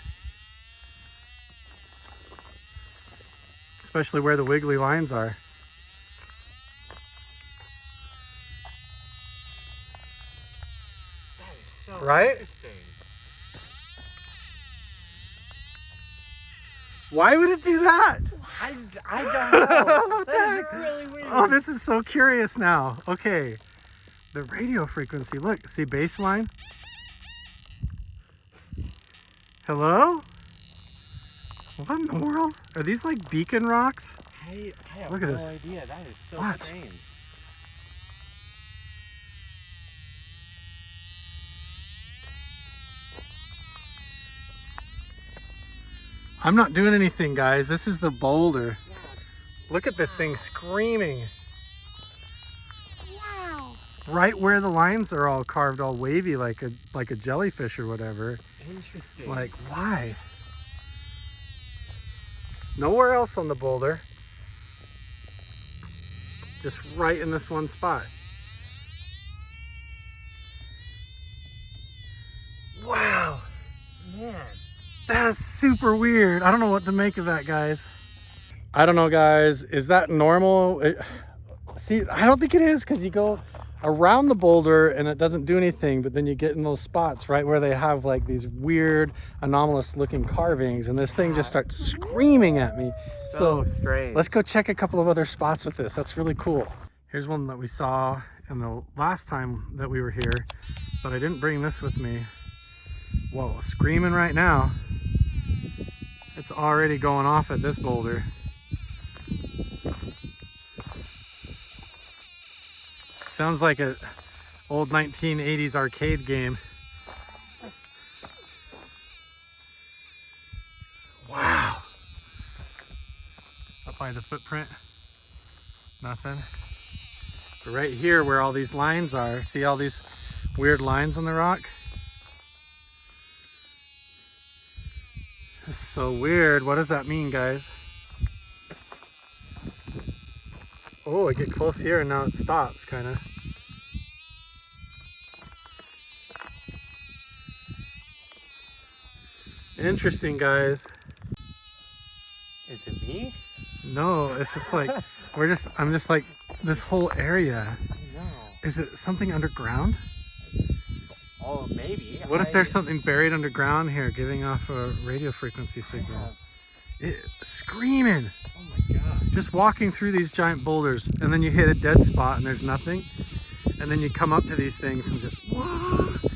Especially where the wiggly lines are. That is so Right? interesting. Why would it do that? I don't know. What the That heck? is really weird. Oh, this is so curious now. Okay. The radio frequency. Look, see baseline? Hello? What in the world? Are these like beacon rocks? I have Look at no this. idea. That is so Watch. strange. I'm not doing anything, guys. This is the boulder. Look at this thing screaming. Wow. Right where the lines are all carved, all wavy like a jellyfish or whatever. Interesting. Like, why? Nowhere else on the boulder. Just right in this one spot. Wow. man. That's super weird. I don't know what to make of that, guys. I don't know, guys. Is that normal? See, I don't think it is, because you go around the boulder and it doesn't do anything, but then you get in those spots right where they have like these weird anomalous looking carvings, and this thing just starts screaming at me. So strange. Let's go check a couple of other spots with this. That's really cool. Here's one that we saw in the last time that we were here, but I didn't bring this with me. Whoa, screaming right now. It's already going off at this boulder. Sounds like an old 1980s arcade game. Wow. Up by the footprint. Nothing. But right here where all these lines are, see all these weird lines on the rock? This is so weird. What does that mean, guys? Oh, I get close here and now it stops, kind of. Interesting, guys. Is it me? No, it's just like, I'm just like, this whole area. No. Is it something underground? Oh, maybe. What if there's something buried underground here giving off a radio frequency signal? Screaming. Oh my god. Just walking through these giant boulders, and then you hit a dead spot and there's nothing, and then you come up to these things and just whoa.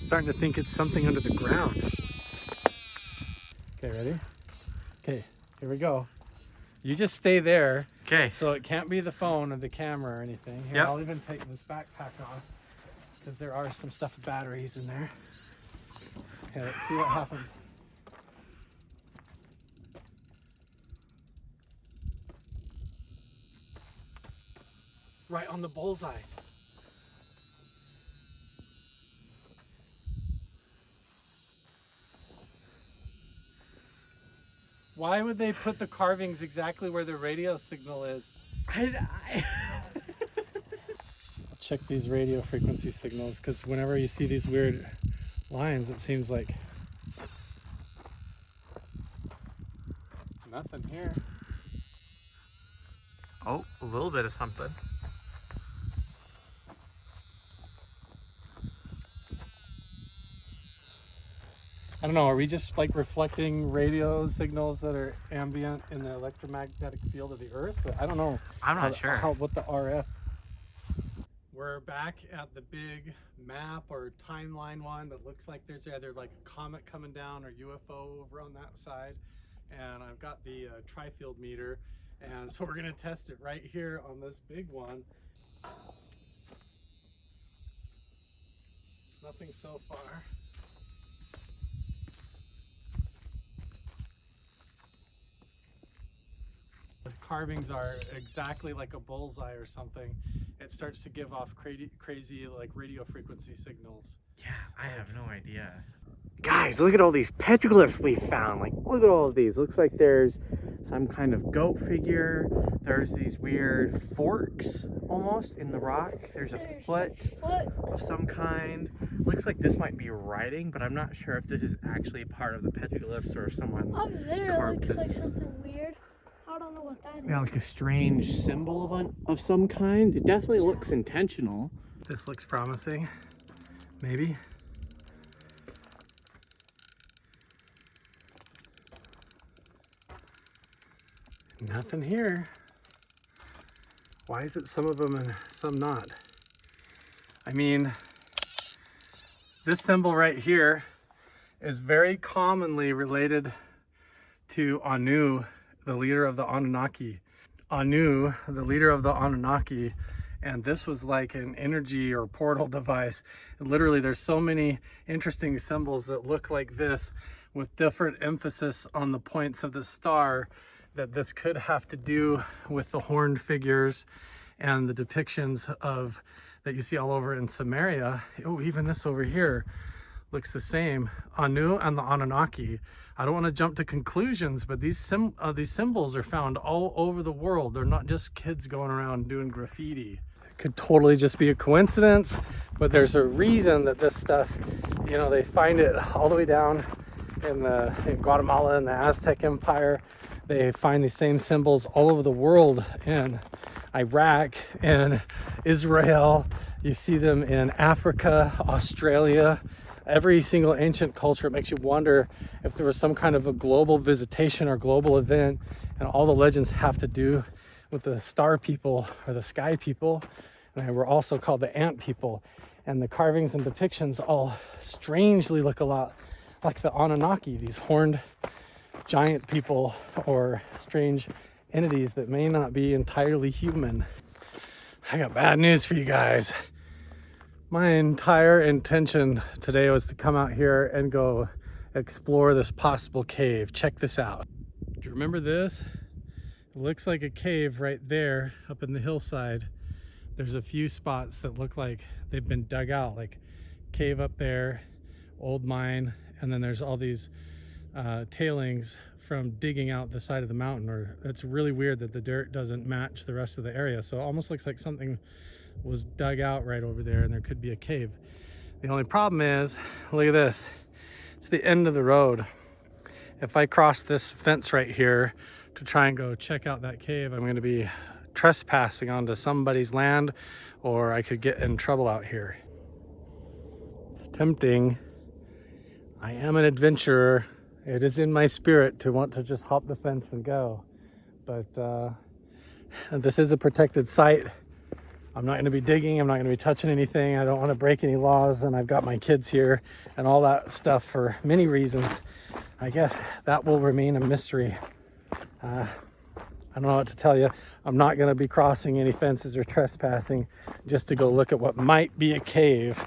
Starting to think it's something under the ground. Okay, ready? Okay, here we go. You just stay there. Okay. So it can't be the phone or the camera or anything. Here, Yep. I'll even take this backpack off, because there are some stuff with batteries in there. Okay, let's see what happens. Right on the bullseye. Why would they put the carvings exactly where the radio signal is? Check these radio frequency signals, because whenever you see these weird lines, it seems like Nothing here. Oh, a little bit of something. I don't know, are we just like reflecting radio signals that are ambient in the electromagnetic field of the earth? But I don't know. I'm not sure. What the RF. We're back at the big map or timeline one that looks like there's either like a comet coming down or UFO over on that side. And I've got the tri-field meter. And so we're gonna test it right here on this big one. Nothing so far. The carvings are exactly like a bullseye or something. It starts to give off crazy like radio frequency signals. Yeah, I have no idea. Guys, look at all these petroglyphs we found. Like, look at all of these. Looks like there's some kind of goat figure. There's these weird forks almost in the rock. There's a foot of some kind. Looks like this might be writing, but I'm not sure if this is actually part of the petroglyphs or if someone Up there carved looks this. like something weird. I don't know what that is. Yeah, like a strange symbol of some kind. It definitely looks intentional. This looks promising. Maybe. Nothing here. Why is it some of them and some not? I mean, this symbol right here is very commonly related to Anu, the leader of the Anunnaki. Anu, the leader of the Anunnaki, and this was like an energy or portal device. And literally, there's so many interesting symbols that look like this with different emphasis on the points of the star, that this could have to do with the horned figures and the depictions of that you see all over in Samaria. Oh, even this over here looks the same. Anu and the Anunnaki. I don't want to jump to conclusions, but these symbols are found all over the world. They're not just kids going around doing graffiti. It could totally just be a coincidence, but there's a reason that this stuff, you know, they find it all the way down in Guatemala and the Aztec Empire. They find these same symbols all over the world in Iraq and Israel. You see them in Africa, Australia. Every single ancient culture. It makes you wonder if there was some kind of a global visitation or global event, and all the legends have to do with the star people or the sky people. And we're also called the ant people. And the carvings and depictions all strangely look a lot like the Anunnaki, these horned giant people or strange entities that may not be entirely human. I got bad news for you guys. My entire intention today was to come out here and go explore this possible cave. Check this out. Do you remember this? It looks like a cave right there up in the hillside. There's a few spots that look like they've been dug out, like cave up there, old mine, and then there's all these tailings from digging out the side of the mountain. Or it's really weird that the dirt doesn't match the rest of the area. So it almost looks like something was dug out right over there and there could be a cave. The only problem is, look at this. It's the end of the road. If I cross this fence right here to try and go check out that cave, I'm going to be trespassing onto somebody's land, or I could get in trouble out here. It's tempting. I am an adventurer. It is in my spirit to want to just hop the fence and go. But this is a protected site. I'm not going to be digging. I'm not going to be touching anything. I don't want to break any laws. And I've got my kids here and all that stuff for many reasons. I guess that will remain a mystery. I don't know what to tell you. I'm not going to be crossing any fences or trespassing just to go look at what might be a cave.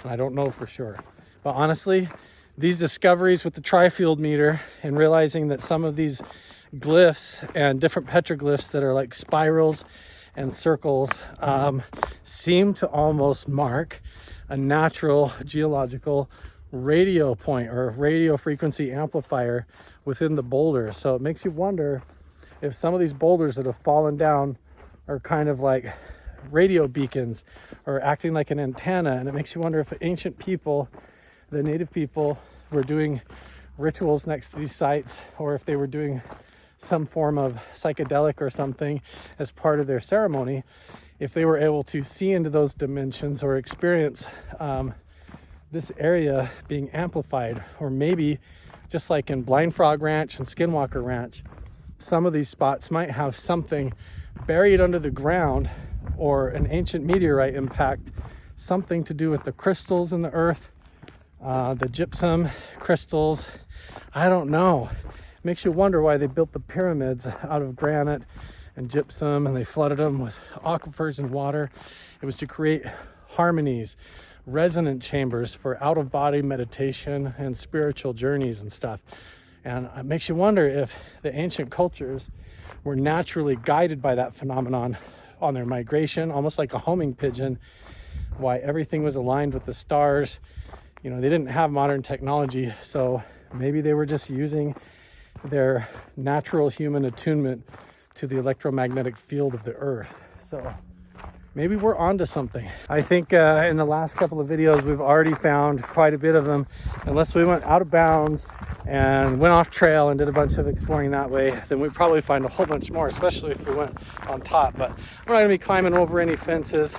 And I don't know for sure. But honestly, these discoveries with the tri-field meter and realizing that some of these glyphs and different petroglyphs that are like spirals and circles seem to almost mark a natural geological radio point or radio frequency amplifier within the boulders. So it makes you wonder if some of these boulders that have fallen down are kind of like radio beacons or acting like an antenna. And it makes you wonder if ancient people, the native people, were doing rituals next to these sites, or if they were doing some form of psychedelic or something as part of their ceremony, if they were able to see into those dimensions or experience this area being amplified, or maybe just like in Blind Frog Ranch and Skinwalker Ranch, some of these spots might have something buried under the ground or an ancient meteorite impact, something to do with the crystals in the earth, the gypsum crystals. I don't know. It makes you wonder why they built the pyramids out of granite and gypsum, and they flooded them with aquifers and water. It was to create harmonies, resonant chambers for out-of-body meditation and spiritual journeys and stuff. And it makes you wonder if the ancient cultures were naturally guided by that phenomenon on their migration, almost like a homing pigeon, why everything was aligned with the stars. You know, they didn't have modern technology, so maybe they were just using their natural human attunement to the electromagnetic field of the earth. So maybe we're onto something. I think in the last couple of videos, we've already found quite a bit of them. Unless we went out of bounds and went off trail and did a bunch of exploring that way, then we'd probably find a whole bunch more, especially if we went on top. But we're not gonna be climbing over any fences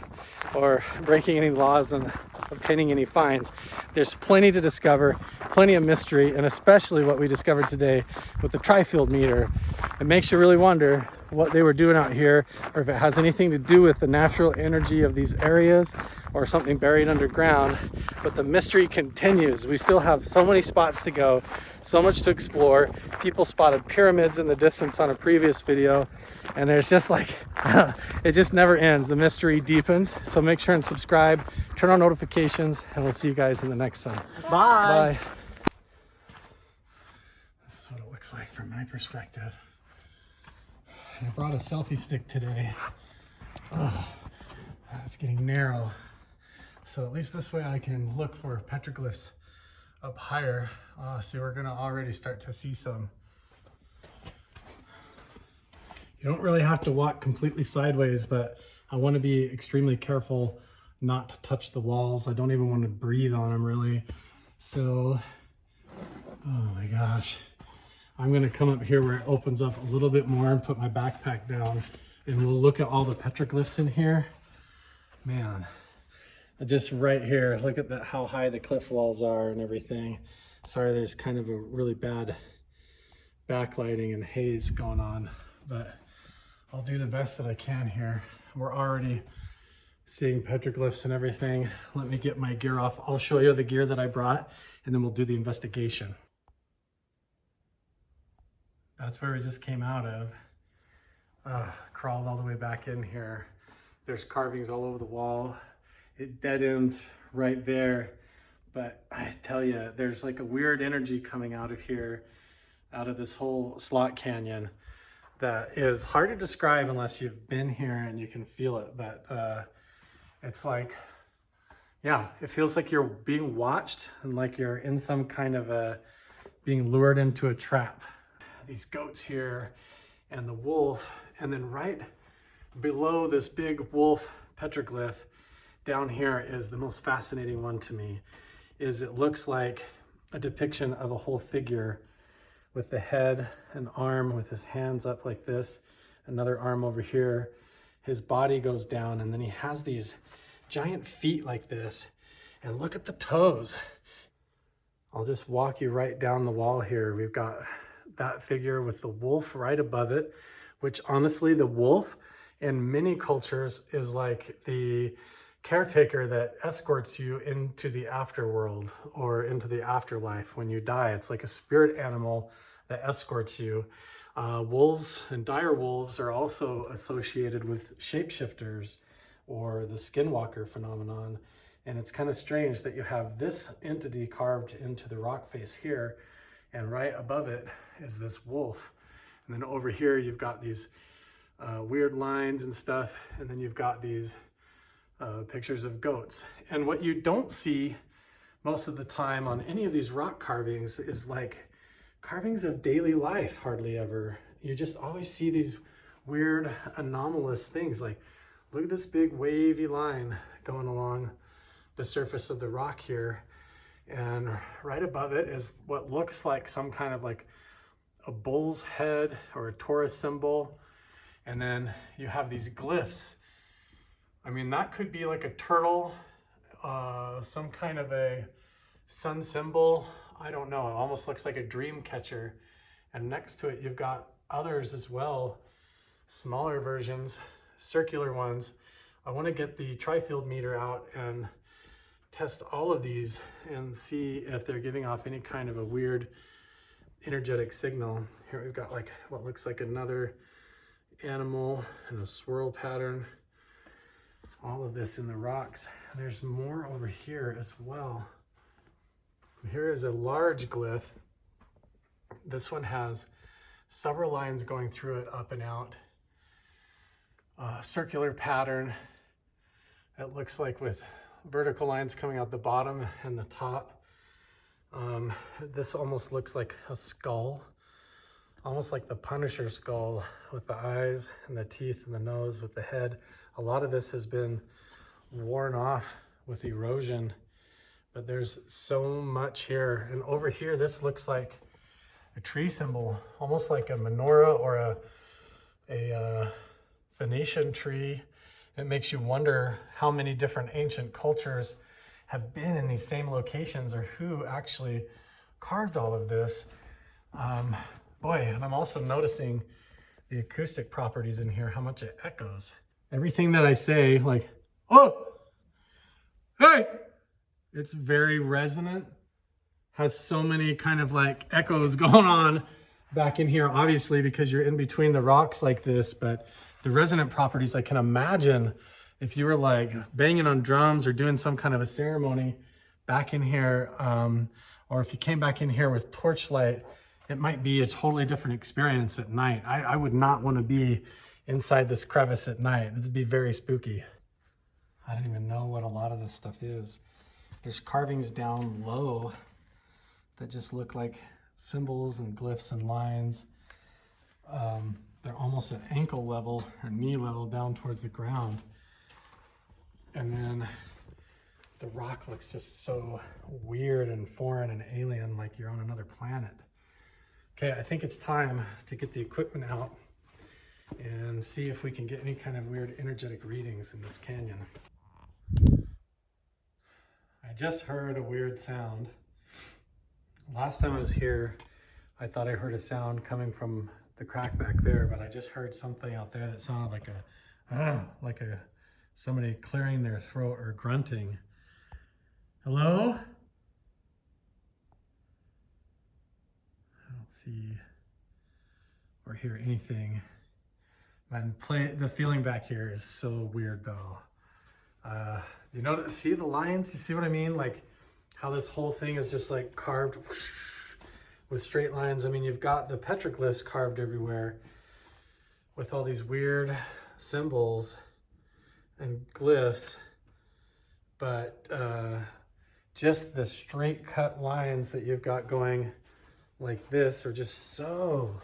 or breaking any laws and obtaining any fines. There's plenty to discover, plenty of mystery, and especially what we discovered today with the tri-field meter. It makes you really wonder what they were doing out here, or if it has anything to do with the natural energy of these areas or something buried underground. But the mystery continues. We still have so many spots to go, so much to explore. People spotted pyramids in the distance on a previous video, and there's just like, it just never ends. The mystery deepens. So make sure and subscribe, turn on notifications, and we'll see you guys in the next one. Bye. Bye. This is what it looks like from my perspective. I brought a selfie stick today. Oh, it's getting narrow. So at least this way I can look for petroglyphs up higher. See, we're gonna already start to see some. You don't really have to walk completely sideways, but I want to be extremely careful not to touch the walls. I don't even want to breathe on them really. So, oh my gosh. I'm gonna come up here where it opens up a little bit more and put my backpack down, and we'll look at all the petroglyphs in here. Man, just right here, look at that, how high the cliff walls are and everything. Sorry, there's kind of a really bad backlighting and haze going on, but I'll do the best that I can here. We're already seeing petroglyphs and everything. Let me get my gear off. I'll show you the gear that I brought, and then we'll do the investigation. That's where we just came out of. Crawled all the way back in here. There's carvings all over the wall. It dead ends right there. But I tell you, there's like a weird energy coming out of here, out of this whole slot canyon, that is hard to describe unless you've been here and you can feel it. But it's like, yeah, it feels like you're being watched and like you're in some kind of being lured into a trap. These goats here and the wolf, and then right below this big wolf petroglyph down here is the most fascinating one to me. Is it looks like a depiction of a whole figure with the head, an arm with his hands up like this, another arm over here. His body goes down, and then he has these giant feet like this, and look at the toes. I'll just walk you right down the wall here. We've got that figure with the wolf right above it, which honestly, the wolf in many cultures is like the caretaker that escorts you into the afterworld or into the afterlife when you die. It's like a spirit animal that escorts you. Wolves and dire wolves are also associated with shapeshifters or the skinwalker phenomenon. And it's kind of strange that you have this entity carved into the rock face here, and right above it is this wolf. And then over here, you've got these weird lines and stuff. And then you've got these pictures of goats. And what you don't see most of the time on any of these rock carvings is like carvings of daily life, hardly ever. You just always see these weird anomalous things. Like, look at this big wavy line going along the surface of the rock here. And right above it is what looks like some kind of like a bull's head or a Taurus symbol. And then you have these glyphs. I mean, that could be like a turtle, some kind of a sun symbol. I don't know. It almost looks like a dream catcher. And next to it, you've got others as well, smaller versions, circular ones. I want to get the tri-field meter out and test all of these and see if they're giving off any kind of a weird energetic signal. Here we've got like what looks like another animal and a swirl pattern. All of this in the rocks. There's more over here as well. Here is a large glyph. This one has several lines going through it up and out. Circular pattern. It looks like with vertical lines coming out the bottom and the top. This almost looks like a skull, almost like the Punisher skull with the eyes and the teeth and the nose with the head. A lot of this has been worn off with erosion, but there's so much here. And over here, this looks like a tree symbol, almost like a menorah or a Phoenician tree. It makes you wonder how many different ancient cultures have been in these same locations or who actually carved all of this. Boy, and I'm also noticing the acoustic properties in here, how much it echoes. Everything that I say, like, oh, hey, it's very resonant, has so many kind of like echoes going on back in here, obviously, because you're in between the rocks like this, but the resonant properties, I can imagine if you were like banging on drums or doing some kind of a ceremony back in here, or if you came back in here with torchlight, it might be a totally different experience at night. I would not want to be inside this crevice at night. This would be very spooky. I don't even know what a lot of this stuff is. There's carvings down low that just look like symbols and glyphs and lines. They're almost at ankle level or knee level down towards the ground. And then the rock looks just so weird and foreign and alien, like you're on another planet. Okay, I think it's time to get the equipment out and see if we can get any kind of weird energetic readings in this canyon. I just heard a weird sound. Last time I was here, I thought I heard a sound coming from the crack back there, but I just heard something out there that sounded like somebody clearing their throat or grunting. Hello? I don't see or hear anything. Man, the feeling back here is so weird though. You know, see the lines? You see what I mean? Like how this whole thing is just like carved with straight lines. I mean, you've got the petroglyphs carved everywhere with all these weird symbols and glyphs, but just the straight cut lines that you've got going like this are just so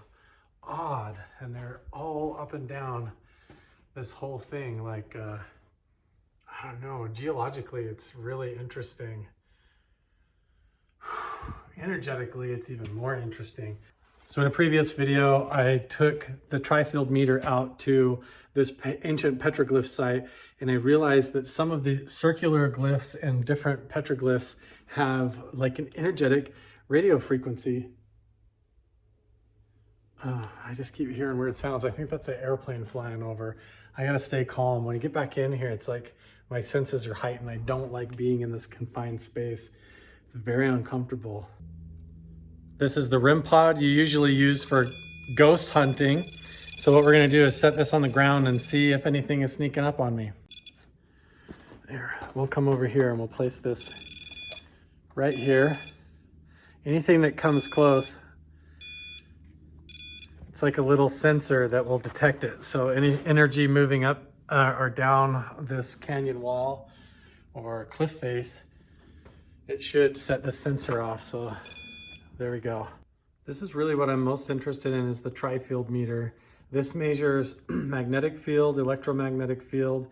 odd, and they're all up and down this whole thing. Like I don't know, geologically it's really interesting. Energetically it's even more interesting. So in a previous video I took the tri-field meter out to this ancient petroglyph site, and I realized that some of the circular glyphs and different petroglyphs have like an energetic radio frequency. I just keep hearing weird sounds. I think that's an airplane flying over. I gotta stay calm. When I get back in here, it's like my senses are heightened. I don't like being in this confined space. It's very uncomfortable. This is the REM pod you usually use for ghost hunting. So what we're gonna do is set this on the ground and see if anything is sneaking up on me. There, we'll come over here and we'll place this right here. Anything that comes close, it's like a little sensor that will detect it. So any energy moving up or down this canyon wall or cliff face, it should set the sensor off. So there we go. This is really what I'm most interested in, is the tri-field meter. This measures magnetic field, electromagnetic field.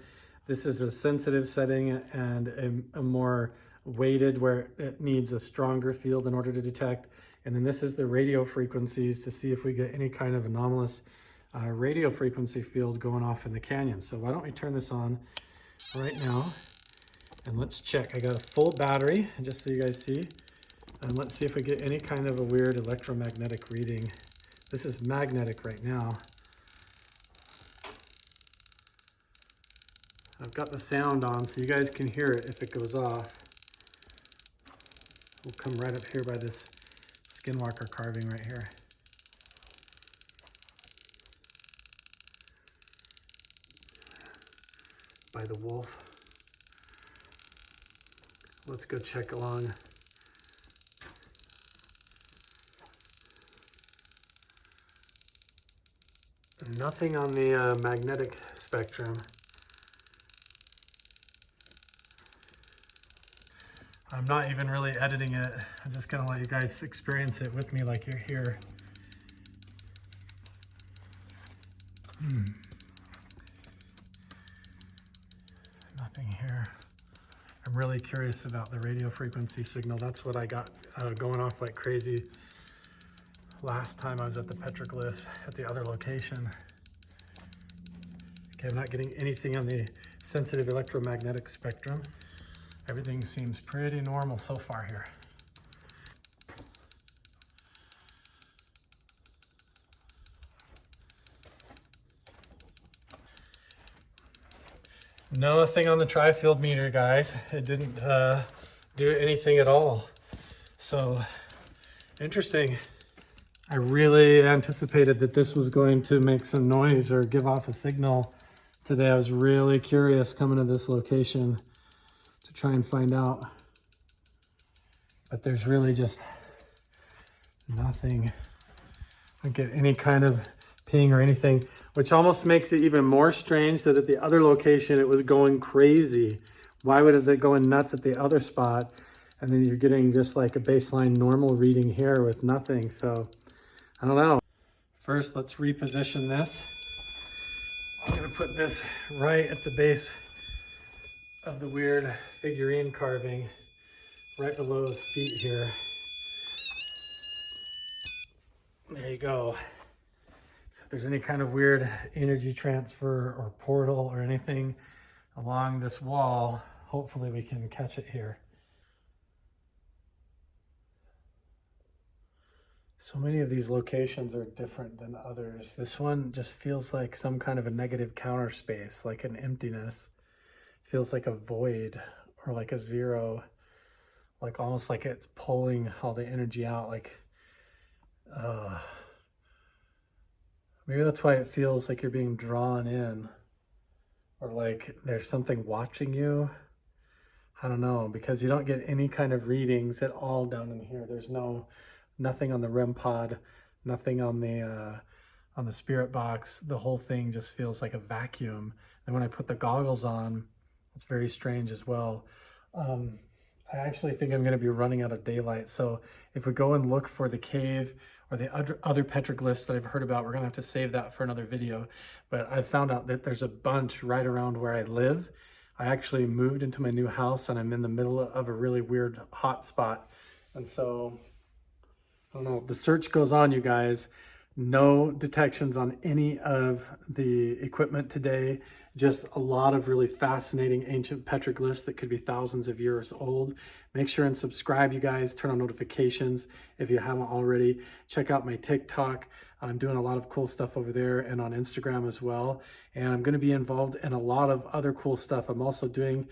This is a sensitive setting and a more weighted where it needs a stronger field in order to detect. And then this is the radio frequencies to see if we get any kind of anomalous radio frequency field going off in the canyon. So why don't we turn this on right now and let's check. I got a full battery, just so you guys see. And let's see if we get any kind of a weird electromagnetic reading. This is magnetic right now. I've got the sound on so you guys can hear it if it goes off. We'll come right up here by this Skinwalker carving right here. By the wolf. Let's go check along. Nothing on the magnetic spectrum. I'm not even really editing it. I'm just gonna let you guys experience it with me like you're here. Nothing here. I'm really curious about the radio frequency signal. That's what I got going off like crazy last time I was at the Petroglyphs at the other location. Okay, I'm not getting anything on the sensitive electromagnetic spectrum. Everything seems pretty normal so far here. Nothing on the tri-field meter, guys. It didn't do anything at all. So, interesting. I really anticipated that this was going to make some noise or give off a signal today. I was really curious coming to this location to try and find out. But there's really just nothing. I don't get any kind of ping or anything, which almost makes it even more strange that at the other location it was going crazy. Why is it going nuts at the other spot? And then you're getting just like a baseline normal reading here with nothing. So I don't know. First, let's reposition this. I'm gonna put this right at the base of the weird figurine carving, right below his feet here. There you go. So if there's any kind of weird energy transfer or portal or anything along this wall, hopefully we can catch it here. So many of these locations are different than others. This one just feels like some kind of a negative counter space, like an emptiness. Feels like a void or like a zero, like almost like it's pulling all the energy out. Like, maybe that's why it feels like you're being drawn in, or like there's something watching you. I don't know, because you don't get any kind of readings at all down in here. There's nothing on the REM pod, nothing on the spirit box. The whole thing just feels like a vacuum. And when I put the goggles on, it's very strange as well. I actually think I'm going to be running out of daylight. So if we go and look for the cave or the other petroglyphs that I've heard about, we're going to have to save that for another video. But I found out that there's a bunch right around where I live. I actually moved into my new house and I'm in the middle of a really weird hot spot. And so, I don't know, the search goes on, you guys. No detections on any of the equipment today. Just a lot of really fascinating ancient petroglyphs that could be thousands of years old. Make sure and subscribe, you guys. Turn on notifications if you haven't already. Check out my TikTok. I'm doing a lot of cool stuff over there and on Instagram as well. And I'm going to be involved in a lot of other cool stuff. I'm also doing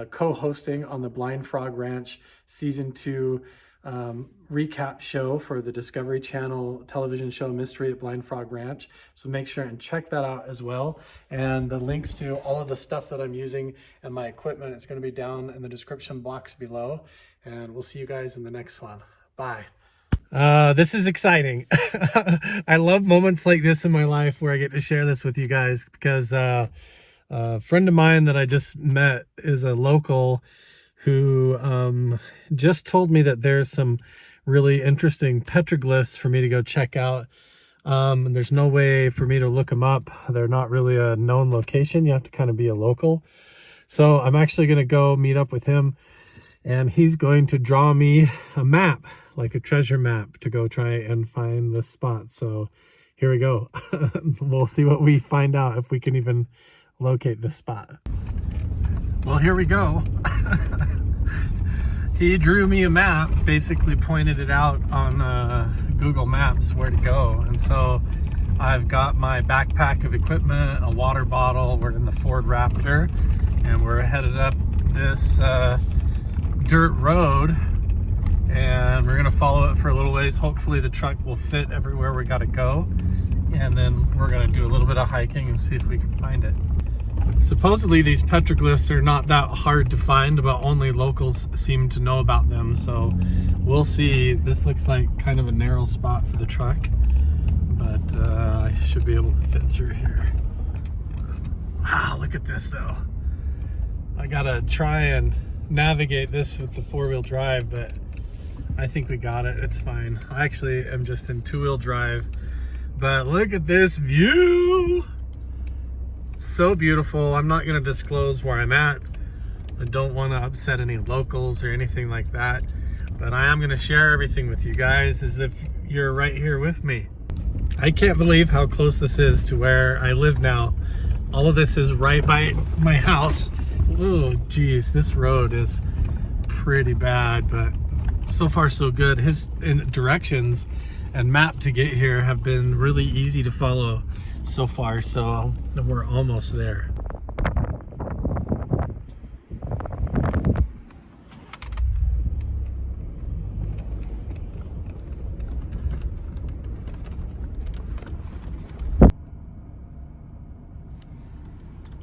co-hosting on the Blind Frog Ranch Season 2 recap show for the Discovery Channel television show Mystery at Blind Frog Ranch. So make sure and check that out as well. And the links to all of the stuff that I'm using and my equipment, it's going to be down in the description box below. And we'll see you guys in the next one. Bye. This is exciting. I love moments like this in my life where I get to share this with you guys because a friend of mine that I just met is a local who just told me that there's some really interesting petroglyphs for me to go check out. And there's no way for me to look them up. They're not really a known location. You have to kind of be a local. So I'm actually going to go meet up with him And he's going to draw me a map, like a treasure map, to go try and find the spot. So here we go. We'll see what we find out, if we can even locate the spot. Well, here we go. He drew me a map, basically pointed it out on Google Maps where to go. And so I've got my backpack of equipment, a water bottle. We're in the Ford Raptor, and we're headed up this dirt road, and we're gonna follow it for a little ways. Hopefully the truck will fit everywhere we gotta go, and then we're gonna do a little bit of hiking and see if we can find it. Supposedly these petroglyphs are not that hard to find, but only locals seem to know about them, so we'll see. This looks like kind of a narrow spot for the truck, but I should be able to fit through here. Wow, look at this though. I gotta try and navigate this with the four-wheel drive, but I think we got it. It's fine. I actually am just in two-wheel drive, but look at this view. So beautiful. I'm not going to disclose where I'm at. I don't want to upset any locals or anything like that, but I am going to share everything with you guys as if you're right here with me. I can't believe how close this is to where I live now. All of this is right by my house. Oh geez, this road is pretty bad, but so far so good. His directions and map to get here have been really easy to follow so far, so we're almost there.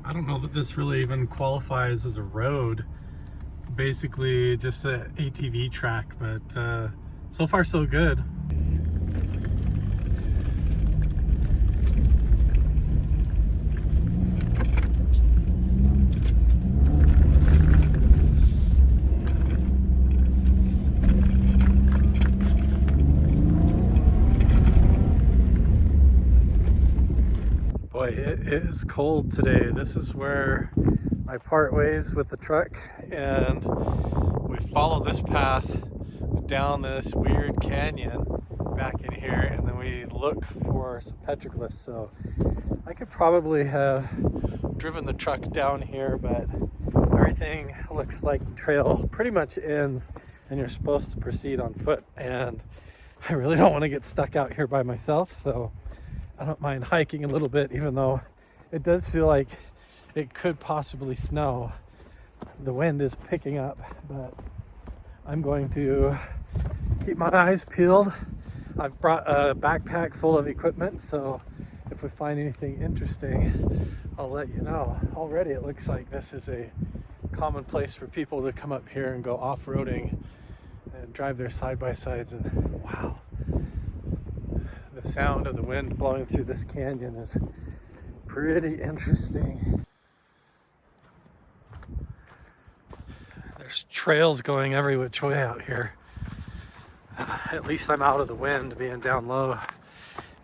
I don't know that this really even qualifies as a road. It's basically just an ATV track, but so far so good. Boy, it is cold today. This is where I part ways with the truck, and we follow this path down this weird canyon back in here, and then we look for some petroglyphs. So I could probably have driven the truck down here, but everything looks like the trail pretty much ends and you're supposed to proceed on foot, and I really don't want to get stuck out here by myself, so I don't mind hiking a little bit, even though it does feel like it could possibly snow. The wind is picking up, but I'm going to keep my eyes peeled. I've brought a backpack full of equipment, so if we find anything interesting, I'll let you know. Already it looks like this is a common place for people to come up here and go off-roading and drive their side-by-sides, and wow. The sound of the wind blowing through this canyon is pretty interesting. There's trails going every which way out here. At least I'm out of the wind being down low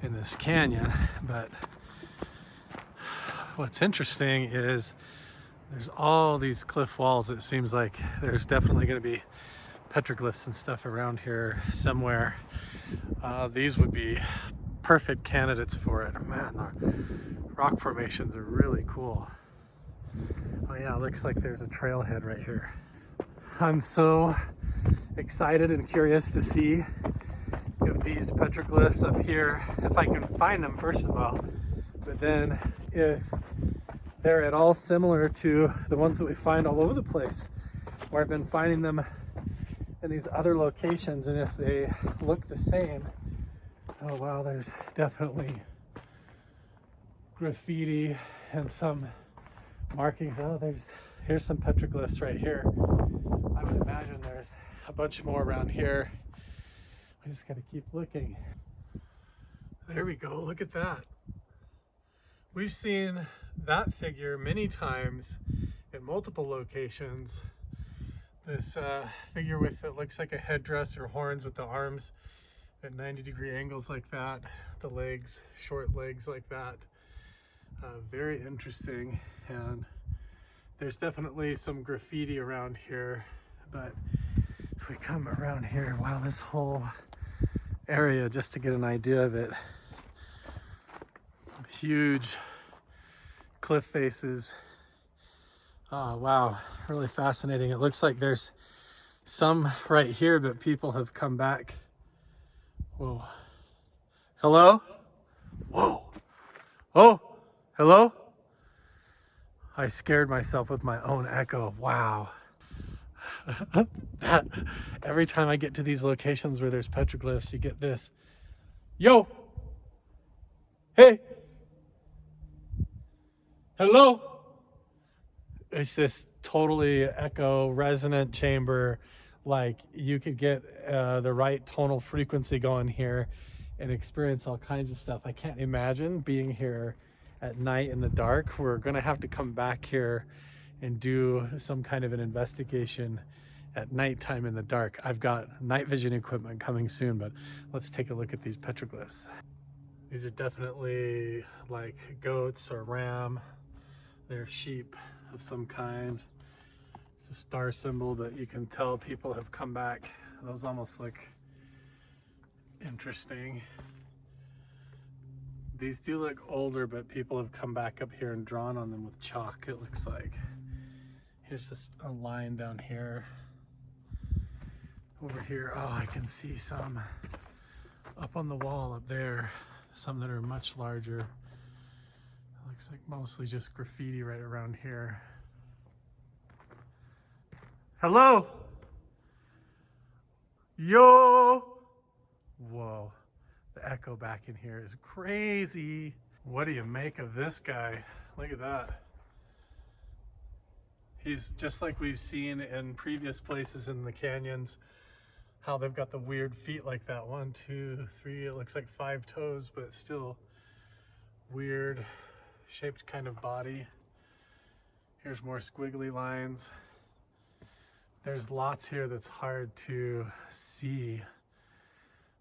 in this canyon, but what's interesting is there's all these cliff walls. It seems like there's definitely going to be petroglyphs and stuff around here somewhere. These would be perfect candidates for it. Man, the rock formations are really cool. Oh yeah, it looks like there's a trailhead right here. I'm so excited and curious to see if these petroglyphs up here, if I can find them first of all, but then if they're at all similar to the ones that we find all over the place, where I've been finding them in these other locations, and if they look the same. Oh wow, there's definitely graffiti and some markings. Oh, here's some petroglyphs right here. I would imagine there's a bunch more around here. We just gotta keep looking. There we go, look at that. We've seen that figure many times in multiple locations. This figure with, it looks like a headdress or horns with the arms at 90-degree angles like that, the legs, short legs like that. Very interesting, and there's definitely some graffiti around here but if we come around here, wow, this whole area, just to get an idea of it, huge cliff faces. Oh wow, really fascinating. It looks like there's some right here, but people have come back. Whoa. Hello? Whoa. Oh, hello? I scared myself with my own echo. Wow. Every time I get to these locations where there's petroglyphs, you get this. Yo! Hey! Hello! It's this totally echo resonant chamber. Like you could get the right tonal frequency going here and experience all kinds of stuff. I can't imagine being here at night in the dark. We're gonna have to come back here and do some kind of an investigation at nighttime in the dark. I've got night vision equipment coming soon, but let's take a look at these petroglyphs. These are definitely like goats or ram. They're sheep of some kind. It's a star symbol, but you can tell people have come back. Those almost look interesting. These do look older, but people have come back up here and drawn on them with chalk, it looks like. Here's just a line down here. Over here, oh, I can see some up on the wall up there. Some that are much larger. It looks like mostly just graffiti right around here. Hello? Yo! Whoa, the echo back in here is crazy. What do you make of this guy? Look at that. He's just like we've seen in previous places in the canyons, how they've got the weird feet like that. 1, 2, 3, it looks like 5 toes, but still weird shaped kind of body. Here's more squiggly lines. There's lots here that's hard to see,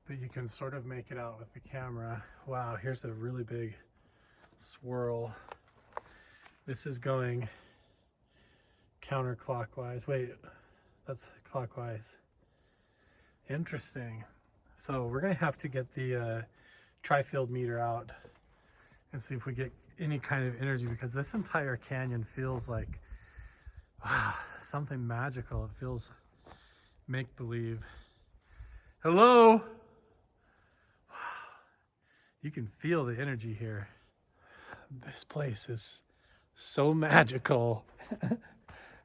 but you can sort of make it out with the camera. Wow, here's a really big swirl. This is going counterclockwise. Wait, that's clockwise. Interesting. So we're gonna have to get the tri-field meter out and see if we get any kind of energy, because this entire canyon feels like, wow, something magical. It feels make-believe. Hello? You can feel the energy here. This place is so magical.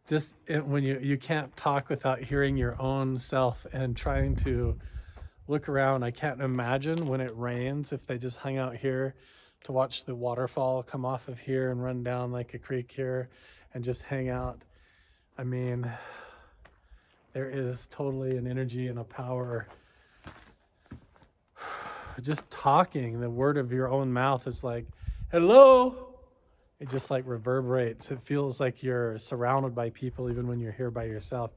Just when you can't talk without hearing your own self and trying to look around. I can't imagine when it rains if they just hung out here to watch the waterfall come off of here and run down like a creek here and just hang out. I mean, there is totally an energy and a power. Just talking, the word of your own mouth is like, hello. It just like reverberates. It feels like you're surrounded by people even when you're here by yourself.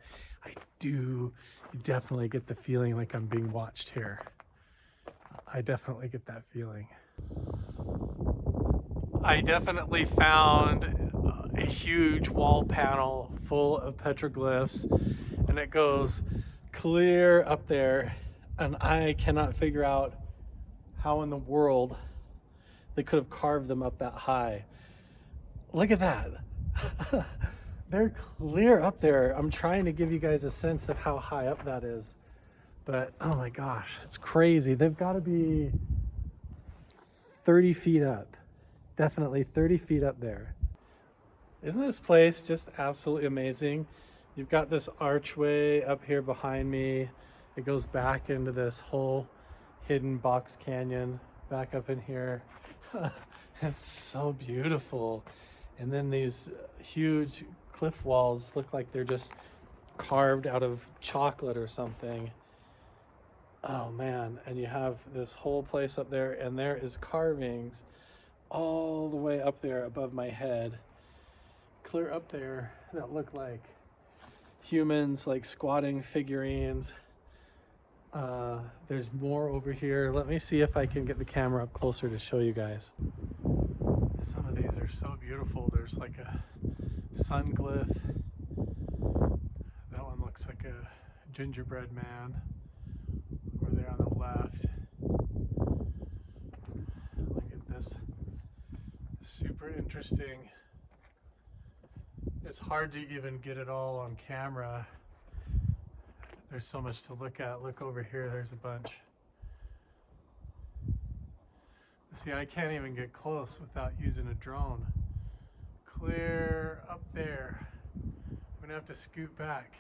You definitely get the feeling like I'm being watched here. I definitely get that feeling. I definitely found a huge wall panel full of petroglyphs, and it goes clear up there, and I cannot figure out how in the world they could have carved them up that high. Look at that. They're clear up there. I'm trying to give you guys a sense of how high up that is, but oh my gosh, it's crazy. They've got to be 30 feet up. Definitely 30 feet up there. Isn't this place just absolutely amazing? You've got this archway up here behind me. It goes back into this whole hidden box canyon back up in here. It's so beautiful. And then these huge cliff walls look like they're just carved out of chocolate or something. Oh man, and you have this whole place up there, and there is carvings all the way up there above my head, clear up there, that look like humans, like squatting figurines. There's more over here. Let me see if I can get the camera up closer to show you guys. Some of these are so beautiful. There's like a sun glyph. That one looks looks like a gingerbread man over there on the left. Look at this. Super interesting. It's hard to even get it all on camera. There's so much to look at. Look over here, there's a bunch. See, I can't even get close without using a drone. Clear up there. I'm gonna have to scoot back.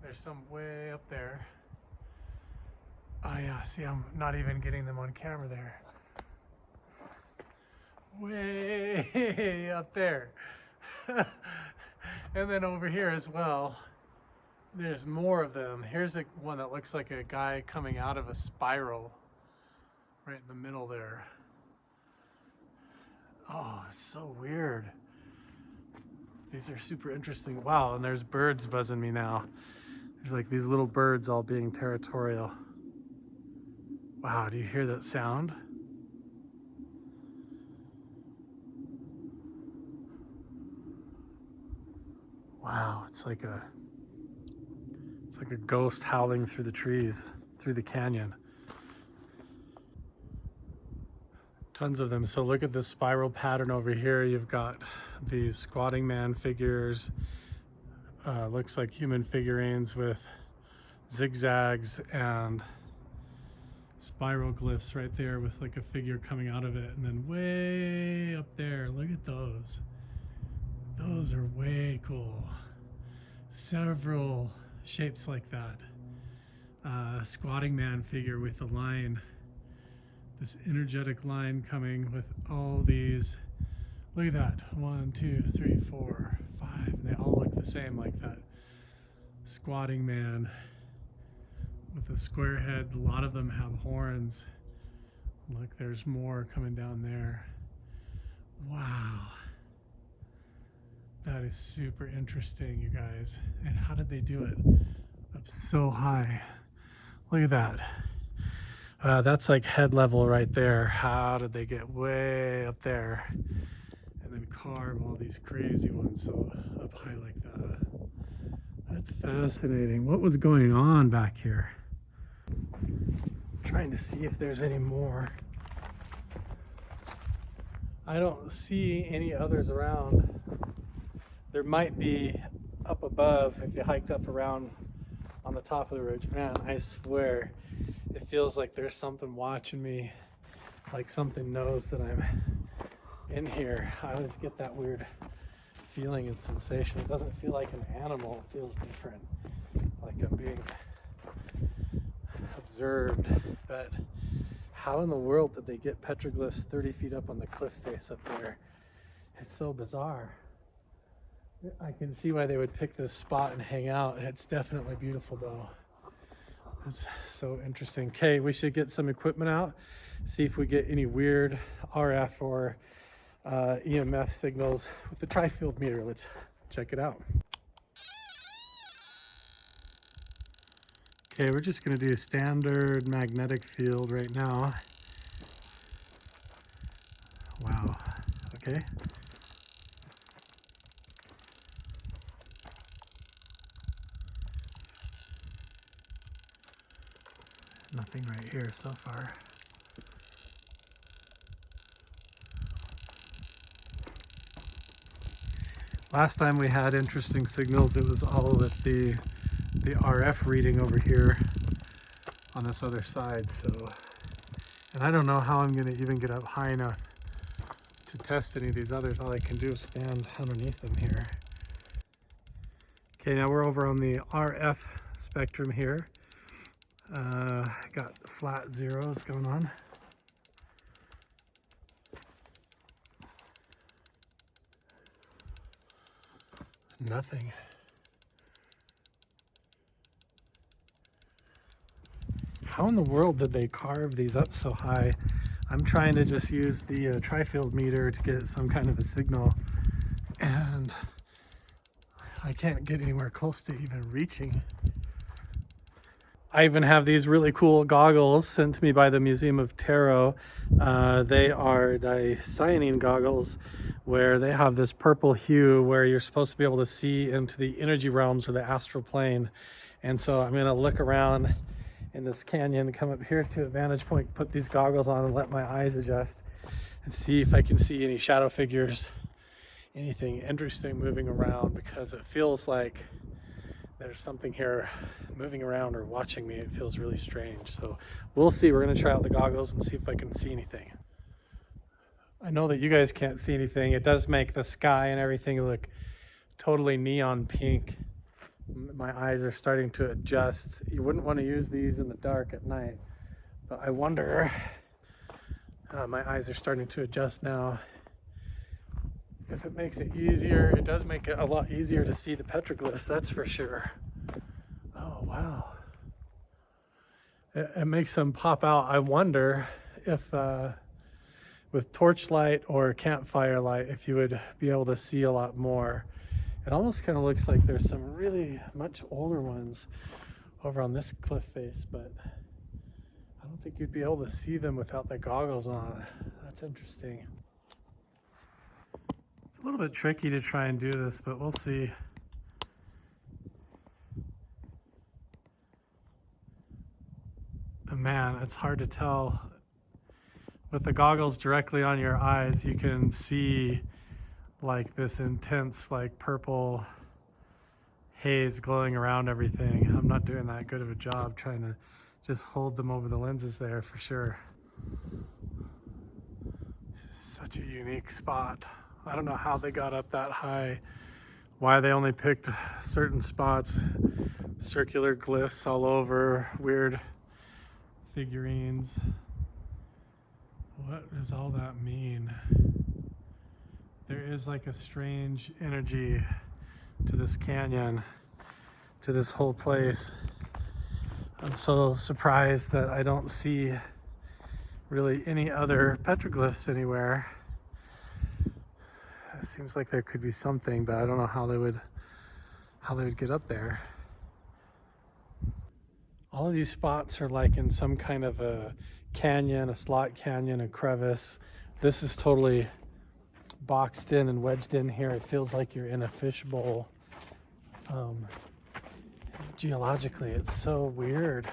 There's some way up there. Oh yeah, see, I'm not even getting them on camera there. Way up there. And then over here as well, there's more of them. Here's one that looks like a guy coming out of a spiral right in the middle there. Oh, it's so weird. These are super interesting. Wow, and there's birds buzzing me now. There's like these little birds all being territorial. Wow, do you hear that sound? Wow, it's like a ghost howling through the trees, through the canyon. Tons of them. So look at this spiral pattern over here. You've got these squatting man figures. Looks like human figurines with zigzags and spiral glyphs right there with like a figure coming out of it. And then way up there, look at those. Those are way cool. Several shapes like that. Squatting man figure with a line. This energetic line coming with all these. Look at that. 1, 2, 3, 4, 5. And they all look the same, like that squatting man with a square head. A lot of them have horns. Look, there's more coming down there. Wow. That is super interesting, you guys. And how did they do it up so high? Look at that. That's like head level right there. How did they get way up there and then carve all these crazy ones so up high like that? That's fascinating. What was going on back here? Trying to see if there's any more. I don't see any others around. There might be up above if you hiked up around on the top of the ridge. Man, I swear it feels like there's something watching me, like something knows that I'm in here. I always get that weird feeling and sensation. It doesn't feel like an animal, it feels different, like I'm being observed. But how in the world did they get petroglyphs 30 feet up on the cliff face up there? It's so bizarre. I can see why they would pick this spot and hang out. It's definitely beautiful though. That's so interesting. Okay, we should get some equipment out, see if we get any weird RF or EMF signals with the tri-field meter. Let's check it out. Okay, we're just gonna do a standard magnetic field right now. Wow, okay. Nothing right here so far. Last time we had interesting signals, it was all with the RF reading over here on this other side. So, and I don't know how I'm gonna even get up high enough to test any of these others. All I can do is stand underneath them here. Okay, now we're over on the RF spectrum here. Got flat zeros going on. Nothing. How in the world did they carve these up so high? I'm trying to just use the tri-field meter to get some kind of a signal, and I can't get anywhere close to even reaching. I even have these really cool goggles sent to me by the Museum of Tarot. They are cyanine goggles where they have this purple hue where you're supposed to be able to see into the energy realms or the astral plane. And so I'm gonna look around in this canyon, come up here to a vantage point, put these goggles on and let my eyes adjust and see if I can see any shadow figures, anything interesting moving around, because it feels like there's something here moving around or watching me. It feels really strange. So we'll see. We're gonna try out the goggles and see if I can see anything. I know that you guys can't see anything. It does make the sky and everything look totally neon pink. My eyes are starting to adjust. You wouldn't want to use these in the dark at night, but I wonder, my eyes are starting to adjust now. If it makes it easier, it does make it a lot easier to see the petroglyphs, that's for sure. Oh, wow. It makes them pop out. I wonder if, with torchlight or campfire light, if you would be able to see a lot more. It almost kind of looks like there's some really much older ones over on this cliff face, but I don't think you'd be able to see them without the goggles on. That's interesting. It's a little bit tricky to try and do this, but we'll see. Man, it's hard to tell. With the goggles directly on your eyes, you can see like this intense like purple haze glowing around everything. I'm not doing that good of a job trying to just hold them over the lenses there for sure. This is such a unique spot. I don't know how they got up that high, why they only picked certain spots. Circular glyphs all over, weird figurines. What does all that mean? There is like a strange energy to this canyon, to this whole place. I'm so surprised that I don't see really any other petroglyphs anywhere. It seems like there could be something, but I don't know how they would get up there. All of these spots are like in some kind of a canyon, a slot canyon, a crevice. This is totally boxed in and wedged in here. It feels like you're in a fishbowl. Geologically, it's so weird.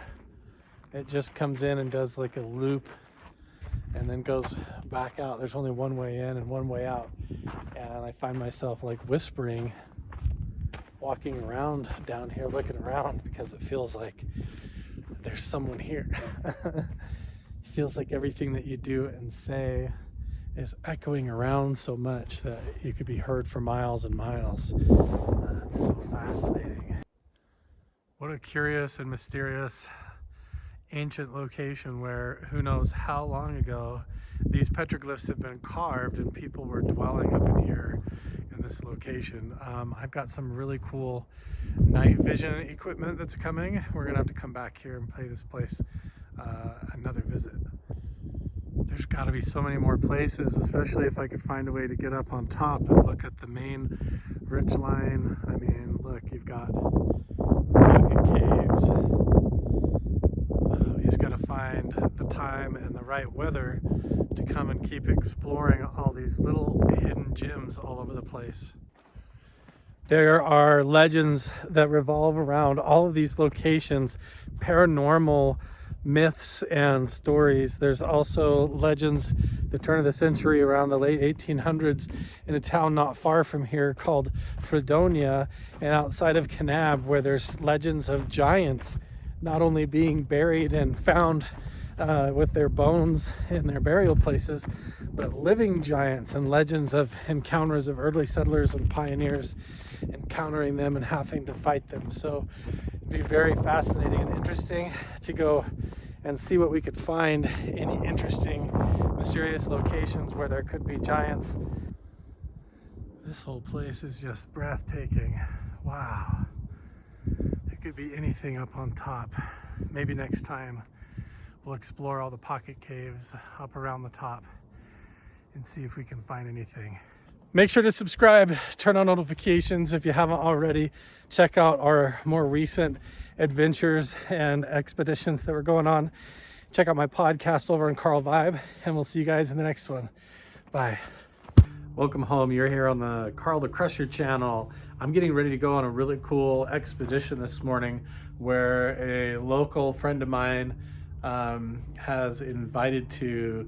It just comes in and does like a loop and then goes back out. There's only one way in and one way out. And I find myself like whispering, walking around down here, looking around, because it feels like there's someone here. It feels like everything that you do and say is echoing around so much that you could be heard for miles and miles. It's so fascinating. What a curious and mysterious ancient location where who knows how long ago these petroglyphs have been carved and people were dwelling up in here in this location. I've got some really cool night vision equipment that's coming. We're gonna have to come back here and pay this place another visit. There's got to be so many more places, especially if I could find a way to get up on top and look at the main ridge line. I mean, look, you've got pocket caves. You just got to find the time and the right weather to come and keep exploring all these little hidden gems all over the place. There are legends that revolve around all of these locations, paranormal myths and stories. There's also legends, the turn of the century, around the late 1800s, in a town not far from here called Fredonia and outside of Kanab, where there's legends of giants not only being buried and found with their bones in their burial places, but living giants, and legends of encounters of early settlers and pioneers encountering them and having to fight them. So it'd be very fascinating and interesting to go and see what we could find, any interesting, mysterious locations where there could be giants. This whole place is just breathtaking. Wow. There could be anything up on top. Maybe next time we'll explore all the pocket caves up around the top and see if we can find anything. Make sure to subscribe, turn on notifications if you haven't already. Check out our more recent adventures and expeditions that we're going on. Check out my podcast over on Carl Vibe, and we'll see you guys in the next one. Bye. Welcome home. You're here on the Carl the Crusher channel. I'm getting ready to go on a really cool expedition this morning where a local friend of mine has invited to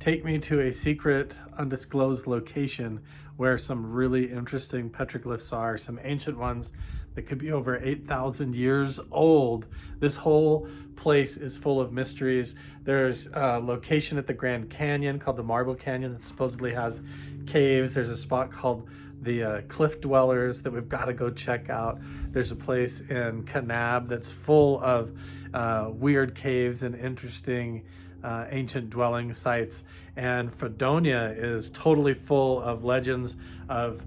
take me to a secret undisclosed location where some really interesting petroglyphs are, some ancient ones that could be over 8,000 years old. This whole place is full of mysteries. There's a location at the Grand Canyon called the Marble Canyon that supposedly has caves. There's a spot called the Cliff Dwellers that we've got to go check out. There's a place in Kanab that's full of weird caves and interesting ancient dwelling sites. And Fredonia is totally full of legends of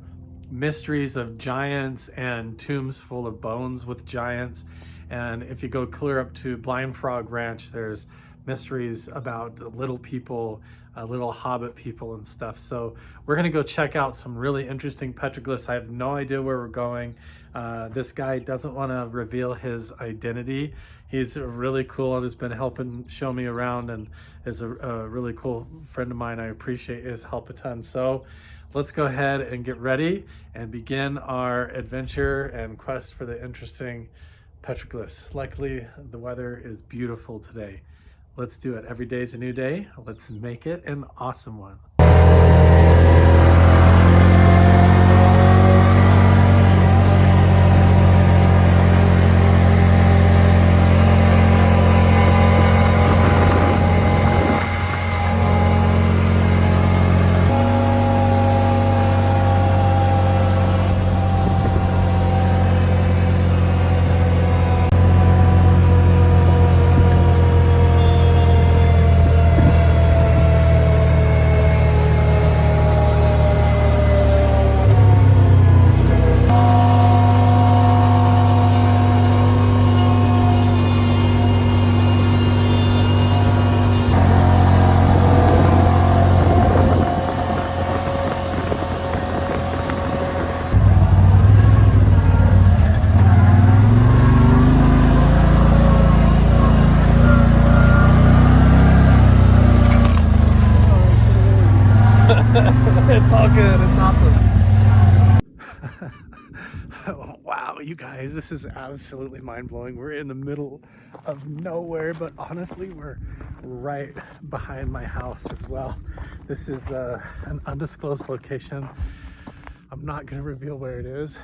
mysteries of giants and tombs full of bones with giants. And if you go clear up to Blind Frog Ranch, there's mysteries about little people, little hobbit people and stuff. So we're gonna go check out some really interesting petroglyphs. I have no idea where we're going. This guy doesn't want to reveal his identity. He's really cool and has been helping show me around and is a really cool friend of mine. I appreciate his help a ton. So let's go ahead and get ready and begin our adventure and quest for the interesting petroglyphs. Luckily, the weather is beautiful today. Let's do it. Every day is a new day. Let's make it an awesome one. It's all good. It's awesome. Wow, you guys, this is absolutely mind-blowing. We're in the middle of nowhere, but honestly, we're right behind my house as well. This is an undisclosed location. I'm not going to reveal where it is.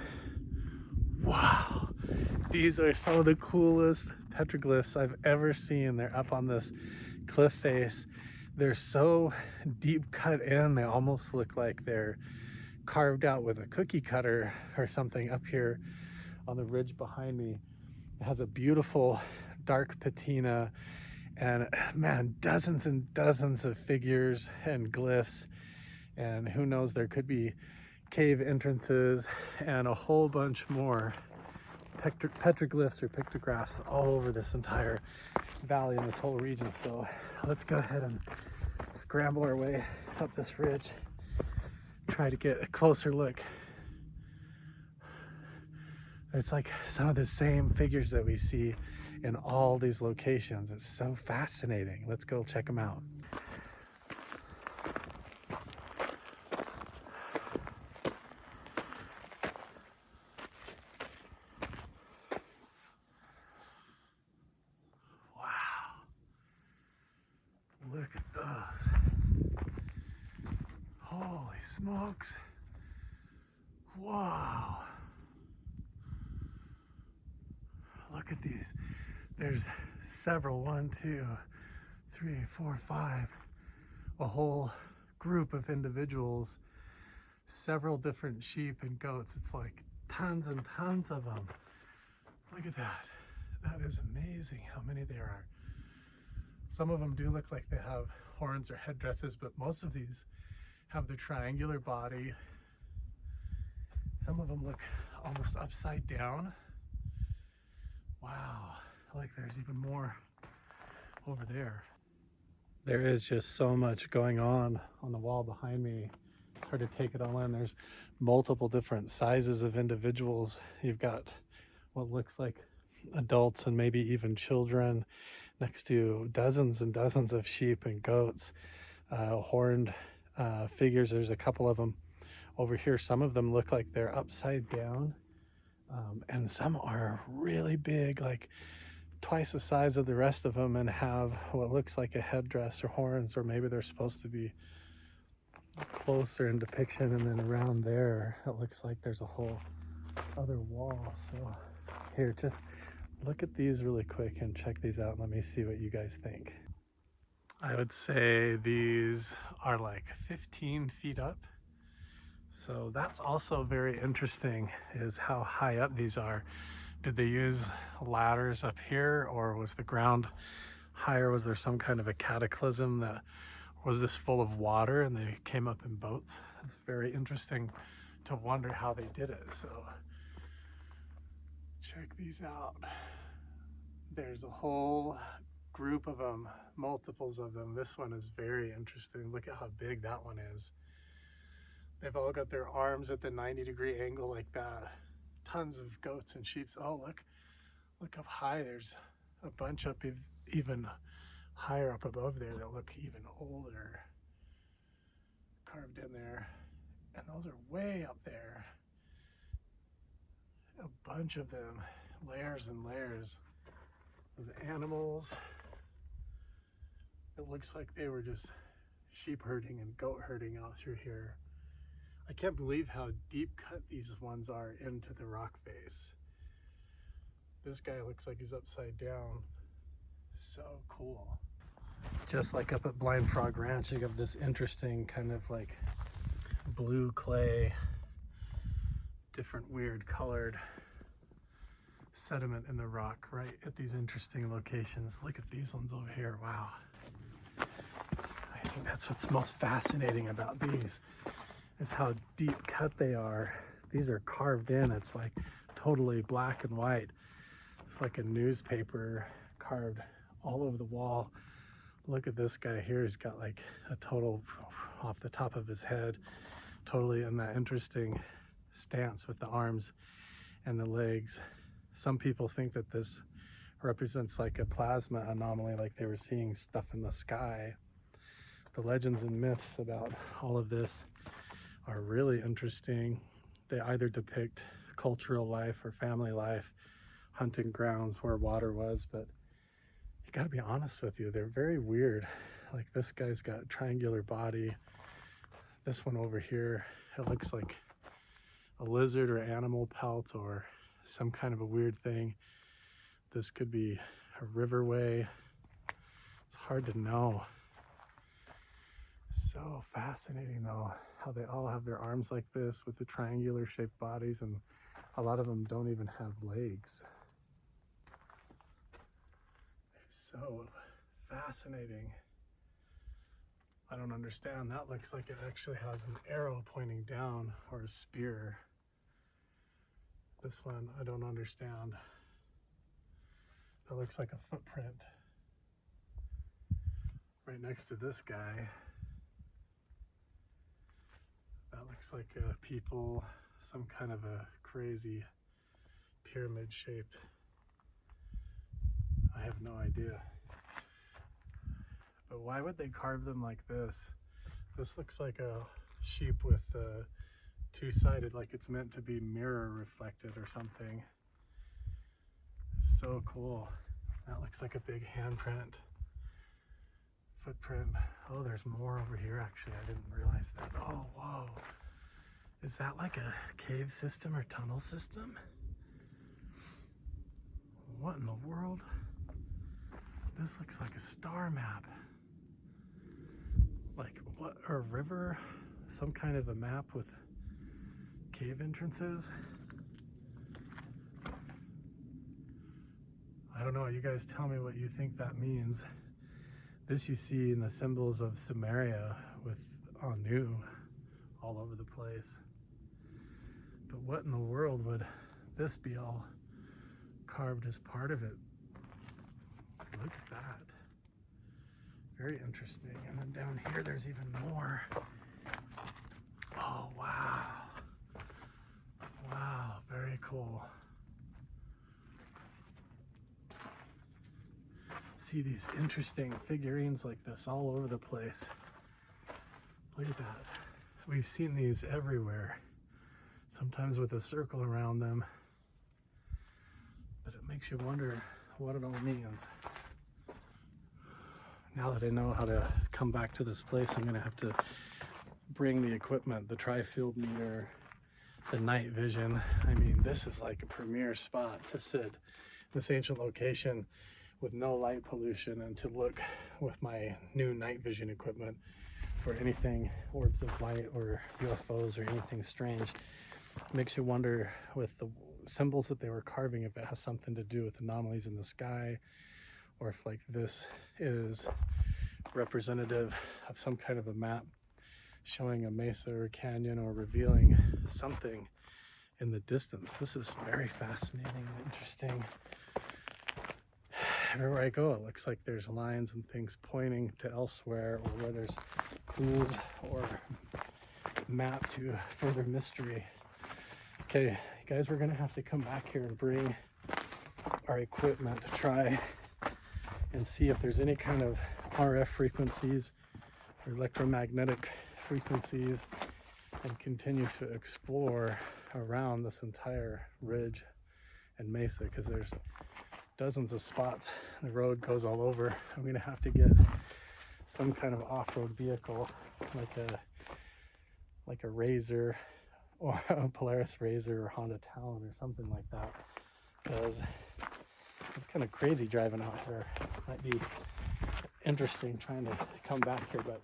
Wow, these are some of the coolest petroglyphs I've ever seen. They're up on this cliff face. They're so deep cut in, they almost look like they're carved out with a cookie cutter or something up here on the ridge behind me. It has a beautiful dark patina and, man, dozens and dozens of figures and glyphs. And who knows, there could be cave entrances and a whole bunch more petroglyphs or pictographs all over this entire valley in this whole region. So let's go ahead and scramble our way up this ridge, try to get a closer look. It's like some of the same figures that we see in all these locations. It's so fascinating. Let's go check them out. Look at those. Holy smokes. Wow. Look at these. There's several, 1, 2, 3, 4, 5. A whole group of individuals. Several different sheep and goats. It's like tons and tons of them. Look at that. That is amazing how many there are. Some of them do look like they have horns or headdresses, but most of these have the triangular body. Some of them look almost upside down. Wow, like there's even more over there. There is just so much going on the wall behind me. It's hard to take it all in. There's multiple different sizes of individuals. You've got what looks like adults and maybe even children next to dozens and dozens of sheep and goats, horned figures. There's a couple of them over here. Some of them look like they're upside down, and some are really big, like twice the size of the rest of them, and have what looks like a headdress or horns, or maybe they're supposed to be closer in depiction. And then around there it looks like there's a whole other wall. So here, just look at these really quick and check these out and let me see what you guys think. I would say these are like 15 feet up. So that's also very interesting, is how high up these are. Did they use ladders up here, or was the ground higher? Was there some kind of a cataclysm that was this full of water and they came up in boats? It's very interesting to wonder how they did it. So check these out. There's a whole group of them, multiples of them. This one is very interesting. Look at how big that one is. They've all got their arms at the 90-degree angle like that. Tons of goats and sheep. Oh, look up high. There's a bunch up even higher up above there that look even older, carved in there. And those are way up there. A bunch of them, layers and layers of animals. It looks like they were just sheep herding and goat herding out through here. I can't believe how deep cut these ones are into the rock face. This guy looks like he's upside down. So cool. Just like up at Blind Frog Ranch, you have this interesting kind of like blue clay, different weird colored sediment in the rock right at these interesting locations. Look at these ones over here. Wow. I think that's what's most fascinating about these, is how deep cut they are. These are carved in. It's like totally black and white. It's like a newspaper carved all over the wall. Look at this guy here. He's got like a total off the top of his head, totally in that interesting stance with the arms and the legs. Some people think that this represents like a plasma anomaly, like they were seeing stuff in the sky. The legends and myths about all of this are really interesting. They either depict cultural life or family life, hunting grounds where water was, but you gotta be honest with you, they're very weird. Like this guy's got a triangular body. This one over here, it looks like a lizard or animal pelt or some kind of a weird thing. This could be a riverway. It's hard to know. So fascinating though, how they all have their arms like this with the triangular shaped bodies, and a lot of them don't even have legs. So fascinating. I don't understand. That looks like it actually has an arrow pointing down, or a spear. This one, I don't understand. That looks like a footprint. Right next to this guy. That looks like a people, some kind of a crazy pyramid shaped. I have no idea. But why would they carve them like this? This looks like a sheep with two-sided, like it's meant to be mirror reflected or something. So cool. That looks like a big handprint, footprint. Oh, there's more over here actually. I didn't realize that. Oh, whoa. Is that like a cave system or tunnel system? What in the world? This looks like a star map. Like what, or a river? Some kind of a map with cave entrances? I don't know, you guys tell me what you think that means. This you see in the symbols of Sumeria with Anu all over the place. But what in the world would this be all carved as part of it? Look at that. Very interesting. And then down here there's even more. see these interesting figurines like this all over the place. Look at that. We've seen these everywhere, sometimes with a circle around them, but it makes you wonder what it all means. Now that I know how to come back to this place, I'm gonna have to bring the equipment, the tri-field meter, the night vision. I mean, this is like a premier spot to sit, this ancient location with no light pollution, and to look with my new night vision equipment for anything, orbs of light or UFOs or anything strange. It makes you wonder with the symbols that they were carving if it has something to do with anomalies in the sky, or if like this is representative of some kind of a map showing a mesa or canyon or revealing something in the distance. This is very fascinating and interesting. Everywhere I go, it looks like there's lines and things pointing to elsewhere, or where there's clues or map to further mystery. Okay, guys, we're gonna have to come back here and bring our equipment to try and see if there's any kind of RF frequencies or electromagnetic frequencies, and continue to explore around this entire ridge and mesa, because there's dozens of spots. The road goes all over. I'm gonna have to get some kind of off-road vehicle, like a Razor or a Polaris Razor or Honda Talon or something like that, because it's kind of crazy driving out here. Might be interesting trying to come back here, but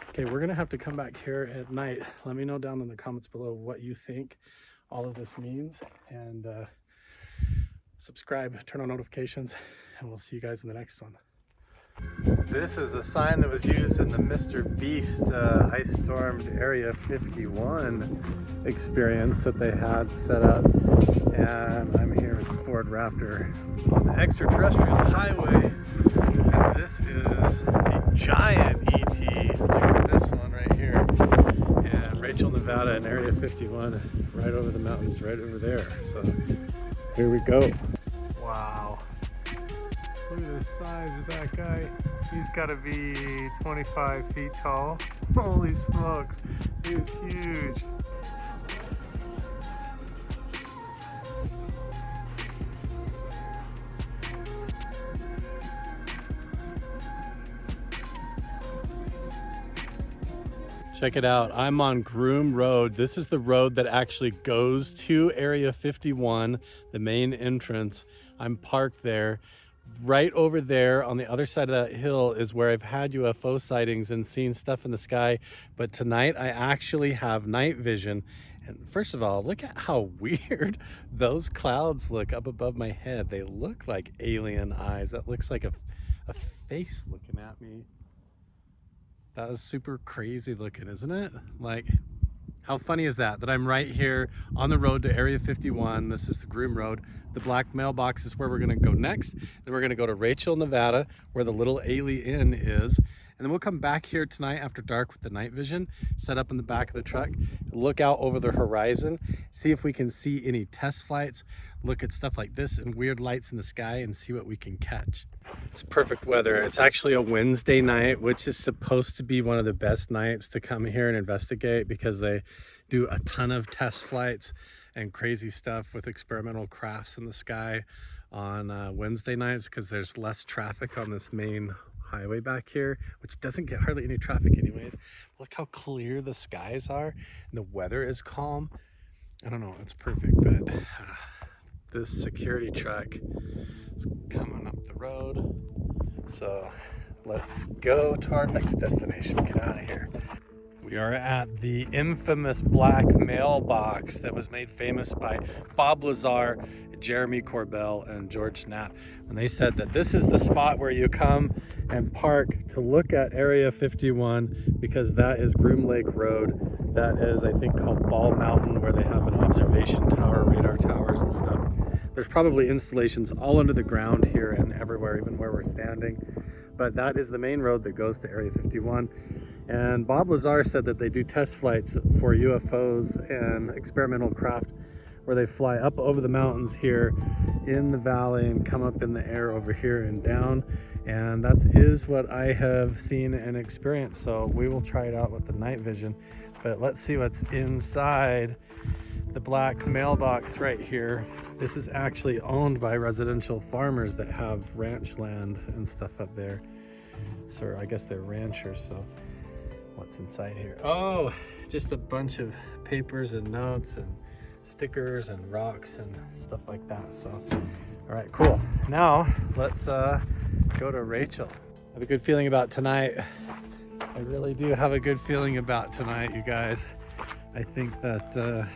okay, we're gonna have to come back here at night. Let me know down in the comments below what you think all of this means, and subscribe, turn on notifications, and we'll see you guys in the next one. This is a sign that was used in the Mr. Beast Ice Stormed Area 51 experience that they had set up. And I'm here with the Ford Raptor on the extraterrestrial highway. And this is a giant ET. Look at this one right here. And Rachel, Nevada, and Area 51 right over the mountains, right over there. So here we go. Wow. Look at the size of that guy. He's got to be 25 feet tall. Holy smokes. He's huge. Check it out. I'm on Groom Road. This is the road that actually goes to Area 51, the main entrance. I'm parked there. Right over there on the other side of that hill is where I've had UFO sightings and seen stuff in the sky. But tonight I actually have night vision. And first of all, look at how weird those clouds look up above my head. They look like alien eyes. That looks like a face looking at me. That was super crazy looking, isn't it? Like, how funny is that? That I'm right here on the road to Area 51. This is the Groom Road. The black mailbox is where we're gonna go next. Then we're gonna go to Rachel, Nevada, where the little Ailey Inn is. And then we'll come back here tonight after dark with the night vision, set up in the back of the truck, look out over the horizon, see if we can see any test flights, look at stuff like this and weird lights in the sky, and see what we can catch. It's perfect weather. It's actually a Wednesday night, which is supposed to be one of the best nights to come here and investigate, because they do a ton of test flights and crazy stuff with experimental crafts in the sky on Wednesday nights, because there's less traffic on this main highway back here, which doesn't get hardly any traffic anyways. Look how clear the skies are and the weather is calm. I don't know, it's perfect. But this security truck is coming up the road, so let's go to our next destination. Get out of here. We are at the infamous black mailbox that was made famous by Bob Lazar, Jeremy Corbell, and George Knapp. And they said that this is the spot where you come and park to look at Area 51, because that is Groom Lake Road. That is, I think, called Ball Mountain, where they have an observation tower, radar towers and stuff. There's probably installations all under the ground here and everywhere, even where we're standing. But that is the main road that goes to Area 51. And Bob Lazar said that they do test flights for UFOs and experimental craft, where they fly up over the mountains here in the valley and come up in the air over here and down. And that is what I have seen and experienced. So we will try it out with the night vision, but let's see what's inside the black mailbox right here. This is actually owned by residential farmers that have ranch land and stuff up there. So I guess they're ranchers. So what's inside here? Oh, just a bunch of papers and notes and stickers and rocks and stuff like that. So all right, cool. Now let's go to Rachel. I have a good feeling about tonight. I really do have a good feeling about tonight, you guys. I think that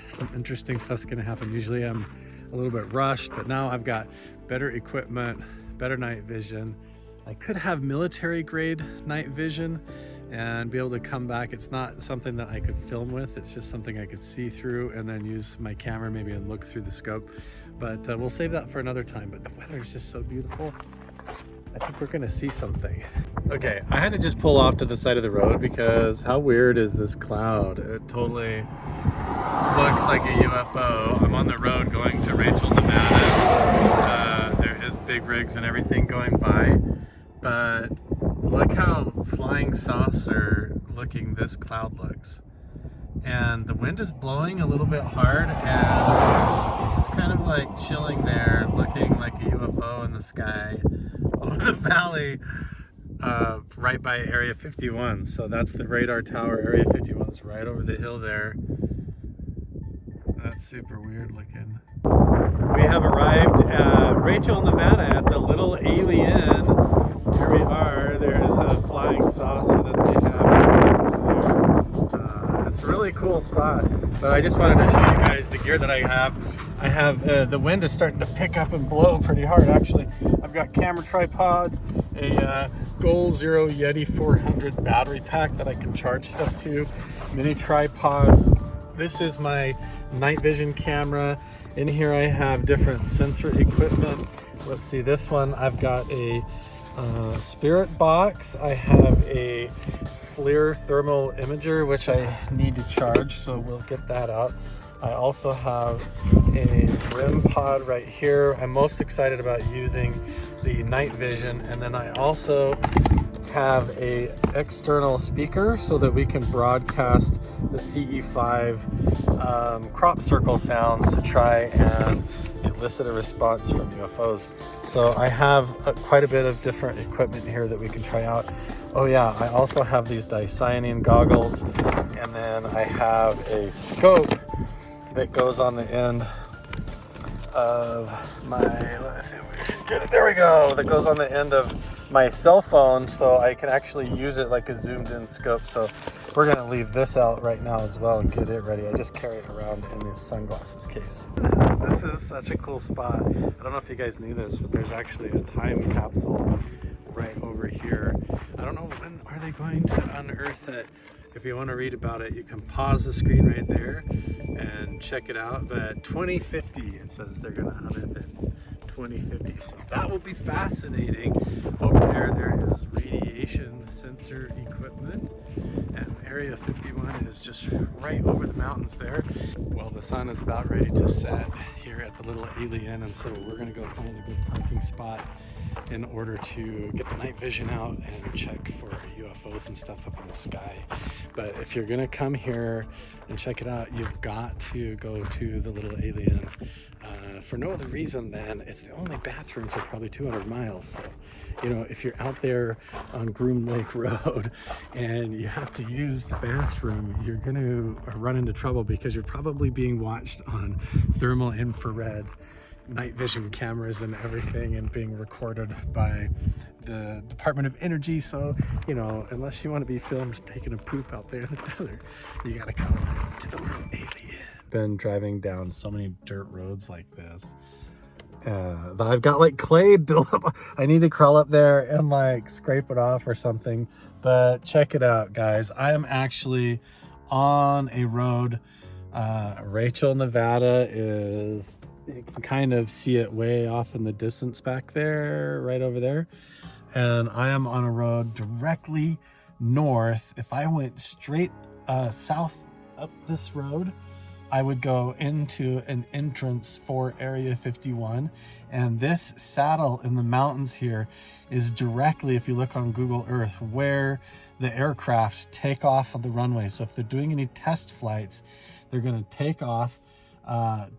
some interesting stuff's gonna happen. Usually I'm a little bit rushed, but now I've got better equipment, better night vision. I could have military grade night vision and be able to come back. It's not something that I could film with. It's just something I could see through and then use my camera maybe and look through the scope. But we'll save that for another time. But the weather is just so beautiful. I think we're gonna see something. Okay, I had to just pull off to the side of the road because how weird is this cloud? It totally looks like a UFO. I'm on the road going to Rachel, Nevada. There is big rigs and everything going by, but look how flying saucer looking this cloud looks. And the wind is blowing a little bit hard, and it's just kind of like chilling there, looking like a UFO in the sky over the valley, right by Area 51. So that's the radar tower. Area 51 is right over the hill there. That's super weird looking. We have arrived at Rachel, Nevada at the Little Alien. Here we are. There's a flying saucer that they have there. It's a really cool spot, but I just wanted to show you guys the gear that I have. I have, the wind is starting to pick up and blow pretty hard actually. I've got camera tripods, a Goal Zero Yeti 400 battery pack that I can charge stuff to, mini tripods. This is my night vision camera. In here I have different sensor equipment. Let's see, this one I've got a spirit box. I have a FLIR thermal imager, which I need to charge, so we'll get that out. I also have a RIM pod right here. I'm most excited about using the night vision, and then I also have a external speaker so that we can broadcast the CE5 crop circle sounds to try and elicit a response from UFOs. So I have quite a bit of different equipment here that we can try out. Oh yeah, I also have these dicyanine goggles, and then I have a scope that goes on the end of my, let's see if we can get it, there we go, that goes on the end of my cell phone, so I can actually use it like a zoomed in scope. So we're gonna leave this out right now as well and get it ready. I just carry it around in this sunglasses case. This is such a cool spot. I don't know if you guys knew this, but there's actually a time capsule right over here. I don't know when are they going to unearth it. If you want to read about it, you can pause the screen right there and check it out. But 2050, it says they're going to unearth it. 2050. So that will be fascinating. Over there is radiation sensor equipment. And Area 51 is just right over the mountains there. Well, the sun is about ready to set here at the Little Alien, and so we're going to go find a good parking spot in order to get the night vision out and check for UFOs and stuff up in the sky. But if you're gonna come here and check it out, you've got to go to the Little Alien for no other reason than it's the only bathroom for probably 200 miles. So, you know, if you're out there on Groom Lake Road and you have to use the bathroom, you're gonna run into trouble because you're probably being watched on thermal infrared night vision cameras and everything, and being recorded by the Department of Energy. So, you know, unless you want to be filmed taking a poop out there in the desert, you gotta come to the Little Alien. Been driving down so many dirt roads like this that I've got like clay built up. I need to crawl up there and like scrape it off or something. But check it out, guys. I am actually on a road. Rachel, Nevada is, you can kind of see it way off in the distance back there, right over there. And I am on a road directly north. If I went straight south up this road, I would go into an entrance for Area 51, and this saddle in the mountains here is directly, if you look on Google Earth, where the aircraft take off on the runway. So if they're doing any test flights, they're going to take off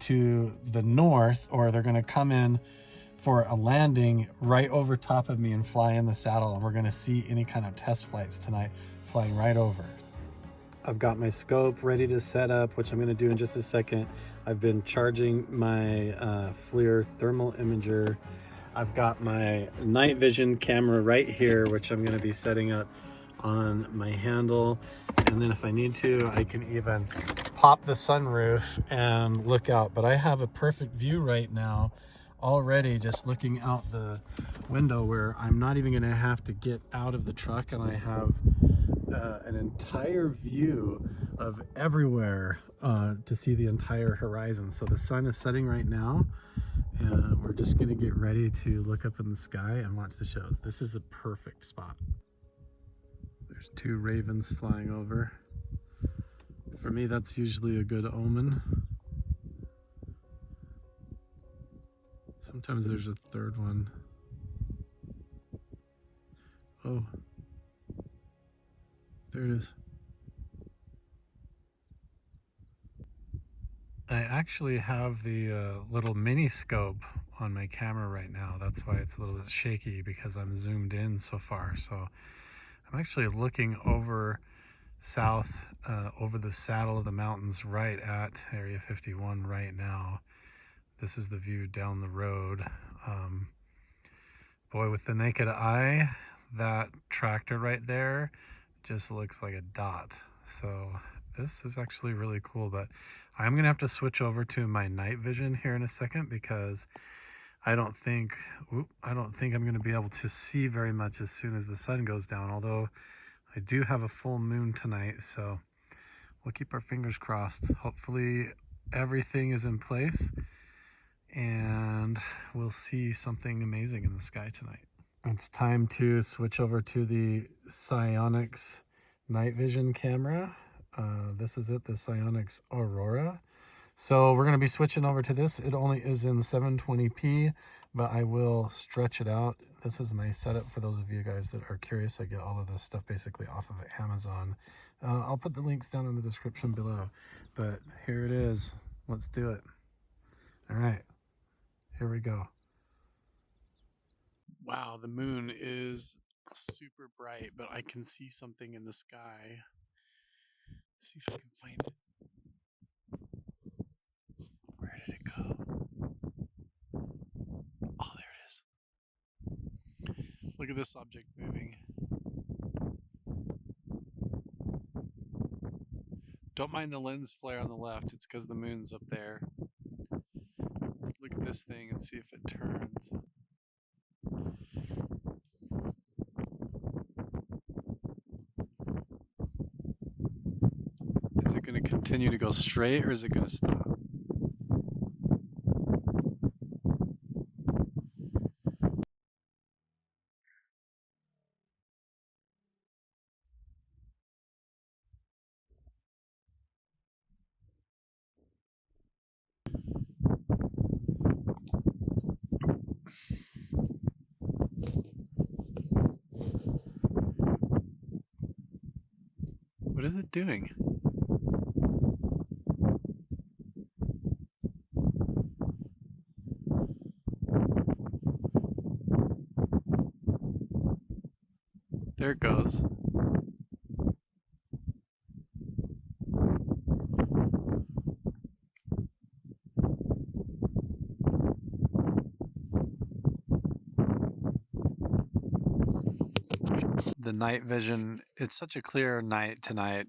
to the north, or they're going to come in for a landing right over top of me and fly in the saddle, and we're going to see any kind of test flights tonight flying right over. I've got my scope ready to set up, which I'm going to do in just a second. I've been charging my FLIR thermal imager. I've got my night vision camera right here, which I'm going to be setting up on my handle. And then if I need to, I can even pop the sunroof and look out. But I have a perfect view right now already, just looking out the window, where I'm not even going to have to get out of the truck, and I have an entire view of everywhere to see the entire horizon. So the sun is setting right now, and we're just going to get ready to look up in the sky and watch the shows. This is a perfect spot. There's two ravens flying over. For me, that's usually a good omen. Sometimes there's a third one. Oh, there it is. I actually have the little mini scope on my camera right now. That's why it's a little bit shaky, because I'm zoomed in so far. So I'm actually looking over south, over the saddle of the mountains right at Area 51 right now. This is the view down the road. Boy, with the naked eye, that tractor right there just looks like a dot. So this is actually really cool, but I'm gonna have to switch over to my night vision here in a second, because I don't think I'm gonna be able to see very much as soon as the sun goes down, although I do have a full moon tonight, so we'll keep our fingers crossed. Hopefully everything is in place and we'll see something amazing in the sky tonight. It's time to switch over to the Psionics night vision camera. This is it, the Psionics Aurora. So we're going to be switching over to this. It only is in 720p, but I will stretch it out. This is my setup for those of you guys that are curious. I get all of this stuff basically off of Amazon. I'll put the links down in the description below, but here it is. Let's do it. All right, here we go. Wow, the moon is super bright, but I can see something in the sky. Let's see if I can find it. Where did it go? Oh, there it is. Look at this object moving. Don't mind the lens flare on the left, it's because the moon's up there. Look at this thing and see if it turns. Is it going to continue to go straight, or is it going to stop? What is it doing? There it goes. The night vision, it's such a clear night tonight.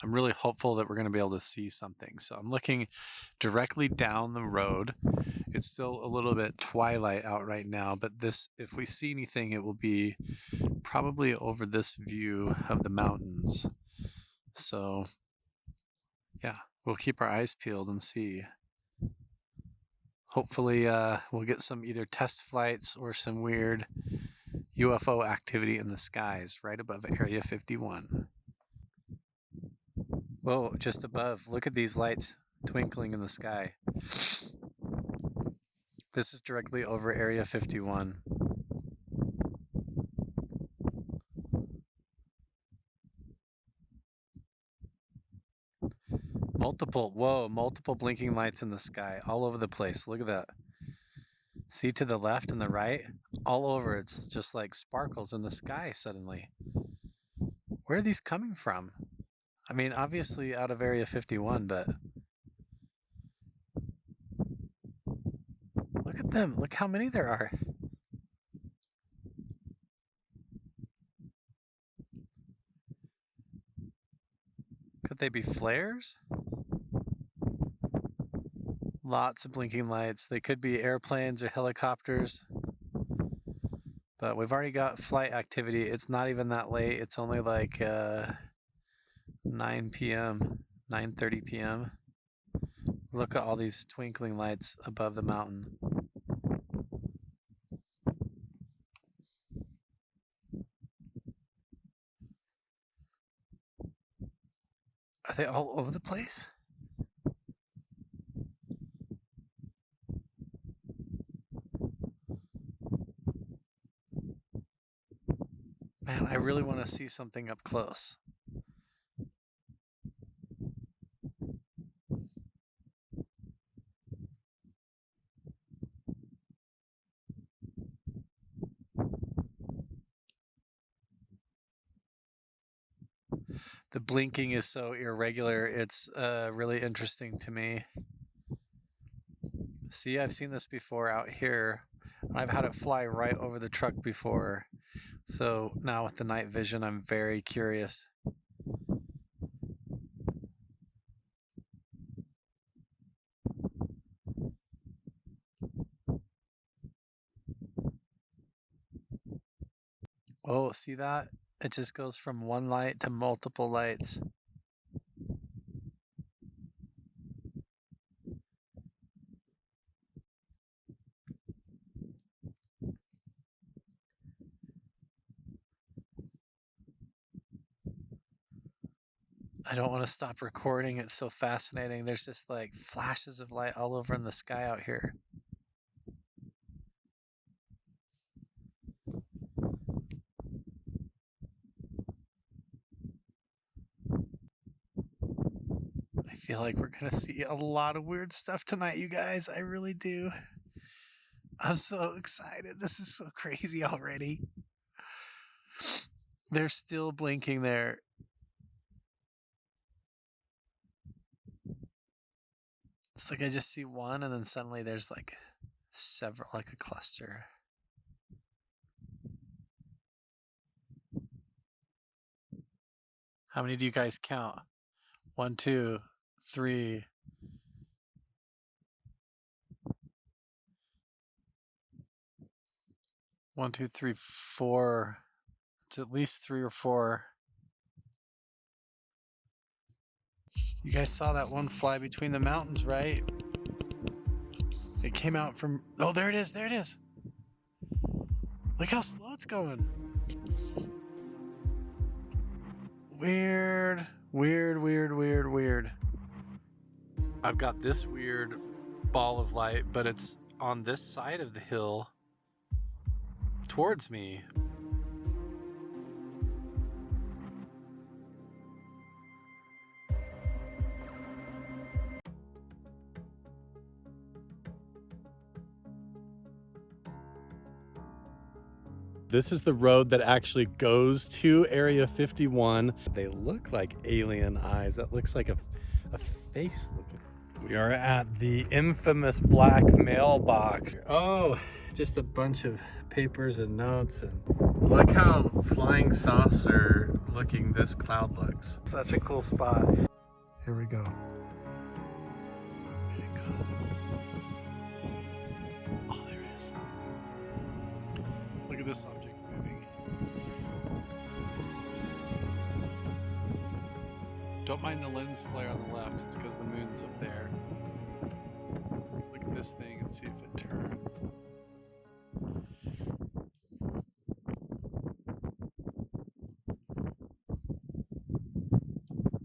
I'm really hopeful that we're going to be able to see something. So I'm looking directly down the road. It's still a little bit twilight out right now, but this, if we see anything, it will be probably over this view of the mountains. So yeah, we'll keep our eyes peeled and see. Hopefully we'll get some either test flights or some weird UFO activity in the skies right above Area 51. Whoa, just above, look at these lights twinkling in the sky. This is directly over Area 51. Multiple blinking lights in the sky all over the place. Look at that. See to the left and the right? All over, it's just like sparkles in the sky suddenly. Where are these coming from? I mean, obviously out of Area 51, but look at them. Look how many there are. Could they be flares? Lots of blinking lights. They could be airplanes or helicopters. But we've already got flight activity. It's not even that late. It's only like 9 p.m., 9:30 p.m. Look at all these twinkling lights above the mountain. Are they all over the place? Man, I really want to see something up close. The blinking is so irregular, it's really interesting to me. See, I've seen this before out here. I've had it fly right over the truck before. So now with the night vision, I'm very curious. Oh, see that? It just goes from one light to multiple lights. I don't want to stop recording. It's so fascinating. There's just like flashes of light all over in the sky out here. I feel like we're going to see a lot of weird stuff tonight, you guys. I really do. I'm so excited. This is so crazy already. They're still blinking there. It's like I just see one and then suddenly there's like several, like a cluster. How many do you guys count? 1, 2, 3. One, two, three, 4. It's at least 3 or 4. You guys saw that one fly between the mountains, right? It came out from... Oh, there it is. There it is. Look how slow it's going. Weird. Weird, weird, weird, weird. I've got this weird ball of light, but it's on this side of the hill towards me. This is the road that actually goes to Area 51. They look like alien eyes. That looks like a face looking. We are at the infamous black mailbox. Oh, just a bunch of papers and notes, and look how flying saucer looking this cloud looks. Such a cool spot. Here we go. Where'd it go? Oh, there it is. Look at this object moving. Don't mind the lens flare on the left, it's because the moon's up there. Look at this thing and see if it turns.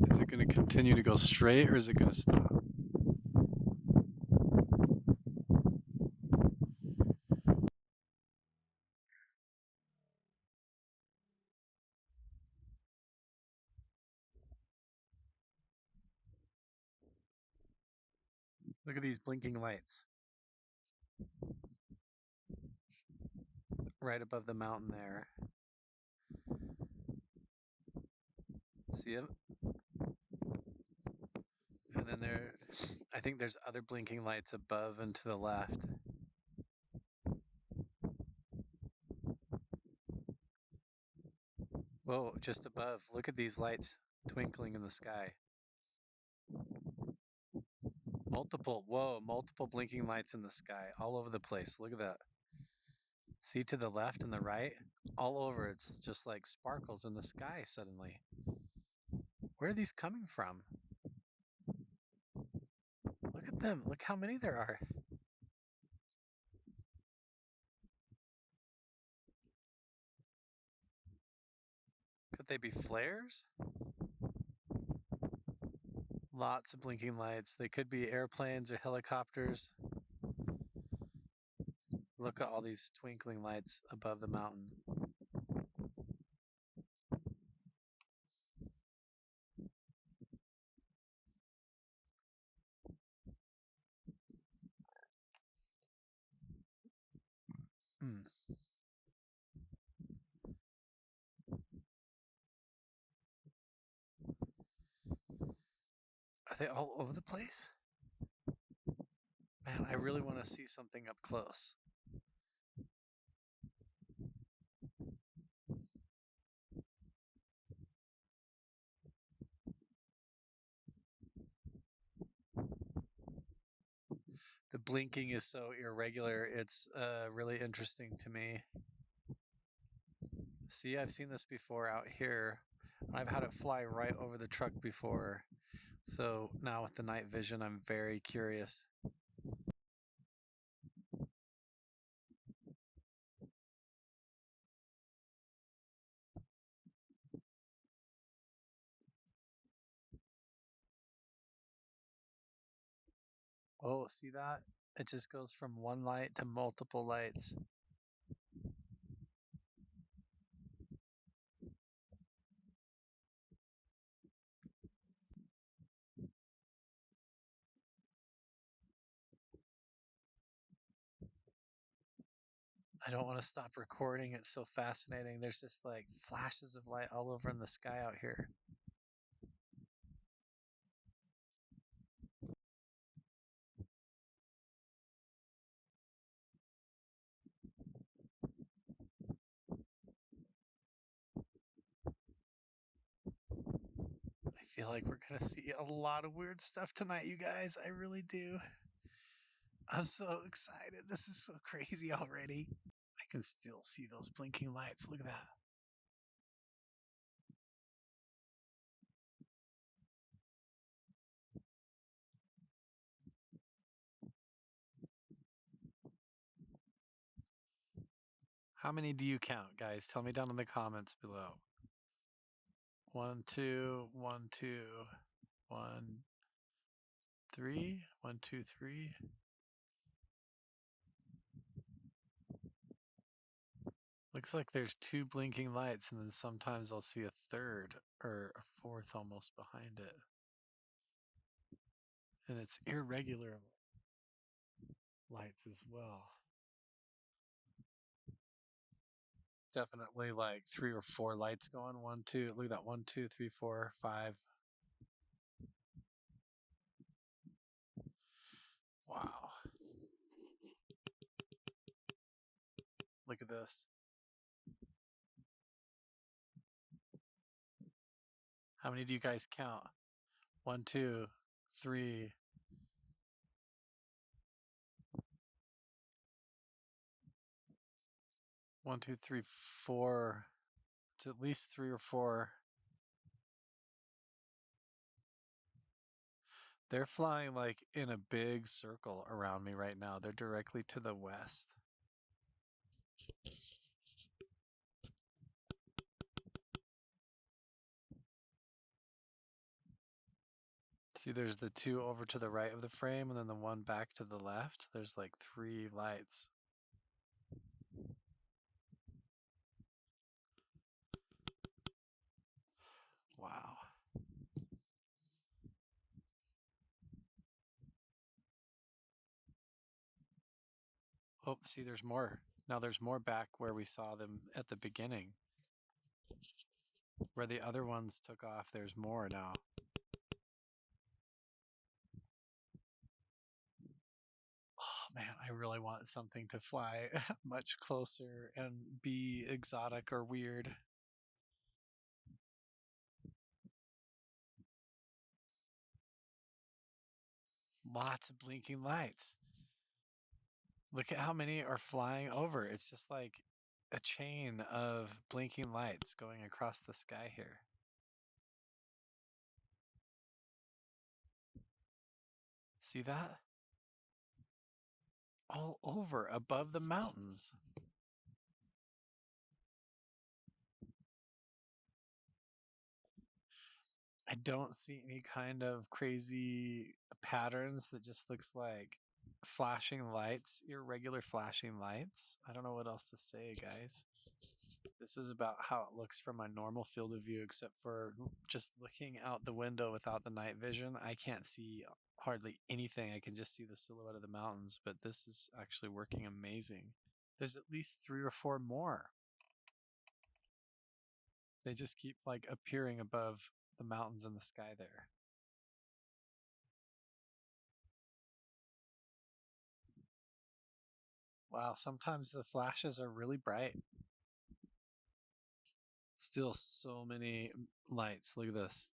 Is it going to continue to go straight or is it going to stop? Look at these blinking lights right above the mountain there. See them? And then there, I think there's other blinking lights above and to the left. Whoa, just above. Look at these lights twinkling in the sky. Multiple blinking lights in the sky all over the place. Look at that. See to the left and the right? All over. It's just like sparkles in the sky suddenly. Where are these coming from? Look at them. Look how many there are. Could they be flares? Lots of blinking lights. They could be airplanes or helicopters. Look at all these twinkling lights above the mountain. Hmm. Are they all over the place? Man, I really want to see something up close. The blinking is so irregular. It's really interesting to me. See, I've seen this before out here. I've had it fly right over the truck before. So now with the night vision, I'm very curious. Oh, see that? It just goes from one light to multiple lights. I don't want to stop recording. It's so fascinating. There's just like flashes of light all over in the sky out here. I feel like we're going to see a lot of weird stuff tonight, you guys. I really do. I'm so excited. This is so crazy already. I can still see those blinking lights. Look at that. How many do you count, guys? Tell me down in the comments below. 1, 2, 1, 2, 1, 3, 1, 2, 3. Looks like there's 2 blinking lights, and then sometimes I'll see a third or a fourth almost behind it. And it's irregular lights as well. Definitely like 3 or 4 lights going. 1, 2. Look at that. 1, 2, 3, 4, 5. Wow. Look at this. How many do you guys count? 1, 2, 3. 1, 2, 3, 4. It's at least 3 or 4. They're flying like in a big circle around me right now. They're directly to the west. See, there's the 2 over to the right of the frame and then the 1 back to the left. There's like 3 lights. Wow. Oh, see, there's more. Now there's more back where we saw them at the beginning. Where the other ones took off, there's more now. Oh man, I really want something to fly much closer and be exotic or weird. Lots of blinking lights. Look at how many are flying over. It's just like a chain of blinking lights going across the sky here. See that? All over above the mountains. I don't see any kind of crazy patterns that just looks like flashing lights, irregular flashing lights. I don't know what else to say, guys. This is about how it looks from my normal field of view, except for just looking out the window without the night vision. I can't see hardly anything. I can just see the silhouette of the mountains, but this is actually working amazing. There's at least 3 or 4 more. They just keep like appearing above the mountains in the sky there. Wow, sometimes the flashes are really bright. Still so many lights. Look at this.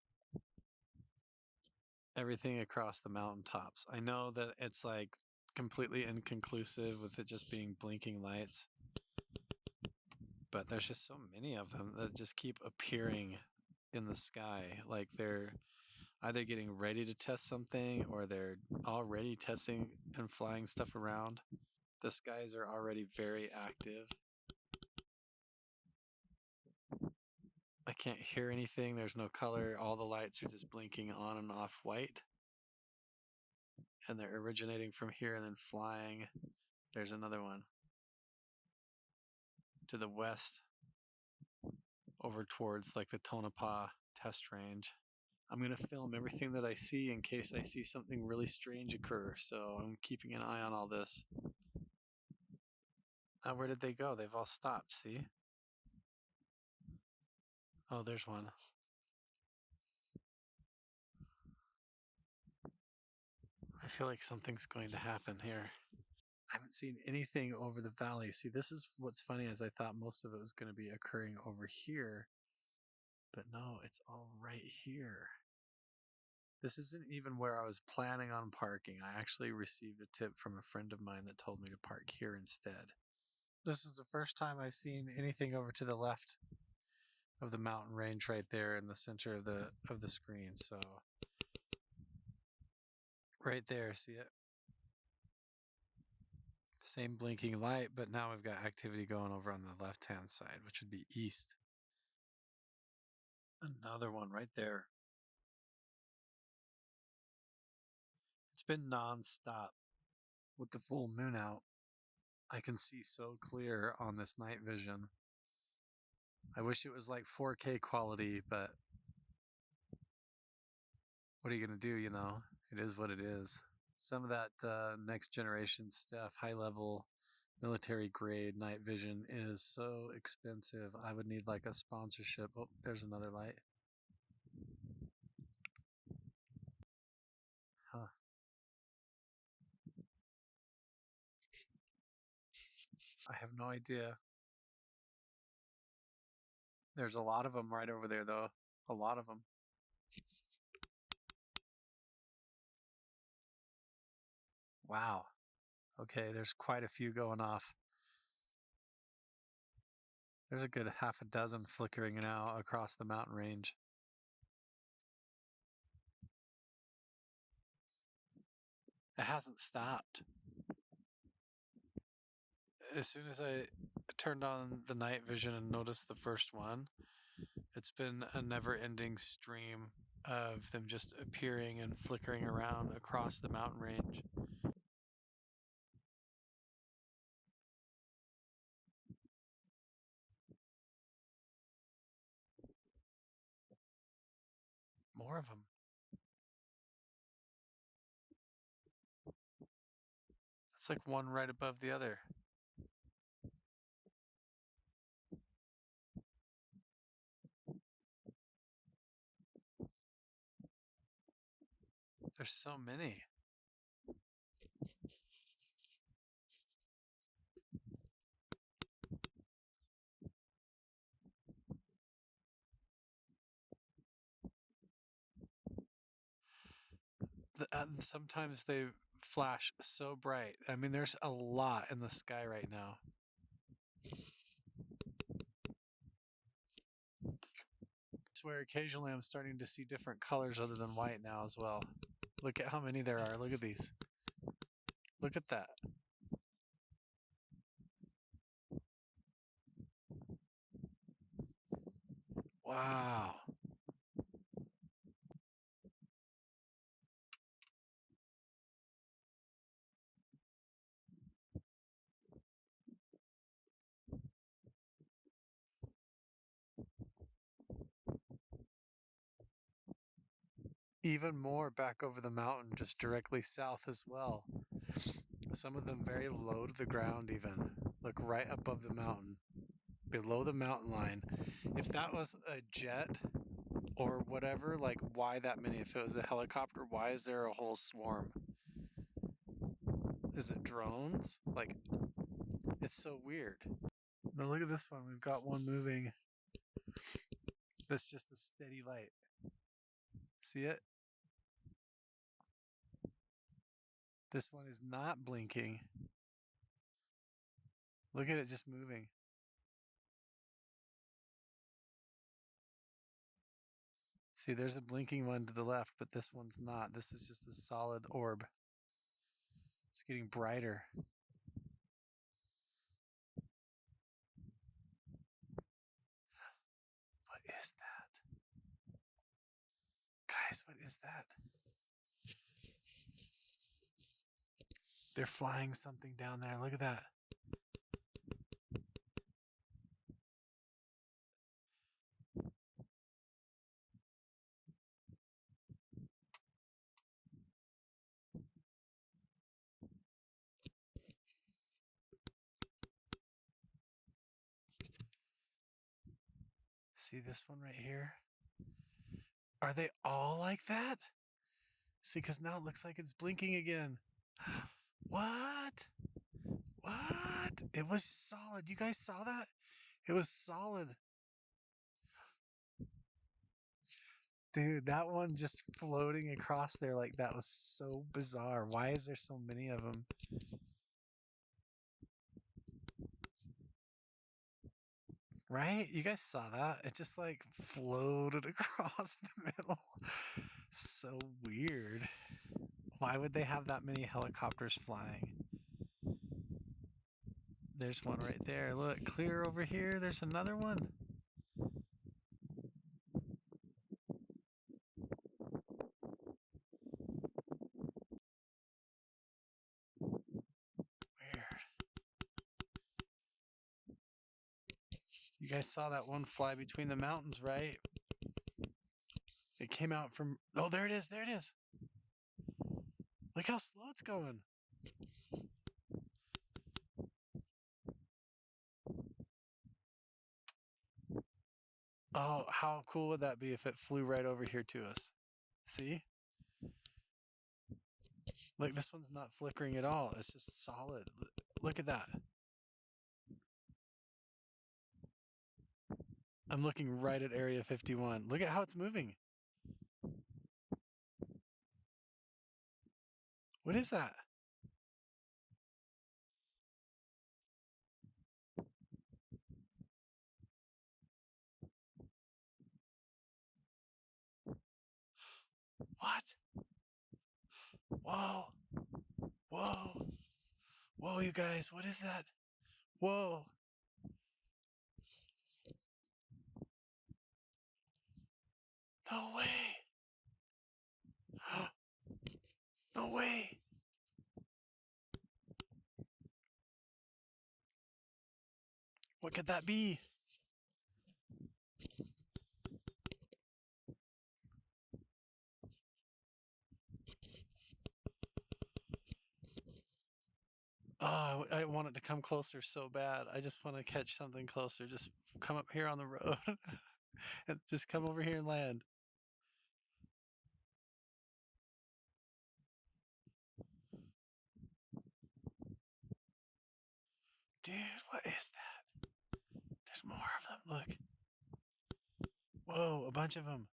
Everything across the mountaintops. I know that it's like completely inconclusive with it just being blinking lights, but there's just so many of them that just keep appearing in the sky. Like they're either getting ready to test something or they're already testing and flying stuff around. The skies are already very active. I can't hear anything. There's no color. All the lights are just blinking on and off white. And they're originating from here and then flying. There's another one. To the west, over towards like the Tonopah test range. I'm going to film everything that I see in case I see something really strange occur. So I'm keeping an eye on all this. Where did they go? They've all stopped, see? Oh, there's one. I feel like something's going to happen here. I haven't seen anything over the valley. See, this is what's funny is I thought most of it was going to be occurring over here. But no, it's all right here. This isn't even where I was planning on parking. I actually received a tip from a friend of mine that told me to park here instead. This is the first time I've seen anything over to the left of the mountain range right there in the center of the screen. So right there, see it? Same blinking light, but now we've got activity going over on the left-hand side, which would be east. Another one right there. It's been non-stop with the full moon out. I can see so clear on this night vision. I wish it was like 4K quality, but what are you going to do, you know? It is what it is. Some of that next generation stuff, high level military grade night vision is so expensive. I would need like a sponsorship. Oh, there's another light. Huh. I have no idea. There's a lot of them right over there, though. A lot of them. Wow. Okay, there's quite a few going off. There's a good half a dozen flickering now across the mountain range. It hasn't stopped. As soon as I turned on the night vision and noticed the first one, it's been a never-ending stream of them just appearing and flickering around across the mountain range. More of them. That's It's like one right above the other. There's so many. Sometimes they flash so bright. I mean, there's a lot in the sky right now. I swear occasionally I'm starting to see different colors other than white now as well. Look at how many there are. Look at these. Look at that. Wow. Even more back over the mountain, just directly south as well. Some of them very low to the ground even. Look right above the mountain. Below the mountain line. If that was a jet or whatever, like why that many? If it was a helicopter, why is there a whole swarm? Is it drones? Like, it's so weird. Now look at this one. We've got one moving. That's just a steady light. See it? This one is not blinking. Look at it just moving. See, there's a blinking one to the left, but this one's not. This is just a solid orb. It's getting brighter. What is that? Guys, what is that? They're flying something down there. Look at that. See this one right here? Are they all like that? See, because now it looks like it's blinking again. What? What? It was solid. You guys saw that? It was solid. Dude, that one just floating across there like that was so bizarre. Why is there so many of them? Right? You guys saw that? It just like floated across the middle. So weird. Why would they have that many helicopters flying? There's one right there. Look, clear over here. There's another one. Weird. You guys saw that one fly between the mountains, right? It came out from... Oh, there it is. There it is. Look how slow it's going. Oh, how cool would that be if it flew right over here to us? See? Look, this one's not flickering at all. It's just solid. Look at that. I'm looking right at Area 51. Look at how it's moving. What is that? What? Whoa. Whoa. Whoa, you guys. What is that? Whoa. No way. No way. What could that be? I want it to come closer so bad. I just want to catch something closer. Just come up here on the road and just come over here and land. Dude, what is that? There's more of them. Look. Whoa, a bunch of them.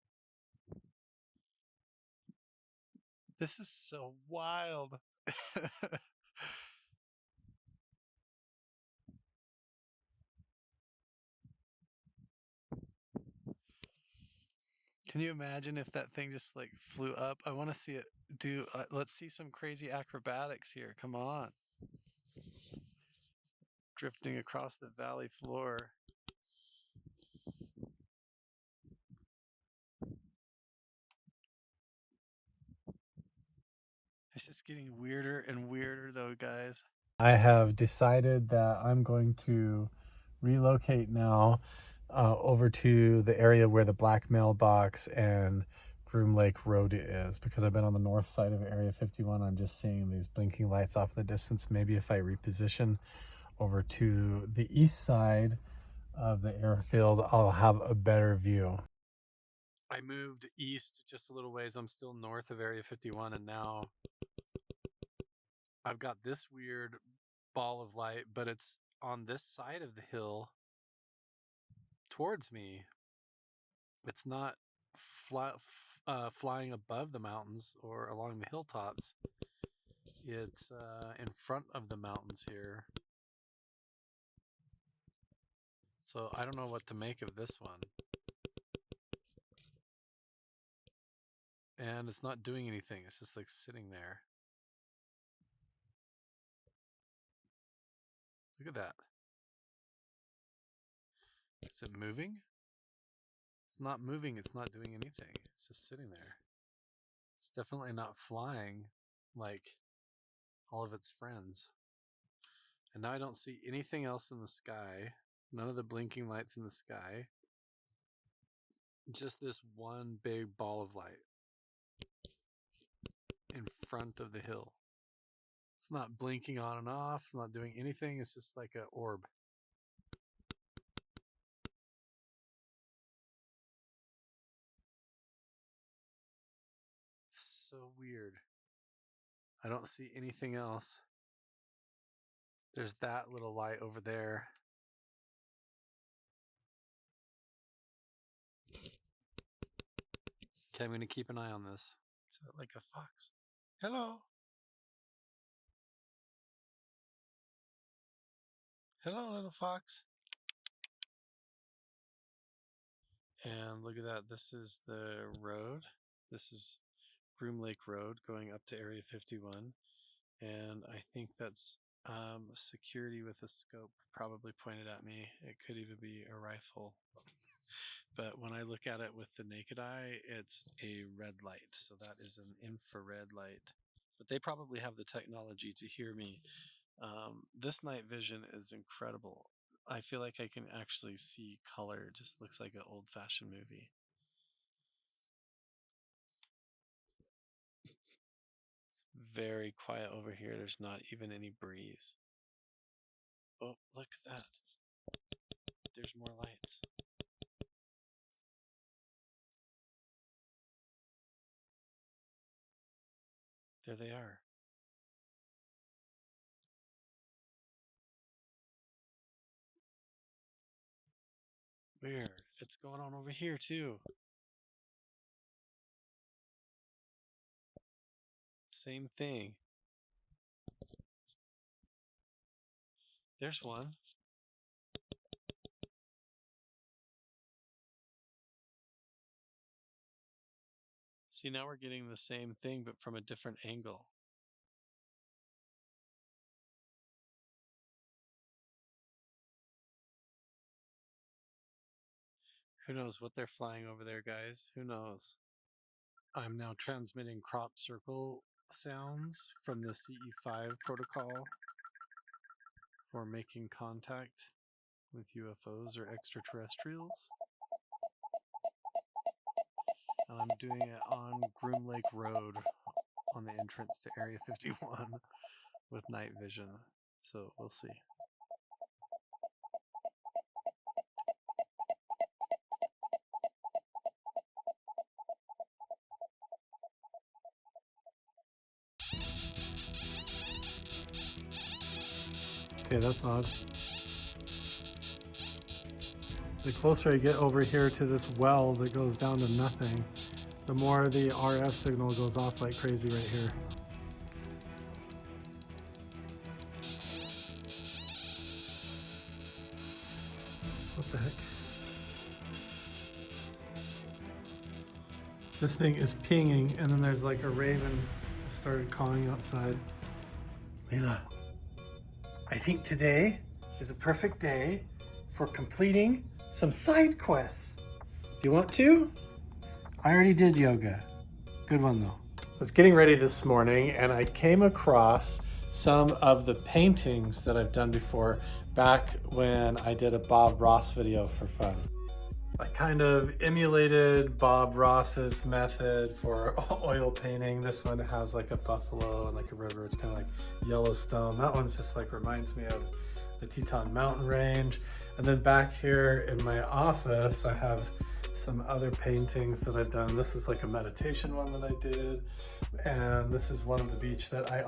This is so wild. Can you imagine if that thing just like flew up? I want to see it do. Let's see some crazy acrobatics here. Come on. Drifting across the valley floor. It's just getting weirder and weirder though, guys. I have decided that I'm going to relocate now over to the area where the Black Mailbox and Groom Lake Road is, because I've been on the north side of Area 51. I'm just seeing these blinking lights off in the distance. Maybe if I reposition over to the east side of the airfield, I'll have a better view. I moved east just a little ways. I'm still north of Area 51, and now I've got this weird ball of light, but it's on this side of the hill towards me. It's not flying above the mountains or along the hilltops. It's in front of the mountains here. So I don't know what to make of this one. And it's not doing anything. It's just like sitting there. Look at that. Is it moving? It's not moving. It's not doing anything. It's just sitting there. It's definitely not flying like all of its friends. And now I don't see anything else in the sky. None of the blinking lights in the sky. Just this one big ball of light in front of the hill. It's not blinking on and off. It's not doing anything. It's just like an orb. So weird. I don't see anything else. There's that little light over there. Okay, I'm going to keep an eye on this. It's like a fox. Hello. Hello, little fox. And look at that. This is the road. This is Groom Lake Road going up to Area 51. And I think that's security with a scope probably pointed at me. It could even be a rifle. But when I look at it with the naked eye, it's a red light. So that is an infrared light. But they probably have the technology to hear me. This night vision is incredible. I feel like I can actually see color. It just looks like an old-fashioned movie. It's very quiet over here. There's not even any breeze. Oh, look at that. There's more lights. There they are. Weird. It's going on over here too. Same thing. There's one. See, now we're getting the same thing, but from a different angle. Who knows what they're flying over there, guys? Who knows? I'm now transmitting crop circle sounds from the CE5 protocol for making contact with UFOs or extraterrestrials. And I'm doing it on Groom Lake Road on the entrance to Area 51 with night vision. So we'll see. Okay, that's odd. The closer I get over here to this well that goes down to nothing, the more the RF signal goes off like crazy right here. What the heck? This thing is pinging, and then there's like a raven just started cawing outside. Leila, I think today is a perfect day for completing some side quests. Do you want to? I already did yoga. Good one though. I was getting ready this morning and I came across some of the paintings that I've done before back when I did a Bob Ross video for fun. I kind of emulated Bob Ross's method for oil painting. This one has like a buffalo and like a river. It's kind of like Yellowstone. That one's just like reminds me of the Teton Mountain Range. And then back here in my office, I have some other paintings that I've done. This is like a meditation one that I did. And this is one of the beach that I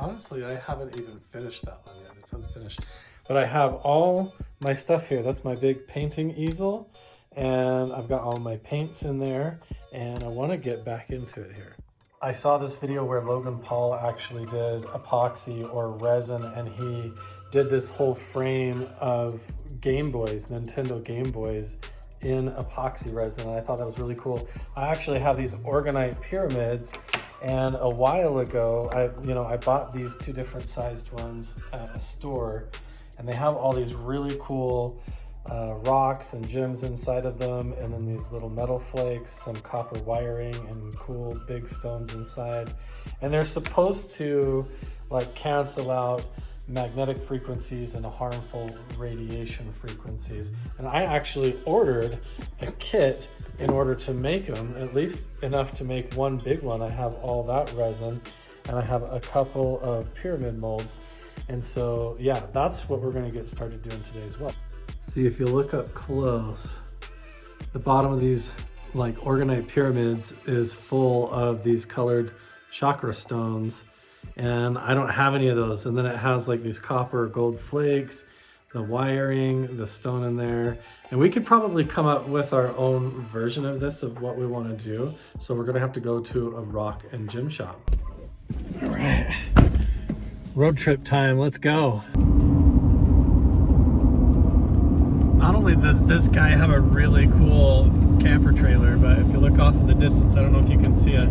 haven't even finished that one yet. It's unfinished. But I have all my stuff here. That's my big painting easel. And I've got all my paints in there, and I want to get back into it here. I saw this video where Logan Paul actually did epoxy or resin, and he did this whole frame of Game Boys, Nintendo Game Boys, in epoxy resin, and I thought that was really cool. I actually have these orgonite pyramids, and a while ago, I bought these two different sized ones at a store, and they have all these really cool rocks and gems inside of them, and then these little metal flakes, some copper wiring, and cool big stones inside. And they're supposed to like cancel out magnetic frequencies and harmful radiation frequencies. And I actually ordered a kit in order to make them, at least enough to make one big one. I have all that resin, and I have a couple of pyramid molds. And so yeah, that's what we're going to get started doing today as well. See, if you look up close, the bottom of these like orgonite pyramids is full of these colored chakra stones, and I don't have any of those. And then it has like these copper or gold flakes, the wiring, the stone in there. And we could probably come up with our own version of this, of what we want to do. So we're gonna have to go to a rock and gem shop. All right, road trip time, let's go. Not only does this guy have a really cool camper trailer, but if you look off in the distance, I don't know if you can see it,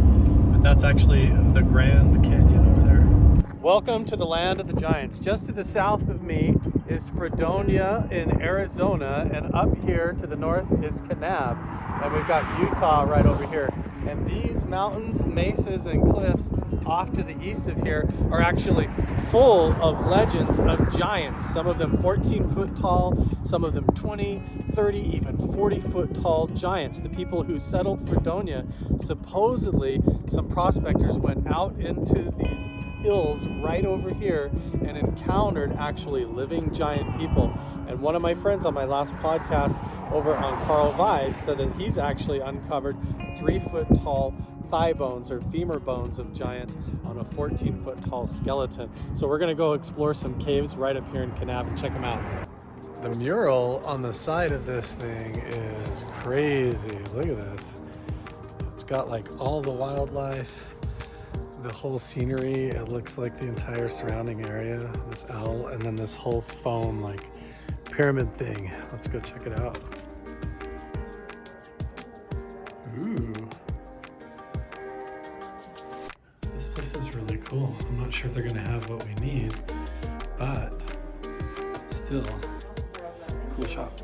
but that's actually the Grand Canyon over there. Welcome to the land of the giants. Just to the south of me is Fredonia in Arizona, and up here to the north is Kanab, and we've got Utah right over here. And these mountains, mesas, and cliffs off to the east of here are actually full of legends of giants. Some of them 14 foot tall, some of them 20, 30, even 40 foot tall giants. The people who settled Fredonia, supposedly some prospectors went out into these hills right over here and encountered actually living giant people. And one of my friends on my last podcast over on Carl Vibes said that he's actually uncovered 3 foot tall thigh bones or femur bones of giants on a 14 foot tall skeleton. So we're gonna go explore some caves right up here in Kanab and check them out. The mural on the side of this thing is crazy. Look at this. It's got like all the wildlife, the whole scenery. It looks like the entire surrounding area, this owl, and then this whole foam like pyramid thing. Let's go check it out. Ooh. This place is really cool. I'm not sure if they're gonna have what we need, but still, cool shop.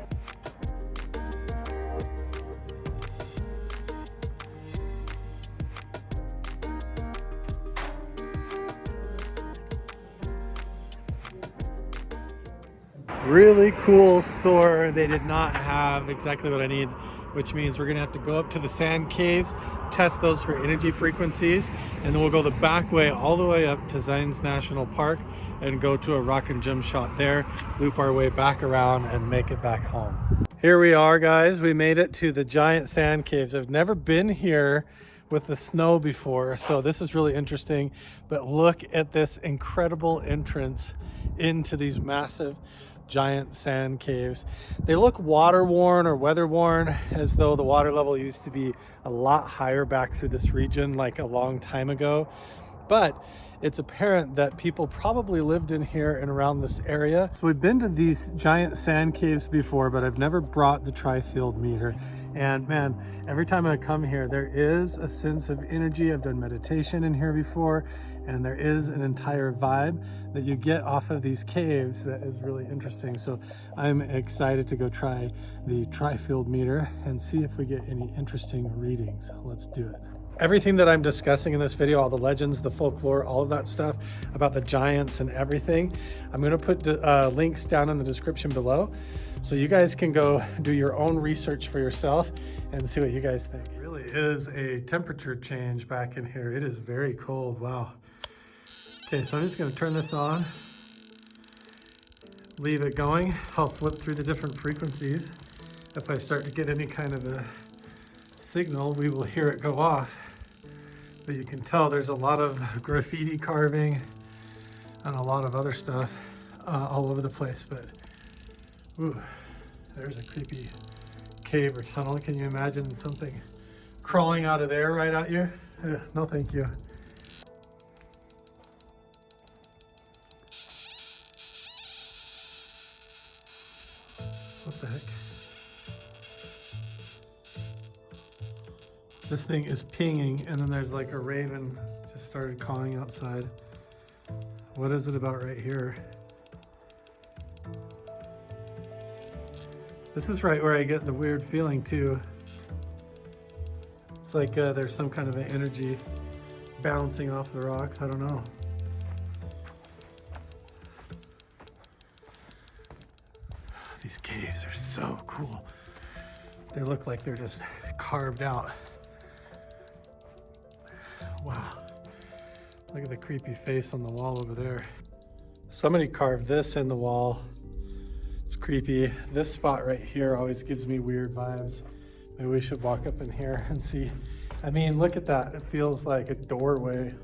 Really cool store. They did not have exactly what I need which means we're gonna have to go up to the sand caves, test those for energy frequencies, and then we'll go the back way all the way up to Zion's National Park and go to a rock and gem shop there, loop our way back around and make it back home. Here we are, guys. We made it to the giant sand caves. I've never been here with the snow before, so this is really interesting. But look at this incredible entrance into these massive giant sand caves. They look water worn or weather worn, as though the water level used to be a lot higher back through this region like a long time ago. But it's apparent that people probably lived in here and around this area. So we've been to these giant sand caves before, but I've never brought the tri-field meter. And man, every time I come here, there is a sense of energy. I've done meditation in here before, and there is an entire vibe that you get off of these caves that is really interesting. So I'm excited to go try the tri-field meter and see if we get any interesting readings. Let's do it. Everything that I'm discussing in this video, all the legends, the folklore, all of that stuff about the giants and everything, I'm going to put links down in the description below, so you guys can go do your own research for yourself and see what you guys think. It really is a temperature change back in here. It is very cold. Wow. Okay, so I'm just going to turn this on, leave it going. I'll flip through the different frequencies. If I start to get any kind of a signal, we will hear it go off. But you can tell there's a lot of graffiti carving and a lot of other stuff all over the place. But ooh, there's a creepy cave or tunnel. Can you imagine something crawling out of there right at you? No, thank you. What the heck? This thing is pinging, and then there's like a raven just started calling outside. What is it about right here? This is right where I get the weird feeling too. It's like there's some kind of an energy bouncing off the rocks. I don't know. These caves are so cool. They look like they're just carved out. Wow, look at the creepy face on the wall over there. Somebody carved this in the wall. It's creepy. This spot right here always gives me weird vibes. Maybe we should walk up in here and see. I mean, look at that. It feels like a doorway,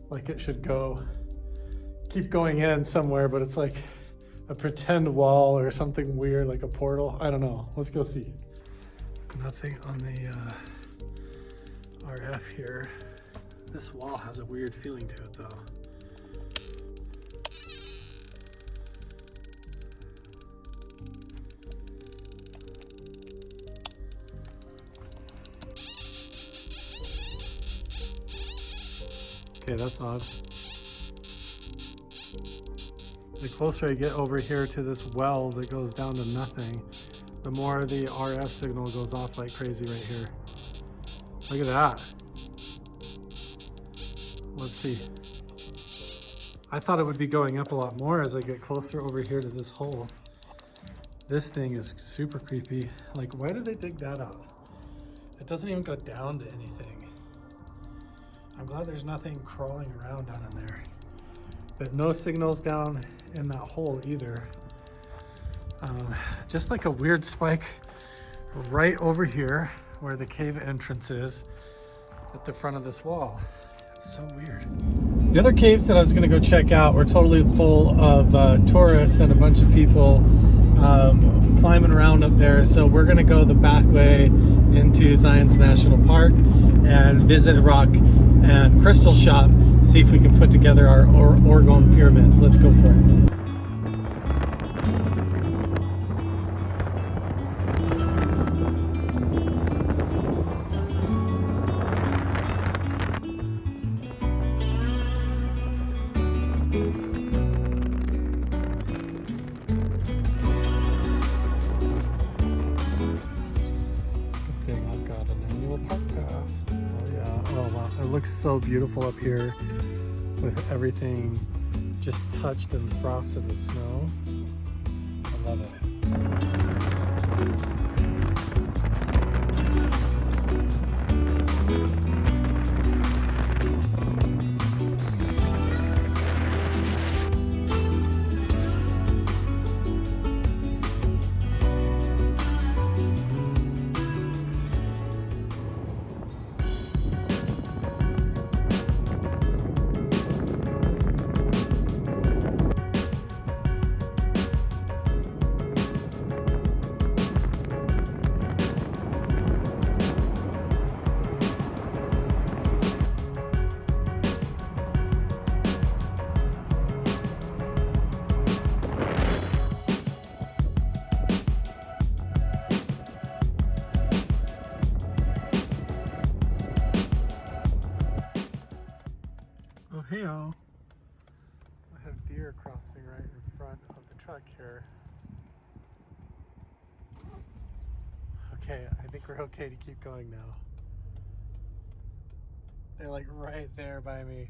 like it should keep going in somewhere, but it's like a pretend wall or something weird, like a portal. I don't know. Let's go see. Nothing on the RF here. This wall has a weird feeling to it though. Okay, that's odd. The closer I get over here to this well that goes down to nothing, the more the RF signal goes off like crazy right here. Look at that. Let's see. I thought it would be going up a lot more as I get closer over here to this hole. This thing is super creepy. Like, why did they dig that out? It doesn't even go down to anything. I'm glad there's nothing crawling around down in there. But no signals down in that hole either. Just like a weird spike right over here where the cave entrance is at the front of this wall. It's so weird. The other caves that I was going to go check out were totally full of tourists and a bunch of people climbing around up there. So we're going to go the back way into Zion's National Park and visit a rock and crystal shop, see if we can put together our Orgone pyramids. Let's go for it. Looks so beautiful up here with everything just touched and frosted with snow. I love it. go. I have deer crossing right in front of the truck here. Okay, I think we're okay to keep going now. They're like right there by me.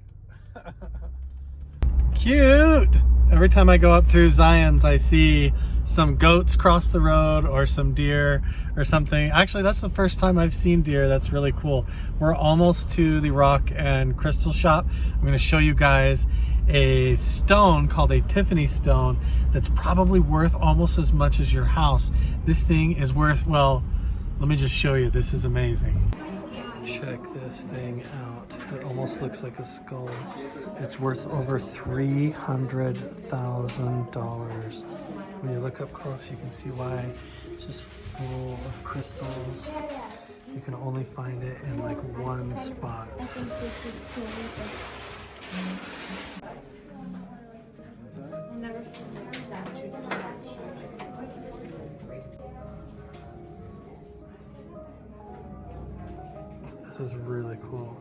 Cute! Every time I go up through Zion's, I see some goats cross the road or some deer or something. Actually, that's the first time I've seen deer. That's really cool. We're almost to the rock and crystal shop. I'm going to show you guys a stone called a Tiffany stone that's probably worth almost as much as your house. This thing is worth, well, let me just show you. This is amazing. Check this thing out. It almost looks like a skull. It's worth over $300,000. When you look up close, you can see why. It's just full of crystals. You can only find it in like one spot. This is really cool.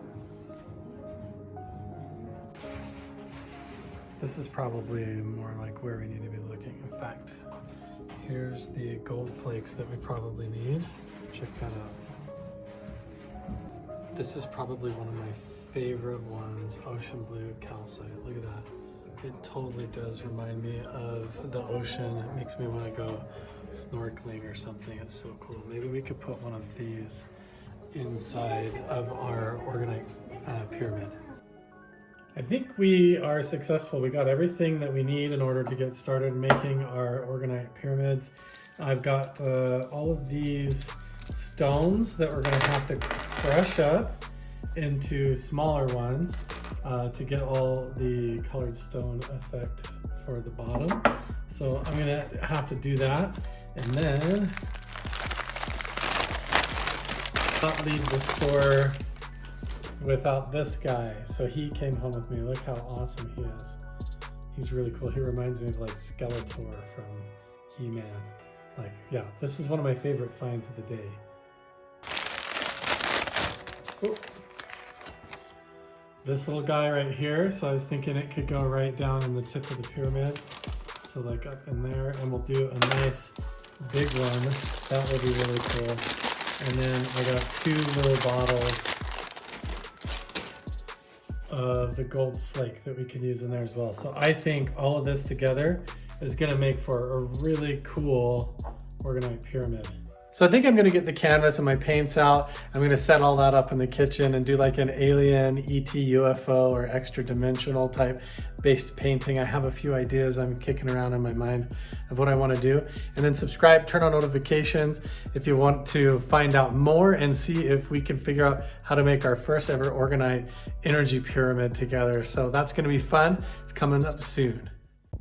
This is probably more like where we need to be looking. In fact, here's the gold flakes that we probably need. Check that out. This is probably one of my favorite ones, ocean blue calcite. Look at that. It totally does remind me of the ocean. It makes me want to go snorkeling or something. It's so cool. Maybe we could put one of these inside of our organite pyramid. I think we are successful. We got everything that we need in order to get started making our organite pyramids. I've got all of these stones that we're going to have to crush up into smaller ones to get all the colored stone effect for the bottom. So I'm going to have to do that, and then not leave the store without this guy. So he came home with me. Look how awesome he is. He's really cool. He reminds me of like Skeletor from He-Man. Like, yeah, this is one of my favorite finds of the day. Ooh. This little guy right here. So I was thinking it could go right down in the tip of the pyramid. So like up in there, and we'll do a nice big one. That will be really cool. And then I got 2 little bottles of the gold flake that we can use in there as well. So I think all of this together is gonna make for a really cool organite pyramid. So I think I'm gonna get the canvas and my paints out. I'm gonna set all that up in the kitchen and do like an alien, ET, UFO, or extra dimensional type based painting. I have a few ideas I'm kicking around in my mind of what I wanna do. And then subscribe, turn on notifications if you want to find out more and see if we can figure out how to make our first ever organite energy pyramid together. So that's gonna be fun. It's coming up soon.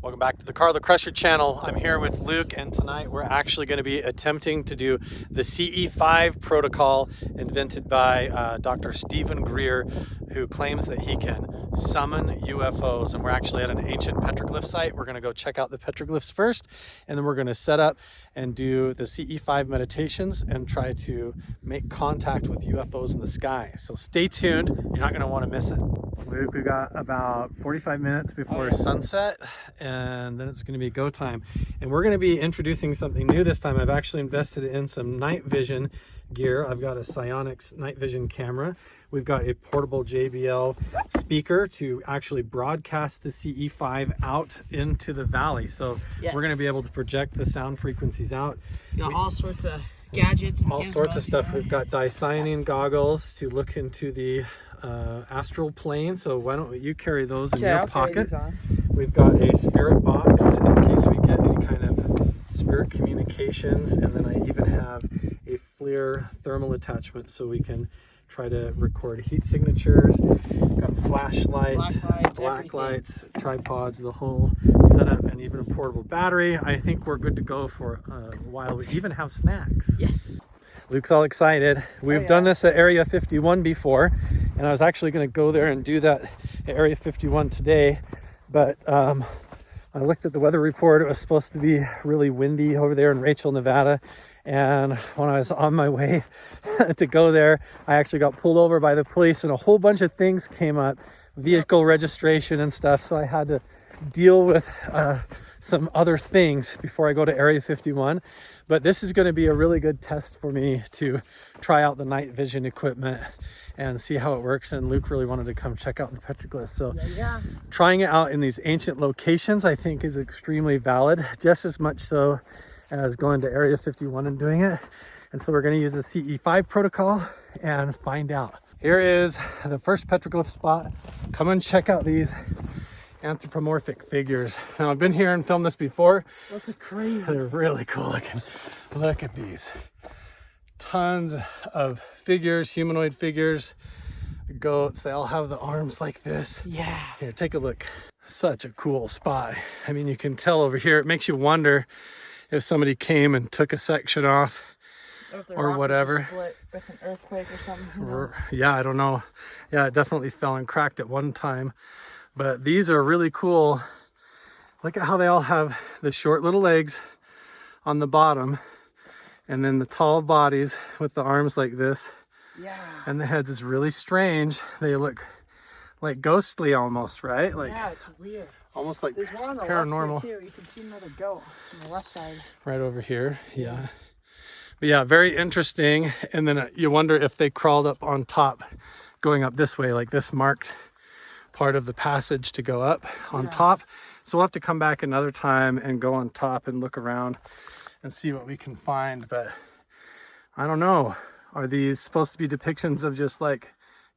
Welcome back to the Carl the Crusher channel. I'm here with Luke, and tonight we're actually going to be attempting to do the CE5 protocol invented by Dr. Stephen Greer, who claims that he can summon UFOs. And we're actually at an ancient petroglyph site. We're going to go check out the petroglyphs first, and then we're going to set up and do the CE5 meditations and try to make contact with UFOs in the sky. So stay tuned. You're not going to want to miss it. Luke, we got about 45 minutes before sunset, and then it's going to be go time. And we're going to be introducing something new this time. I've actually invested in some night vision gear. I've got a Psionics night vision camera. We've got a portable JBL speaker to actually broadcast the CE5 out into the valley. So we're going to be able to project the sound frequencies out. You got all sorts of gadgets and all sorts of stuff. We've got dicyanin goggles to look into the astral plane, so why don't you carry those in your pocket. We've got a spirit box in case we get any kind of spirit communications, and then I even have a FLIR thermal attachment so we can try to record heat signatures. Got a flashlight, black lights, tripods, the whole setup, and even a portable battery. I think we're good to go for a while. We even have snacks. Yes. Luke's all excited. We've done this at Area 51 before, and I was actually going to go there and do that at Area 51 today, but I looked at the weather report. It was supposed to be really windy over there in Rachel, Nevada, and when I was on my way to go there, I actually got pulled over by the police, and a whole bunch of things came up vehicle registration and stuff, so I had to deal with some other things before I go to Area 51. But this is going to be a really good test for me to try out the night vision equipment and see how it works. And Luke really wanted to come check out the petroglyphs, so trying it out in these ancient locations I think is extremely valid, just as much so as going to Area 51 and doing it. And so we're going to use the CE5 protocol and find out. Here is the first petroglyph spot. Come and check out these anthropomorphic figures. Now, I've been here and filmed this before. Those are crazy. They're really cool looking. Look at these. Tons of figures, humanoid figures, goats. They all have the arms like this. Yeah. Here, take a look. Such a cool spot. I mean, you can tell over here, it makes you wonder if somebody came and took a section off or whatever. Split with an earthquake or something. Yeah, I don't know. Yeah, it definitely fell and cracked at one time. But these are really cool. Look at how they all have the short little legs on the bottom, and then the tall bodies with the arms like this. Yeah. And the heads is really strange. They look like ghostly almost, right? Like, yeah, it's weird. Almost like There's one on the paranormal. left here too. You can see another goat on the left side. Right over here, yeah. But yeah, very interesting. And then you wonder if they crawled up on top, going up this way, like this marked part of the passage to go up on top. So we'll have to come back another time and go on top and look around and see what we can find. But I don't know, are these supposed to be depictions of just like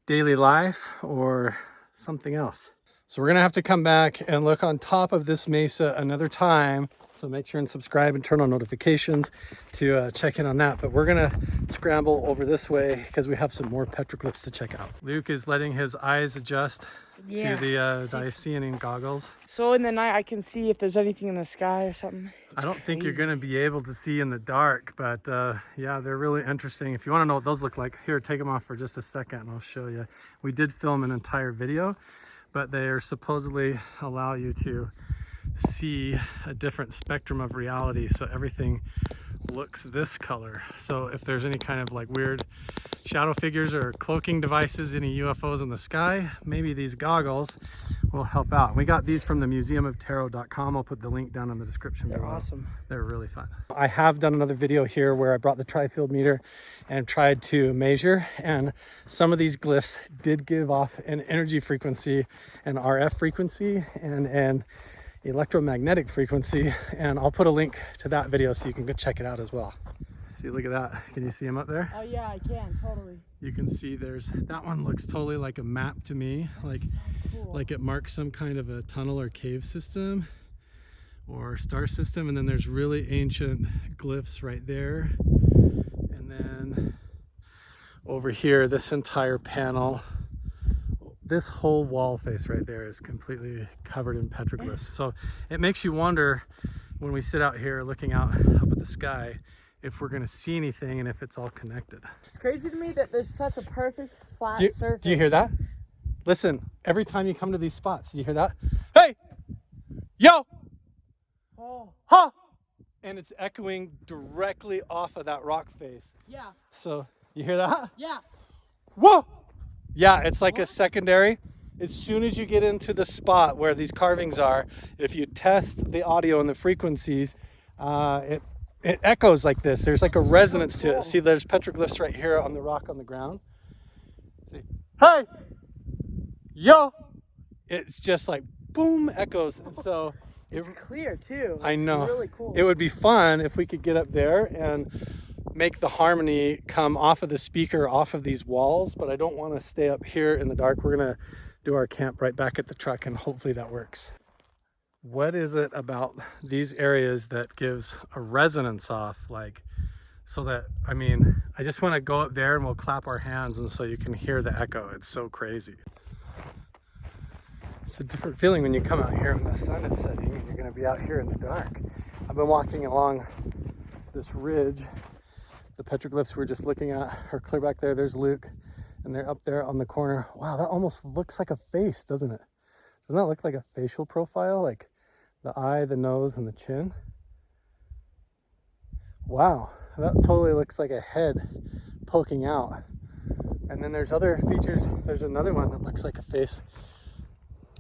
daily life or something else? So we're gonna have to come back and look on top of this mesa another time. So make sure and subscribe and turn on notifications to check in on that. But we're gonna scramble over this way because we have some more petroglyphs to check out. Luke is letting his eyes adjust to the Diaceaning goggles. So in the night I can see if there's anything in the sky or something. I don't think you're gonna be able to see in the dark, but yeah, they're really interesting. If you wanna know what those look like, here, take them off for just a second and I'll show you. We did film an entire video, but they are supposedly allow you to see a different spectrum of reality, so everything looks this color. So if there's any kind of like weird shadow figures or cloaking devices, any UFOs in the sky, maybe these goggles will help out. We got these from the museumoftarot.com. I'll put the link down in the description below. They're awesome. They're really fun. I have done another video here where I brought the tri-field meter and tried to measure, and some of these glyphs did give off an energy frequency, an RF frequency, and an electromagnetic frequency, and I'll put a link to that video so you can go check it out as well. See, look at that. Can you see them up there? Oh yeah, I can, totally. You can see there's, that one looks totally like a map to me, like so cool. Like it marks some kind of a tunnel or cave system or star system. And then there's really ancient glyphs right there. And then over here, this entire panel, this whole wall face right there is completely covered in petroglyphs. So it makes you wonder when we sit out here looking out up at the sky if we're gonna see anything and if it's all connected. It's crazy to me that there's such a perfect flat surface. Do you hear that? Listen, every time you come to these spots, do you hear that? Hey, yo, huh? And it's echoing directly off of that rock face. Yeah. So you hear that? Yeah. Whoa! Yeah, it's like a secondary. As soon as you get into the spot where these carvings are, if you test the audio and the frequencies, it echoes like this. There's like a resonance to it. See, there's petroglyphs right here on the rock on the ground. See, hey, yo! It's just like boom, echoes. And so it's clear too. I know. It's really cool. It would be fun if we could get up there and make the harmony come off of the speaker, off of these walls, but I don't want to stay up here in the dark. We're gonna do our camp right back at the truck and hopefully that works. What is it about these areas that gives a resonance off, like, so that, I mean, I just want to go up there and we'll clap our hands and so you can hear the echo. It's so crazy. It's a different feeling when you come out here when the sun is setting and you're going to be out here in the dark. I've been walking along this ridge. The petroglyphs we're just looking at are clear back there. There's Luke, and they're up there on the corner. Wow, that almost looks like a face, doesn't it? Doesn't that look like a facial profile? Like the eye, the nose, and the chin? Wow, that totally looks like a head poking out. And then there's other features. There's another one that looks like a face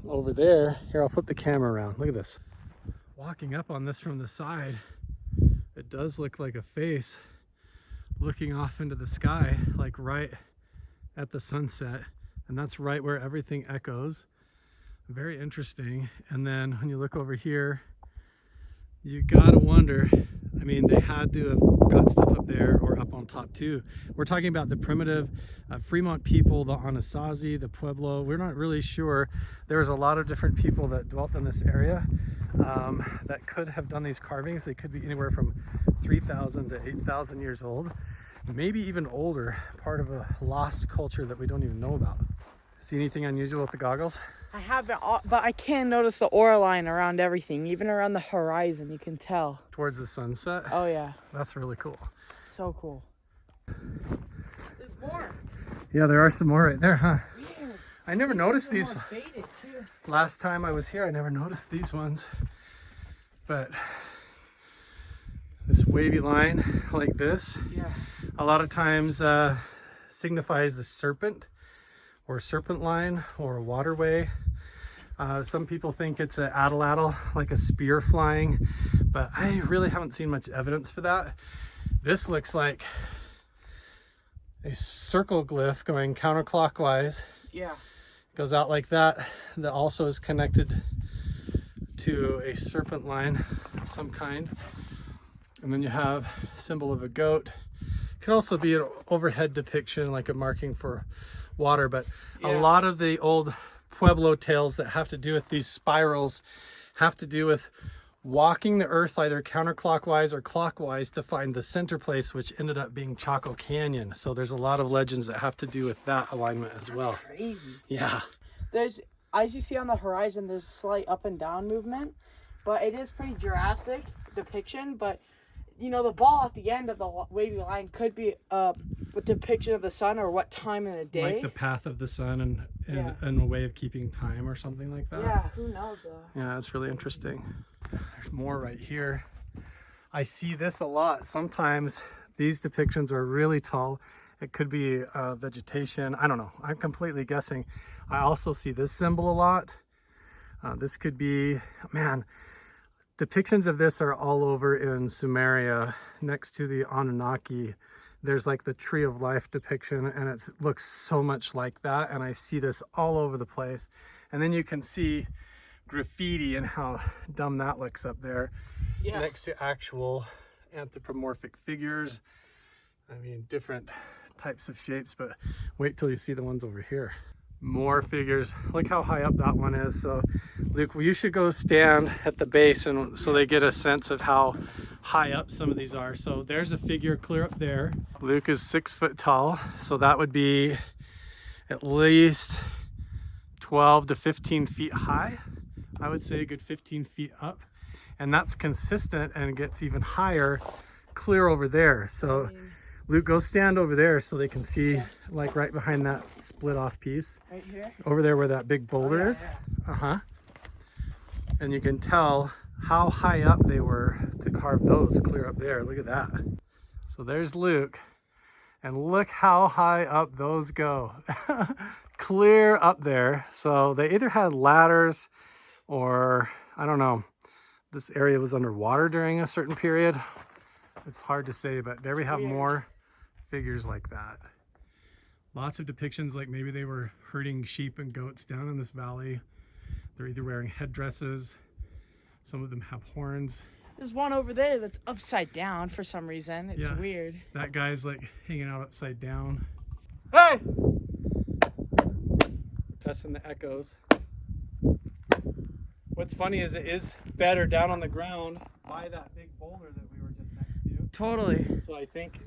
over there, here I'll flip the camera around. Look at this. Walking up on this from the side, it does look like a face looking off into the sky, like right at the sunset. And that's right where everything echoes. Very interesting. And then when you look over here, you gotta wonder, I mean, they had to have got stuff up there or up on top too. We're talking about the primitive Fremont people, the Anasazi, the Pueblo. We're not really sure. There's a lot of different people that dwelt in this area that could have done these carvings. They could be anywhere from 3,000 to 8,000 years old, maybe even older, part of a lost culture that we don't even know about. See anything unusual with the goggles? I haven't, but I can notice the aura line around everything, even around the horizon, you can tell. Towards the sunset? Oh yeah. That's really cool. So cool. There's more. Yeah, there are some more right there, huh? Weird. I never noticed these. Faded too. Last time I was here, I never noticed these ones. But this wavy line like this, Yeah. a lot of times signifies the serpent or serpent line or a waterway. Some people think it's an atlatl, like a spear flying, but I really haven't seen much evidence for that. This looks like a circle glyph going counterclockwise. Yeah. Goes out like that. That also is connected to a serpent line of some kind. And then you have a symbol of a goat. Could also be an overhead depiction, like a marking for water, but a lot of the old Pueblo tales that have to do with these spirals have to do with walking the earth either counterclockwise or clockwise to find the center place, which ended up being Chaco Canyon. So there's a lot of legends that have to do with that alignment as well. That's crazy. Yeah. There's, as you see on the horizon, there's slight up and down movement, but it is pretty Jurassic depiction. But you know, the ball at the end of the wavy line could be a depiction of the sun or what time in the day. Like the path of the sun and a way of keeping time or something like that. Yeah, who knows though. Yeah, that's really interesting. There's more right here. I see this a lot. Sometimes these depictions are really tall. It could be vegetation. I don't know. I'm completely guessing. I also see this symbol a lot. This could be, man, depictions of this are all over in Sumeria next to the Anunnaki. There's like the Tree of Life depiction, and it looks so much like that. And I see this all over the place. And then you can see graffiti and how dumb that looks up there next to actual anthropomorphic figures. I mean, different types of shapes, but wait till you see the ones over here. More figures. Look how high up that one is. So Luke, you should go stand at the base and so they get a sense of how high up some of these are. So there's a figure clear up there. Luke is 6 foot tall, so that would be at least 12 to 15 feet high. I would say a good 15 feet up, and that's consistent and gets even higher clear over there. So Luke, go stand over there so they can see, like right behind that split off piece. Right here? Over there where that big boulder is. Uh-huh. And you can tell how high up they were to carve those clear up there. Look at that. So there's Luke. And look how high up those go. Clear up there. So they either had ladders or, I don't know, this area was underwater during a certain period. It's hard to say, but there we have more figures like that. Lots of depictions like maybe they were herding sheep and goats down in this valley. They're either wearing headdresses. Some of them have horns. There's one over there that's upside down for some reason. It's weird. That guy's like hanging out upside down. Hey! Testing the echoes. What's funny is it is better down on the ground by that big boulder that we were just next to. Totally. So I think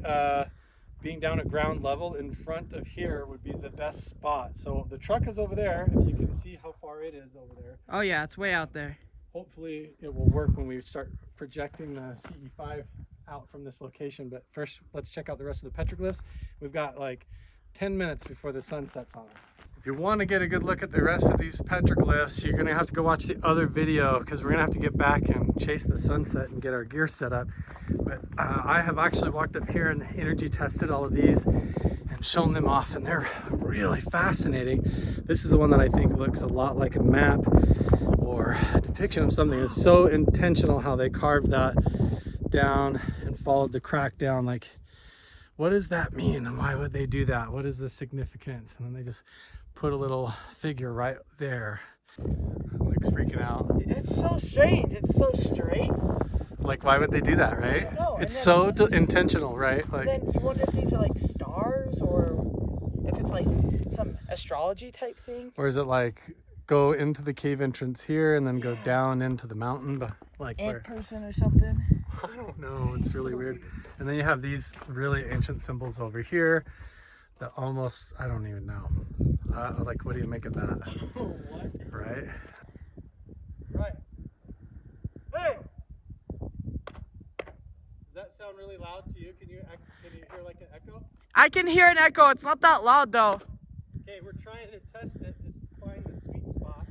being down at ground level in front of here would be the best spot. So the truck is over there, if you can see how far it is over there. Oh yeah, it's way out there. Hopefully it will work when we start projecting the CE5 out from this location. But first, let's check out the rest of the petroglyphs. We've got like 10 minutes before the sun sets on us. If you want to get a good look at the rest of these petroglyphs, you're going to have to go watch the other video because we're going to have to get back and chase the sunset and get our gear set up. But I have actually walked up here and energy tested all of these and shown them off, and they're really fascinating. This is the one that I think looks a lot like a map or a depiction of something. It's so intentional how they carved that down and followed the crack down. Like, what does that mean and why would they do that? What is the significance? And then they just put a little figure right there. Luke's freaking out. It's so strange. It's so straight. Like, why would they do that, right? No, it's so intentional, right? Like, then you wonder if these are like stars or if it's like some astrology type thing. or is it like go into the cave entrance here and then go down into the mountain, but like Ant where? person or something. I don't know. It's really weird. And then you have these really ancient symbols over here that almost, I don't even know. Like, what do you make of that? What? Right? Right. Hey! Does that sound really loud to you? Can you hear like an echo? I can hear an echo. It's not that loud though. Okay, we're trying to test it to find the sweet spot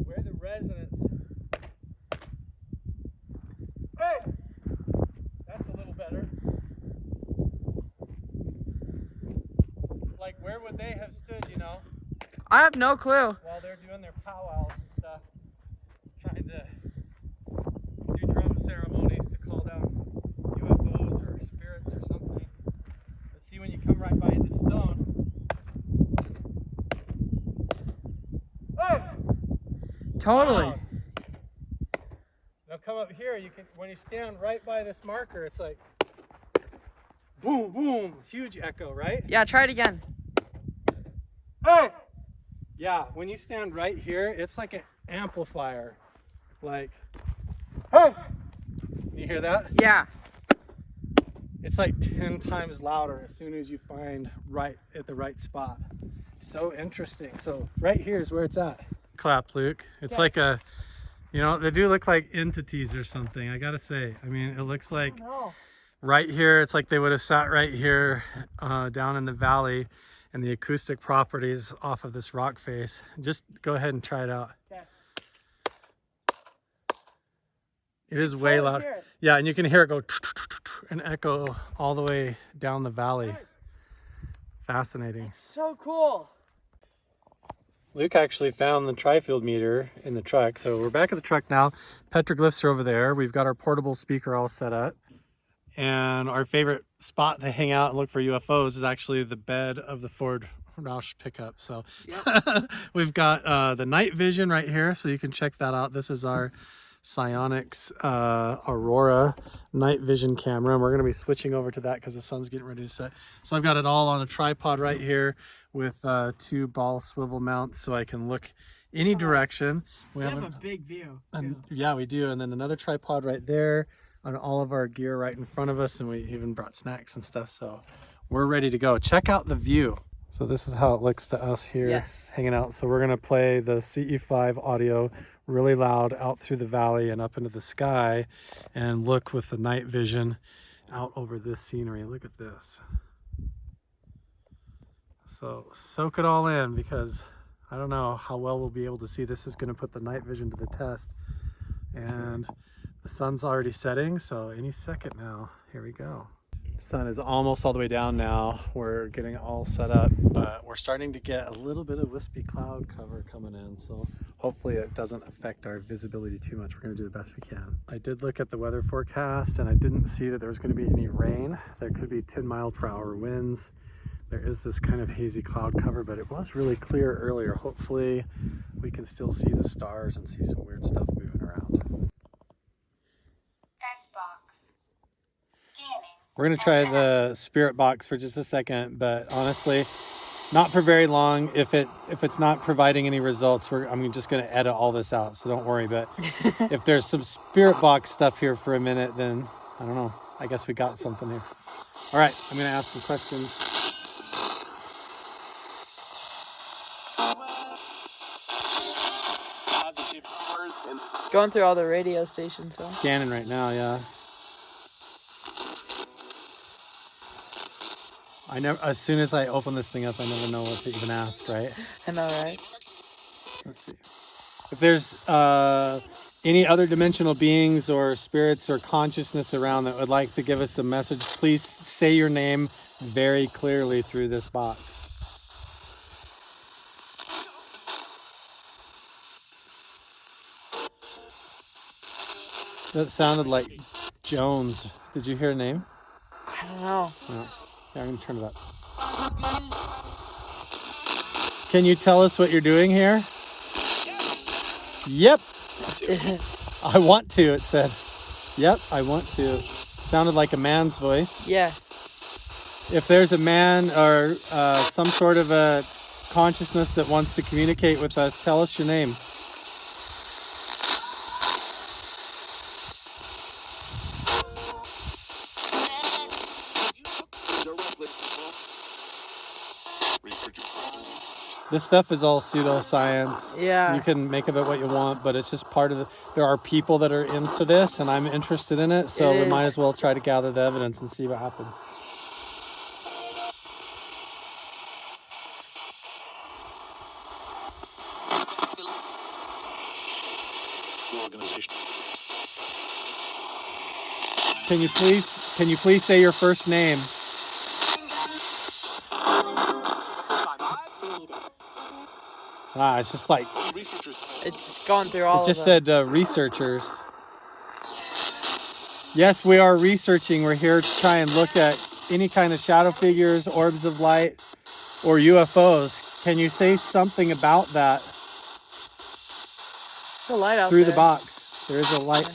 where the resonance. Hey! That's a little better. Like, where would they have stood, you know, I have no clue. while they're doing their powwows and stuff, trying to do drum ceremonies to call down UFOs or spirits or something. Let's see when you come right by the stone. Hey! Totally. Wow. Now come up here, you can, when you stand right by this marker, it's like boom, boom, huge echo, right? Yeah, try it again. Hey! Yeah, when you stand right here, it's like an amplifier. Like, hey! You hear that? Yeah. It's like 10 times louder as soon as you find right at the right spot. So interesting. So right here is where it's at. Clap, Luke. It's like a, you know, they do look like entities or something, I gotta say. I mean, it looks like No. right here, it's like they would have sat right here down in the valley, and the acoustic properties off of this rock face. Just go ahead and try it out. Okay. It is way Totally loud. hear it. Yeah, and you can hear it go and echo all the way down the valley. Fascinating. So cool. Luke actually found the tri-field meter in the truck. So we're back at the truck now. Petroglyphs are over there. We've got our portable speaker all set up. And our favorite spot to hang out and look for UFOs is actually the bed of the Ford Roush pickup. So we've got the night vision right here, so you can check that out. This is our Psionics Aurora night vision camera, and we're going to be switching over to that because the sun's getting ready to set. So I've got it all on a tripod right here with 2 ball swivel mounts, so I can look any direction. We have a big view. And yeah, we do. And then another tripod right there on all of our gear right in front of us, and we even brought snacks and stuff, so we're ready to go. Check out the view. So this is how it looks to us here hanging out. So we're gonna play the CE5 audio really loud out through the valley and up into the sky and look with the night vision out over this scenery. Look at this. So soak it all in, because I don't know how well we'll be able to see. This is going to put the night vision to the test, and the sun's already setting, so any second now. Here we go. The sun is almost all the way down now. We're getting it all set up, but we're starting to get a little bit of wispy cloud cover coming in, so hopefully it doesn't affect our visibility too much. We're going to do the best we can. I did look at the weather forecast, and I didn't see that there was going to be any rain. There could be 10-mile-per-hour winds. There is this kind of hazy cloud cover, but it was really clear earlier. Hopefully we can still see the stars and see some weird stuff moving around. We're going to try the spirit box for just a second, but honestly, not for very long. If it's not providing any results, I'm just going to edit all this out, so don't worry. But if there's some spirit box stuff here for a minute, then I don't know. I guess we got something here. All right, I'm going to ask some questions. Going through all the radio stations, so. Scanning right now, yeah. I never. As soon as I open this thing up, I never know what to even ask. Right? I know, right? Let's see. If there's any other dimensional beings or spirits or consciousness around that would like to give us a message, please say your name very clearly through this box. That sounded like Jones. Did you hear a name? I don't know. No. Yeah, I'm gonna turn it up. Can you tell us what you're doing here? Yep. I want to, it said. Yep, I want to. Sounded like a man's voice. Yeah. If there's a man or some sort of a consciousness that wants to communicate with us, tell us your name. This stuff is all pseudoscience. Yeah. You can make of it what you want, but it's just part of the... There are people that are into this, and I'm interested in it, so we might as well try to gather the evidence and see what happens. Can you please say your first name? Ah, it's just like... It's gone through all of them. It just said researchers. Yes, we are researching. We're here to try and look at any kind of shadow figures, orbs of light, or UFOs. Can you say something about that? There's a light out through there. the box. There is a light. Yeah.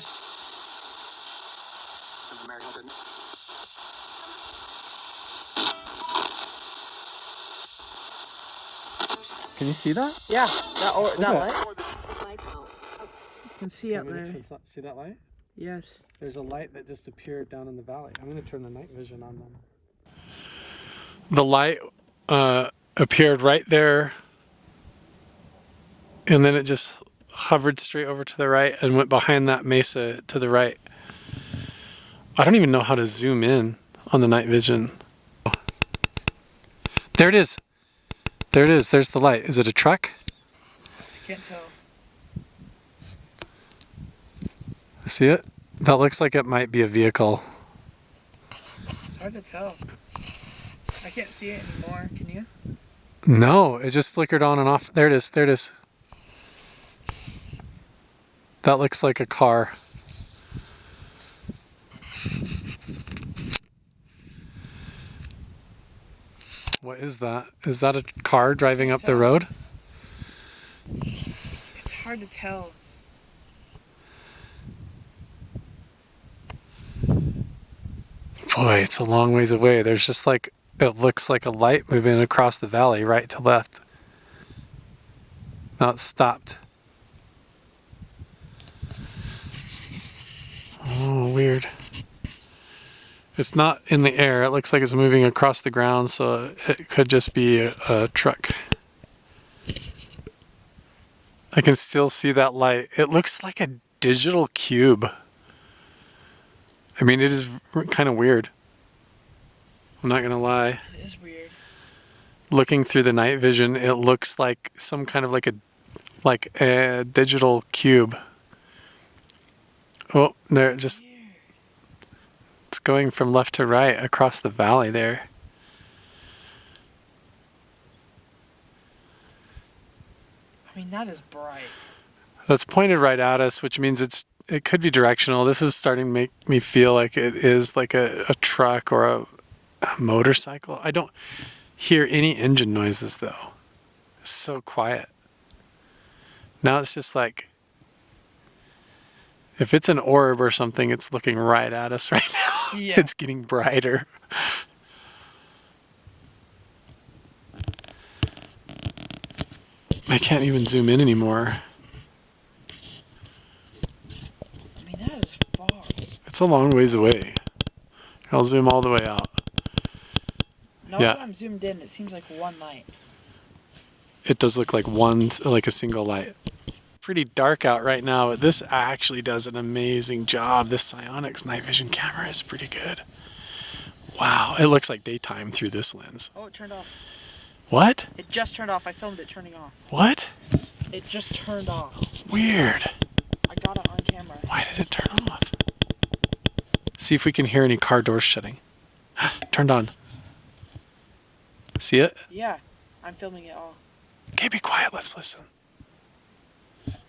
Can you see that? Yeah, that light. You can see Can up we there. see that light? Yes. There's a light that just appeared down in the valley. I'm going to turn the night vision on then. The light appeared right there, and then it just hovered straight over to the right and went behind that mesa to the right. I don't even know how to zoom in on the night vision. There it is. There it is. There's the light. Is it a truck? I can't tell. See it? That looks like it might be a vehicle. It's hard to tell. I can't see it anymore. Can you? No, it just flickered on and off. There it is. There it is. That looks like a car. What is that? Is that a car driving up the road? It's hard to tell. Boy, it's a long ways away. There's just like, it looks like a light moving across the valley, right to left. Now it's stopped. Oh, weird. It's not in the air. It looks like it's moving across the ground, so it could just be a truck. I can still see that light. It looks like a digital cube. I mean, it is kind of weird. I'm not gonna lie. It is weird. Looking through the night vision, it looks like some kind of like a digital cube. Oh, there, just, it's going from left to right across the valley there. I mean, that is bright. That's pointed right at us, which means it could be directional. This is starting to make me feel like it is like a truck or a motorcycle. I don't hear any engine noises though. It's so quiet. Now it's just like, if it's an orb or something, it's looking right at us right now. Yeah. It's getting brighter. I can't even zoom in anymore. I mean, that is far. It's a long ways away. I'll zoom all the way out. No, Yeah. when I'm zoomed in, it seems like one light. It does look like a single light. Pretty dark out right now, but this actually does an amazing job. This Psionics night vision camera is pretty good. Wow, it looks like daytime through this lens. Oh, it turned off. What? It just turned off. I filmed it turning off. What? It just turned off. Weird. I got it on camera. Why did it turn off? See if we can hear any car doors shutting. Turned on. See it? Yeah, I'm filming it all. Okay, be quiet. Let's listen.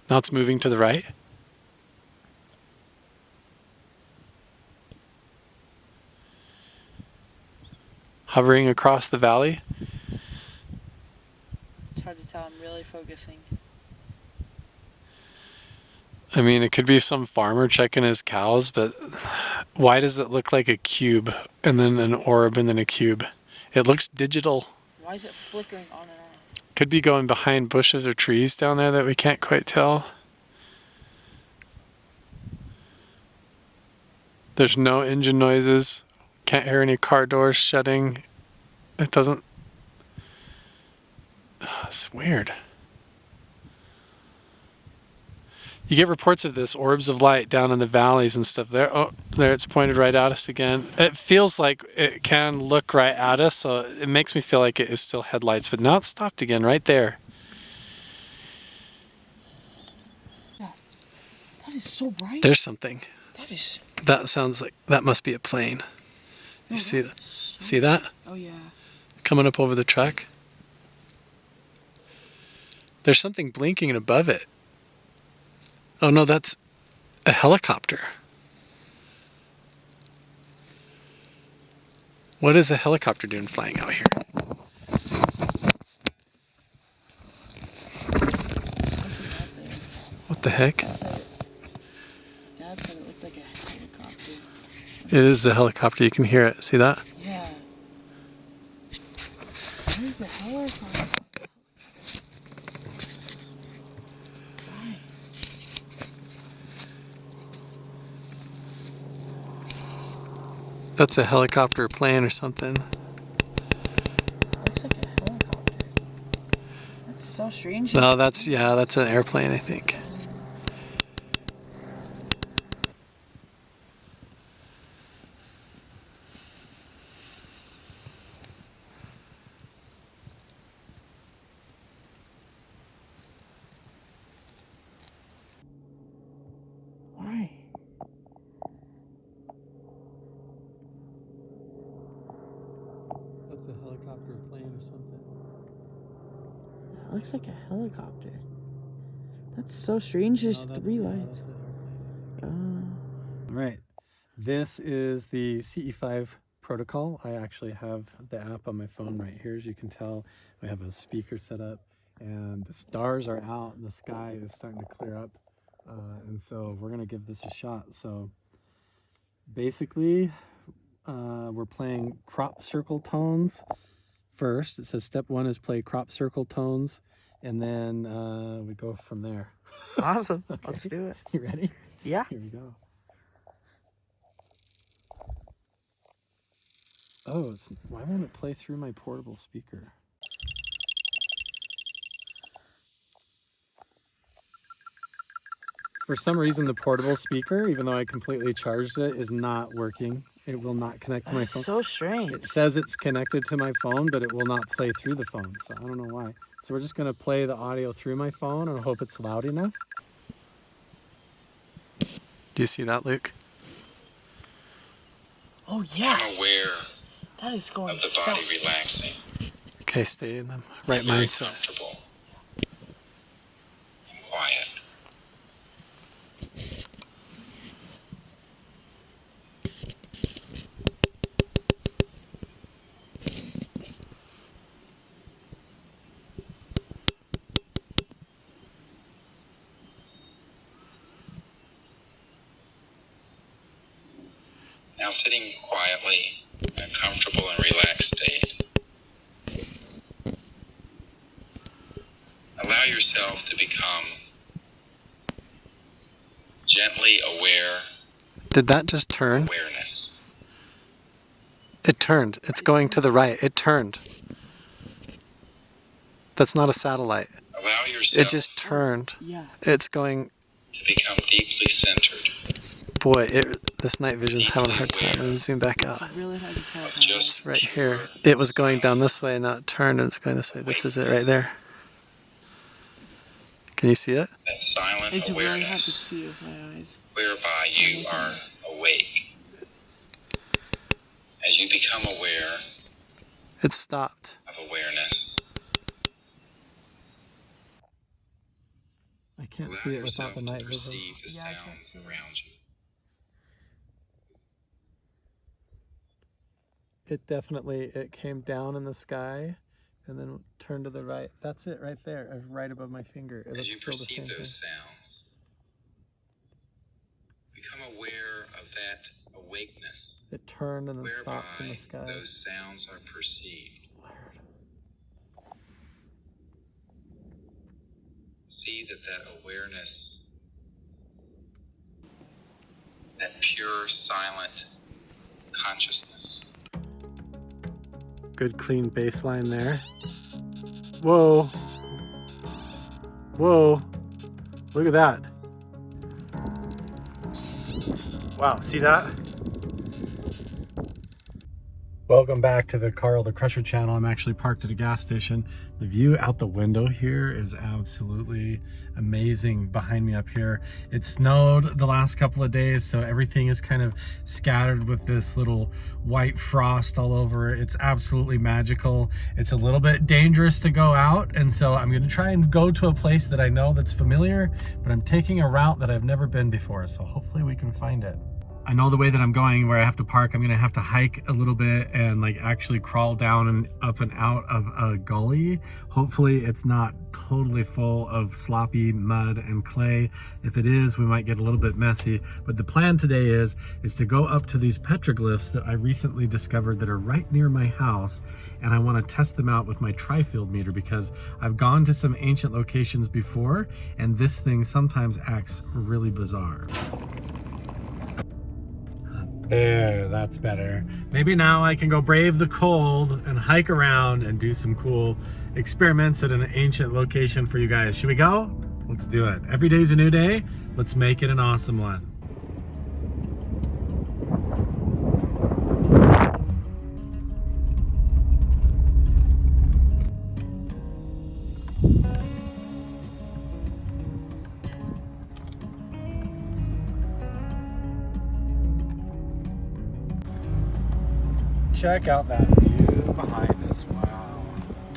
Now it's moving to the right. Hovering across the valley. It's hard to tell. I'm really focusing. I mean, it could be some farmer checking his cows, but why does it look like a cube and then an orb and then a cube? It looks digital. Why is it flickering on and on? Could be going behind bushes or trees down there that we can't quite tell. There's no engine noises. Can't hear any car doors shutting. It doesn't... It's weird. You get reports of this, orbs of light down in the valleys and stuff. There, oh, there it's pointed right at us again. It feels like it can look right at us, so it makes me feel like it is still headlights, but now it's stopped again right there. That is so bright. There's something. That is... That sounds like, that must be a plane. You see that? See that? Oh, yeah. Coming up over the truck. There's something blinking above it. Oh no, that's a helicopter. What is a helicopter doing flying out here? What the heck? Dad said it looked like a helicopter. It is a helicopter, you can hear it. See that? Yeah. What is a helicopter? That's a helicopter plane or something. Looks like a helicopter. That's so strange. No, that's, yeah, that's an airplane, I think. Why? That's a helicopter plane or something. It looks like a helicopter. That's so strange. There's three lights. All right, this is the CE5 protocol. I actually have the app on my phone right here. As you can tell, we have a speaker set up and the stars are out and the sky is starting to clear up. And so we're gonna give this a shot. So basically, we're playing crop circle tones first. It says step 1 is play crop circle tones, and then we go from there. Awesome. Okay. Let's do it. You ready? Yeah. Here we go. Oh, why won't it play through my portable speaker? For some reason, the portable speaker, even though I completely charged it, is not working. It will not connect to my phone. So strange. It says it's connected to my phone, but it will not play through the phone. So I don't know why. So we're just going to play the audio through my phone and hope it's loud enough. Do you see that, Luke? Oh yeah. I'm aware That is going of the body fast. relaxing, Okay, stay in the right very mindset. comfortable and quiet. Now sitting quietly in a comfortable and relaxed state. Allow yourself to become gently aware Did that just turn? awareness. It turned. It's going to the right. It turned. That's not a satellite. Allow yourself It just turned. Yeah. It's going, to become deeply centered. boy, This night vision's having a hard time. I'm gonna zoom back out. It's really hard to tell. It's right here. It was going down this way and now it turned and it's going this way. This is it right there. Can you see it? That silent It's really hard to awareness see with my eyes. whereby you are awake. As you become aware It stopped. of awareness, I can't allow see it without yourself the to night vision. perceive the Yeah, I can't sounds see it. around you. It definitely, it came down in the sky and then turned to the right. That's it right there, right above my finger. It As was you still the perceive same thing. those sounds, become aware of that awakeness, It turned and then whereby stopped in the sky. those sounds are perceived. See that awareness, that pure, silent consciousness, Good clean baseline there. Whoa. Whoa. Look at that. Wow, see that? Welcome back to the Carl the Crusher channel. I'm actually parked at a gas station. The view out the window here is absolutely amazing behind me up here. It snowed the last couple of days, so everything is kind of scattered with this little white frost all over. It's absolutely magical. It's a little bit dangerous to go out, and so I'm gonna try and go to a place that I know that's familiar, but I'm taking a route that I've never been before, so hopefully we can find it. I know the way that I'm going, where I have to park, I'm gonna have to hike a little bit and like actually crawl down and up and out of a gully. Hopefully it's not totally full of sloppy mud and clay. If it is, we might get a little bit messy. But the plan today is to go up to these petroglyphs that I recently discovered that are right near my house. And I wanna test them out with my tri-field meter because I've gone to some ancient locations before and this thing sometimes acts really bizarre. There, that's better. Maybe now I can go brave the cold and hike around and do some cool experiments at an ancient location for you guys. Should we go? Let's do it. Every day's a new day. Let's make it an awesome one. Check out that view behind us. Wow.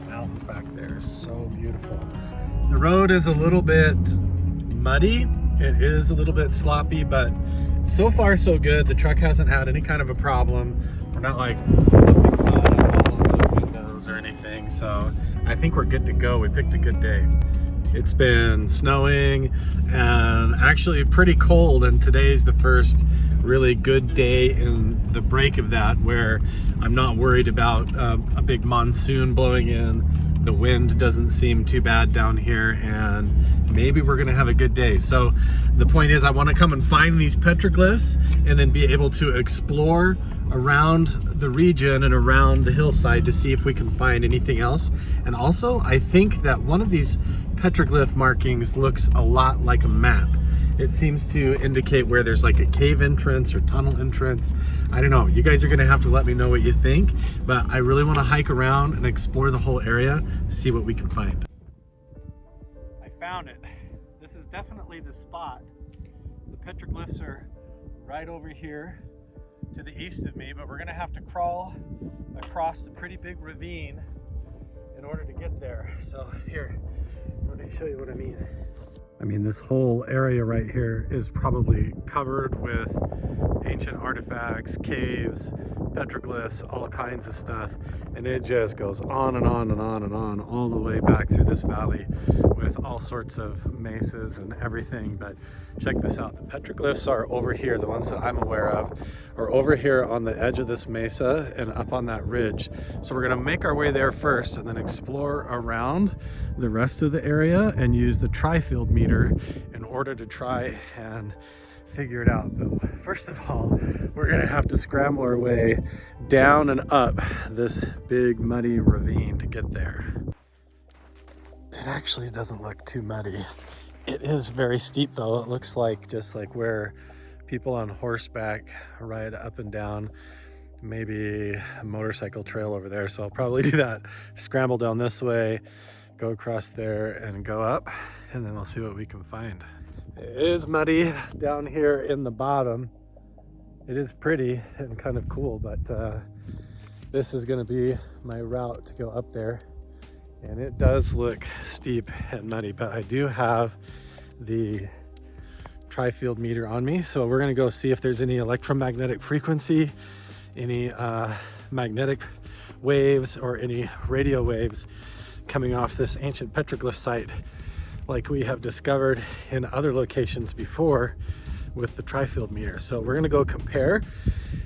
Mountains back there. So beautiful. The road is a little bit muddy. It is a little bit sloppy, but so far so good. The truck hasn't had any kind of a problem. We're not like flipping mud all over the windows or anything. So I think we're good to go. We picked a good day. It's been snowing and actually pretty cold, and today's the first really good day in the break of that where I'm not worried about a big monsoon blowing in. The wind doesn't seem too bad down here, and maybe we're gonna have a good day. So the point is I wanna come and find these petroglyphs and then be able to explore around the region and around the hillside to see if we can find anything else. And also, I think that one of these petroglyph markings looks a lot like a map. It seems to indicate where there's like a cave entrance or tunnel entrance. I don't know. You guys are gonna have to let me know what you think, but I really wanna hike around and explore the whole area, see what we can find. I found it. This is definitely the spot. The petroglyphs are right over here to the east of me, but we're gonna have to crawl across a pretty big ravine in order to get there. So here, let me show you what I mean. I mean, this whole area right here is probably covered with ancient artifacts, caves, petroglyphs, all kinds of stuff. And it just goes on and on and on and on, all the way back through this valley with all sorts of mesas and everything. But check this out. The petroglyphs are over here. The ones that I'm aware of are over here on the edge of this mesa and up on that ridge. So we're gonna make our way there first and then explore around the rest of the area and use the tri-field meter in order to try and figure it out. But first of all, we're gonna have to scramble our way down and up this big muddy ravine to get there. It actually doesn't look too muddy. It is very steep though. It looks like just like where people on horseback ride up and down, maybe a motorcycle trail over there. So I'll probably do that, scramble down this way, go across there and go up, and then we'll see what we can find. It is muddy down here in the bottom. It is pretty and kind of cool, but this is gonna be my route to go up there. And it does look steep and muddy, but I do have the tri-field meter on me. So we're gonna go see if there's any electromagnetic frequency, any magnetic waves, or any radio waves coming off this ancient petroglyph site like we have discovered in other locations before with the tri-field meter. So we're gonna go compare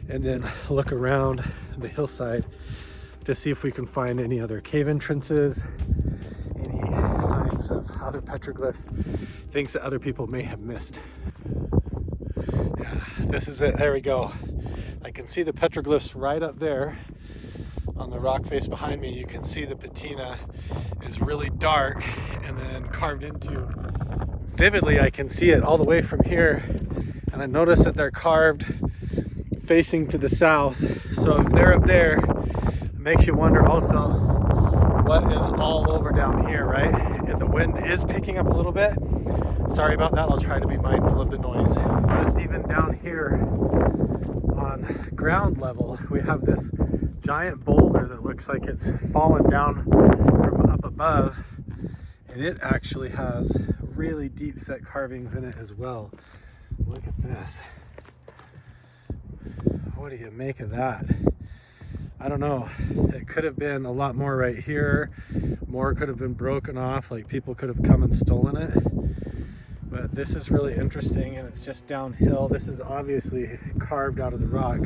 and then look around the hillside to see if we can find any other cave entrances, any signs of other petroglyphs, things that other people may have missed. Yeah, this is it, there we go. I can see the petroglyphs right up there on the rock face behind me. You can see the patina is really dark and then carved into vividly. I can see it all the way from here, and I notice that they're carved facing to the south. So if they're up there, it makes you wonder also what is all over down here, right? And the wind is picking up a little bit. Sorry about that, I'll try to be mindful of the noise. Just even down here on ground level, we have this giant boulder that looks like it's fallen down from up above, and it actually has really deep set carvings in it as well. Look at this. What do you make of that? I don't know. It could have been a lot more right here. More could have been broken off, like people could have come and stolen it. But this is really interesting, and it's just downhill. This is obviously carved out of the rock,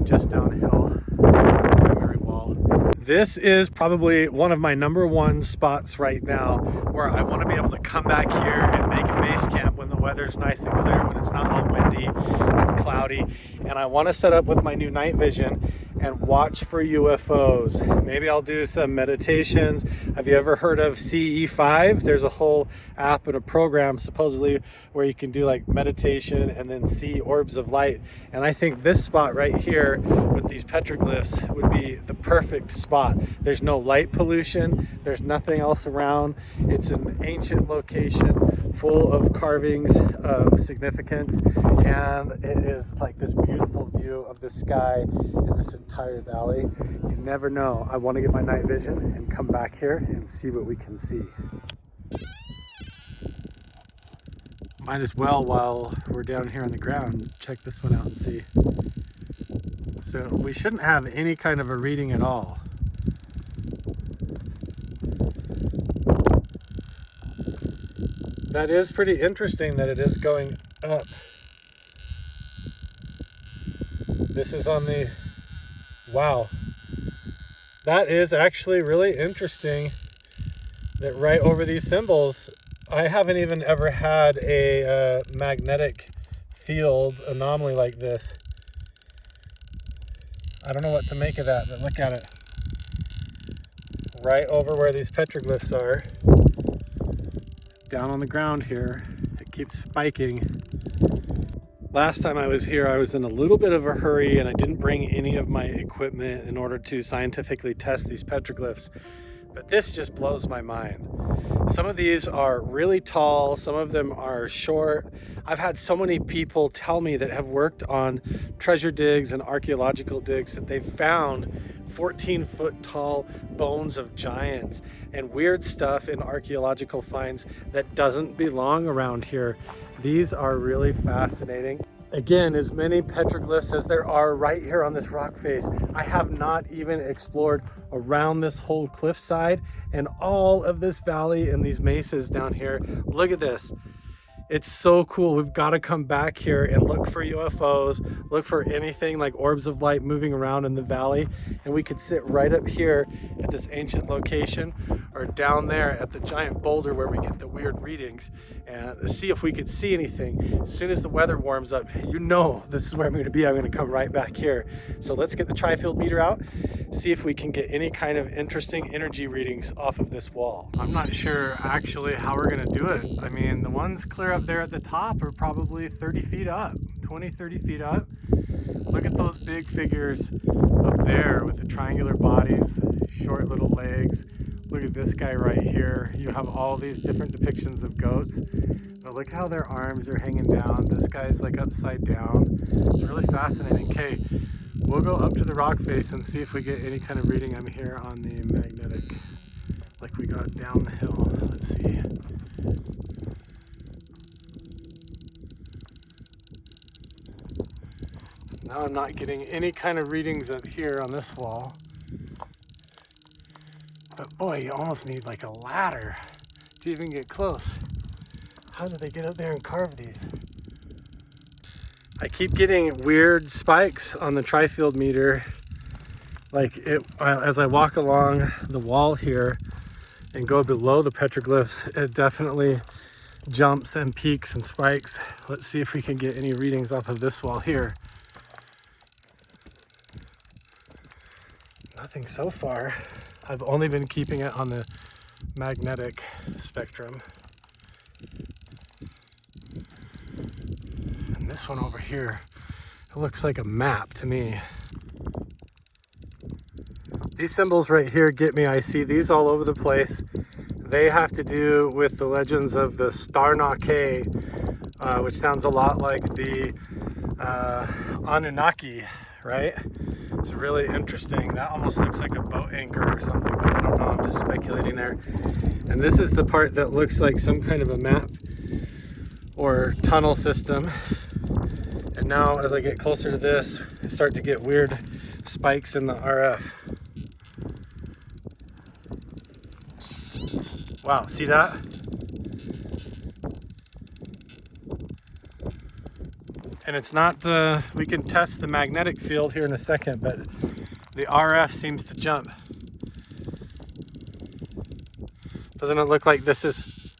just downhill from the primary wall. This is probably one of my #1 spots right now where I want to be able to come back here and make a base camp when the weather's nice and clear, when it's not all windy and cloudy. And I want to set up with my new night vision and watch for UFOs. Maybe I'll do some meditations. Have you ever heard of CE5? There's a whole app and a program supposedly where you can do like meditation and then see orbs of light. And I think this spot right here with these petroglyphs would be the perfect spot. There's no light pollution. There's nothing else around. It's an ancient location full of carvings of significance. And it is like this beautiful view of the sky and this entire valley. You never know. I want to get my night vision and come back here and see what we can see. Might as well, while we're down here on the ground, check this one out and see. So we shouldn't have any kind of a reading at all. That is pretty interesting that it is going up. This is on the, wow. That is actually really interesting that right over these symbols, I haven't even ever had a magnetic field anomaly like this. I don't know what to make of that, but look at it. Right over where these petroglyphs are, down on the ground here, it keeps spiking. Last time I was here, I was in a little bit of a hurry and I didn't bring any of my equipment in order to scientifically test these petroglyphs. But this just blows my mind. Some of these are really tall, some of them are short. I've had so many people tell me that have worked on treasure digs and archaeological digs that they've found 14-foot tall bones of giants and weird stuff in archaeological finds that doesn't belong around here. These are really fascinating. Again, as many petroglyphs as there are right here on this rock face. I have not even explored around this whole cliffside and all of this valley and these mesas down here. Look at this. It's so cool. We've got to come back here and look for UFOs, look for anything like orbs of light moving around in the valley. And we could sit right up here at this ancient location or down there at the giant boulder where we get the weird readings and see if we could see anything. As soon as the weather warms up, you know this is where I'm going to be. I'm going to come right back here. So let's get the tri-field meter out, see if we can get any kind of interesting energy readings off of this wall. I'm not sure actually how we're going to do it. I mean, the ones clear up there at the top are probably 30 feet up. 20, 30 feet up. Look at those big figures up there with the triangular bodies, short little legs. Look at this guy right here. You have all these different depictions of goats, but look how their arms are hanging down. This guy's like upside down. It's really fascinating. Okay, we'll go up to the rock face and see if we get any kind of reading. I'm here on the magnetic, like we got down the hill. Let's see. Now I'm not getting any kind of readings up here on this wall. But boy, you almost need like a ladder to even get close. How do they get up there and carve these? I keep getting weird spikes on the tri-field meter. Like as I walk along the wall here and go below the petroglyphs, it definitely jumps and peaks and spikes. Let's see if we can get any readings off of this wall here. Nothing so far. I've only been keeping it on the magnetic spectrum. And this one over here, it looks like a map to me. These symbols right here get me. I see these all over the place. They have to do with the legends of the Starnake, which sounds a lot like the Anunnaki, right? It's really interesting. That almost looks like a boat anchor or something, but I don't know. I'm just speculating there. And this is the part that looks like some kind of a map or tunnel system. And now as I get closer to this, I start to get weird spikes in the RF. Wow, see that? And it's not the, we can test the magnetic field here in a second, but the RF seems to jump. Doesn't it look like this is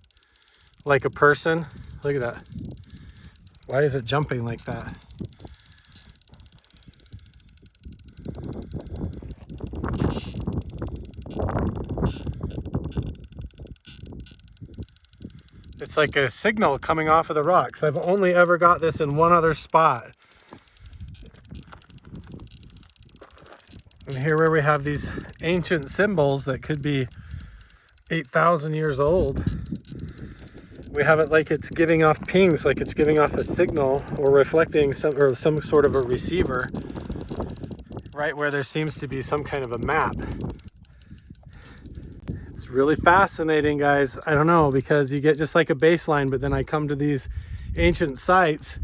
like a person? Look at that. Why is it jumping like that? It's like a signal coming off of the rocks. I've only ever got this in one other spot. And here where we have these ancient symbols that could be 8,000 years old, we have it like it's giving off pings, like it's giving off a signal or reflecting some sort of a receiver right where there seems to be some kind of a map. It's really fascinating, guys. I don't know, because you get just like a baseline, but then I come to these ancient sites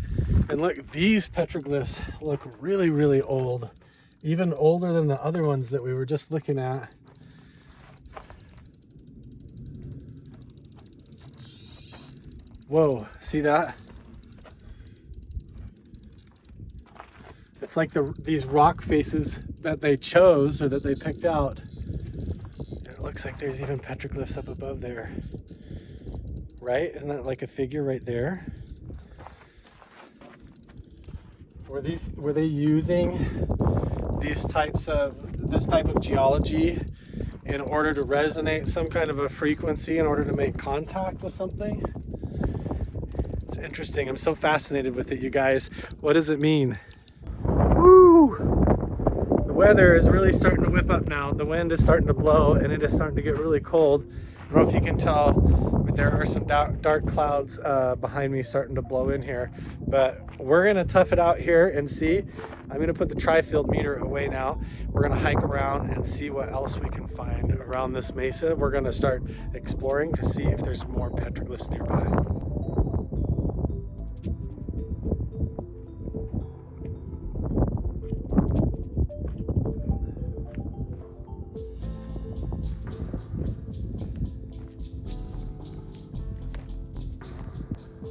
and look, these petroglyphs look really, really old, even older than the other ones that we were just looking at. Whoa, see that? It's like these rock faces that they chose or that they picked out. It looks like there's even petroglyphs up above there. Right? Isn't that like a figure right there? Were they using this type of geology in order to resonate some kind of a frequency, in order to make contact with something? It's interesting. I'm so fascinated with it, you guys. What does it mean? Woo! The weather is really starting to whip up now. The wind is starting to blow and it is starting to get really cold. I don't know if you can tell, but there are some dark clouds behind me starting to blow in here. But we're gonna tough it out here and see. I'm gonna put the tri-field meter away now. We're gonna hike around and see what else we can find around this mesa. We're gonna start exploring to see if there's more petroglyphs nearby.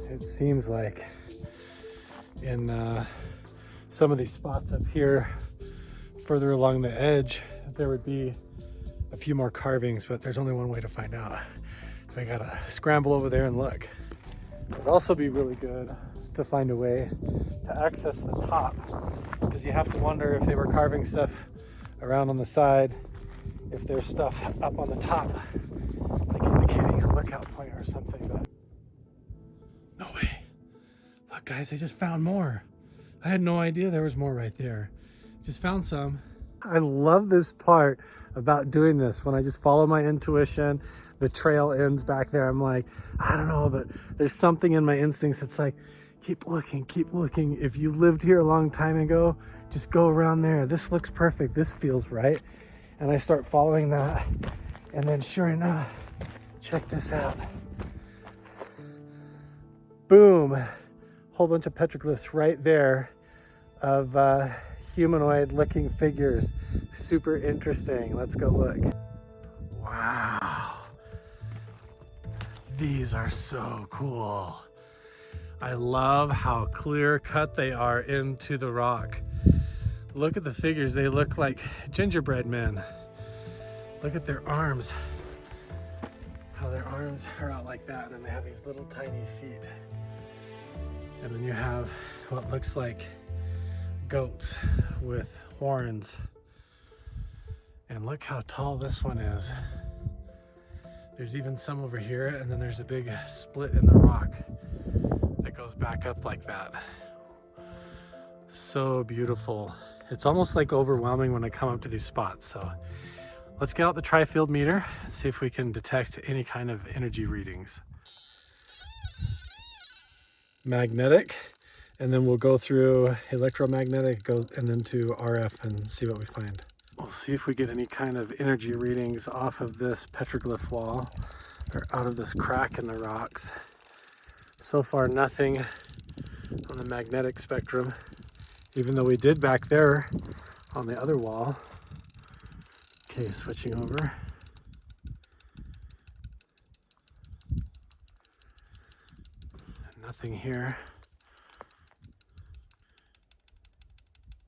It seems like in some of these spots up here, further along the edge, there would be a few more carvings, but there's only one way to find out. We gotta scramble over there and look. It would also be really good to find a way to access the top, because you have to wonder if they were carving stuff around on the side, if there's stuff up on the top, like indicating a lookout point or something. But no way. Look, guys, I just found more. I had no idea there was more right there. Just found some. I love this part about doing this. When I just follow my intuition, the trail ends back there. I'm like, I don't know, but there's something in my instincts that's like, keep looking, keep looking. If you lived here a long time ago, just go around there. This looks perfect. This feels right. And I start following that. And then sure enough, check this out. Boom. Whole bunch of petroglyphs right there of humanoid looking figures. Super interesting. Let's go look. Wow. These are so cool. I love how clear cut they are into the rock. Look at the figures. They look like gingerbread men. Look at their arms. How their arms are out like that, and then they have these little tiny feet. And then you have what looks like goats with horns. And look how tall this one is. There's even some over here, and then there's a big split in the rock that goes back up like that. So beautiful. It's almost like overwhelming when I come up to these spots. So let's get out the tri-field meter and see if we can detect any kind of energy readings. Magnetic, and then we'll go through electromagnetic, and then to RF and see what we find. We'll see if we get any kind of energy readings off of this petroglyph wall or out of this crack in the rocks. So far, nothing on the magnetic spectrum, even though we did back there on the other wall. Okay, switching over. Nothing here.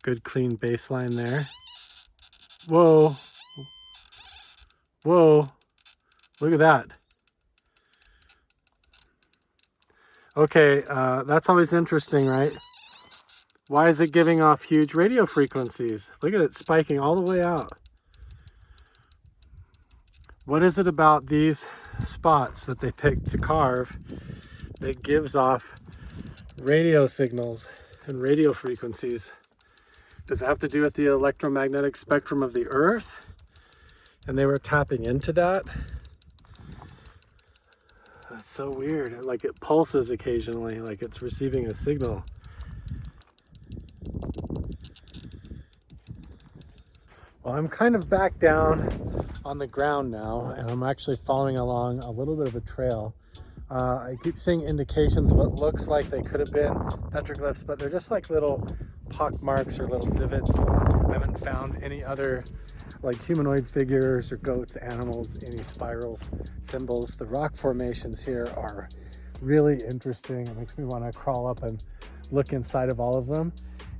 Good clean baseline there. Whoa. Whoa. Look at that. Okay, that's always interesting, right? Why is it giving off huge radio frequencies? Look at it spiking all the way out. What is it about these spots that they picked to carve that gives off radio signals and radio frequencies? Does it have to do with the electromagnetic spectrum of the Earth? And they were tapping into that? That's so weird. Like it pulses occasionally, like it's receiving a signal. Well, I'm kind of back down on the ground now, and I'm actually following along a little bit of a trail. I keep seeing indications of what looks like they could have been petroglyphs, but they're just like little pock marks or little divots. I haven't found any other like humanoid figures or goats, animals, any spirals, symbols. The rock formations here are really interesting. It makes me want to crawl up and look inside of all of them.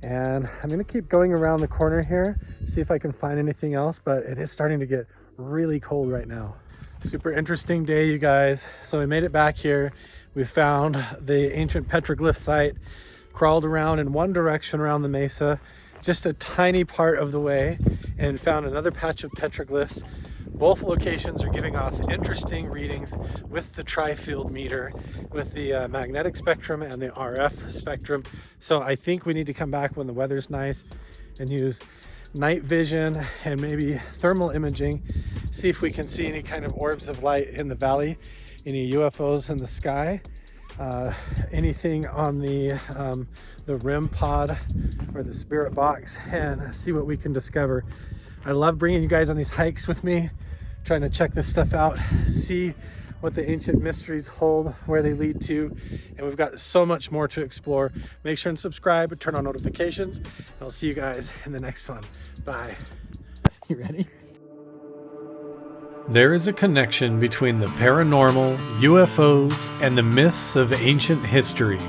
And I'm gonna keep going around the corner here, see if I can find anything else, but it is starting to get really cold right now. Super interesting day, you guys. So we made it back here. We found the ancient petroglyph site, crawled around in one direction around the mesa, just a tiny part of the way, and found another patch of petroglyphs. Both locations are giving off interesting readings with the tri-field meter, with the magnetic spectrum and the RF spectrum. So I think we need to come back when the weather's nice and use night vision and maybe thermal imaging, see if we can see any kind of orbs of light in the valley, any UFOs in the sky, anything on the REM pod or the spirit box, and see what we can discover. I love bringing you guys on these hikes with me, trying to check this stuff out, see what the ancient mysteries hold, where they lead to, and we've got so much more to explore. Make sure and subscribe and turn on notifications, and I'll see you guys in the next one. Bye. You ready? There is a connection between the paranormal, UFOs, and the myths of ancient history.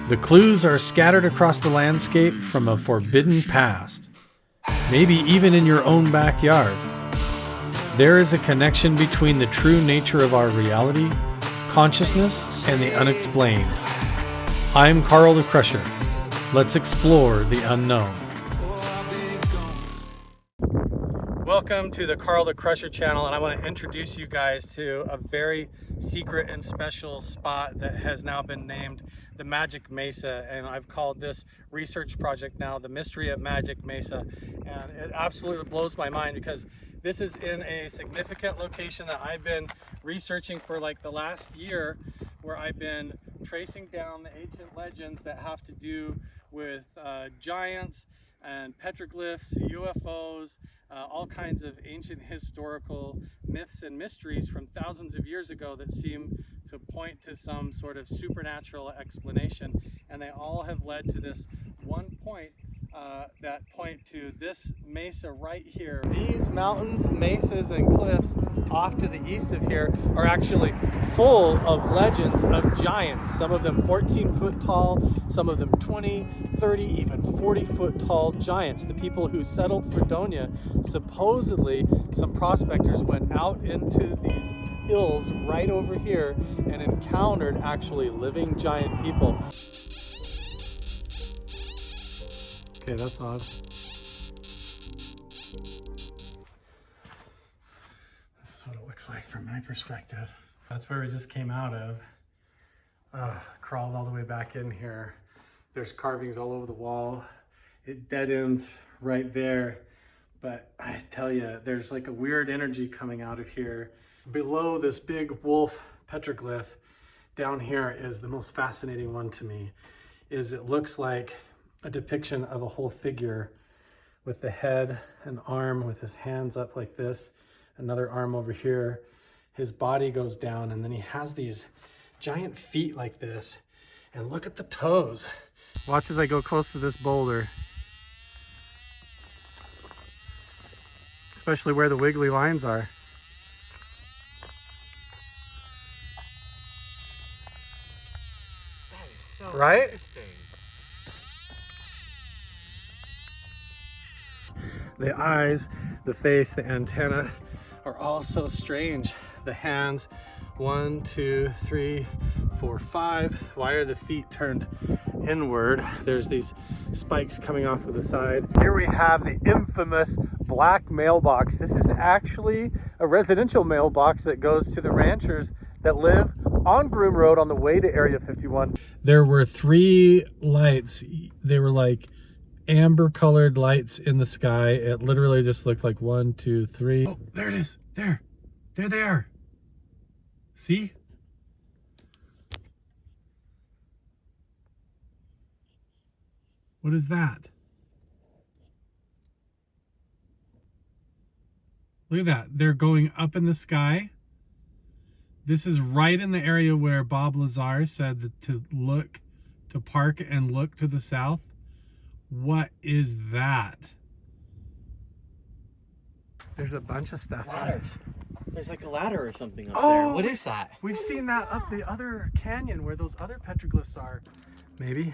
The clues are scattered across the landscape from a forbidden past, maybe even in your own backyard. There is a connection between the true nature of our reality, consciousness, and the unexplained. I'm Carl the Crusher. Let's explore the unknown. Welcome Welcome to the Carl the Crusher channel, and I want to introduce you guys to a very secret and special spot that has now been named the Magic Mesa, and I've called this research project now the Mystery at Magic Mesa. And it absolutely blows my mind because this is in a significant location that I've been researching for like the last year, where I've been tracing down the ancient legends that have to do with giants and petroglyphs, UFOs, all kinds of ancient historical myths and mysteries from thousands of years ago that seem to point to some sort of supernatural explanation. And they all have led to this one point that point to this mesa right here. These mountains, mesas, and cliffs off to the east of here are actually full of legends of giants. Some of them 14-foot tall, some of them 20, 30, even 40-foot tall giants. The people who settled Fredonia, supposedly some prospectors went out into these hills right over here and encountered actually living giant people. Okay, that's odd. This is what it looks like from my perspective. That's where we just came out of. Crawled all the way back in here. There's carvings all over the wall. It dead ends right there. But I tell you, there's like a weird energy coming out of here. Below this big wolf petroglyph, down here is the most fascinating one to me. Is it looks like a depiction of a whole figure with the head, an arm with his hands up like this, another arm over here. His body goes down, and then he has these giant feet like this. And look at the toes. Watch as I go close to this boulder. Especially where the wiggly lines are. That is so right? Interesting. The eyes, the face, the antenna are all so strange. The hands, 1, 2, 3, 4, 5. Why are the feet turned inward? There's these spikes coming off of the side. Here we have the infamous black mailbox. This is actually a residential mailbox that goes to the ranchers that live on Groom Road on the way to Area 51. There were 3 lights. They were like amber colored lights in the sky. It literally just looked like 1, 2, 3. Oh, there it is. There they are. See? What is that? Look at that. They're going up in the sky. This is right in the area where Bob Lazar said that to park and look to the south. What is that? There's a bunch of stuff. Ladders. There's like a ladder or something up there. What is that? We've seen that up the other canyon where those other petroglyphs are. Maybe.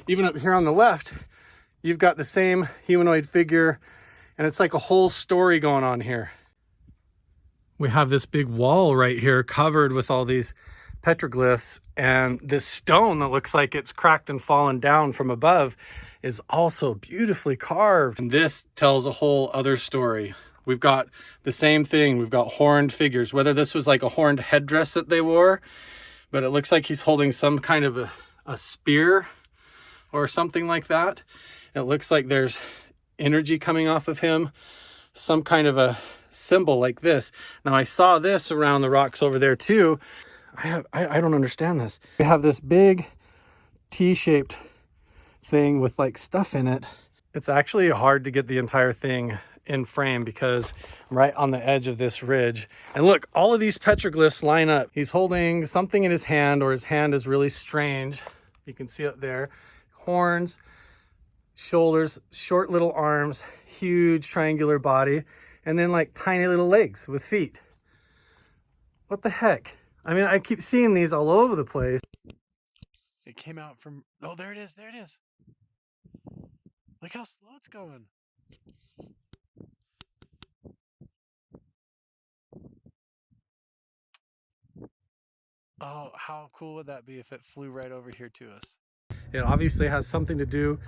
Even up here on the left, you've got the same humanoid figure, and it's like a whole story going on here. We have this big wall right here covered with all these petroglyphs, and this stone that looks like it's cracked and fallen down from above is also beautifully carved. And this tells a whole other story. We've got the same thing. We've got horned figures, whether this was like a horned headdress that they wore, but it looks like he's holding some kind of a spear or something like that. It looks like there's energy coming off of him, some kind of a symbol like this. Now I saw this around the rocks over there too. I don't understand this. We have this big T-shaped thing with like stuff in it. It's actually hard to get the entire thing in frame because I'm right on the edge of this ridge. And look, all of these petroglyphs line up. He's holding something in his hand, or his hand is really strange. You can see it there. Horns, shoulders, short little arms, huge triangular body, and then like tiny little legs with feet. What the heck? I mean, I keep seeing these all over the place. It came out from, oh, there it is, there it is. Look how slow it's going. Oh, how cool would that be if it flew right over here to us? It obviously has something to do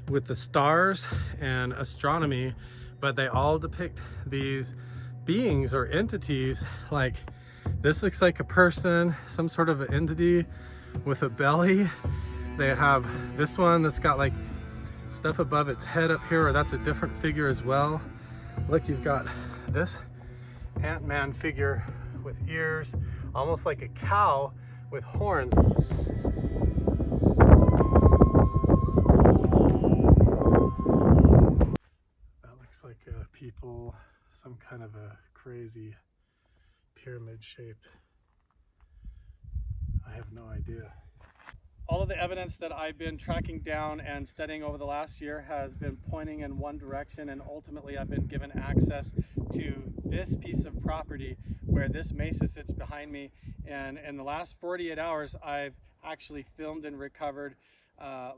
with the stars and astronomy, but they all depict these beings or entities. Like this looks like a person, some sort of an entity with a belly. They have this one that's got like stuff above its head up here, or that's a different figure as well. Look, you've got this Ant-Man figure with ears, almost like a cow with horns. That looks like people, some kind of a crazy pyramid shaped. I have no idea. All of the evidence that I've been tracking down and studying over the last year has been pointing in one direction, and ultimately I've been given access to this piece of property where this mesa sits behind me. And in the last 48 hours, I've actually filmed and recovered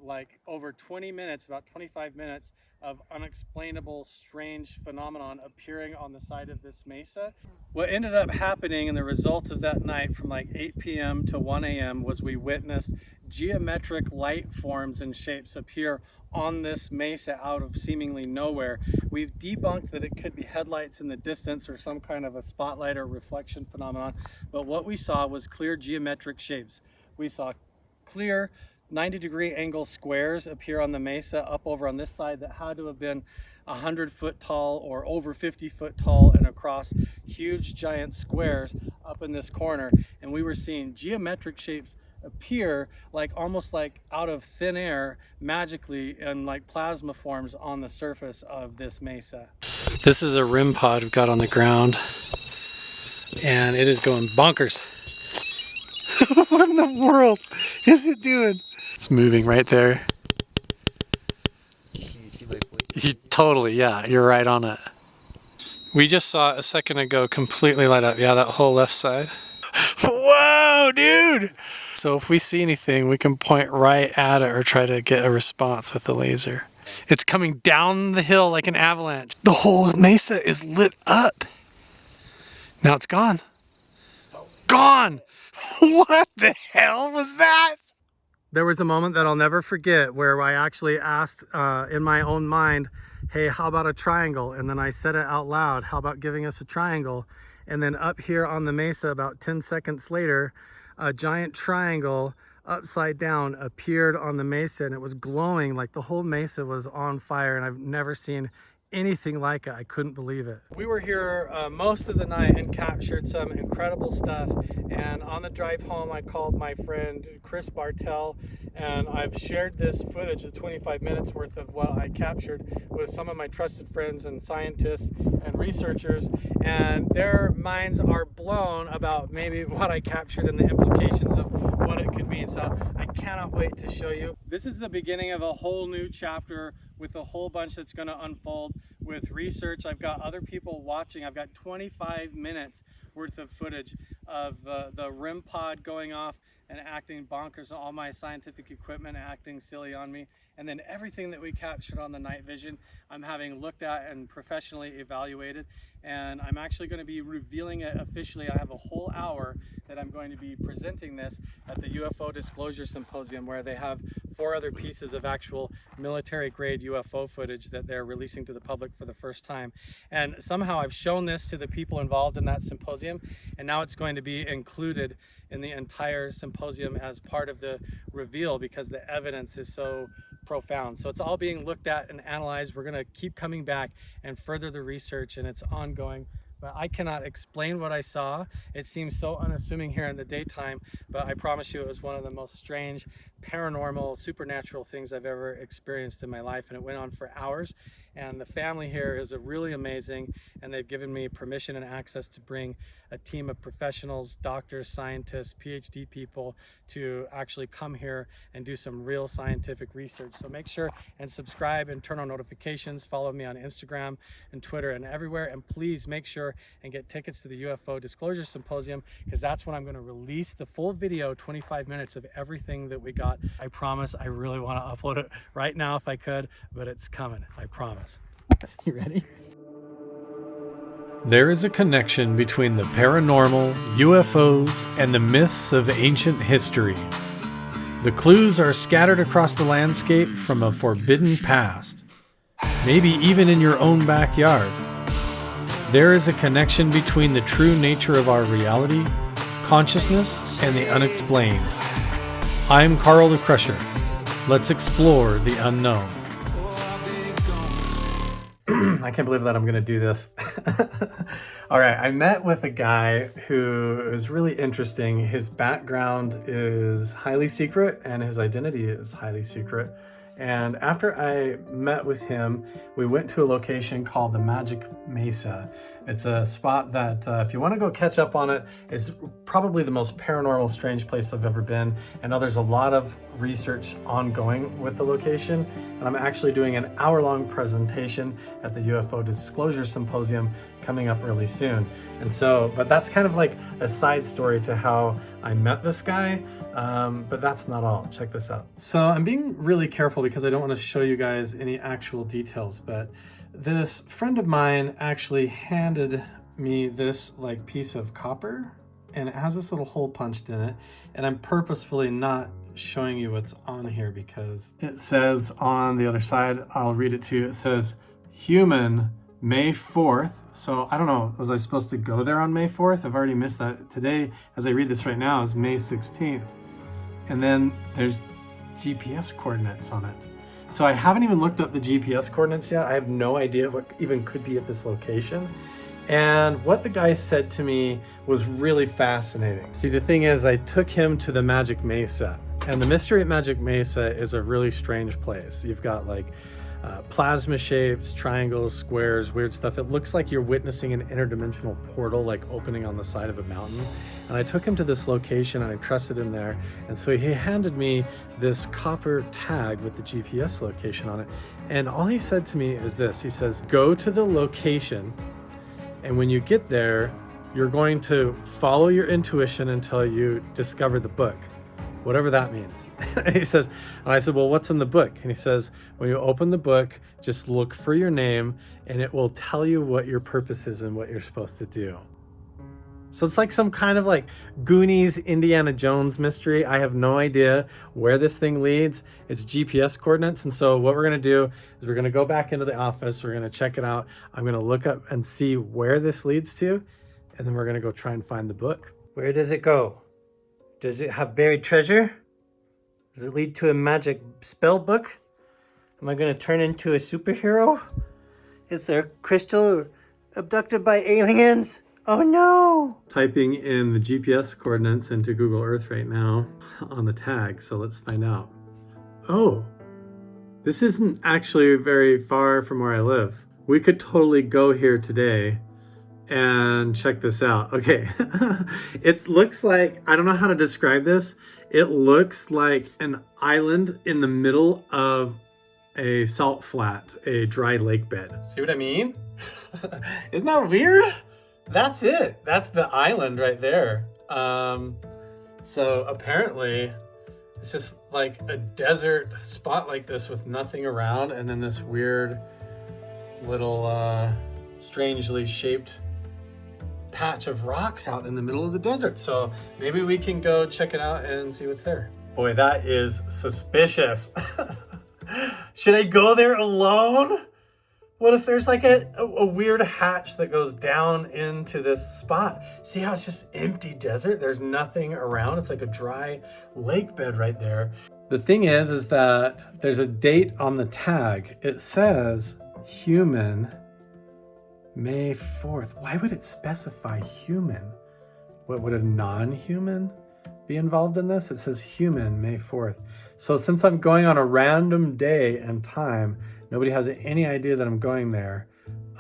like over 20 minutes, about 25 minutes of unexplainable strange phenomenon appearing on the side of this mesa. What ended up happening, and the result of that night from like 8 p.m. to 1 a.m. was we witnessed geometric light forms and shapes appear on this mesa out of seemingly nowhere. We've debunked that it could be headlights in the distance or some kind of a spotlight or reflection phenomenon, but what we saw was clear geometric shapes. We saw clear 90-degree angle squares appear on the mesa up over on this side that had to have been 100-foot tall or over 50-foot tall and across, huge giant squares up in this corner. And we were seeing geometric shapes appear like almost like out of thin air magically in like plasma forms on the surface of this mesa. This is a REM pod we've got on the ground, and it is going bonkers. What in the world is it doing? It's moving right there. You totally, yeah, you're right on it. We just saw it a second ago completely light up. Yeah, that whole left side. Whoa, dude! So if we see anything, we can point right at it or try to get a response with the laser. It's coming down the hill like an avalanche. The whole mesa is lit up. Now it's gone. Gone! What the hell was that? There was a moment that I'll never forget where I actually asked in my own mind, hey, how about a triangle? And then I said it out loud, how about giving us a triangle? And then up here on the mesa, about 10 seconds later, a giant triangle upside down appeared on the mesa, and it was glowing like the whole mesa was on fire, and I've never seen anything like it. I couldn't believe it. We were here most of the night and captured some incredible stuff, and on the drive home I called my friend Chris Bartell, and I've shared this footage of 25 minutes worth of what I captured with some of my trusted friends and scientists and researchers, and their minds are blown about maybe what I captured and the implications of what it could mean. So I cannot wait to show you. This is the beginning of a whole new chapter with a whole bunch that's going to unfold with research. I've got other people watching. I've got 25 minutes worth of footage of the REM pod going off and acting bonkers, all my scientific equipment acting silly on me, and then everything that we captured on the night vision I'm having looked at and professionally evaluated, and I'm actually going to be revealing it officially. I have a whole hour that I'm going to be presenting this at the UFO Disclosure Symposium, where they have 4 other pieces of actual military grade UFO footage that they're releasing to the public for the first time. And somehow I've shown this to the people involved in that symposium, and now it's going to be included in the entire symposium as part of the reveal because the evidence is so profound. So it's all being looked at and analyzed. We're going to keep coming back and further the research, and it's ongoing. But I cannot explain what I saw. It seems so unassuming here in the daytime, but I promise you it was one of the most strange, paranormal, supernatural things I've ever experienced in my life, and it went on for hours. And the family here is really amazing, and they've given me permission and access to bring a team of professionals, doctors, scientists, PhD people to actually come here and do some real scientific research. So make sure and subscribe and turn on notifications. Follow me on Instagram and Twitter and everywhere. And please make sure and get tickets to the UFO Disclosure Symposium, because that's when I'm going to release the full video, 25 minutes of everything that we got. I promise. I really want to upload it right now if I could, but it's coming. I promise. You ready? There is a connection between the paranormal, UFOs, and the myths of ancient history. The clues are scattered across the landscape from a forbidden past, maybe even in your own backyard. There is a connection between the true nature of our reality, consciousness, and the unexplained. I'm Carl the Crusher. Let's explore the unknown. I can't believe that I'm going to do this. All right, I met with a guy who is really interesting. His background is highly secret and his identity is highly secret. And after I met with him, we went to a location called the Magic Mesa. It's a spot that, if you want to go catch up on it, is probably the most paranormal, strange place I've ever been. I know there's a lot of research ongoing with the location, and I'm actually doing an hour-long presentation at the UFO Disclosure Symposium coming up really soon. And so, but that's kind of like a side story to how I met this guy, but that's not all. Check this out. So I'm being really careful because I don't want to show you guys any actual details, but this friend of mine actually handed me this like piece of copper, and it has this little hole punched in it, and I'm purposefully not showing you what's on here because it says on the other side, I'll read it to you. It says human May 4th. So I don't know, was I supposed to go there on May 4th? I've already missed that. Today, as I read this right now, is May 16th. And then there's GPS coordinates on it. So I haven't even looked up the GPS coordinates yet. I have no idea what even could be at this location. And what the guy said to me was really fascinating. See, the thing is, I took him to the Magic Mesa. And the mystery at Magic Mesa is a really strange place. You've got like plasma shapes, triangles, squares, weird stuff. It looks like you're witnessing an interdimensional portal like opening on the side of a mountain. And I took him to this location and I trusted him there. And so he handed me this copper tag with the GPS location on it. And all he said to me is this. He says, go to the location, and when you get there, you're going to follow your intuition until you discover the book, whatever that means. And he says, and I said, well, what's in the book? And he says, when you open the book, just look for your name and it will tell you what your purpose is and what you're supposed to do. So it's like some kind of like Goonies, Indiana Jones mystery. I have no idea where this thing leads. It's GPS coordinates. And so what we're going to do is we're going to go back into the office. We're going to check it out. I'm going to look up and see where this leads to. And then we're going to go try and find the book. Where does it go? Does it have buried treasure? Does it lead to a magic spell book? Am I going to turn into a superhero? Is there crystal abducted by aliens? Oh no! Typing in the GPS coordinates into Google Earth right now on the tag, so let's find out. Oh, this isn't actually very far from where I live. We could totally go here today and check this out. Okay, it looks like, I don't know how to describe this. It looks like an island in the middle of a salt flat, a dry lake bed. See what I mean? Isn't that weird? That's it. That's the island right there. So apparently it's just like a desert spot like this with nothing around, and then this weird little strangely shaped patch of rocks out in the middle of the desert. So maybe we can go check it out and see what's there. Boy, that is suspicious. Should I go there alone? What if there's like a weird hatch that goes down into this spot? See how it's just empty desert? There's nothing around. It's like a dry lake bed right there. The thing is that there's a date on the tag. It says human May 4th. Why would it specify human? What would a non-human be involved in this? It says human May 4th. So since I'm going on a random day and time, nobody has any idea that I'm going there.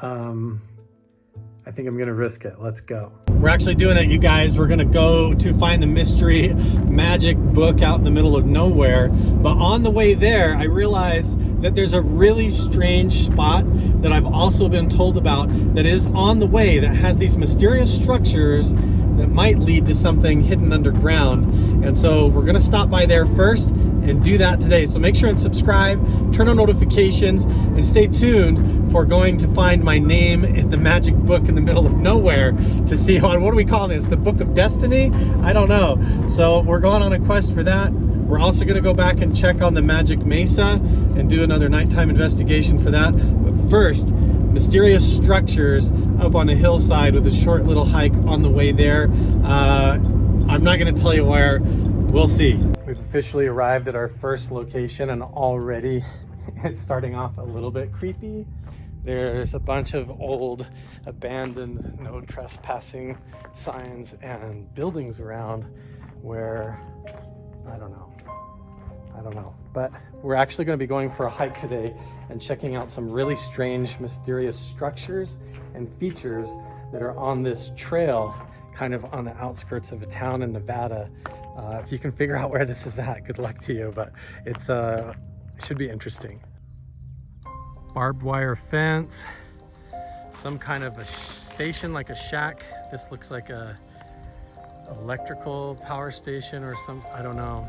I think I'm gonna risk it. Let's go. We're actually doing it, you guys. We're gonna go to find the mystery magic book out in the middle of nowhere. But on the way there, I realized that there's a really strange spot that I've also been told about that is on the way that has these mysterious structures that might lead to something hidden underground. And so we're gonna stop by there first and do that today. So make sure and subscribe, turn on notifications, and stay tuned for going to find my name in the magic book in the middle of nowhere to see what do we call this? The Book of Destiny? I don't know. So we're going on a quest for that. We're also going to go back and check on the Magic Mesa and do another nighttime investigation for that. But first, mysterious structures up on a hillside with a short little hike on the way there. I'm not going to tell you where. We'll see. We've officially arrived at our first location, and already it's starting off a little bit creepy. There's a bunch of old abandoned no trespassing signs and buildings around where I don't know, but we're actually going to be going for a hike today and checking out some really strange, mysterious structures and features that are on this trail, kind of on the outskirts of a town in Nevada. If you can figure out where this is at, good luck to you, but it should be interesting. Barbed wire fence, some kind of a station, like a shack. This looks like a electrical power station or some, I don't know.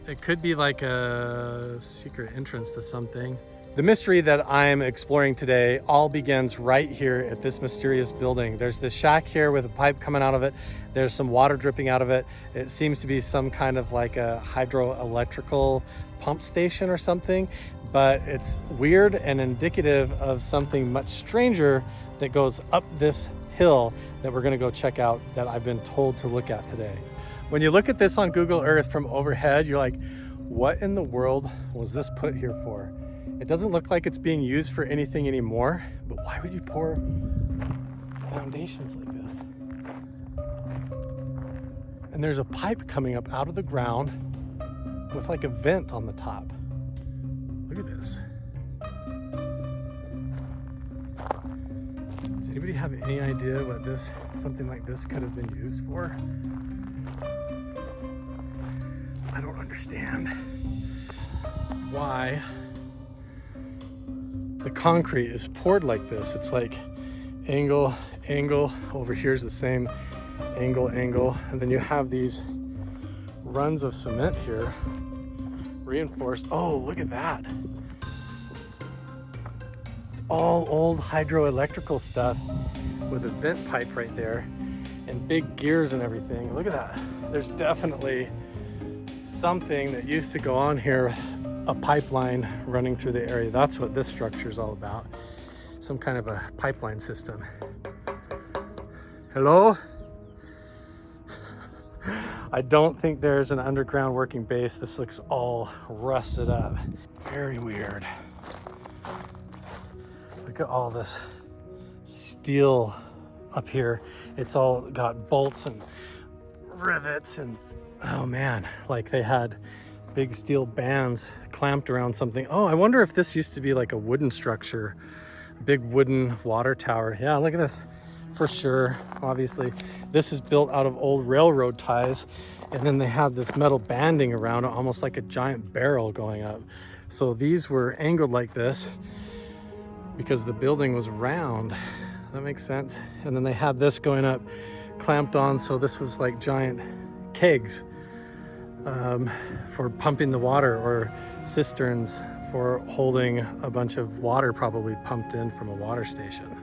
It could be like a secret entrance to something. The mystery that I'm exploring today all begins right here at this mysterious building. There's this shack here with a pipe coming out of it. There's some water dripping out of it. It seems to be some kind of like a hydroelectrical pump station or something, but it's weird and indicative of something much stranger that goes up this hill that we're gonna go check out, that I've been told to look at today. When you look at this on Google Earth from overhead, you're like, what in the world was this put here for? It doesn't look like it's being used for anything anymore, but why would you pour foundations like this? And there's a pipe coming up out of the ground with like a vent on the top. Look at this. Does anybody have any idea what something like this could have been used for? I don't understand why the concrete is poured like this. It's like angle, angle, over here's the same angle, angle, and then you have these runs of cement here, reinforced. Oh, look at that. It's all old hydroelectrical stuff with a vent pipe right there and big gears and everything. Look at that. There's definitely something that used to go on here, a pipeline running through the area. That's what this structure is all about. Some kind of a pipeline system. Hello? I don't think there's an underground working base. This looks all rusted up. Very weird. Look at all this steel up here. It's all got bolts and rivets and, oh man, like they had big steel bands clamped around something. Oh, I wonder if this used to be like a wooden structure, big wooden water tower. Yeah, look at this. For sure, obviously. This is built out of old railroad ties, and then they have this metal banding around it, almost like a giant barrel going up. So these were angled like this because the building was round. That makes sense. And then they had this going up, clamped on, so this was like giant kegs for pumping the water, or cisterns for holding a bunch of water, probably pumped in from a water station.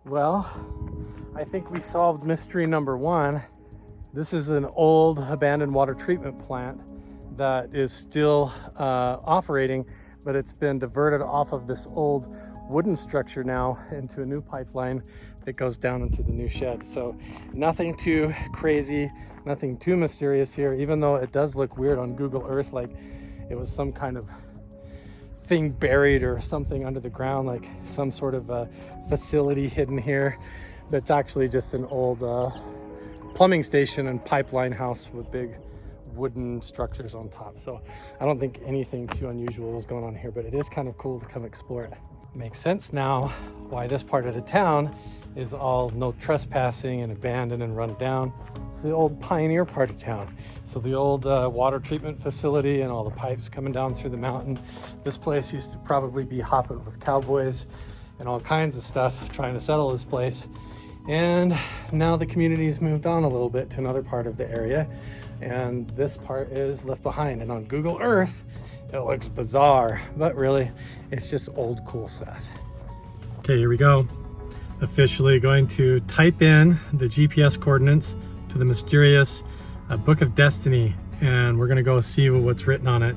Well, I think we solved mystery number one. This is an old abandoned water treatment plant that is still operating, but it's been diverted off of this old wooden structure now into a new pipeline that goes down into the new shed. So nothing too crazy, nothing too mysterious here, even though it does look weird on Google Earth, like it was some kind of thing buried or something under the ground, like some sort of a facility hidden here. But it's actually just an old plumbing station and pipeline house with big wooden structures on top. So I don't think anything too unusual is going on here, but it is kind of cool to come explore it. Makes sense now why this part of the town is all no trespassing and abandoned and run down. It's the old pioneer part of town. So the old water treatment facility and all the pipes coming down through the mountain. This place used to probably be hopping with cowboys and all kinds of stuff trying to settle this place. And now the community's moved on a little bit to another part of the area, and this part is left behind. And on Google Earth, it looks bizarre, but really it's just old cool stuff. Okay, here we go. Officially going to type in the GPS coordinates to the mysterious Book of Destiny and we're gonna go see what's written on it.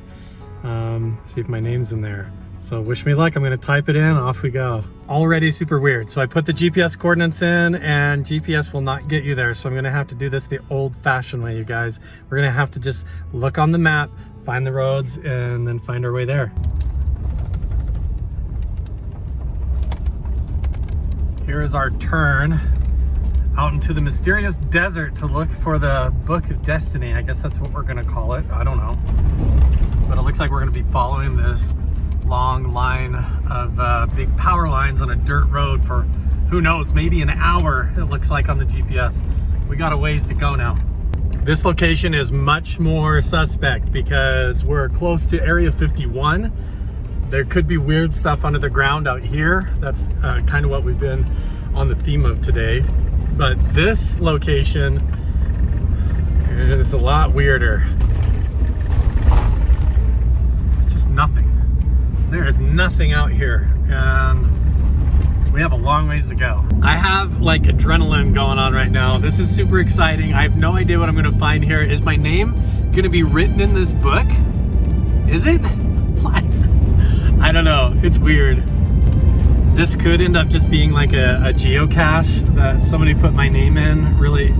See if my name's in there. So wish me luck. I'm gonna type it in, off we go. Already super weird. So I put the GPS coordinates in and GPS will not get you there. So I'm gonna have to do this the old fashioned way, you guys. We're gonna have to just look on the map, find the roads, and then find our way there. Here is our turn out into the mysterious desert to look for the Book of Destiny. I guess that's what we're gonna call it. I don't know. But it looks like we're gonna be following this long line of big power lines on a dirt road for, who knows, maybe an hour, it looks like on the GPS. We got a ways to go now. This location is much more suspect because we're close to Area 51. There could be weird stuff under the ground out here. That's kind of what we've been on the theme of today. But this location is a lot weirder. Just nothing. There is nothing out here, and we have a long ways to go. I have like adrenaline going on right now. This is super exciting. I have no idea what I'm gonna find here. Is my name gonna be written in this book? Is it? I don't know, it's weird. This could end up just being like a geocache that somebody put my name in really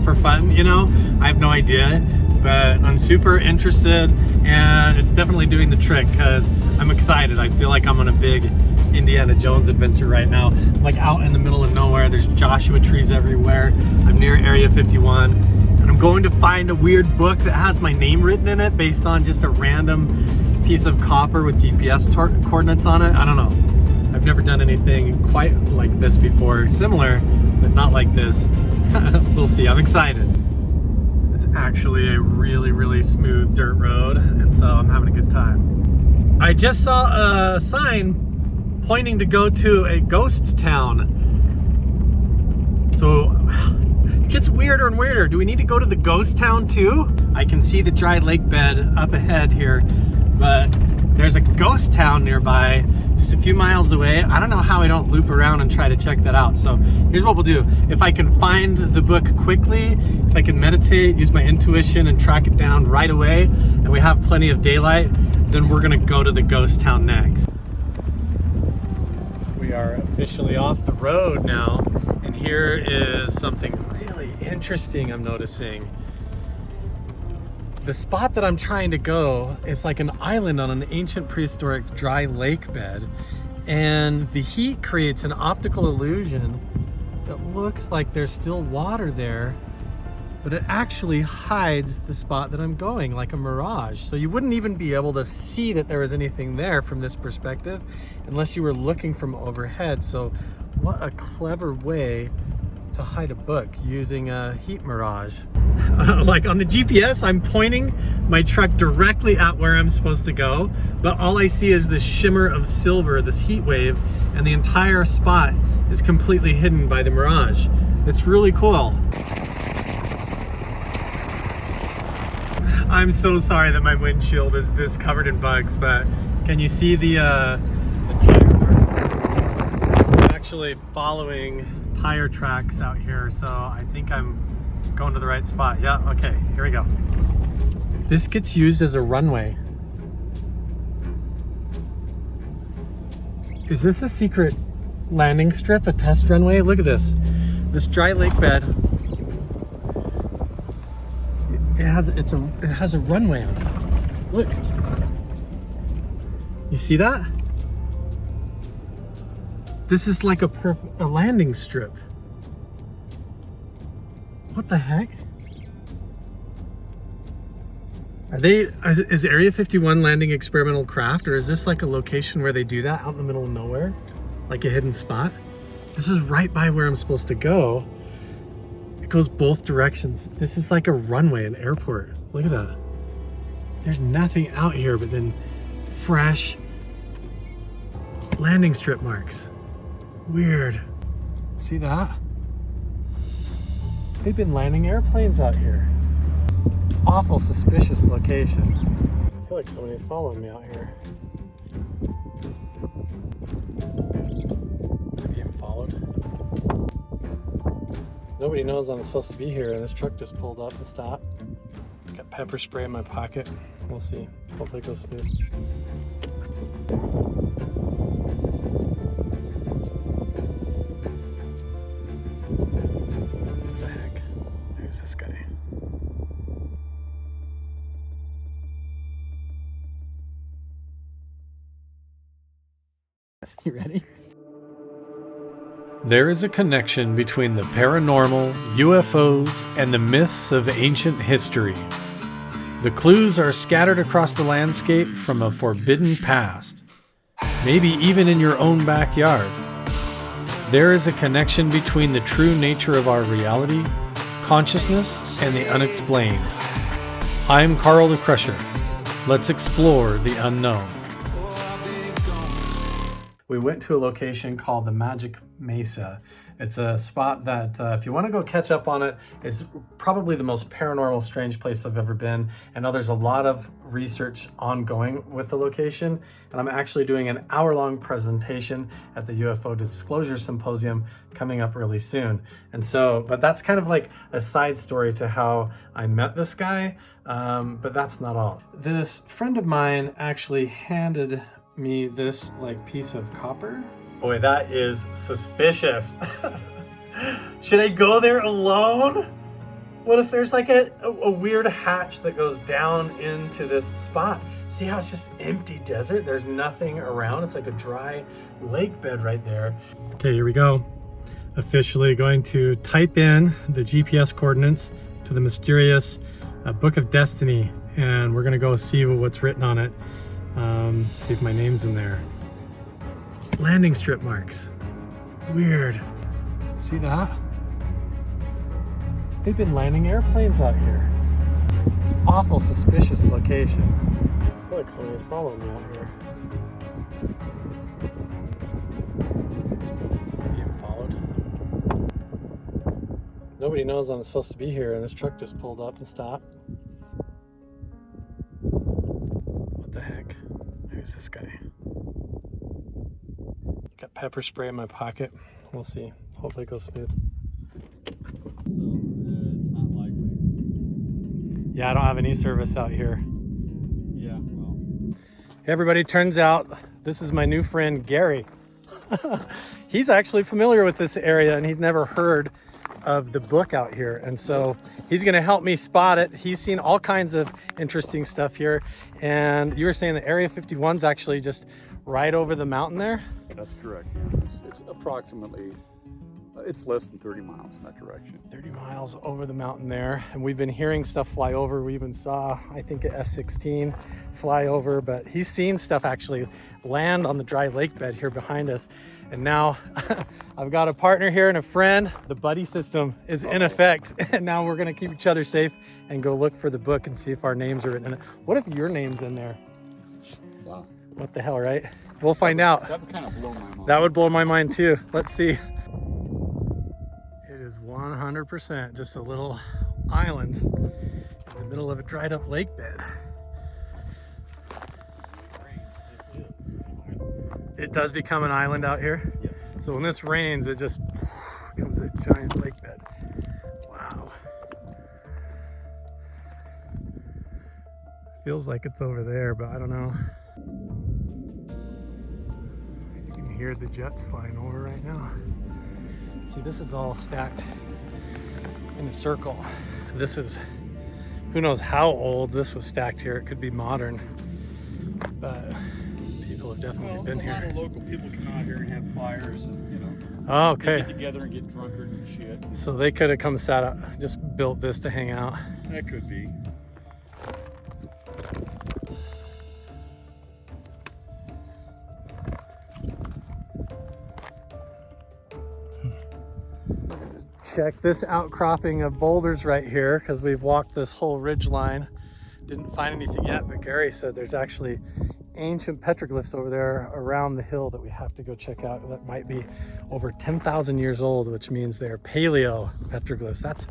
for fun, you know? I have no idea, but I'm super interested and it's definitely doing the trick because I'm excited. I feel like I'm on a big Indiana Jones adventure right now. I'm like out in the middle of nowhere. There's Joshua trees everywhere. I'm near Area 51 and I'm going to find a weird book that has my name written in it based on just a random piece of copper with GPS coordinates on it. I don't know. I've never done anything quite like this before. Similar, but not like this. We'll see. I'm excited. It's actually a really, really smooth dirt road, and so I'm having a good time. I just saw a sign pointing to go to a ghost town. So it gets weirder and weirder. Do we need to go to the ghost town too? I can see the dry lake bed up ahead here, but there's a ghost town nearby, just a few miles away. I don't know how I don't loop around and try to check that out. So here's what we'll do. If I can find the book quickly, if I can meditate, use my intuition and track it down right away, and we have plenty of daylight, then we're gonna go to the ghost town next. We are officially off the road now, and here is something really interesting I'm noticing. The spot that I'm trying to go is like an island on an ancient prehistoric dry lake bed, and the heat creates an optical illusion that looks like there's still water there, but it actually hides the spot that I'm going, like a mirage. So you wouldn't even be able to see that there was anything there from this perspective unless you were looking from overhead. So what a clever way to hide a book using a heat mirage. Like on the GPS, I'm pointing my truck directly at where I'm supposed to go, but all I see is this shimmer of silver, this heat wave, and the entire spot is completely hidden by the mirage. It's really cool. I'm so sorry that my windshield is this covered in bugs, but can you see the tire marks? I'm actually following tire tracks out here, so I think I'm going to the right spot. Yeah, okay, here we go. This gets used as a runway. Is this a secret landing strip, a test runway? Look at this. This dry lake bed. It has a runway on it. Look. You see that? This is like a landing strip. What the heck? Is Area 51 landing experimental craft, or is this like a location where they do that out in the middle of nowhere? Like a hidden spot? This is right by where I'm supposed to go. It goes both directions. This is like a runway, an airport. Look at that. There's nothing out here but then fresh landing strip marks. Weird. See that? They've been landing airplanes out here. Awful suspicious location. I feel like somebody's following me out here. Am I being followed? Nobody knows I'm supposed to be here, and this truck just pulled up and stopped. Got pepper spray in my pocket. We'll see. Hopefully it goes smooth. What the heck? Who's this guy? You ready? There is a connection between the paranormal, UFOs, and the myths of ancient history. The clues are scattered across the landscape from a forbidden past, maybe even in your own backyard. There is a connection between the true nature of our reality, consciousness, and the unexplained. I'm Carl the Crusher. Let's explore the unknown. We went to a location called the Magic Mesa. It's a spot that, if you want to go catch up on it, is probably the most paranormal, strange place I've ever been. I know there's a lot of research ongoing with the location, and I'm actually doing an hour-long presentation at the UFO Disclosure Symposium coming up really soon. And so, but that's kind of like a side story to how I met this guy, but that's not all. This friend of mine actually handed me this like piece of copper. Boy, that is suspicious. Should I go there alone? What if there's like a weird hatch that goes down into this spot? See how it's just empty desert? There's nothing around. It's like a dry lake bed right there. Okay, here we go. Officially going to type in the GPS coordinates to the mysterious Book of Destiny, and we're gonna go see what's written on it. See if my name's in there. Landing strip marks. Weird. See that? They've been landing airplanes out here. Awful suspicious location. I feel like somebody's following me out here. I'm being followed. Nobody knows I'm supposed to be here, and this truck just pulled up and stopped. What the heck? Who's this guy? Got pepper spray in my pocket. We'll see. Hopefully it goes smooth. It's not likely. Yeah, I don't have any service out here. Yeah, well. Hey everybody, turns out this is my new friend Gary. He's actually familiar with this area and he's never heard of the book out here, and so he's going to help me spot it. He's seen all kinds of interesting stuff here, and you were saying that Area 51's actually just right over the mountain there? That's correct. It's approximately, it's less than 30 miles in that direction. 30 miles over the mountain there, and we've been hearing stuff fly over. We even saw, I think, an F-16 fly over, but he's seen stuff actually land on the dry lake bed here behind us. And now I've got a partner here and a friend. The buddy system is in effect, and now we're gonna keep each other safe and go look for the book and see if our names are written in it. What if your name's in there? Wow. What the hell, right? We'll find out. That would kind of blow my mind. That would blow my mind too. Let's see. It is 100% just a little island in the middle of a dried up lake bed. It does become an island out here. Yes. So when this rains, it just becomes a giant lake bed. Wow. Feels like it's over there, but I don't know. You can hear the jets flying over right now. See, this is all stacked in a circle. This is, who knows how old this was stacked here. It could be modern, but people have definitely been here. A lot of local people come out here and have fires and, you know, oh, okay. get together and get drunkard and shit. So they could have come sat up, just built this to hang out. That could be. Check this outcropping of boulders right here, because we've walked this whole ridge line. Didn't find anything yet, but Gary said there's actually ancient petroglyphs over there around the hill that we have to go check out. That might be over 10,000 years old, which means they're paleo petroglyphs. That's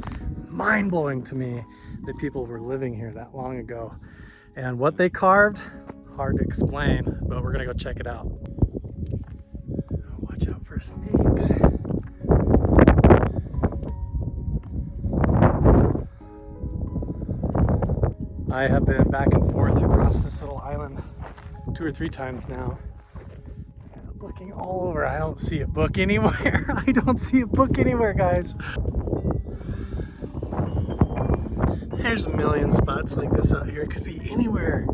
mind-blowing to me that people were living here that long ago. And what they carved, hard to explain, but we're gonna go check it out. Watch out for snakes. I have been back and forth across this little island 2 or 3 times now. Looking all over, I don't see a book anywhere. I don't see a book anywhere, guys. There's a million spots like this out here. It could be anywhere.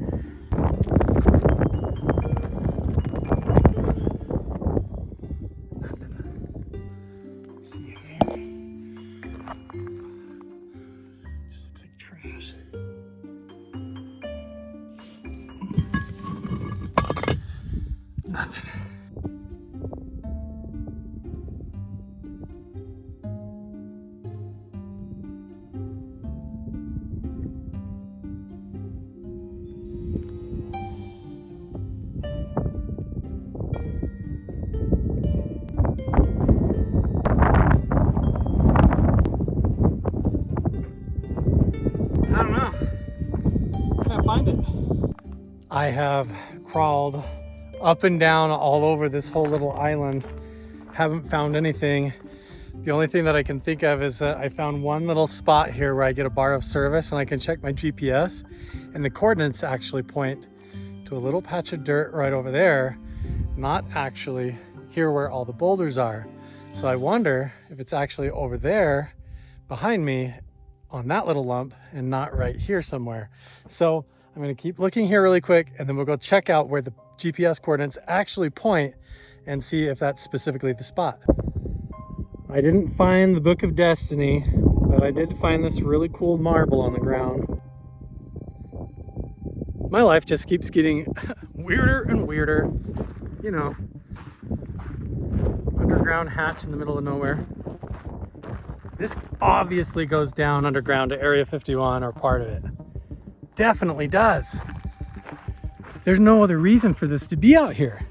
Nothing. See here. Just looks like trash. Nothing. I have crawled up and down all over this whole little island. Haven't found anything. The only thing that I can think of is that I found one little spot here where I get a bar of service and I can check my GPS, and the coordinates actually point to a little patch of dirt right over there, not actually here where all the boulders are. So I wonder if it's actually over there behind me on that little lump and not right here somewhere. So I'm gonna keep looking here really quick, and then we'll go check out where the GPS coordinates actually point and see if that's specifically the spot. I didn't find the Book of Destiny, but I did find this really cool marble on the ground. My life just keeps getting weirder and weirder. You know, underground hatch in the middle of nowhere. This obviously goes down underground to Area 51, or part of it. Definitely does. There's no other reason for this to be out here.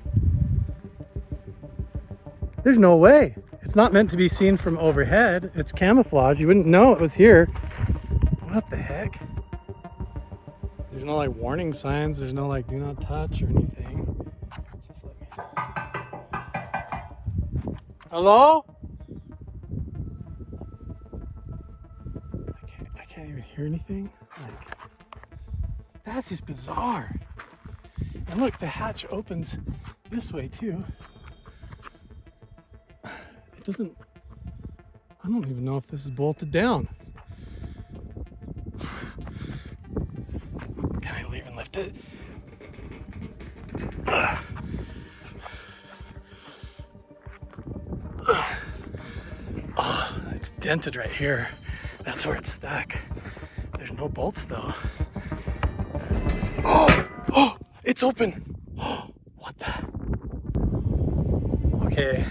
There's no way. It's not meant to be seen from overhead. It's camouflage. You wouldn't know it was here. What the heck? There's no like warning signs. There's no like do not touch or anything. Just let me. Hello? I can't even hear anything. Like, that's just bizarre. And look, the hatch opens this way too. It doesn't, I don't even know if this is bolted down. Can I even lift it? Oh, it's dented right here. That's where it's stuck. There's no bolts though. Oh, it's open. Oh, what the? Okay.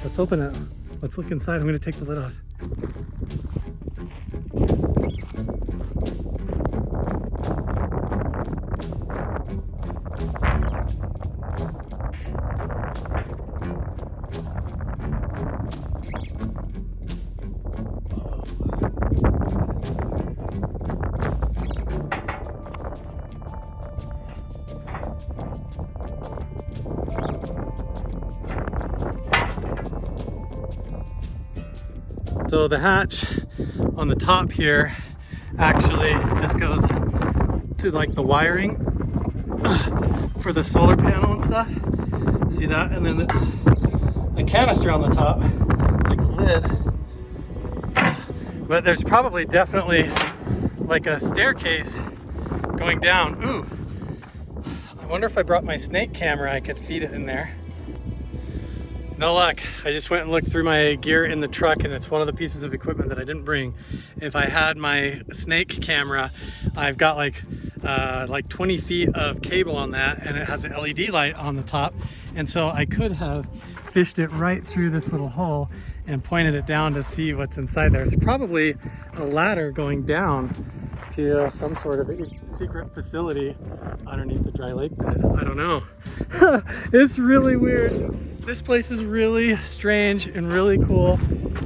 Let's open it. Let's look inside. I'm gonna take the lid off. So the hatch on the top here actually just goes to like the wiring for the solar panel and stuff. See that? And then it's a canister on the top, like a lid. But there's probably definitely like a staircase going down. Ooh, I wonder if I brought my snake camera, I could feed it in there. No luck. I just went and looked through my gear in the truck, and it's one of the pieces of equipment that I didn't bring. If I had my snake camera, I've got like 20 feet of cable on that, and it has an LED light on the top. And so I could have fished it right through this little hole and pointed it down to see what's inside there. It's probably a ladder going down to some sort of secret facility underneath the dry lake bed. I don't know. It's really weird. This place is really strange and really cool.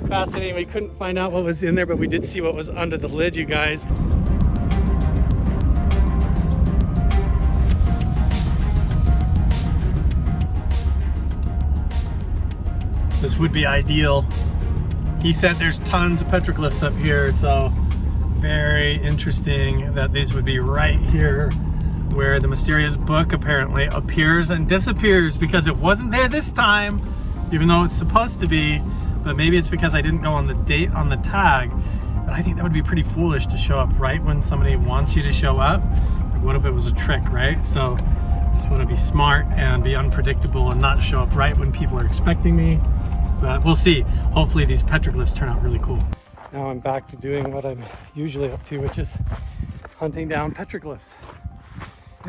Fascinating. We couldn't find out what was in there, but we did see what was under the lid, you guys. This would be ideal He said there's tons of petroglyphs up here, so very interesting that these would be right here where the mysterious book apparently appears and disappears, because it wasn't there this time, even though it's supposed to be. But maybe it's because I didn't go on the date on the tag. But I think that would be pretty foolish to show up right when somebody wants you to show up. Like, what if it was a trick, right? So just want to be smart and be unpredictable and not show up right when people are expecting me. But we'll see. Hopefully these petroglyphs turn out really cool. Now I'm back to doing what I'm usually up to, which is hunting down petroglyphs,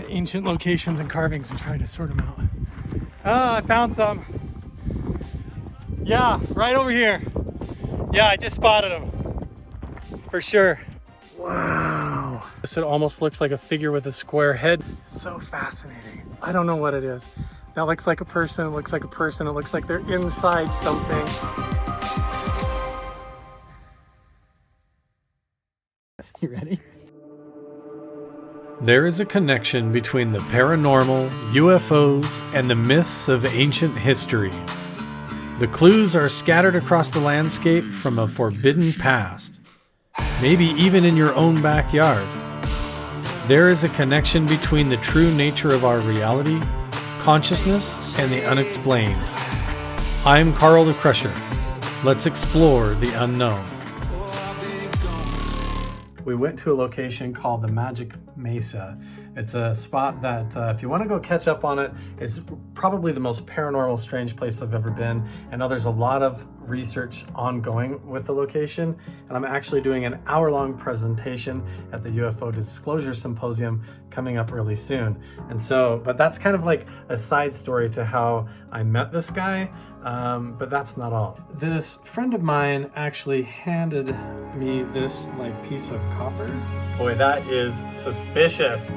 ancient locations and carvings, and trying to sort them out. Oh, I found some. Yeah, right over here. Yeah, I just spotted them. For sure. Wow. This it almost looks like a figure with a square head. So fascinating. I don't know what it is. That looks like a person, it looks like a person, it looks like they're inside something. You ready? There is a connection between the paranormal, UFOs, and the myths of ancient history. The clues are scattered across the landscape from a forbidden past, maybe even in your own backyard. There is a connection between the true nature of our reality, consciousness, and the unexplained. I'm Carl the Crusher. Let's explore the unknown. We went to a location called the Magic Mesa. It's a spot that, if you want to go catch up on it, is probably the most paranormal, strange place I've ever been. I know there's a lot of research ongoing with the location, and I'm actually doing an hour-long presentation at the UFO Disclosure Symposium coming up really soon. And so, but that's kind of like a side story to how I met this guy, but that's not all. This friend of mine actually handed me this like piece of copper. Boy, that is suspicious.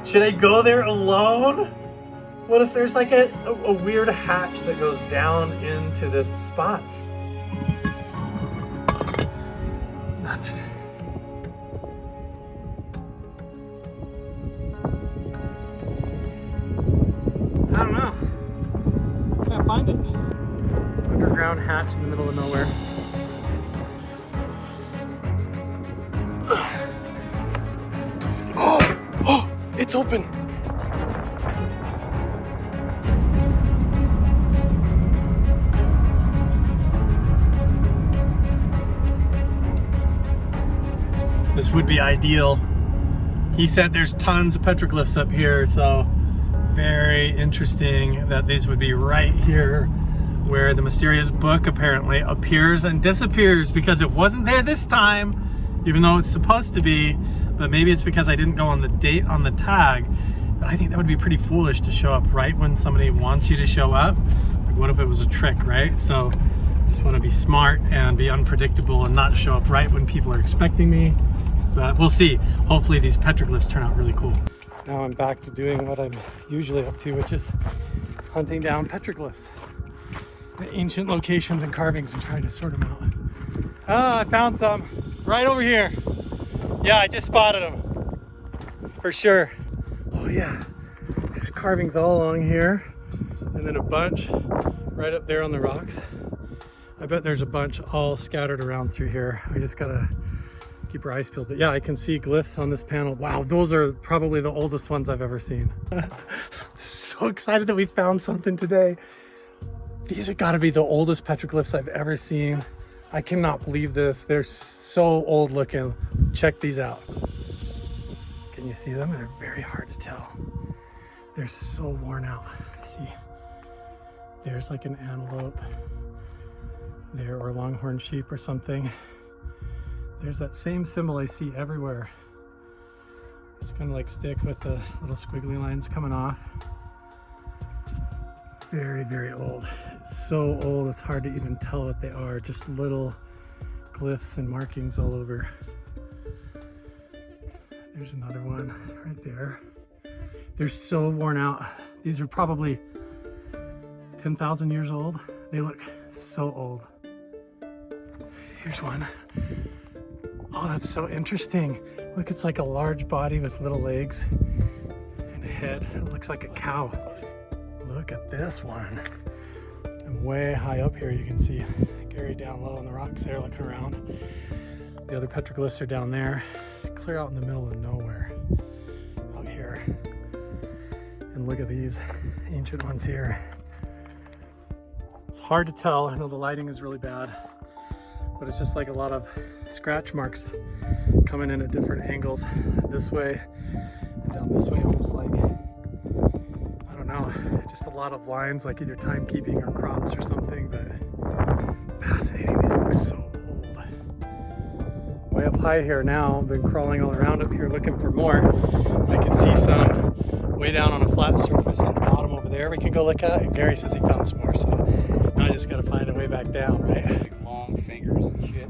Should I go there alone? What if there's like a weird hatch that goes down into this spot? Nothing. I don't know. Can't find it. Underground hatch in the middle of nowhere. Oh, it's open. This would be ideal. He said there's tons of petroglyphs up here, so very interesting that these would be right here where the mysterious book apparently appears and disappears, because it wasn't there this time, even though it's supposed to be. But maybe it's because I didn't go on the date on the tag. But I think that would be pretty foolish to show up right when somebody wants you to show up. Like, what if it was a trick, right? So just want to be smart and be unpredictable and not show up right when people are expecting me. But we'll see. Hopefully these petroglyphs turn out really cool. Now I'm back to doing what I'm usually up to, which is hunting down petroglyphs, ancient locations and carvings, and trying to sort them out. Oh, I found some right over here. Yeah, I just spotted them. For sure. Oh yeah, there's carvings all along here, and then a bunch right up there on the rocks. I bet there's a bunch all scattered around through here. We just gotta keep our eyes peeled. But yeah, I can see glyphs on this panel. Wow, those are probably the oldest ones I've ever seen. So excited that we found something today. These have got to be the oldest petroglyphs I've ever seen. I cannot believe this. They're so old looking. Check these out. Can you see them? They're very hard to tell. They're so worn out. See, there's like an antelope there, or a longhorn sheep or something. There's that same symbol I see everywhere. It's kind of like stick with the little squiggly lines coming off. Very, very old. It's so old, it's hard to even tell what they are. Just little glyphs and markings all over. There's another one right there. They're so worn out. These are probably 10,000 years old. They look so old. Here's one. Oh, that's so interesting. Look, it's like a large body with little legs and a head. It looks like a cow. Look at this one. And way high up here, you can see. Get Gary down low on the rocks there looking around. The other petroglyphs are down there, clear out in the middle of nowhere out here. And look at these ancient ones here. It's hard to tell. I know the lighting is really bad, but it's just like a lot of scratch marks coming in at different angles this way and down this way, almost like, I don't know, just a lot of lines, like either timekeeping or crops or something, but fascinating. These look so old. Way up high here now, I've been crawling all around up here looking for more. I can see some way down on a flat surface on the bottom over there we can go look at, and Gary says he found some more, so now I just gotta find a way back down, right? Big long fingers and shit.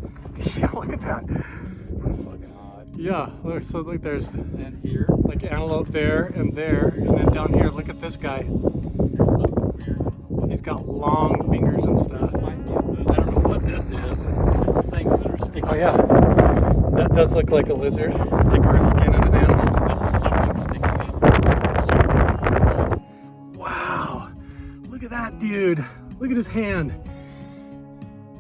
Yeah, look at that. Fucking odd. Yeah, look, so look, there's And here, like antelope there, and then down here, look at this guy. there's something weird. He's got long fingers and stuff. This might be a lizard. I don't know what this is. There's things that are sticking. Oh yeah, that does look like a lizard, like or a skin of an animal. This is something sticking in. Wow, look at that dude. Look at his hand.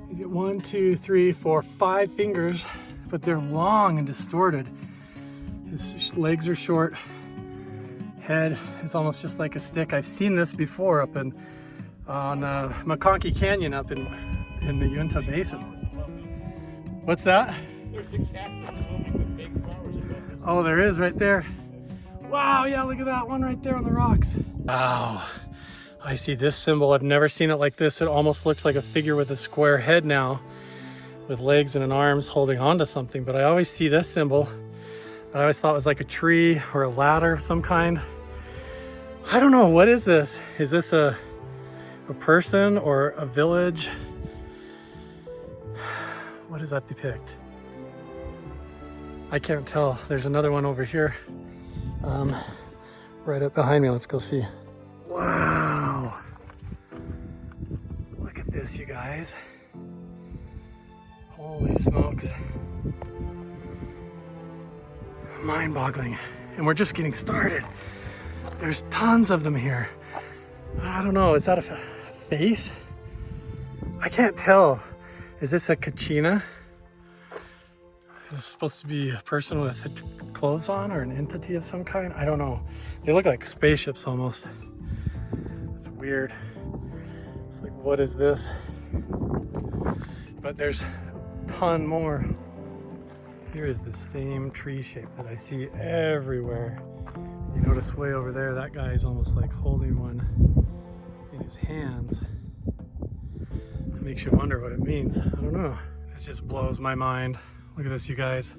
You get 1, 2, 3, 4, 5 fingers, but they're long and distorted. His legs are short. Head is almost just like a stick. I've seen this before up on McConkey Canyon up in the Uinta Basin. What's that? There's a cactus blooming with big flowers above it. Oh, there is right there. Wow, yeah, look at that one right there on the rocks. Wow, I see this symbol. I've never seen it like this. It almost looks like a figure with a square head now, with legs and an arms holding onto something, but I always see this symbol. I always thought it was like a tree or a ladder of some kind. I don't know, what is this? Is this a person or a village? What does that depict? I can't tell. There's another one over here, right up behind me. Let's go see. Wow. Look at this, you guys. Holy smokes. Mind-boggling. And we're just getting started. There's tons of them here. I don't know, is that a face? I can't tell. Is this a kachina? Is this supposed to be a person with clothes on or an entity of some kind? I don't know. They look like spaceships almost. It's weird. It's like, what is this? But there's a ton more. Here is the same tree shape that I see everywhere. You notice way over there, that guy is almost like holding one in his hands. It makes you wonder what it means. I don't know. This just blows my mind. Look at this, you guys.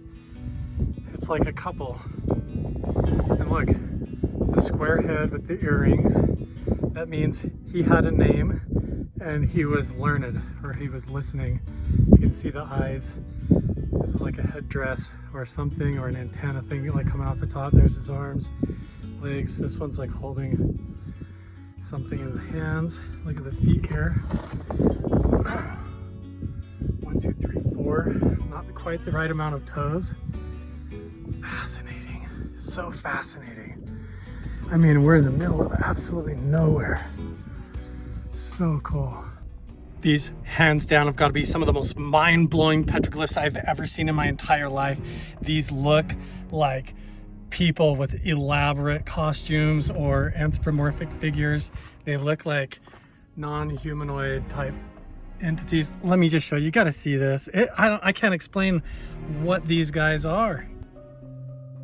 It's like a couple. And look, the square head with the earrings. That means he had a name and he was learned, or he was listening. You can see the eyes. This is like a headdress or something, or an antenna thing like coming off the top. There's his arms, legs. This one's like holding something in the hands. Look at the feet here. 1, 2, 3, 4. Not quite the right amount of toes. Fascinating. So fascinating. I mean, we're in the middle of absolutely nowhere. So cool. These, hands down, have got to be some of the most mind-blowing petroglyphs I've ever seen in my entire life. These look like people with elaborate costumes or anthropomorphic figures. They look like non-humanoid type entities. Let me just show you. You got to see this. I can't explain what these guys are.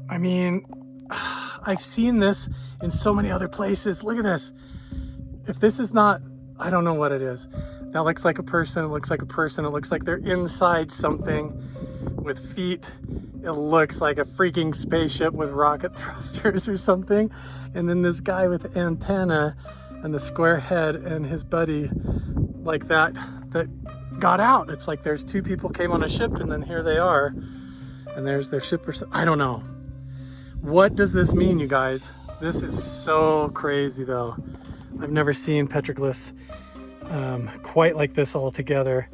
I mean, I've seen this in so many other places. Look at this. If this is not, I don't know what it is. That looks like a person, it looks like a person, it looks like they're inside something with feet. It looks like a freaking spaceship with rocket thrusters or something. And then this guy with antenna and the square head and his buddy like that got out. It's like there's two people came on a ship and then here they are. And there's their ship or something. I don't know. What does this mean, you guys? This is so crazy though. I've never seen petroglyphs quite like this all together.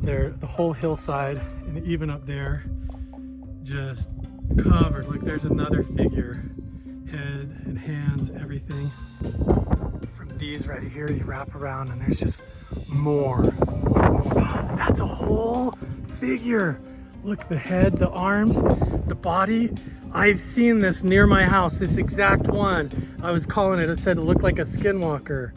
They're the whole hillside and even up there, just covered. Like there's another figure, head and hands, everything. From these right here, you wrap around and there's just more That's a whole figure. Look, the head, the arms, the body. I've seen this near my house, this exact one. I was calling it, it said it looked like a skinwalker.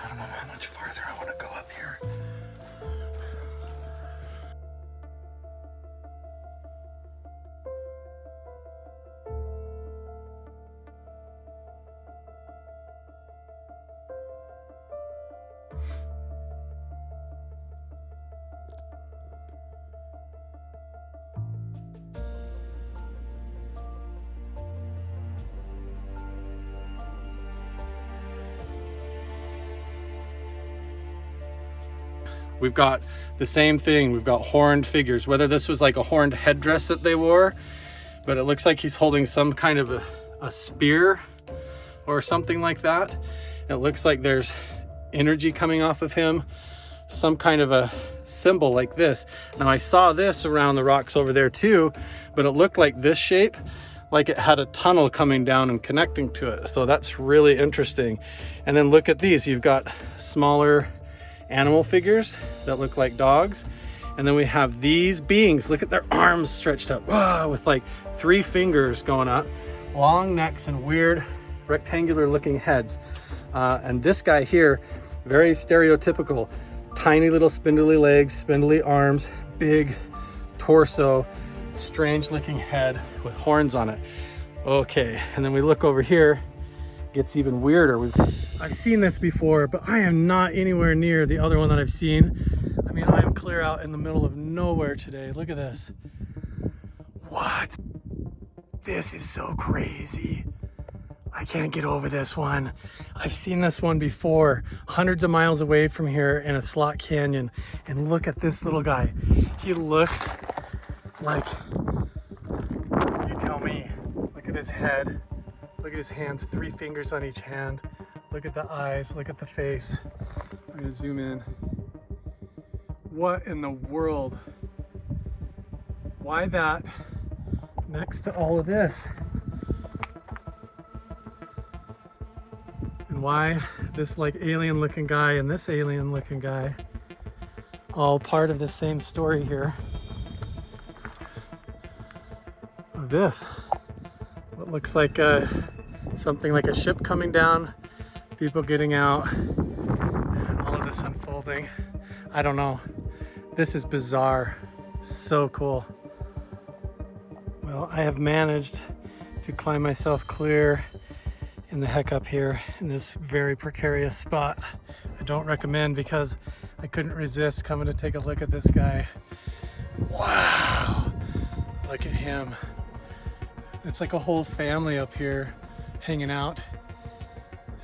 I don't know how much farther I want to go up here. We've got the same thing. We've got horned figures, whether this was like a horned headdress that they wore, but it looks like he's holding some kind of a spear or something like that. It looks like there's energy coming off of him, some kind of a symbol like this. Now I saw this around the rocks over there too, but it looked like this shape, like it had a tunnel coming down and connecting to it. So that's really interesting. And then look at these. You've got smaller animal figures that look like dogs, and then we have these beings. Look at their arms stretched up, whoa, with like 3 fingers going up, long necks and weird rectangular looking heads. And this guy here, very stereotypical, tiny little spindly legs, spindly arms, big torso, strange looking head with horns on it. Okay, and then we look over here, gets even weirder. I've seen this before, but I am not anywhere near the other one that I've seen. I mean, I am clear out in the middle of nowhere today. Look at this. What? This is so crazy. I can't get over this one. I've seen this one before, hundreds of miles away from here in a slot canyon. And look at this little guy. He looks like, you tell me. Look at his head. Look at his hands, 3 fingers on each hand. Look at the eyes, look at the face. I'm gonna zoom in. What in the world? Why that next to all of this? And why this like alien looking guy and this alien looking guy? All part of the same story here. Of this. What looks like something like a ship coming down, people getting out, all of this unfolding. I don't know. This is bizarre. So cool. Well, I have managed to climb myself clear in the heck up here in this very precarious spot. I don't recommend because I couldn't resist coming to take a look at this guy. Wow. Look at him. It's like a whole family up here hanging out.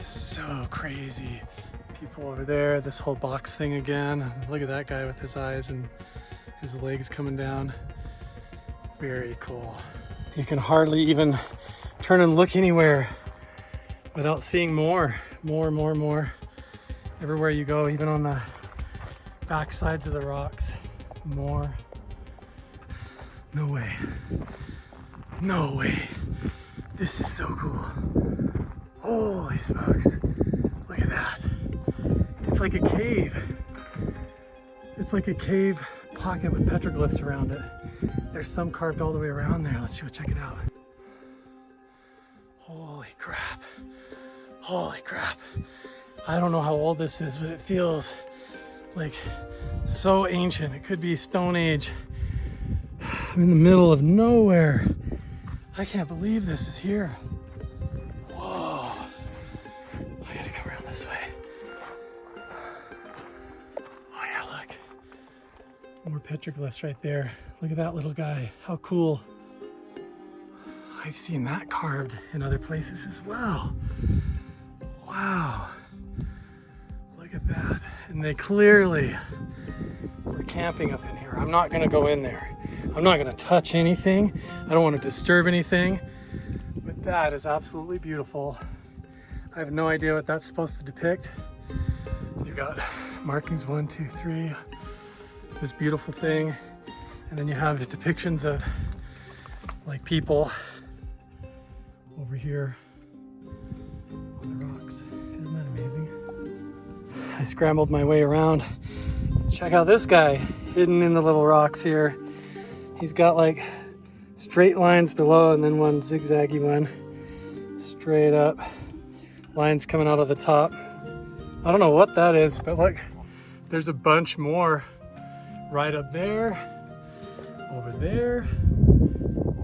So crazy. People over there, this whole box thing again. Look at that guy with his eyes and his legs coming down. Very cool. You can hardly even turn and look anywhere without seeing more. Everywhere you go, even on the back sides of the rocks, more. No way. No way. This is so cool. Holy smokes. Look at that. It's like a cave. It's like a cave pocket with petroglyphs around it. There's some carved all the way around there. Let's go check it out. Holy crap. Holy crap. I don't know how old this is, but it feels like so ancient. It could be Stone Age. I'm in the middle of nowhere. I can't believe this is here. Whoa. I gotta come around this way. Oh yeah, look. More petroglyphs right there. Look at that little guy. How cool. I've seen that carved in other places as well. Wow. Look at that. And they clearly were camping up in here. I'm not gonna go in there. I'm not gonna touch anything. I don't want to disturb anything, but that is absolutely beautiful. I have no idea what that's supposed to depict. You've got markings 1, 2, 3, this beautiful thing, and then you have depictions of like people over here on the rocks. Isn't that amazing? I scrambled my way around. Check out this guy hidden in the little rocks here. He's got like straight lines below and then one zigzaggy one straight up. Lines coming out of the top. I don't know what that is, but look, there's a bunch more right up there, over there.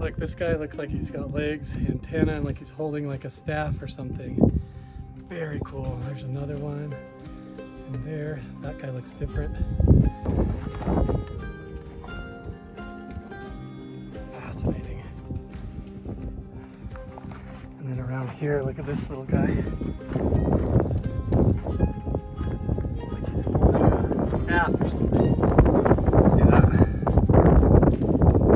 Look, this guy looks like he's got legs, antenna, and like he's holding like a staff or something. Very cool. There's another one in there. That guy looks different. Fascinating. And then around here, look at this little guy. Like he's holding a staff or something. See that?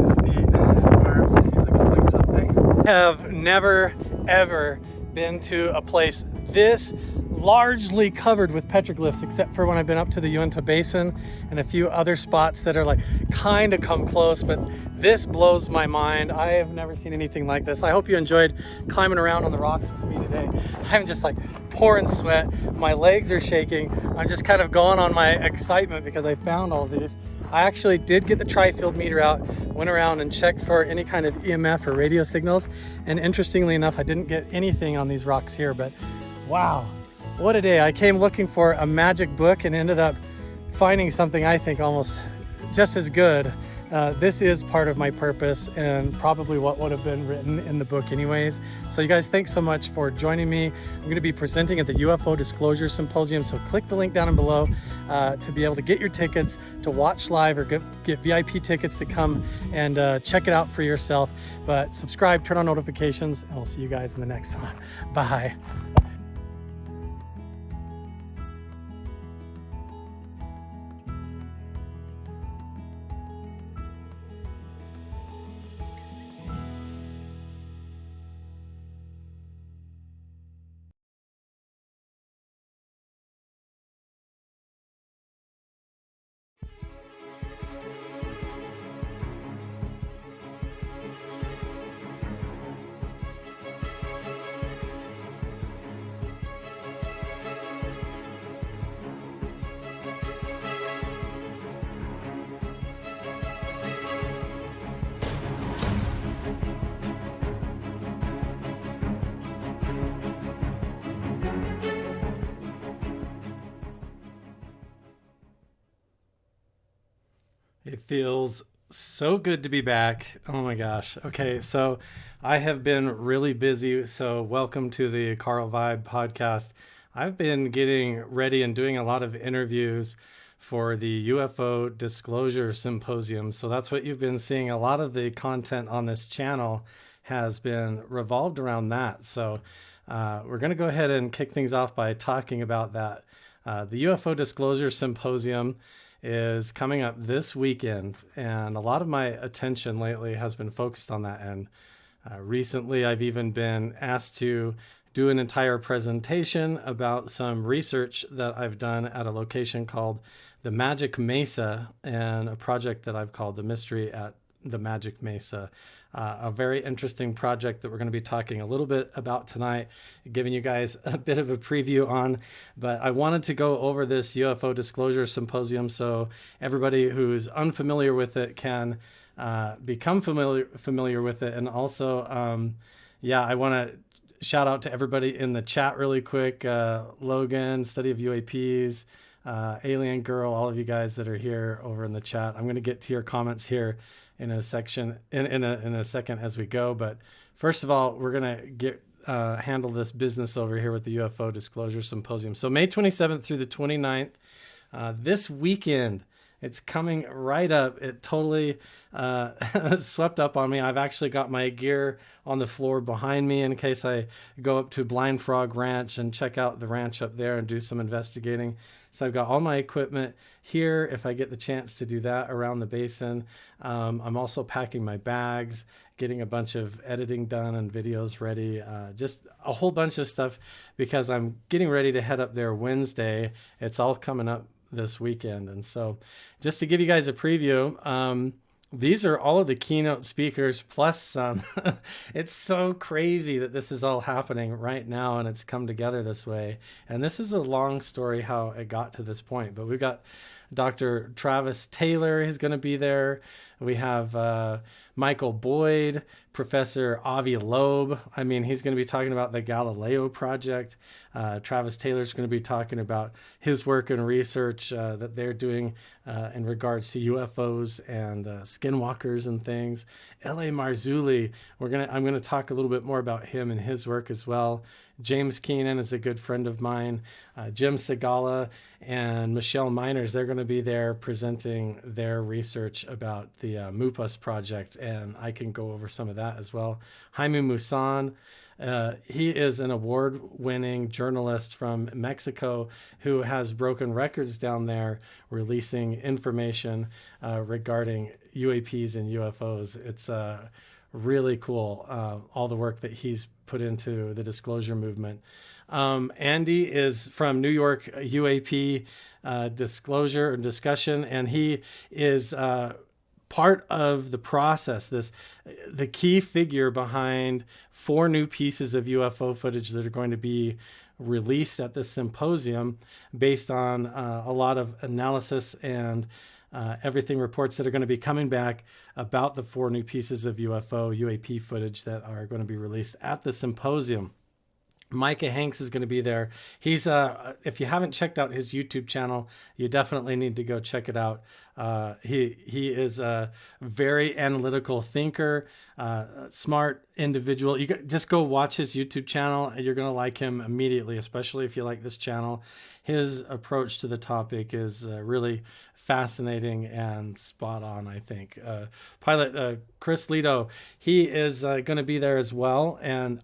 His feet, his arms, he's like holding something. I have never, ever been to a place this largely covered with petroglyphs, except for when I've been up to the Uinta Basin and a few other spots that are like kind of come close, but this blows my mind. I have never seen anything like this. I hope you enjoyed climbing around on the rocks with me today. I'm just like pouring sweat. My legs are shaking. I'm just kind of going on my excitement because I found all these. I actually did get the tri-field meter out, went around and checked for any kind of EMF or radio signals. And interestingly enough, I didn't get anything on these rocks here, but wow. What a day. I came looking for a magic book and ended up finding something I think almost just as good. This is part of my purpose and probably what would have been written in the book anyways. So you guys, thanks so much for joining me. I'm going to be presenting at the UFO Disclosure Symposium, so click the link down below to be able to get your tickets to watch live or get VIP tickets to come and check it out for yourself. But subscribe, turn on notifications, and we'll see you guys in the next one. Bye. It feels so good to be back. Oh my gosh. Okay, so I have been really busy. So welcome to the Carl Vibe podcast. I've been getting ready and doing a lot of interviews for the UFO Disclosure Symposium. So that's what you've been seeing. A lot of the content on this channel has been revolved around that. So we're going to go ahead and kick things off by talking about that. The UFO Disclosure Symposium is coming up this weekend, and a lot of my attention lately has been focused on that. And recently I've even been asked to do an entire presentation about some research that I've done at a location called the Magic Mesa and a project that I've called the Mystery at the Magic Mesa. A very interesting project that we're going to be talking a little bit about tonight, giving you guys a bit of a preview on. But I wanted to go over this UFO Disclosure Symposium so everybody who's unfamiliar with it can become familiar with it. And also, I want to shout out to everybody in the chat really quick. Logan, Study of UAPs, Alien Girl, all of you guys that are here over in the chat. I'm going to get to your comments here in a section in a second as we go, but first of all, we're gonna handle this business over here with the UFO Disclosure Symposium. So May 27th through the 29th, this weekend, it's coming right up. It totally swept up on me. I've actually got my gear on the floor behind me in case I go up to Blind Frog Ranch and check out the ranch up there and do some investigating. So I've got all my equipment here if I get the chance to do that around the basin. I'm also packing my bags, getting a bunch of editing done and videos ready, just a whole bunch of stuff because I'm getting ready to head up there Wednesday. It's all coming up this weekend. And so just to give you guys a preview, These are all of the keynote speakers plus some. It's so crazy that this is all happening right now and it's come together this way. And this is a long story how it got to this point. But we've got Dr. Travis Taylor is going to be there. We have Michael Boyd, Professor Avi Loeb. I mean, he's going to be talking about the Galileo project. Travis Taylor's going to be talking about his work and research that they're doing in regards to UFOs and skinwalkers and things. L.A. Marzulli, I'm going to talk a little bit more about him and his work as well. James Keenan is a good friend of mine. Jim Segala and Michelle Miners, they're going to be there presenting their research about the MUPUS project, and I can go over some of that as well. Jaime Musan, he is an award-winning journalist from Mexico who has broken records down there releasing information regarding UAPs and UFOs. It's really cool, all the work that he's put into the disclosure movement. Andy is from New York UAP disclosure and discussion, and he is part of the process, the key figure behind 4 new pieces of UFO footage that are going to be released at this symposium based on a lot of analysis and everything reports that are going to be coming back about the 4 new pieces of UAP footage that are going to be released at the symposium. Micah Hanks is going to be there. He's if you haven't checked out his YouTube channel, you definitely need to go check it out. He is a very analytical thinker, smart individual. Just go watch his YouTube channel. You're going to like him immediately, especially if you like this channel. His approach to the topic is really fascinating and spot on, I think. Pilot Chris Lito, he is going to be there as well, and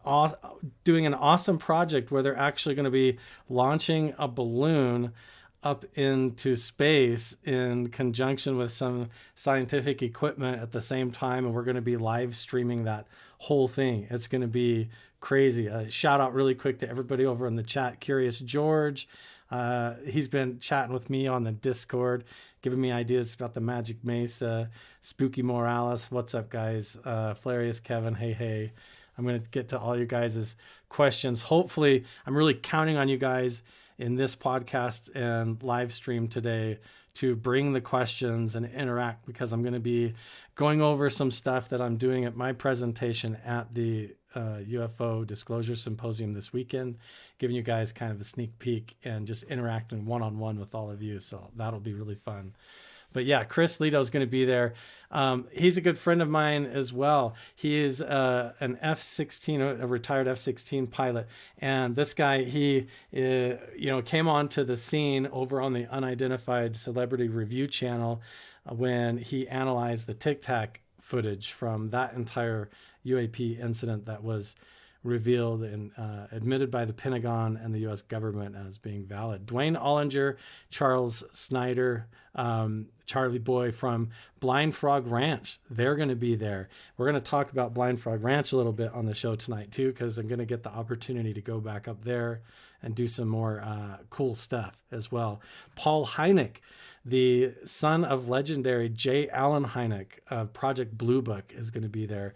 doing an awesome project where they're actually going to be launching a balloon up into space in conjunction with some scientific equipment at the same time, and we're going to be live streaming that whole thing. It's going to be crazy. Shout out really quick to everybody over in the chat. Curious George, he's been chatting with me on the Discord, giving me ideas about the Magic Mesa. Spooky Morales, what's up, guys? Flarius Kevin, hey. I'm going to get to all you guys' questions. Hopefully, I'm really counting on you guys in this podcast and live stream today to bring the questions and interact, because I'm going to be going over some stuff that I'm doing at my presentation at the UFO Disclosure Symposium this weekend, giving you guys kind of a sneak peek and just interacting one-on-one with all of you. So that'll be really fun. But yeah, Chris Lito is going to be there. He's a good friend of mine as well. He is an F-16, a retired F-16 pilot. And this guy, he came onto the scene over on the Unidentified Celebrity Review channel when he analyzed the Tic Tac footage from that entire UAP incident that was revealed and admitted by the Pentagon and the U.S. government as being valid. Dwayne Ollinger, Charles Snyder, Charlie Boy from Blind Frog Ranch, they're going to be there. We're going to talk about Blind Frog Ranch a little bit on the show tonight too, because I'm going to get the opportunity to go back up there and do some more cool stuff as well. Paul Hynek, the son of legendary J. Allen Hynek of Project Blue Book, is going to be there.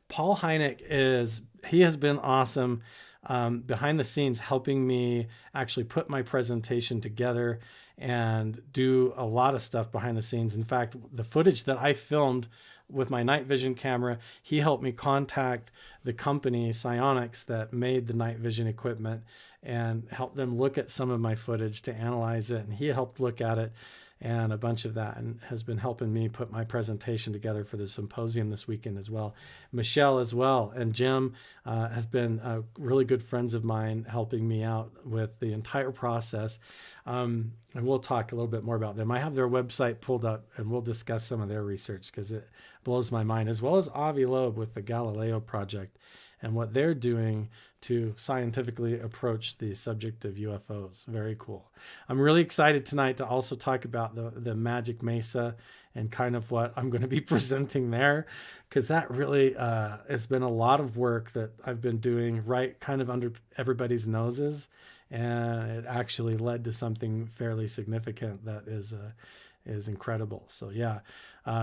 Paul Hynek has been awesome behind the scenes, helping me actually put my presentation together and do a lot of stuff behind the scenes. In fact, the footage that I filmed with my night vision camera, he helped me contact the company Psionics that made the night vision equipment and help them look at some of my footage to analyze it. And he helped look at it and a bunch of that, and has been helping me put my presentation together for the symposium this weekend as well. Michelle as well, and Jim has been really good friends of mine, helping me out with the entire process. And we'll talk a little bit more about them. I have their website pulled up, and we'll discuss some of their research because it blows my mind, as well as Avi Loeb with the Galileo project and what they're doing to scientifically approach the subject of UFOs. Very cool. I'm really excited tonight to also talk about the Magic Mesa and kind of what I'm going to be presenting there, because that really has been a lot of work that I've been doing right kind of under everybody's noses, and it actually led to something fairly significant that is is incredible. So yeah,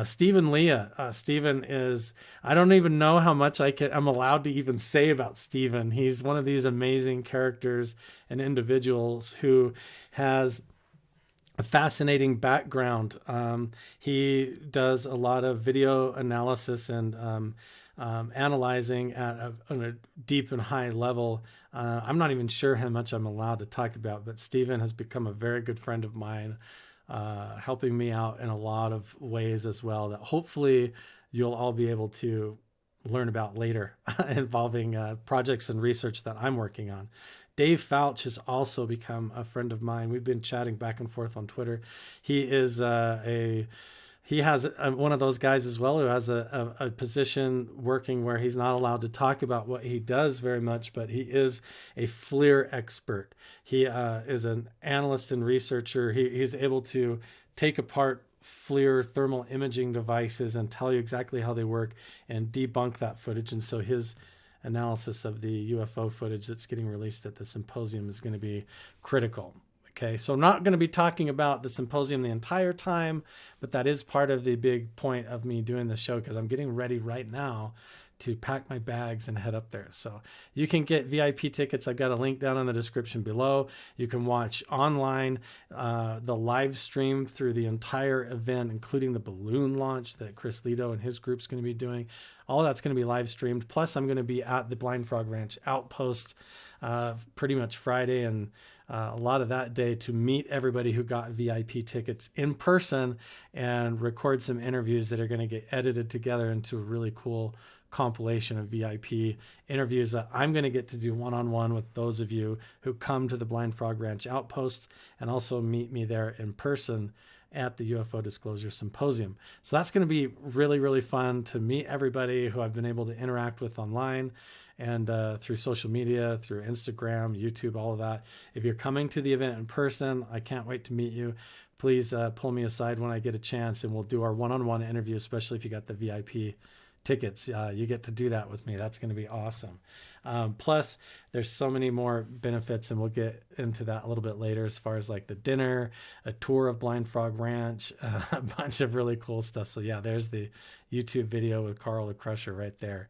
Stephen Leah. Stephen is, I don't even know how much I'm allowed to even say about Stephen. He's one of these amazing characters and individuals who has a fascinating background. He does a lot of video analysis and analyzing on a deep and high level. I'm not even sure how much I'm allowed to talk about, but Stephen has become a very good friend of mine, helping me out in a lot of ways as well, that hopefully you'll all be able to learn about later, involving projects and research that I'm working on. Dave Fouch has also become a friend of mine. We've been chatting back and forth on Twitter. He is one of those guys as well who has a position working where he's not allowed to talk about what he does very much, but he is a FLIR expert. He is an analyst and researcher. He's able to take apart FLIR thermal imaging devices and tell you exactly how they work and debunk that footage. And so his analysis of the UFO footage that's getting released at the symposium is going to be critical. Okay, so I'm not going to be talking about the symposium the entire time, but that is part of the big point of me doing the show, because I'm getting ready right now to pack my bags and head up there. So you can get VIP tickets. I've got a link down in the description below. You can watch online the live stream through the entire event, including the balloon launch that Chris Lito and his group's going to be doing. All that's going to be live streamed. Plus, I'm going to be at the Blind Frog Ranch outpost pretty much Friday and a lot of that day to meet everybody who got VIP tickets in person and record some interviews that are going to get edited together into a really cool compilation of VIP interviews that I'm going to get to do one-on-one with those of you who come to the Blind Frog Ranch outpost, and also meet me there in person at the UFO Disclosure Symposium. So that's going to be really, really fun to meet everybody who I've been able to interact with online and through social media, through Instagram, YouTube, all of that. If you're coming to the event in person, I can't wait to meet you. Please pull me aside when I get a chance, and we'll do our one-on-one interview, especially if you got the VIP tickets. You get to do that with me. That's going to be awesome. Plus, there's so many more benefits, and we'll get into that a little bit later, as far as like the dinner, a tour of Blind Frog Ranch, a bunch of really cool stuff. So yeah, there's the YouTube video with Carl the Crusher right there.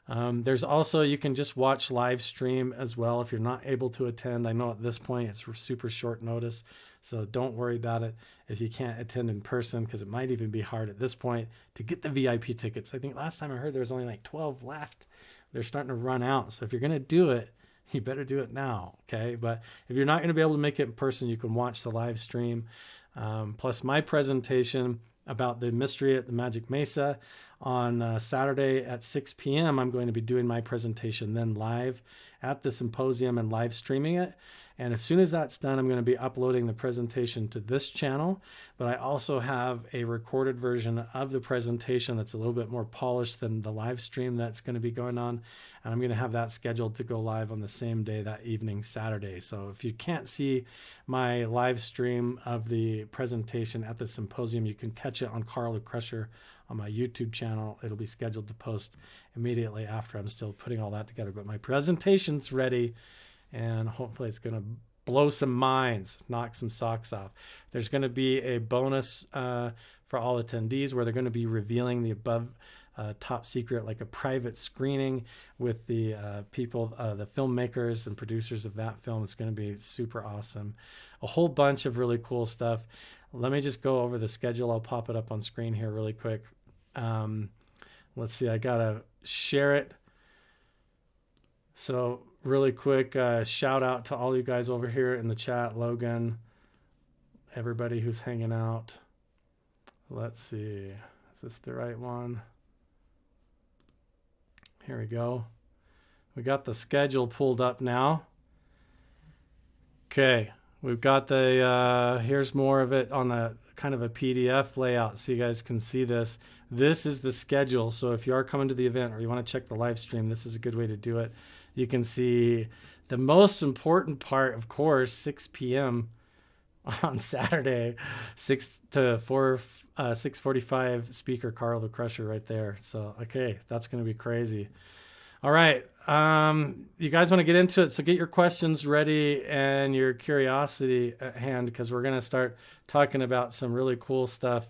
There's also, you can just watch live stream as well if you're not able to attend. I know at this point it's super short notice, so don't worry about it if you can't attend in person, because it might even be hard at this point to get the VIP tickets. I think last time I heard there was only like 12 left. They're starting to run out. So if you're going to do it, you better do it now. Okay. But if you're not going to be able to make it in person, you can watch the live stream. Plus my presentation about the mystery at the Magic Mesa on Saturday at 6 p.m. I'm going to be doing my presentation then live at the symposium and live streaming it. And as soon as that's done, I'm going to be uploading the presentation to this channel. But I also have a recorded version of the presentation that's a little bit more polished than the live stream that's going to be going on. And I'm going to have that scheduled to go live on the same day, that evening, Saturday. So if you can't see my live stream of the presentation at the symposium, you can catch it on Carl the Crusher on my YouTube channel. It'll be scheduled to post immediately after. I'm still putting all that together, but my presentation's ready, and hopefully it's going to blow some minds, knock some socks off. There's going to be a bonus for all attendees where they're going to be revealing the above top secret, like a private screening with the people, the filmmakers and producers of that film. It's going to be super awesome. A whole bunch of really cool stuff. Let me just go over the schedule. I'll pop it up on screen here really quick. Let's see, I got to share it. So really quick, shout out to all you guys over here in the chat, Logan, everybody who's hanging out. Let's see, is this the right one? Here we go. We got the schedule pulled up now. Okay, we've got the, here's more of it on a kind of a PDF layout so you guys can see this. This is the schedule. So if you are coming to the event or you want to check the live stream, this is a good way to do it. You can see the most important part, of course, 6 p.m. on Saturday, 6 to 4, 6:45 speaker Carl the Crusher right there. So, okay, that's going to be crazy. All right. You guys want to get into it, so get your questions ready and your curiosity at hand, because we're going to start talking about some really cool stuff.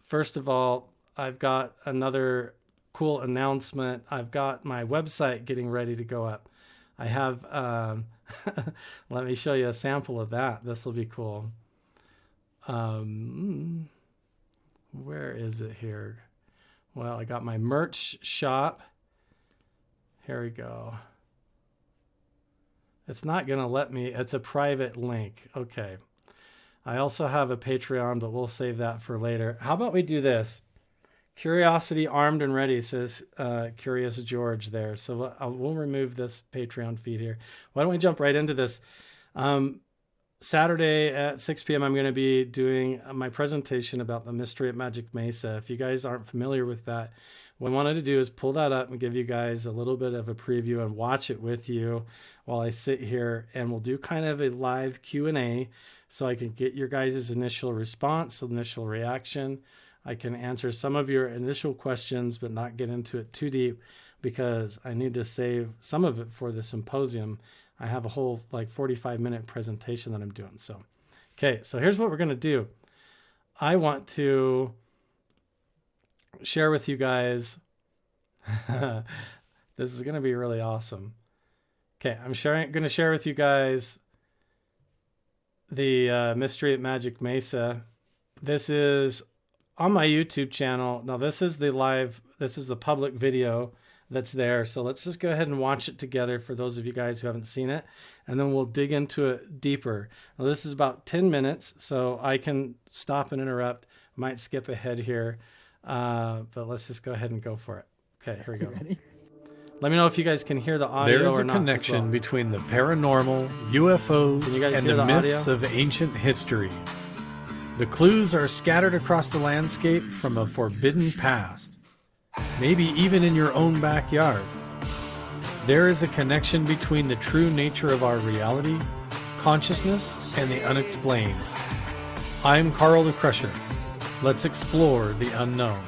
First of all, I've got another cool announcement. I've got my website getting ready to go up. I have, let me show you a sample of that. This will be cool. Where is it here? Well, I got my merch shop. Here we go. It's not going to let me. It's a private link. Okay. I also have a Patreon, but we'll save that for later. How about we do this? Curiosity armed and ready, says Curious George there. So we'll remove this Patreon feed here. Why don't we jump right into this? Saturday at 6 p.m. I'm going to be doing my presentation about the mystery at Magic Mesa. If you guys aren't familiar with that, what I wanted to do is pull that up and give you guys a little bit of a preview and watch it with you while I sit here, and we'll do kind of a live Q&A so I can get your guys' initial response, initial reaction. I can answer some of your initial questions, but not get into it too deep because I need to save some of it for the symposium. I have a whole 45-minute presentation that I'm doing. So, okay, so here's what we're going to do. I want to share with you guys. This is going to be really awesome. Okay, I'm going to share with you guys the mystery at Magic Mesa. This is on my YouTube channel. Now, this is the public video that's there. So let's just go ahead and watch it together for those of you guys who haven't seen it, and then we'll dig into it deeper. Now, this is about 10 minutes, so I can stop and interrupt. Might skip ahead here, but let's just go ahead and go for it. Okay, here we go. Ready? Let me know if you guys can hear the audio or not. There is a connection between the paranormal, UFOs, and the myths of ancient history. The clues are scattered across the landscape from a forbidden past. Maybe even in your own backyard. There is a connection between the true nature of our reality, consciousness, and the unexplained. I'm Carl the Crusher. Let's explore the unknown.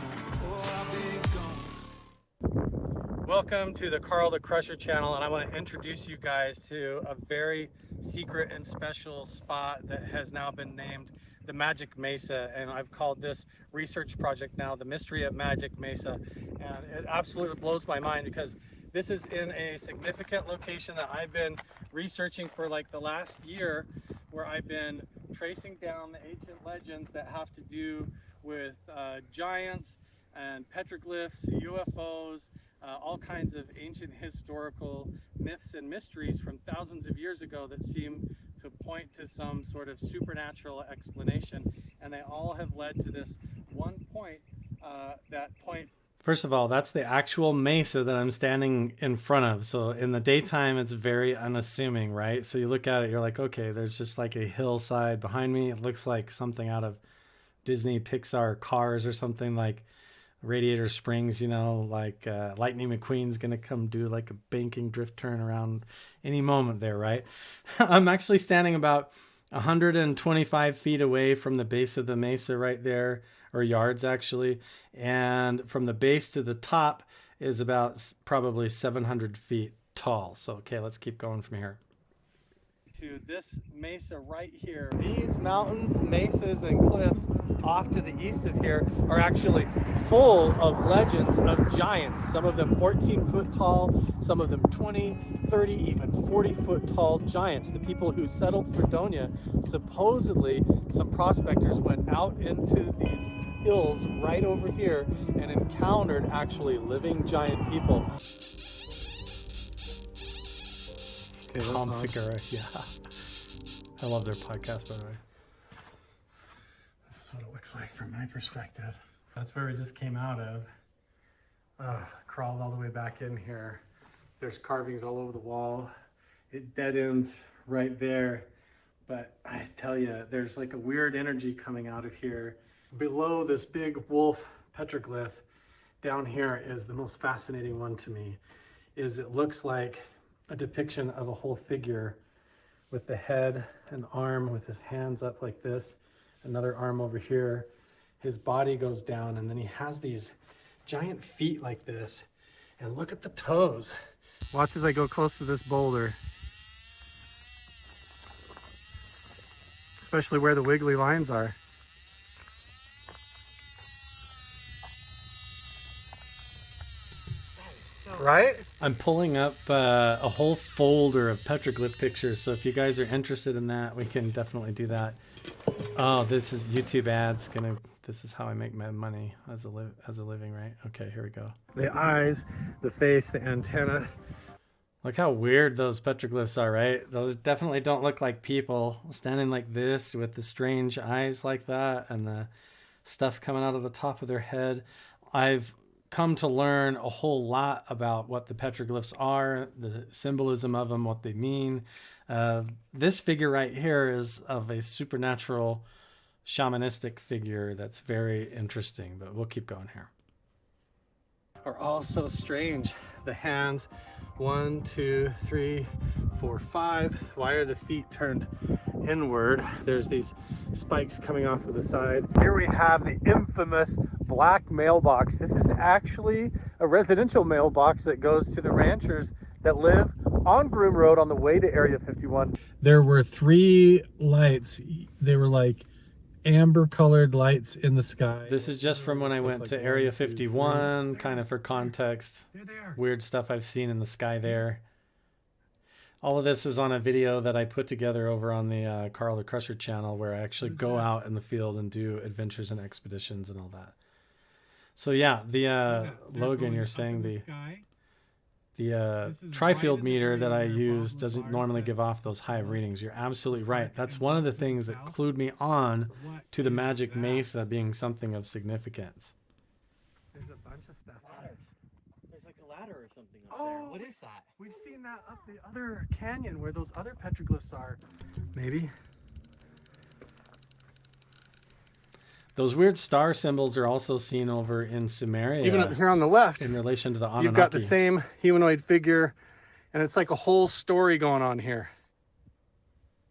Welcome to the Carl the Crusher channel, and I want to introduce you guys to a very secret and special spot that has now been named the Magic Mesa, and I've called this research project now the Mystery at Magic Mesa. And it absolutely blows my mind because this is in a significant location that I've been researching for the last year, where I've been tracing down the ancient legends that have to do with giants and petroglyphs, UFOs, all kinds of ancient historical myths and mysteries from thousands of years ago that seem to point to some sort of supernatural explanation, and they all have led to this one point. First of all, that's the actual mesa that I'm standing in front of. So in the daytime, it's very unassuming, right? So you look at it, you're like, okay, there's just a hillside behind me. It looks like something out of Disney Pixar Cars or something, like Radiator Springs, Lightning McQueen's gonna come do a banking drift turn around any moment there, right? I'm actually standing about 125 feet away from the base of the mesa right there, or yards actually, and from the base to the top is about probably 700 feet tall. So okay, let's keep going from here. To this mesa right here. These mountains, mesas, and cliffs off to the east of here are actually full of legends of giants. Some of them 14 foot tall, some of them 20, 30, even 40 foot tall giants. The people who settled Fredonia, supposedly some prospectors went out into these hills right over here and encountered actually living giant people. Okay, Tom Segura, yeah. I love their podcast, by the way. This is what it looks like from my perspective. That's where we just came out of. Crawled all the way back in here. There's carvings all over the wall. It dead ends right there. But I tell you, there's a weird energy coming out of here. Below this big wolf petroglyph, down here is the most fascinating one to me. It looks like a depiction of a whole figure with the head and arm with his hands up like this, another arm over here. His body goes down, and then he has these giant feet like this, And look at the toes. Watch as I go close to this boulder. Especially where the wiggly lines are. Right? I'm pulling up a whole folder of petroglyph pictures, so if you guys are interested in that, we can definitely do that. Oh, this is YouTube ads. This is how I make my money as a living, right? Okay, here we go. The eyes, the face, the antenna. Look how weird those petroglyphs are, right? Those definitely don't look like people standing like this with the strange eyes like that and the stuff coming out of the top of their head. I've come to learn a whole lot about what the petroglyphs are, the symbolism of them, what they mean. This figure right here is of a supernatural shamanistic figure that's very interesting, but we'll keep going here. Are all so strange. The hands, 1, 2, 3, 4, 5. Why are the feet turned inward? There's these spikes coming off of the side. Here we have the infamous black mailbox. This is actually a residential mailbox that goes to the ranchers that live on Groom Road on the way to Area 51. There were 3 lights. They were like amber colored lights in the sky. This is just from when I went to Area 51, kind of for context. There they are. Weird stuff I've seen in the sky there. All of this is on a video that I put together over on the Carl the Crusher channel, where I actually go out in the field and do adventures and expeditions and all that. So yeah, the Logan, you're saying the tri-field meter that I use doesn't normally give off those high readings. You're absolutely right. That's one of the things that clued me on to the Magic Mesa being something of significance. There's a bunch of stuff. There's like a ladder or something up there. What is that? We've seen that up the other canyon where those other petroglyphs are. Maybe. Those weird star symbols are also seen over in Sumeria. Even up here on the left, in relation to the Anunnaki. you've got the same humanoid figure, and it's like a whole story going on here.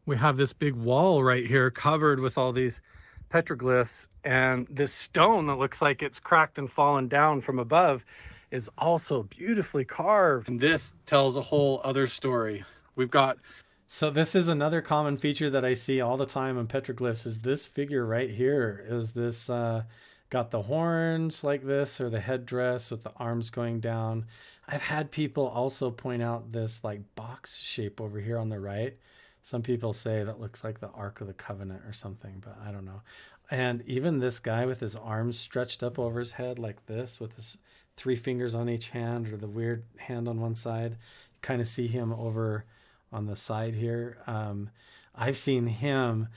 We have this big wall right here covered with all these petroglyphs, and this stone that looks like it's cracked and fallen down from above is also beautifully carved. And this tells a whole other story. We've got... So this is another common feature that I see all the time in petroglyphs, is this figure right here. Is this got the horns like this, or the headdress with the arms going down? I've had people also point out this like box shape over here on the right. Some people say that looks like the Ark of the Covenant or something, but I don't know. And even this guy with his arms stretched up over his head like this, with his 3 fingers on each hand, or the weird hand on one side. You kind of see him over on the side here. I've seen him,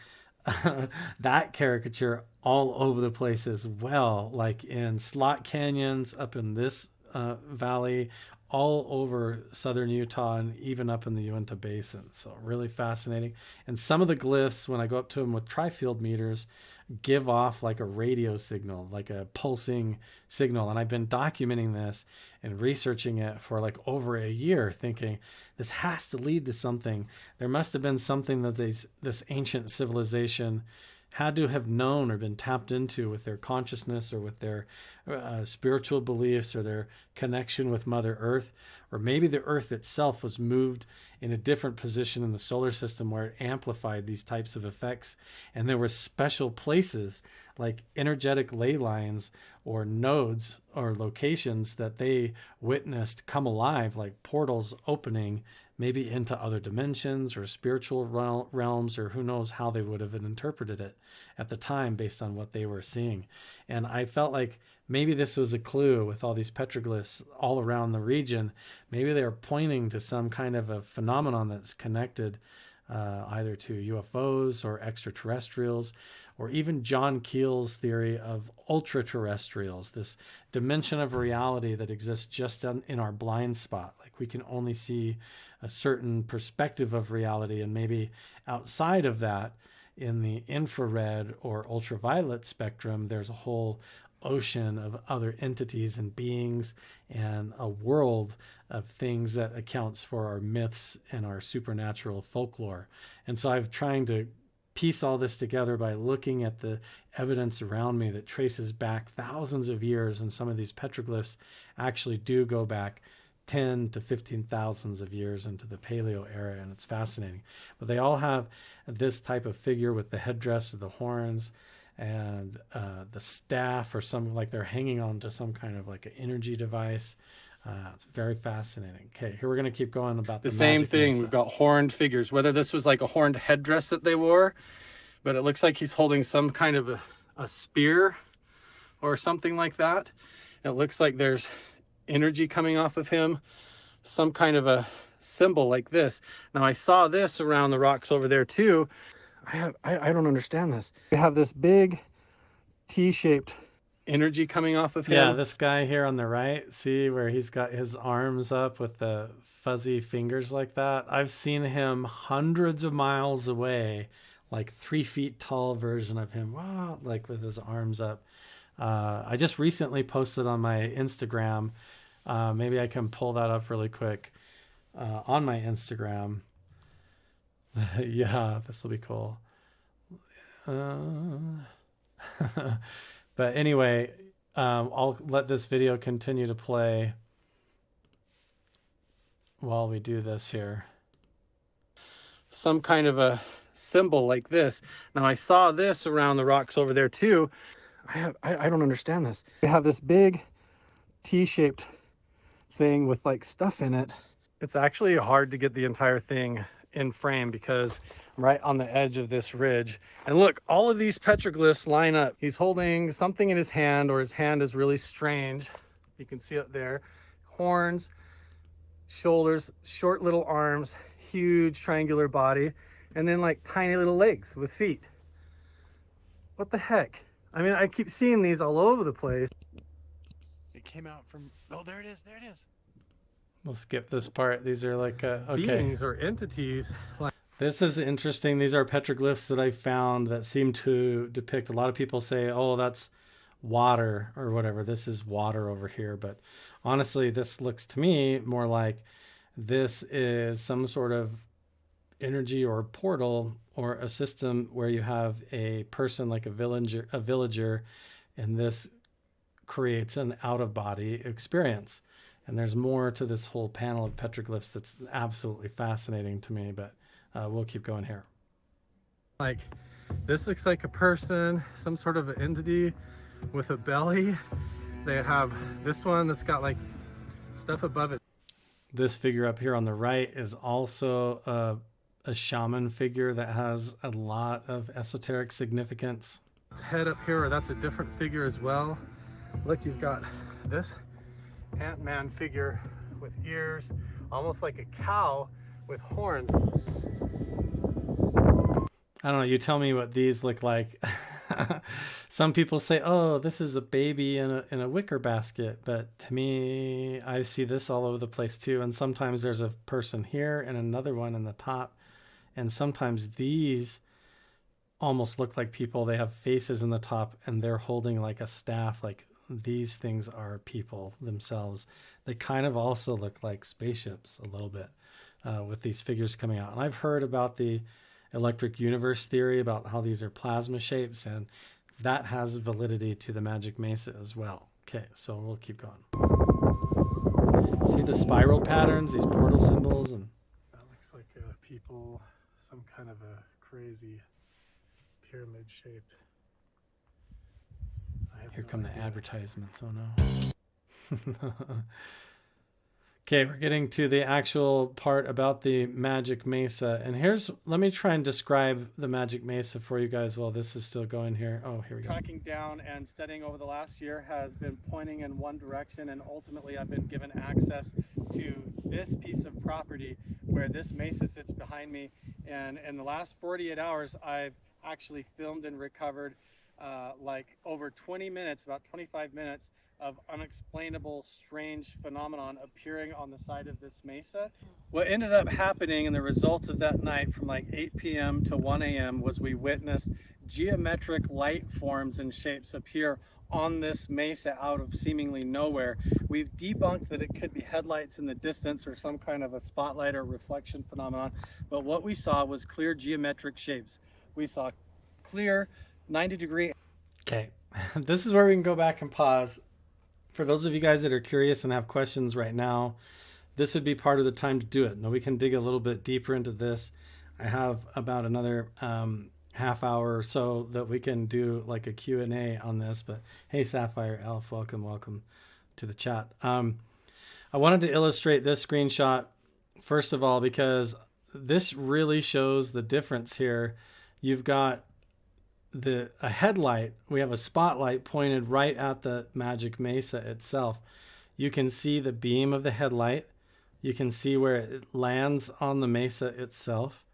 that caricature, all over the place as well, like in slot canyons up in this valley, all over southern Utah, and even up in the Uinta Basin. So really fascinating. And some of the glyphs, when I go up to them with tri-field meters, give off like a radio signal, like a pulsing signal. And I've been documenting this and researching it for like over a year, thinking this has to lead to something. There must have been something that this ancient civilization had to have known or been tapped into with their consciousness, or with their spiritual beliefs, or their connection with Mother Earth. Or maybe the Earth itself was moved in a different position in the solar system where it amplified these types of effects. And there were special places like energetic ley lines or nodes or locations that they witnessed come alive, like portals opening maybe into other dimensions or spiritual realms, or who knows how they would have interpreted it at the time based on what they were seeing. And I felt like maybe this was a clue with all these petroglyphs all around the region. Maybe they were pointing to some kind of a phenomenon that's connected either to UFOs or extraterrestrials, or even John Keel's theory of ultra-terrestrials, this dimension of reality that exists just in our blind spot. Like we can only see a certain perspective of reality, and maybe outside of that, in the infrared or ultraviolet spectrum, there's a whole ocean of other entities and beings, and a world of things that accounts for our myths and our supernatural folklore. And so I've trying to piece all this together by looking at the evidence around me that traces back thousands of years, and some of these petroglyphs actually do go back 10 to 15,000 of years into the Paleo era, and it's fascinating. But they all have this type of figure with the headdress of the horns and the staff, or some, like they're hanging on to some kind of like an energy device. It's very fascinating. Okay, here we're going to keep going about The same Magic thing. Mesa. We've got horned figures, whether this was like a horned headdress that they wore, but it looks like he's holding some kind of a spear or something like that. It looks like there's energy coming off of him, some kind of a symbol like this. Now I saw this around the rocks over there too. I don't understand this. We have this big T-shaped energy coming off of him. Yeah, this guy here on the right, see where he's got his arms up with the fuzzy fingers like that? I've seen him hundreds of miles away, like 3 feet tall version of him, wow, like with his arms up. I just recently posted on my Instagram. Maybe I can pull that up really quick on my Instagram. Yeah, this will be cool. But anyway, I'll let this video continue to play while we do this here. Some kind of a symbol like this. Now I saw this around the rocks over there too. I don't understand this. We have this big T-shaped thing with like stuff in it. It's actually hard to get the entire thing in frame because I'm right on the edge of this ridge. And look, all of these petroglyphs line up. He's holding something in his hand, or his hand is really strange. You can see it there. Horns, shoulders, short little arms, huge triangular body, and then like tiny little legs with feet. What the heck? I mean, I keep seeing these all over the place. It came out from, oh, there it is, there it is. We'll skip this part. These are like, okay. Beings or entities. This is interesting. These are petroglyphs that I found that seem to depict, a lot of people say, oh, that's water or whatever. This is water over here. But honestly, this looks to me more like this is some sort of energy or portal or a system where you have a person like a villager, and this creates an out-of-body experience. And there's more to this whole panel of petroglyphs that's absolutely fascinating to me, but we'll keep going here. Like, this looks like a person, some sort of an entity with a belly. They have this one that's got like stuff above it. This figure up here on the right is also a shaman figure that has a lot of esoteric significance. Its head up here, that's a different figure as well. Look, you've got this Ant-Man figure with ears, almost like a cow with horns. I don't know, you tell me what these look like. Some people say, oh, this is a baby in a wicker basket, but to me, I see this all over the place too. And sometimes there's a person here and another one in the top. And sometimes these almost look like people. They have faces in the top and they're holding like a staff. Like, these things are people themselves. They kind of also look like spaceships a little bit with these figures coming out. And I've heard about the electric universe theory about how these are plasma shapes, and that has validity to the Magic Mesa as well. Okay, so we'll keep going. See the spiral patterns, these portal symbols, and That looks like people, some kind of a crazy pyramid shaped. here come the advertisements. Oh no. Okay, we're getting to the actual part about the Magic Mesa. And let me try and describe the Magic Mesa for you guys while this is still going here. Oh, here we go. Tracking down and studying over the last year has been pointing in one direction, and ultimately I've been given access to this piece of property where this mesa sits behind me. And in the last 48 hours, I've actually filmed and recovered like over 20 minutes, about 25 minutes of unexplainable strange phenomenon appearing on the side of this mesa. What ended up happening, and the result of that night from like 8 p.m. to 1 a.m. was we witnessed geometric light forms and shapes appear on this mesa out of seemingly nowhere. We've debunked that it could be headlights in the distance or some kind of a spotlight or reflection phenomenon, but what we saw was clear geometric shapes. We saw clear 90-degree. Okay, this is where we can go back and pause. For those of you guys that are curious and have questions right now, this would be part of the time to do it. Now we can dig a little bit deeper into this. I have about another half hour or so that we can do like a Q&A on this. But hey, Sapphire Elf, welcome to the chat. I wanted to illustrate this screenshot first of all because this really shows the difference here. You've got a headlight. We have a spotlight pointed right at the Magic Mesa itself. You can see the beam of the headlight. You can see where it lands on the mesa itself.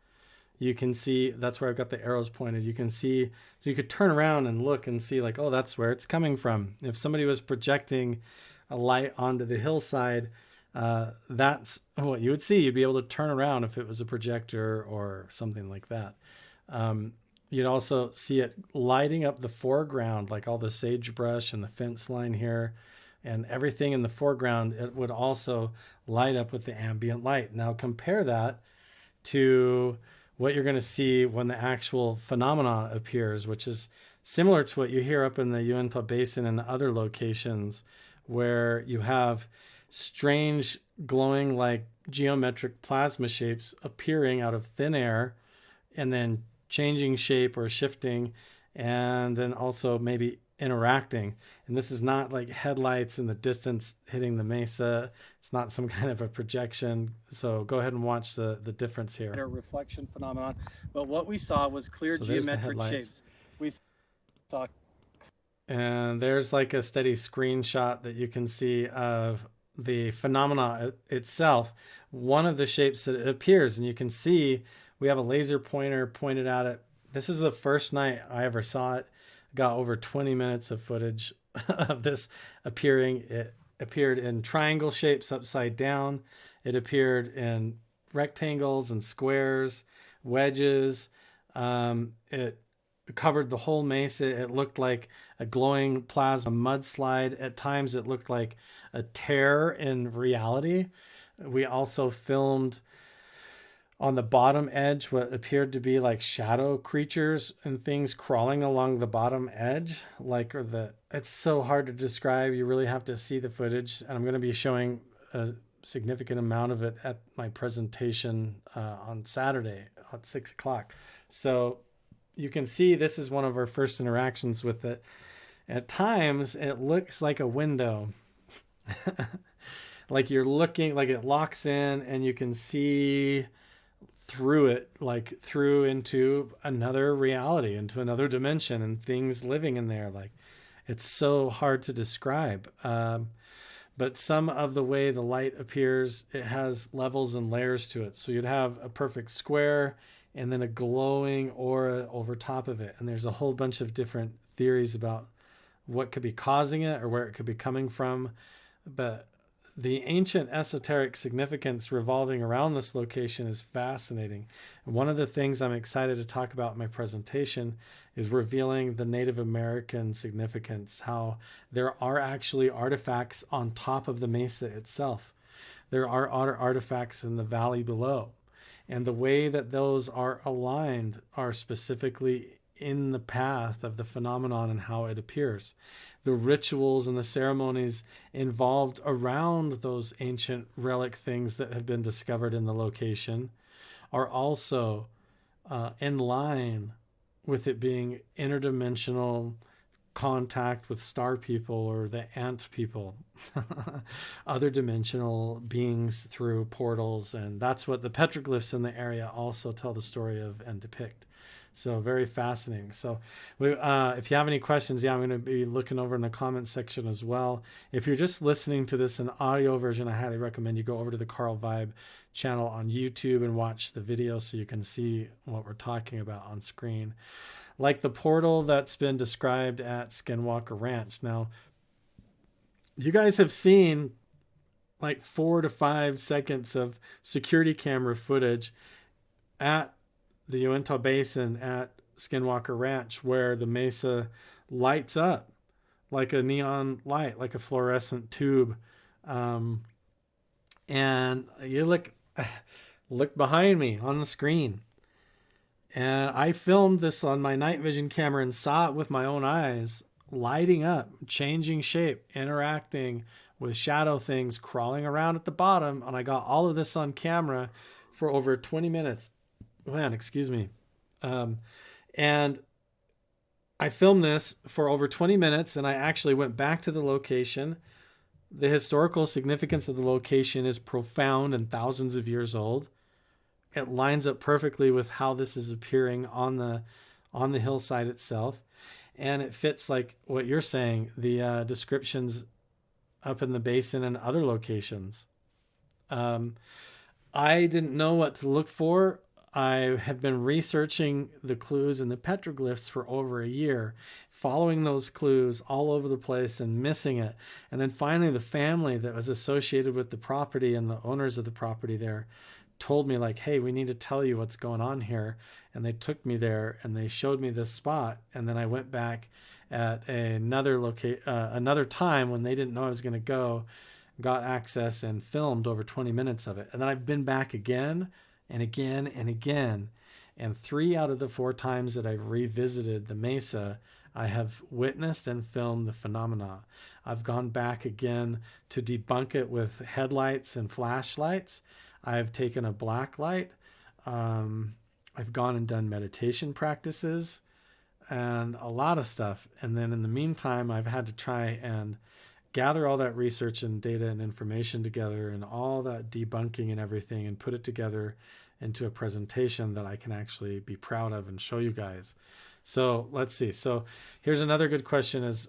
You can see, that's where I've got the arrows pointed. You can see, you could turn around and look and see like, oh, that's where it's coming from. If somebody was projecting a light onto the hillside, that's what you would see. You'd be able to turn around if it was a projector or something like that. You'd also see it lighting up the foreground, like all the sagebrush and the fence line here and everything in the foreground. It would also light up with the ambient light. Now compare that to what you're going to see when the actual phenomenon appears, which is similar to what you hear up in the Uinta Basin and other locations where you have strange glowing like geometric plasma shapes appearing out of thin air and then changing shape or shifting and then also maybe interacting. And this is not like headlights in the distance hitting the mesa. It's not some kind of a projection. So go ahead and watch the difference here. A reflection phenomenon. But what we saw was clear geometric shapes. We saw. And there's like a steady screenshot that you can see of the phenomena itself. One of the shapes that it appears, and you can see we have a laser pointer pointed at it. This is the first night I ever saw it. Got over 20 minutes of footage of this appearing. It appeared in triangle shapes upside down. It appeared in rectangles and squares, wedges. It covered the whole mesa. It looked like a glowing plasma mudslide. At times it looked like a tear in reality. We also filmed on the bottom edge what appeared to be like shadow creatures and things crawling along the bottom edge. It's so hard to describe. You really have to see the footage. And I'm going to be showing a significant amount of it at my presentation on Saturday at 6 o'clock. So you can see this is one of our first interactions with it. At times it looks like a window. Like you're looking, like it locks in and you can see through it, like through into another reality, into another dimension and things living in there. Like it's so hard to describe. But some of the way the light appears, it has levels and layers to it. So you'd have a perfect square and then a glowing aura over top of it. And there's a whole bunch of different theories about what could be causing it or where it could be coming from. But the ancient esoteric significance revolving around this location is fascinating. And one of the things I'm excited to talk about in my presentation is revealing the Native American significance, how there are actually artifacts on top of the mesa itself. There are artifacts in the valley below. And the way that those are aligned are specifically in the path of the phenomenon and how it appears. The rituals and the ceremonies involved around those ancient relic things that have been discovered in the location are also in line with it being interdimensional contact with star people or the ant people, other dimensional beings through portals. And that's what the petroglyphs in the area also tell the story of and depict. So very fascinating. So if you have any questions, I'm going to be looking over in the comments section as well. If you're just listening to this in audio version, I highly recommend you go over to the Carl Vibe channel on YouTube and watch the video so you can see what we're talking about on screen. Like the portal that's been described at Skinwalker Ranch. Now, you guys have seen like 4 to 5 seconds of security camera footage at the Uinta Basin at Skinwalker Ranch where the mesa lights up like a neon light, like a fluorescent tube. And you look behind me on the screen And I filmed this on my night vision camera and saw it with my own eyes, lighting up, changing shape, interacting with shadow things crawling around at the bottom. And I got all of this on camera for over 20 minutes. Man, excuse me. And I filmed this for over 20 minutes, and I actually went back to the location. The historical significance of the location is profound and thousands of years old. It lines up perfectly with how this is appearing on the hillside itself. And it fits like what you're saying, the descriptions up in the basin and other locations. I didn't know what to look for. I have been researching the clues in the petroglyphs for over a year, following those clues all over the place and missing it. And then finally the family that was associated with the property and the owners of the property there told me like, hey, we need to tell you what's going on here. And they took me there and they showed me this spot. And then I went back at another time when they didn't know I was going to go, got access and filmed over 20 minutes of it. And then I've been back again and again and again. And 3 out of the 4 times that I've revisited the mesa, I have witnessed and filmed the phenomena. I've gone back again to debunk it with headlights and flashlights. I've taken a black light. I've gone and done meditation practices and a lot of stuff. And then in the meantime, I've had to try and gather all that research and data and information together and all that debunking and everything and put it together into a presentation that I can actually be proud of and show you guys. So let's see. So here's another good question is,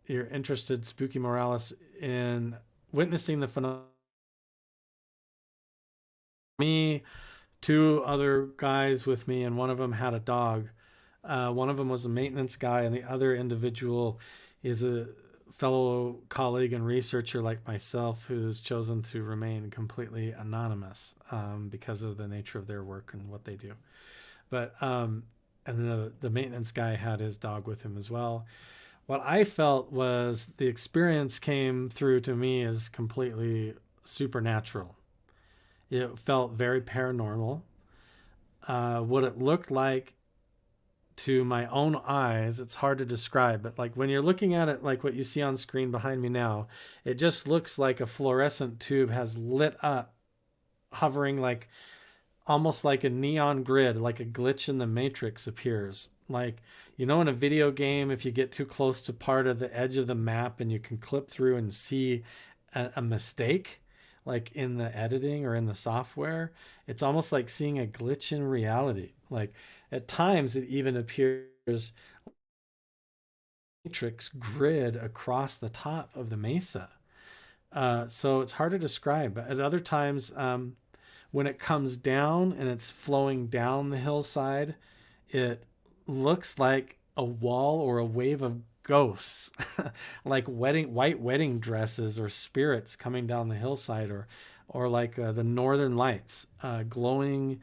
you're interested, Spooky Morales, in witnessing the phenomenon. Me, 2 other guys with me, and one of them had a dog. One of them was a maintenance guy, and the other individual is a fellow colleague and researcher like myself who's chosen to remain completely anonymous because of the nature of their work and what they do. But and the maintenance guy had his dog with him as well. What I felt was the experience came through to me as completely supernatural. It felt very paranormal. What it looked like to my own eyes, it's hard to describe, but like when you're looking at it, like what you see on screen behind me now, it just looks like a fluorescent tube has lit up, hovering like almost like a neon grid, like a glitch in the matrix appears. Like, you know, in a video game, if you get too close to part of the edge of the map and you can clip through and see a mistake, like in the editing or in the software, it's almost like seeing a glitch in reality. Like at times it even appears matrix grid across the top of the mesa. So it's hard to describe, but at other times, when it comes down and it's flowing down the hillside, it looks like a wall or a wave of ghosts, like white wedding dresses or spirits coming down the hillside, or like the northern lights, glowing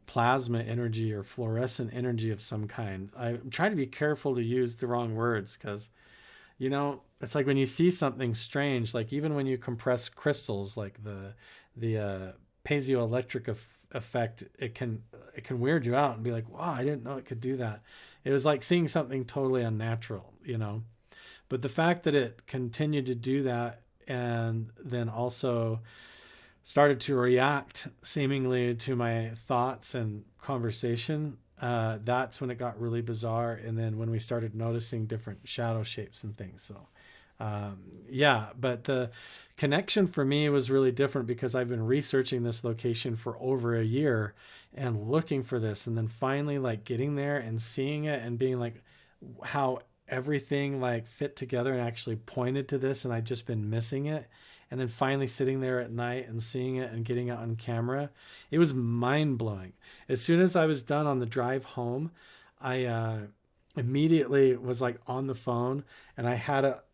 plasma energy or fluorescent energy of some kind. I try to be careful to use the wrong words because, you know, it's like when you see something strange, like even when you compress crystals, like the piezoelectric effect, it can weird you out and be like, wow, I didn't know it could do that. It was like seeing something totally unnatural, you know. But the fact that it continued to do that and then also started to react seemingly to my thoughts and conversation, that's when it got really bizarre. And then when we started noticing different shadow shapes and things. So yeah, but the connection for me was really different because I've been researching this location for over a year and looking for this, and then finally like getting there and seeing it and being like how everything like fit together and actually pointed to this, and I'd just been missing it. And then finally sitting there at night and seeing it and getting it on camera, it was mind-blowing. As soon as I was done on the drive home, I immediately was like on the phone, and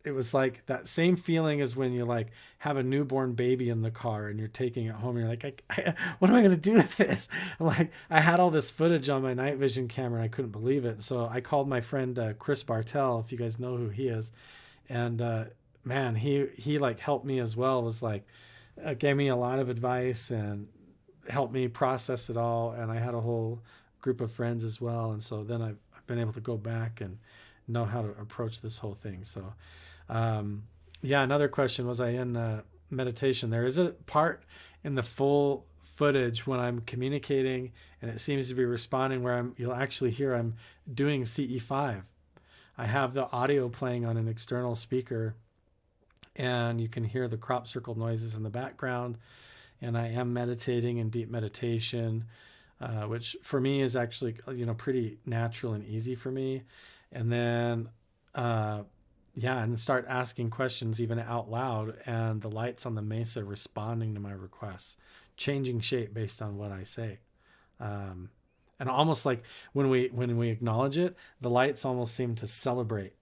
it was like that same feeling as when you like have a newborn baby in the car and you're taking it home. And you're like, what am I going to do with this? And like, I had all this footage on my night vision camera and I couldn't believe it. So I called my friend, Chris Bartell, if you guys know who he is. And, man, he like helped me as well, was like, gave me a lot of advice and helped me process it all. And I had a whole group of friends as well. And so then I've been able to go back and know how to approach this whole thing. So, yeah, another question, was I in meditation? There is a part in the full footage when I'm communicating and it seems to be responding where you'll actually hear I'm doing CE5. I have the audio playing on an external speaker and you can hear the crop circle noises in the background. And I am meditating in deep meditation, which for me is actually, pretty natural and easy for me. And then, and start asking questions even out loud, and the lights on the mesa responding to my requests, changing shape based on what I say. And almost like when we acknowledge it, the lights almost seem to celebrate.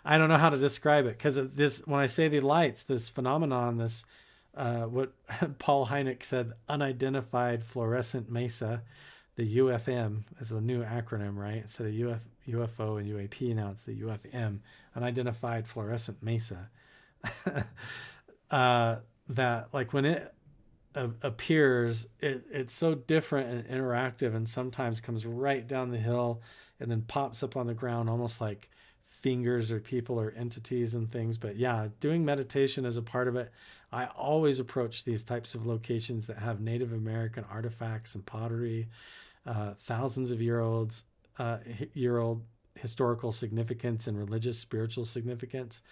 I don't know how to describe it, because when I say the lights, this phenomenon, this what Paul Hynek said, unidentified fluorescent mesa, the UFM is a new acronym, right? Instead of UFO and UAP, now it's the UFM, unidentified fluorescent mesa. That like when it appears, it's so different and interactive, and sometimes comes right down the hill and then pops up on the ground almost like fingers or people or entities and things. But yeah, doing meditation is a part of it. I always approach these types of locations that have Native American artifacts and pottery, thousands of year old historical significance and religious spiritual significance.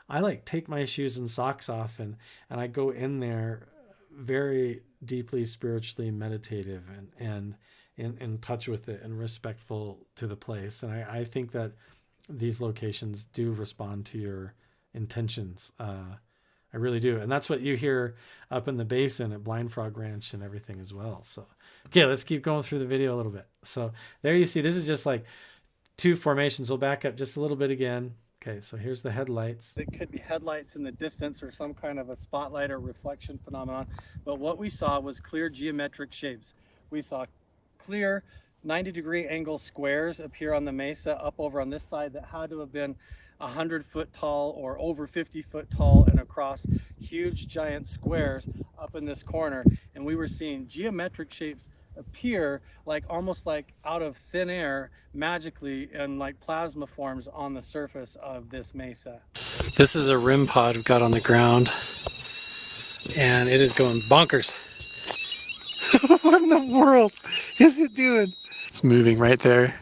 I take my shoes and socks off and I go in there very deeply spiritually meditative and in touch with it and respectful to the place. And I think that these locations do respond to your intentions. I really do. And that's what you hear up in the basin at Blind Frog Ranch and everything as well. So, okay, let's keep going through the video a little bit. So there you see, this is just like two formations. We'll back up just a little bit again. Okay, so here's the headlights. It could be headlights in the distance or some kind of a spotlight or reflection phenomenon. But what we saw was clear geometric shapes. We saw clear 90-degree angle squares appear on the mesa up over on this side that had to have been 100-foot tall or over 50-foot tall and across, huge giant squares up in this corner. And we were seeing geometric shapes appear almost like out of thin air magically in like plasma forms on the surface of this mesa. This is a REM pod we've got on the ground, and it is going bonkers. What in the world is it doing? It's moving right there.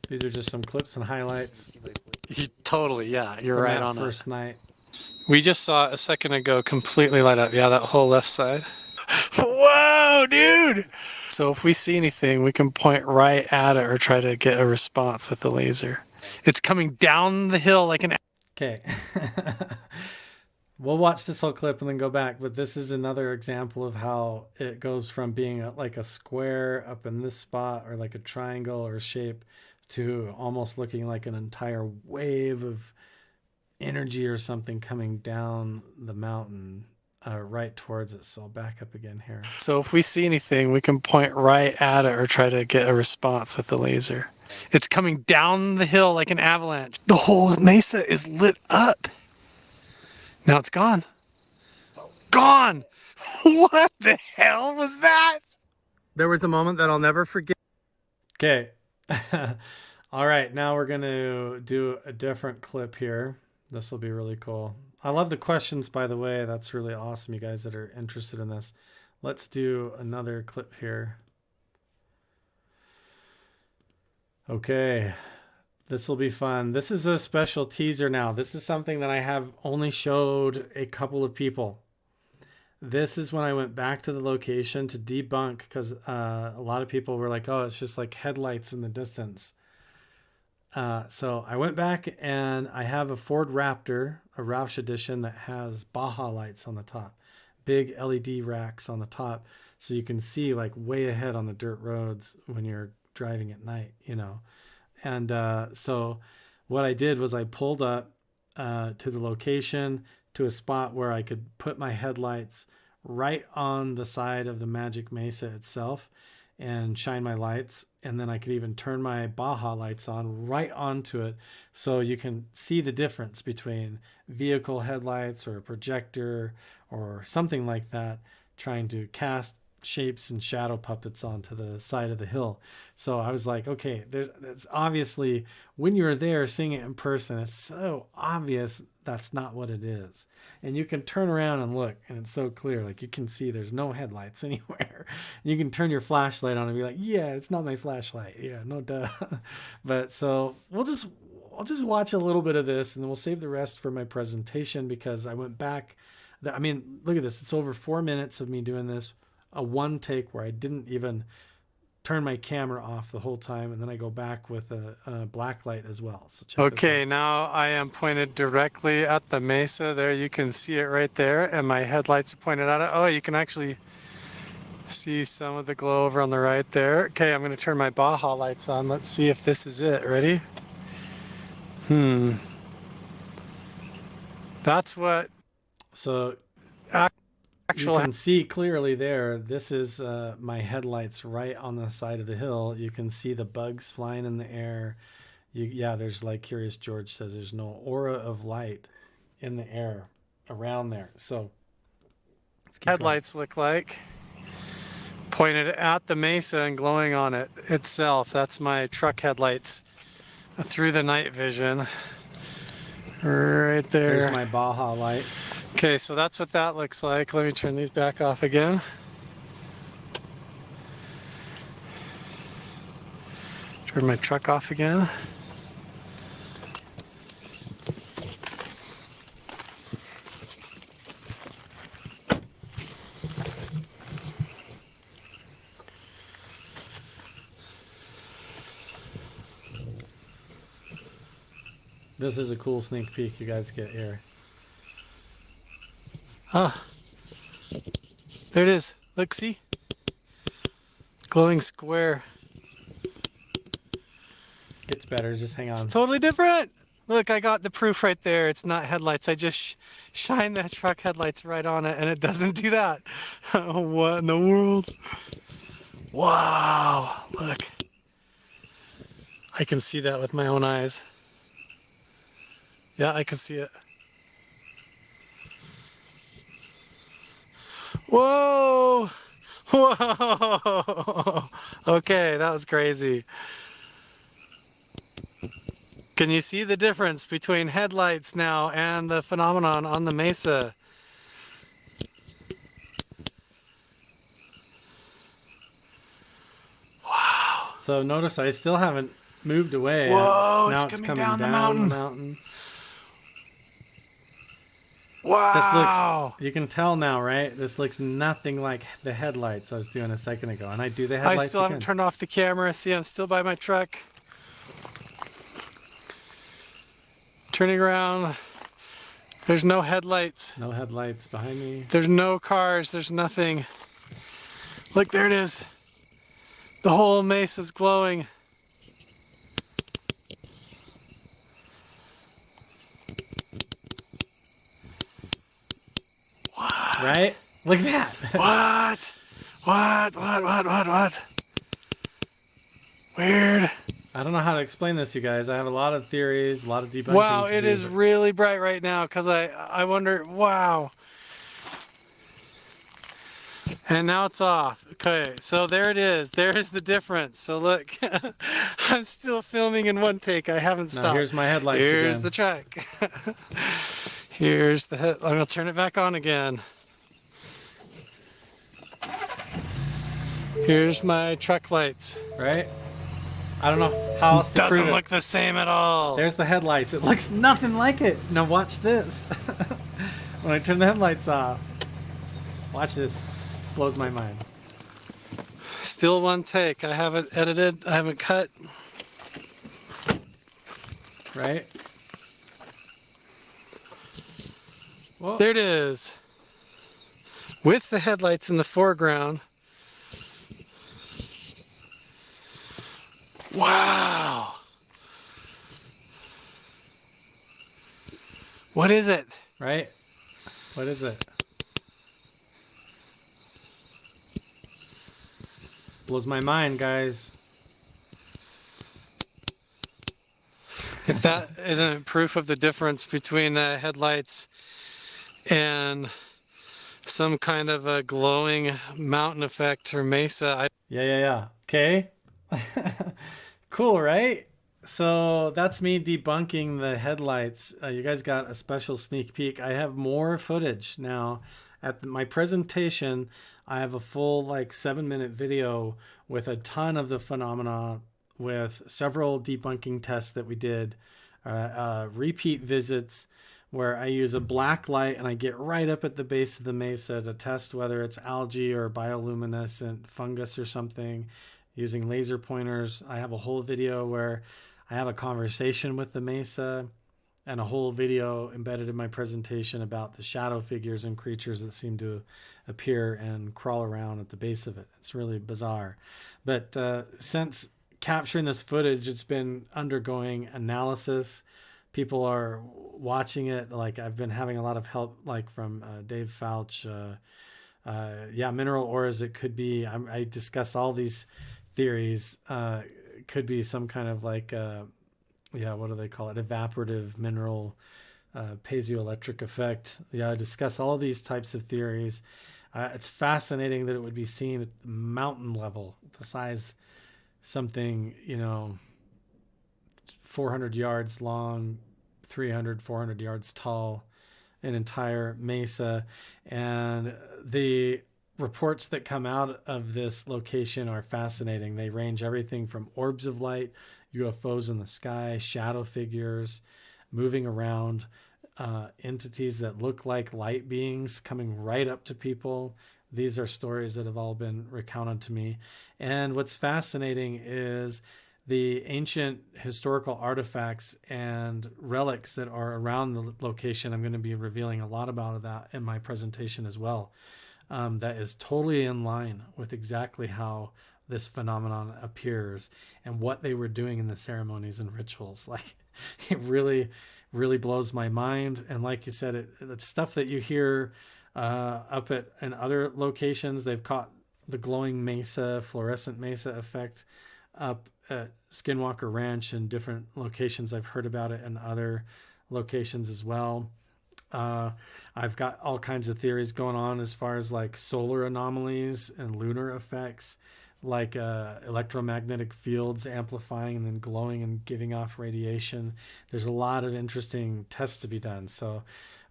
These are just some clips and highlights. You're right on it. First night. We just saw a second ago completely light up. Yeah, that whole left side. Whoa, dude! So if we see anything, we can point right at it or try to get a response with the laser. It's coming down the hill like an... Okay. We'll watch this whole clip and then go back, but this is another example of how it goes from being like a square up in this spot or like a triangle or a shape to almost looking like an entire wave of energy or something coming down the mountain right towards it. So I'll back up again here. So if we see anything, we can point right at it or try to get a response with the laser. It's coming down the hill like an avalanche. The whole mesa is lit up. Now it's gone. Gone! What the hell was that? There was a moment that I'll never forget. Okay. All right, now we're going to do a different clip here. This will be really cool. I love the questions, by the way. That's really awesome, you guys that are interested in this. Let's do another clip here. Okay, this will be fun. This is a special teaser now. This is something that I have only showed a couple of people. This is when I went back to the location to debunk, because a lot of people were like, oh, it's just like headlights in the distance. So I went back and I have a Ford Raptor, a Roush edition that has Baja lights on the top, big LED racks on the top. So you can see like way ahead on the dirt roads when you're driving at night, And so what I did was I pulled up to the location to a spot where I could put my headlights right on the side of the Magic Mesa itself and shine my lights. And then I could even turn my Baja lights on right onto it. So you can see the difference between vehicle headlights or a projector or something like that, trying to cast shapes and shadow puppets onto the side of the hill. So I was like, okay, that's obviously, when you're there seeing it in person, it's so obvious that's not what it is. And you can turn around and look, and it's so clear. Like, you can see there's no headlights anywhere. You can turn your flashlight on and be like, yeah, it's not my flashlight. Yeah, no duh. But so I'll just watch a little bit of this, and then we'll save the rest for my presentation, because I went back. I mean, look at this. It's over 4 minutes of me doing this. A one take where I didn't even turn my camera off the whole time, and then I go back with a black light as well. So check this out. Now I am pointed directly at the mesa. There, you can see it right there, and my headlights are pointed at it. Oh, you can actually see some of the glow over on the right there. Okay, I'm going to turn my Baja lights on. Let's see if this is it. Ready? That's what. So you can see clearly there. This is my headlights right on the side of the hill. You can see the bugs flying in the air. Yeah, there's, like Curious George says, there's no aura of light in the air around there. So headlights look like pointed at the mesa and glowing on it itself. That's my truck headlights through the night vision. Right there. There's my Baja lights. Okay, so that's what that looks like. Let me turn these back off again. Turn my truck off again. This is a cool sneak peek you guys get here. Ah, there it is. Look, see? Glowing square. Gets better, just hang on. It's totally different. Look, I got the proof right there. It's not headlights. I just shine the truck headlights right on it, and it doesn't do that. What in the world? Wow, look. I can see that with my own eyes. Yeah, I can see it. Whoa! Whoa! Okay, that was crazy. Can you see the difference between headlights now and the phenomenon on the mesa? Wow. So notice I still haven't moved away. Whoa, now it's coming down the mountain. Wow. This looks, you can tell now, right? This looks nothing like the headlights I was doing a second ago. And I do the headlights I still haven't turned off the camera. See, I'm still by my truck. Turning around. There's no headlights. No headlights behind me. There's no cars. There's nothing. Look, there it is. The whole mesa's glowing. What? Right? Look at that. What? Weird. I don't know how to explain this, you guys. I have a lot of theories, a lot of debunking. Wow, it is really bright right now, because I wonder, wow. And now it's off. Okay, so there it is. There's the difference. So look, I'm still filming in one take. I haven't stopped. Now here's my headlights again. Here's the truck. Here's the head. I'm going to turn it back on again. Here's my truck lights. Right? I don't know how else to prove it. Doesn't look the same at all. There's the headlights. It looks nothing like it. Now watch this. When I turn the headlights off. Watch this. Blows my mind. Still one take. I haven't edited. I haven't cut. Right? Whoa. There it is. With the headlights in the foreground. Wow. What is it? Right? What is it? Blows my mind, guys. If that isn't proof of the difference between the headlights and some kind of a glowing mountain effect or mesa. Yeah. Okay. Cool, right? So that's me debunking the headlights. You guys got a special sneak peek. I have more footage now. At my presentation, I have a full 7-minute video with a ton of the phenomena, with several debunking tests that we did, repeat visits where I use a black light and I get right up at the base of the mesa to test whether it's algae or bioluminescent fungus or something, using laser pointers. I have a whole video where I have a conversation with the mesa, and a whole video embedded in my presentation about the shadow figures and creatures that seem to appear and crawl around at the base of it. It's really bizarre. But since capturing this footage, it's been undergoing analysis. People are watching it. I've been having a lot of help, from Dave Fouch. Mineral ores, it could be. I discuss all these theories. It could be some kind of what do they call it? Evaporative mineral piezoelectric effect. I discuss all these types of theories. It's fascinating that it would be seen at the mountain level, the size, something, 400 yards long, 300, 400 yards tall, an entire mesa. And the reports that come out of this location are fascinating. They range everything from orbs of light, UFOs in the sky, shadow figures moving around, entities that look like light beings coming right up to people. These are stories that have all been recounted to me. And what's fascinating is the ancient historical artifacts and relics that are around the location. I'm going to be revealing a lot about that in my presentation as well. That is totally in line with exactly how this phenomenon appears and what they were doing in the ceremonies and rituals. It really, really blows my mind. And like you said, it's stuff that you hear up in other locations. They've caught the glowing mesa, fluorescent mesa effect up at Skinwalker Ranch and different locations. I've heard about it in other locations as well. I've got all kinds of theories going on as far as solar anomalies and lunar effects, electromagnetic fields amplifying and then glowing and giving off radiation. There's a lot of interesting tests to be done. So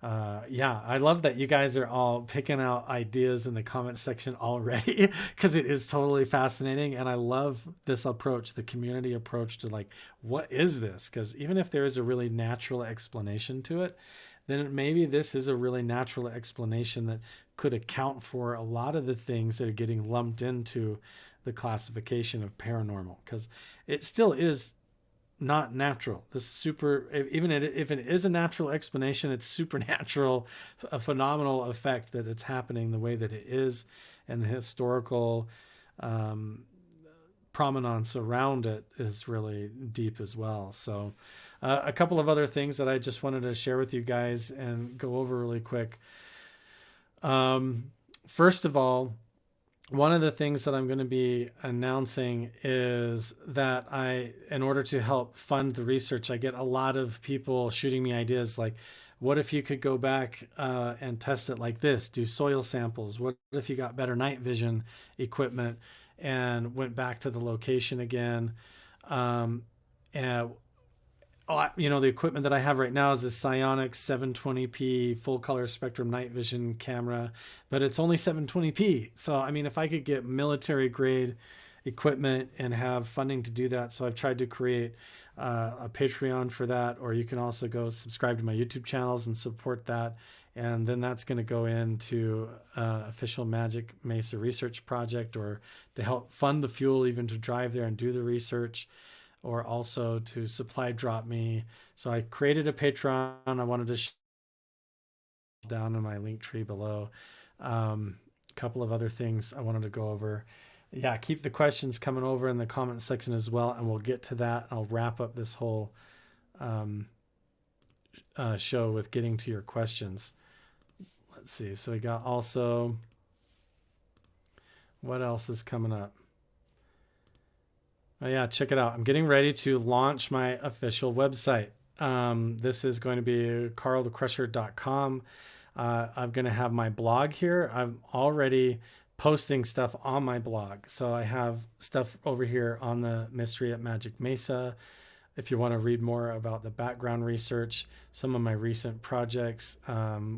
I love that you guys are all picking out ideas in the comment section already, because it is totally fascinating. And I love this approach, the community approach to what is this? Because even if there is a really natural explanation to it, then maybe this is a really natural explanation that could account for a lot of the things that are getting lumped into the classification of paranormal, because it still is not natural. Even if it is a natural explanation, it's supernatural, a phenomenal effect that it's happening the way that it is, and the historical provenance around it is really deep as well. So a couple of other things that I just wanted to share with you guys and go over really quick. First of all, one of the things that I'm going to be announcing is that in order to help fund the research, I get a lot of people shooting me ideas like, what if you could go back and test it like this, do soil samples? What if you got better night vision equipment and went back to the location again? The equipment that I have right now is a Psionic 720p full color spectrum night vision camera, but it's only 720p. So, if I could get military grade equipment and have funding to do that. So I've tried to create a Patreon for that, or you can also go subscribe to my YouTube channels and support that. And then that's going to go into official Magic Mesa research project, or to help fund the fuel even to drive there and do the research, or also to supply drop me. So I created a Patreon. I wanted to down in my link tree below. A couple of other things I wanted to go over. Keep the questions coming over in the comment section as well, and we'll get to that. I'll wrap up this whole show with getting to your questions. Let's see. So we got also, what else is coming up? Oh check it out. I'm getting ready to launch my official website. This is going to be carlthecrusher.com. I'm going to have my blog here. I'm already posting stuff on my blog. So I have stuff over here on the mystery at Magic Mesa. If you want to read more about the background research, some of my recent projects,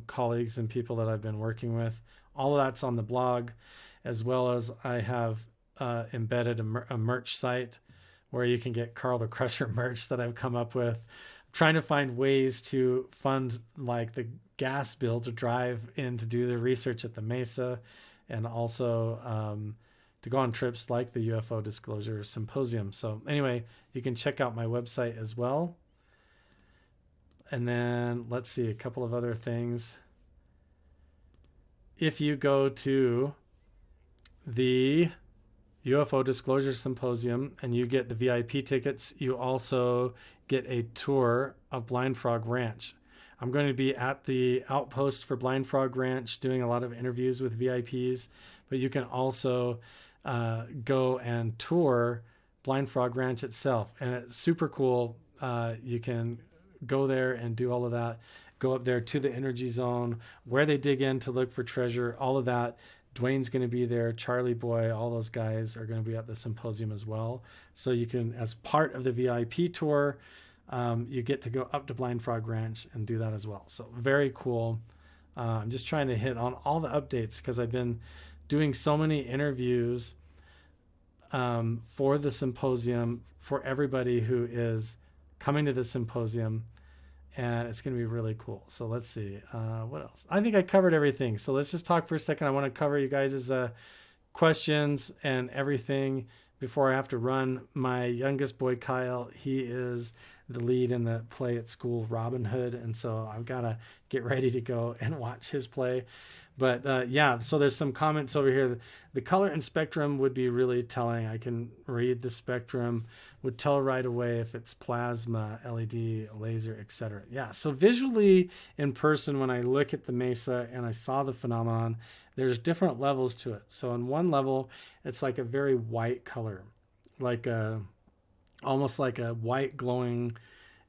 colleagues and people that I've been working with, all of that's on the blog, as well as I have embedded a merch site where you can get Carl the Crusher merch that I've come up with. I'm trying to find ways to fund like the gas bill to drive in to do the research at the Mesa, and also to go on trips like the UFO Disclosure Symposium. So anyway, you can check out my website as well. And then let's see a couple of other things. If you go to the UFO Disclosure Symposium and you get the VIP tickets, you also get a tour of Blind Frog Ranch. I'm going to be at the outpost for Blind Frog Ranch doing a lot of interviews with VIPs, but you can also go and tour Blind Frog Ranch itself, and it's super cool. You can go there and do all of that, go up there to the energy zone where they dig in to look for treasure, all of that. Dwayne's going to be there, Charlie Boy, all those guys are going to be at the symposium as well. So you can, as part of the VIP tour, you get to go up to Blind Frog Ranch and do that as well. So very cool. I'm just trying to hit on all the updates because I've been doing so many interviews for the symposium for everybody who is coming to the symposium, and it's going to be really cool. So let's see what else. I think I covered everything. So let's just talk for a second. I want to cover you guys' questions and everything before I have to run. My youngest boy, Kyle, he is the lead in the play at school, Robin Hood, and so I've got to get ready to go and watch his play. But yeah, so there's some comments over here. The color and spectrum would be really telling. I can read the spectrum, would tell right away if it's plasma, LED, laser, etc. Yeah, so visually in person, when I look at the Mesa and I saw the phenomenon, there's different levels to it. So on one level, it's like a very white color, like almost like a white glowing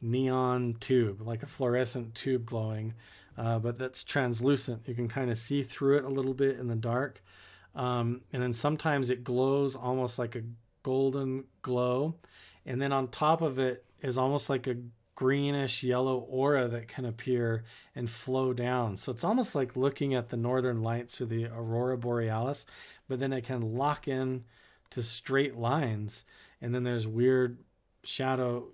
neon tube, like a fluorescent tube glowing. But that's translucent. You can kind of see through it a little bit in the dark. And then sometimes it glows almost like a golden glow. And then on top of it is almost like a greenish yellow aura that can appear and flow down. So it's almost like looking at the northern lights or the aurora borealis, but then it can lock in to straight lines. And then there's weird shadow,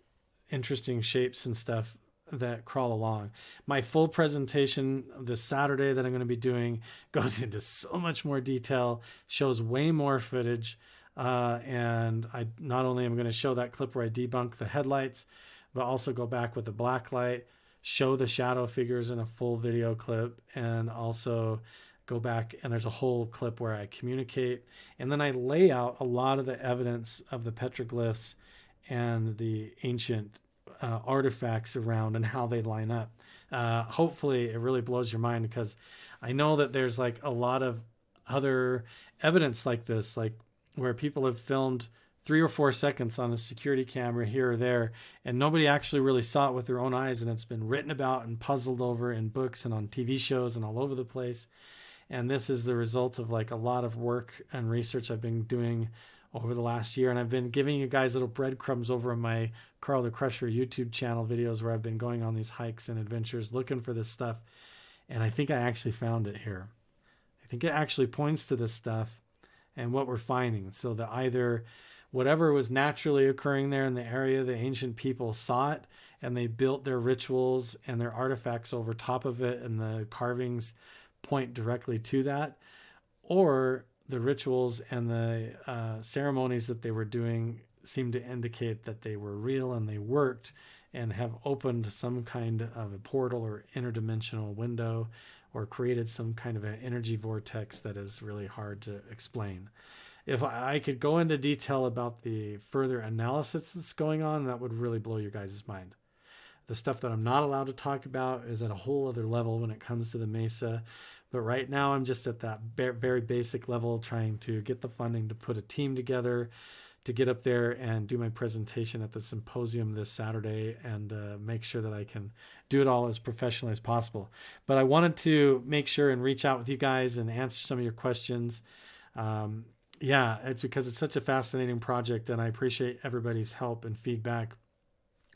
interesting shapes and stuff that crawl along. My full presentation this Saturday that I'm going to be doing goes into so much more detail, shows way more footage, and I not only am going to show that clip where I debunk the headlights, but also go back with the black light, show the shadow figures in a full video clip, and also go back and there's a whole clip where I communicate, and then I lay out a lot of the evidence of the petroglyphs and the ancient artifacts around and how they line up. Hopefully it really blows your mind, because I know that there's like a lot of other evidence like this, like where people have filmed 3 or 4 seconds on a security camera here or there, and nobody actually really saw it with their own eyes, and it's been written about and puzzled over in books and on TV shows and all over the place. And this is the result of like a lot of work and research I've been doing over the last year, and I've been giving you guys little breadcrumbs over in my Carl the Crusher YouTube channel videos where I've been going on these hikes and adventures looking for this stuff, and I think I actually found it here. I think it actually points to this stuff and what we're finding. So that either whatever was naturally occurring there in the area, the ancient people saw it and they built their rituals and their artifacts over top of it, and the carvings point directly to that, or the rituals and the ceremonies that they were doing seem to indicate that they were real and they worked and have opened some kind of a portal or interdimensional window, or created some kind of an energy vortex that is really hard to explain. If I could go into detail about the further analysis that's going on, that would really blow your guys' mind. The stuff that I'm not allowed to talk about is at a whole other level when it comes to the Mesa. But right now I'm just at that very basic level, trying to get the funding to put a team together to get up there and do my presentation at the symposium this Saturday and make sure that I can do it all as professionally as possible. But I wanted to make sure and reach out with you guys and answer some of your questions. Yeah, it's because it's such a fascinating project, and I appreciate everybody's help and feedback.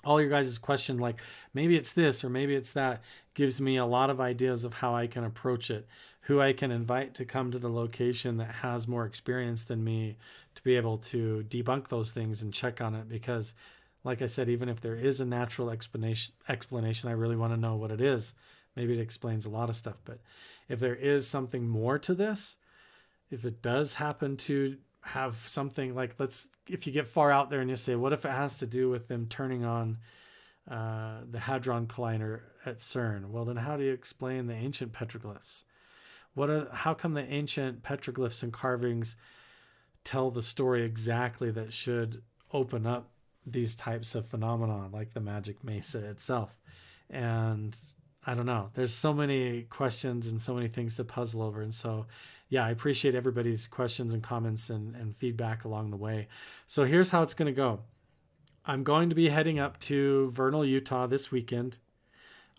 All your guys' question, like maybe it's this or maybe it's that, gives me a lot of ideas of how I can approach it, who I can invite to come to the location that has more experience than me to be able to debunk those things and check on it. Because like I said, even if there is a natural explanation, I really want to know what it is. Maybe it explains a lot of stuff, but if there is something more to this, if it does happen to have something like, if you get far out there and you say, what if it has to do with them turning on the Hadron Collider at CERN? Well, then how do you explain the ancient petroglyphs? How come the ancient petroglyphs and carvings tell the story exactly that should open up these types of phenomena like the Magic Mesa itself? And I don't know. There's so many questions and so many things to puzzle over. And so, yeah, I appreciate everybody's questions and comments and feedback along the way. So here's how it's going to go. I'm going to be heading up to Vernal, Utah this weekend.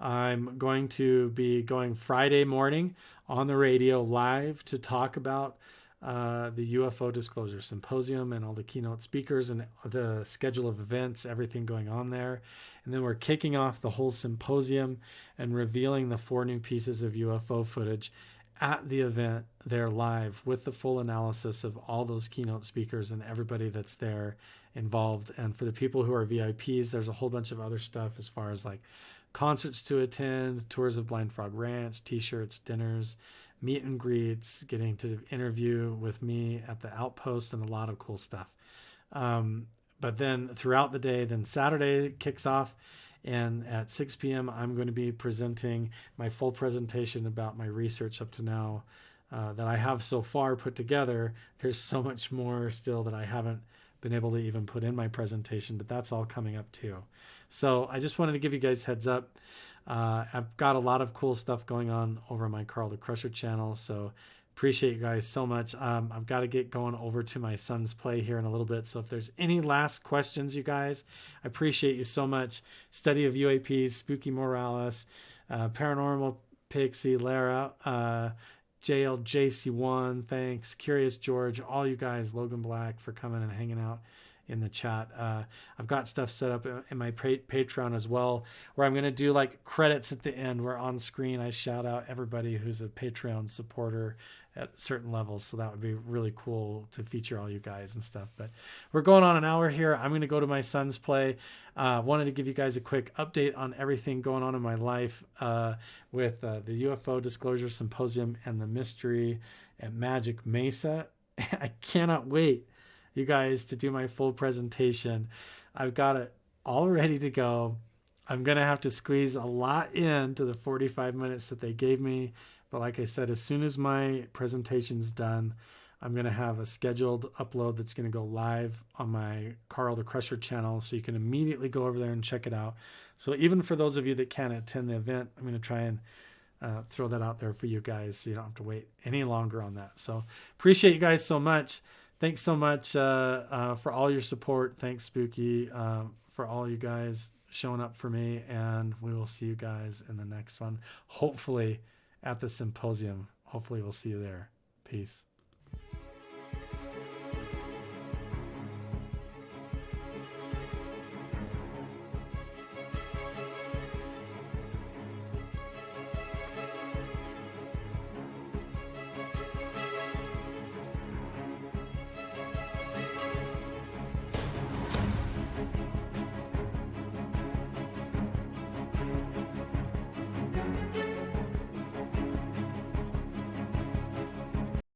I'm going to be going Friday morning on the radio live to talk about the UFO Disclosure Symposium and all the keynote speakers and the schedule of events, everything going on there. And then we're kicking off the whole symposium and revealing the 4 new pieces of UFO footage at the event there live with the full analysis of all those keynote speakers and everybody that's there involved. And for the people who are VIPs, there's a whole bunch of other stuff as far as like concerts to attend, tours of Blind Frog Ranch, t-shirts, dinners, meet and greets, getting to interview with me at the outpost, and a lot of cool stuff. But then throughout the day, then Saturday kicks off, and at 6 p.m. I'm going to be presenting my full presentation about my research up to now that I have so far put together. There's so much more still that I haven't been able to even put in my presentation, but that's all coming up too. So I just wanted to give you guys heads up. I've got a lot of cool stuff going on over my Carl the Crusher channel, so appreciate you guys so much. I've got to get going over to my son's play here in a little bit, so if there's any last questions, you guys, I appreciate you so much. Study of UAPs, Spooky Morales, Paranormal Pixie, Lara, JLJC1, thanks, Curious George, all you guys, Logan Black, for coming and hanging out in the chat. I've got stuff set up in my Patreon as well, where I'm going to do like credits at the end where on screen I shout out everybody who's a Patreon supporter at certain levels. So that would be really cool to feature all you guys and stuff. But we're going on an hour here. I'm going to go to my son's play. Wanted to give you guys a quick update on everything going on in my life with the UFO Disclosure Symposium and the mystery at Magic Mesa. I cannot wait, you guys, to do my full presentation. I've got it all ready to go. I'm going to have to squeeze a lot into the 45 minutes that they gave me. But like I said, as soon as my presentation's done, I'm going to have a scheduled upload that's going to go live on my Carl the Crusher channel. So you can immediately go over there and check it out. So even for those of you that can't attend the event, I'm going to try and throw that out there for you guys so you don't have to wait any longer on that. So appreciate you guys so much. Thanks so much for all your support. Thanks, Spooky, for all you guys showing up for me. And we will see you guys in the next one, hopefully at the symposium. Hopefully we'll see you there. Peace.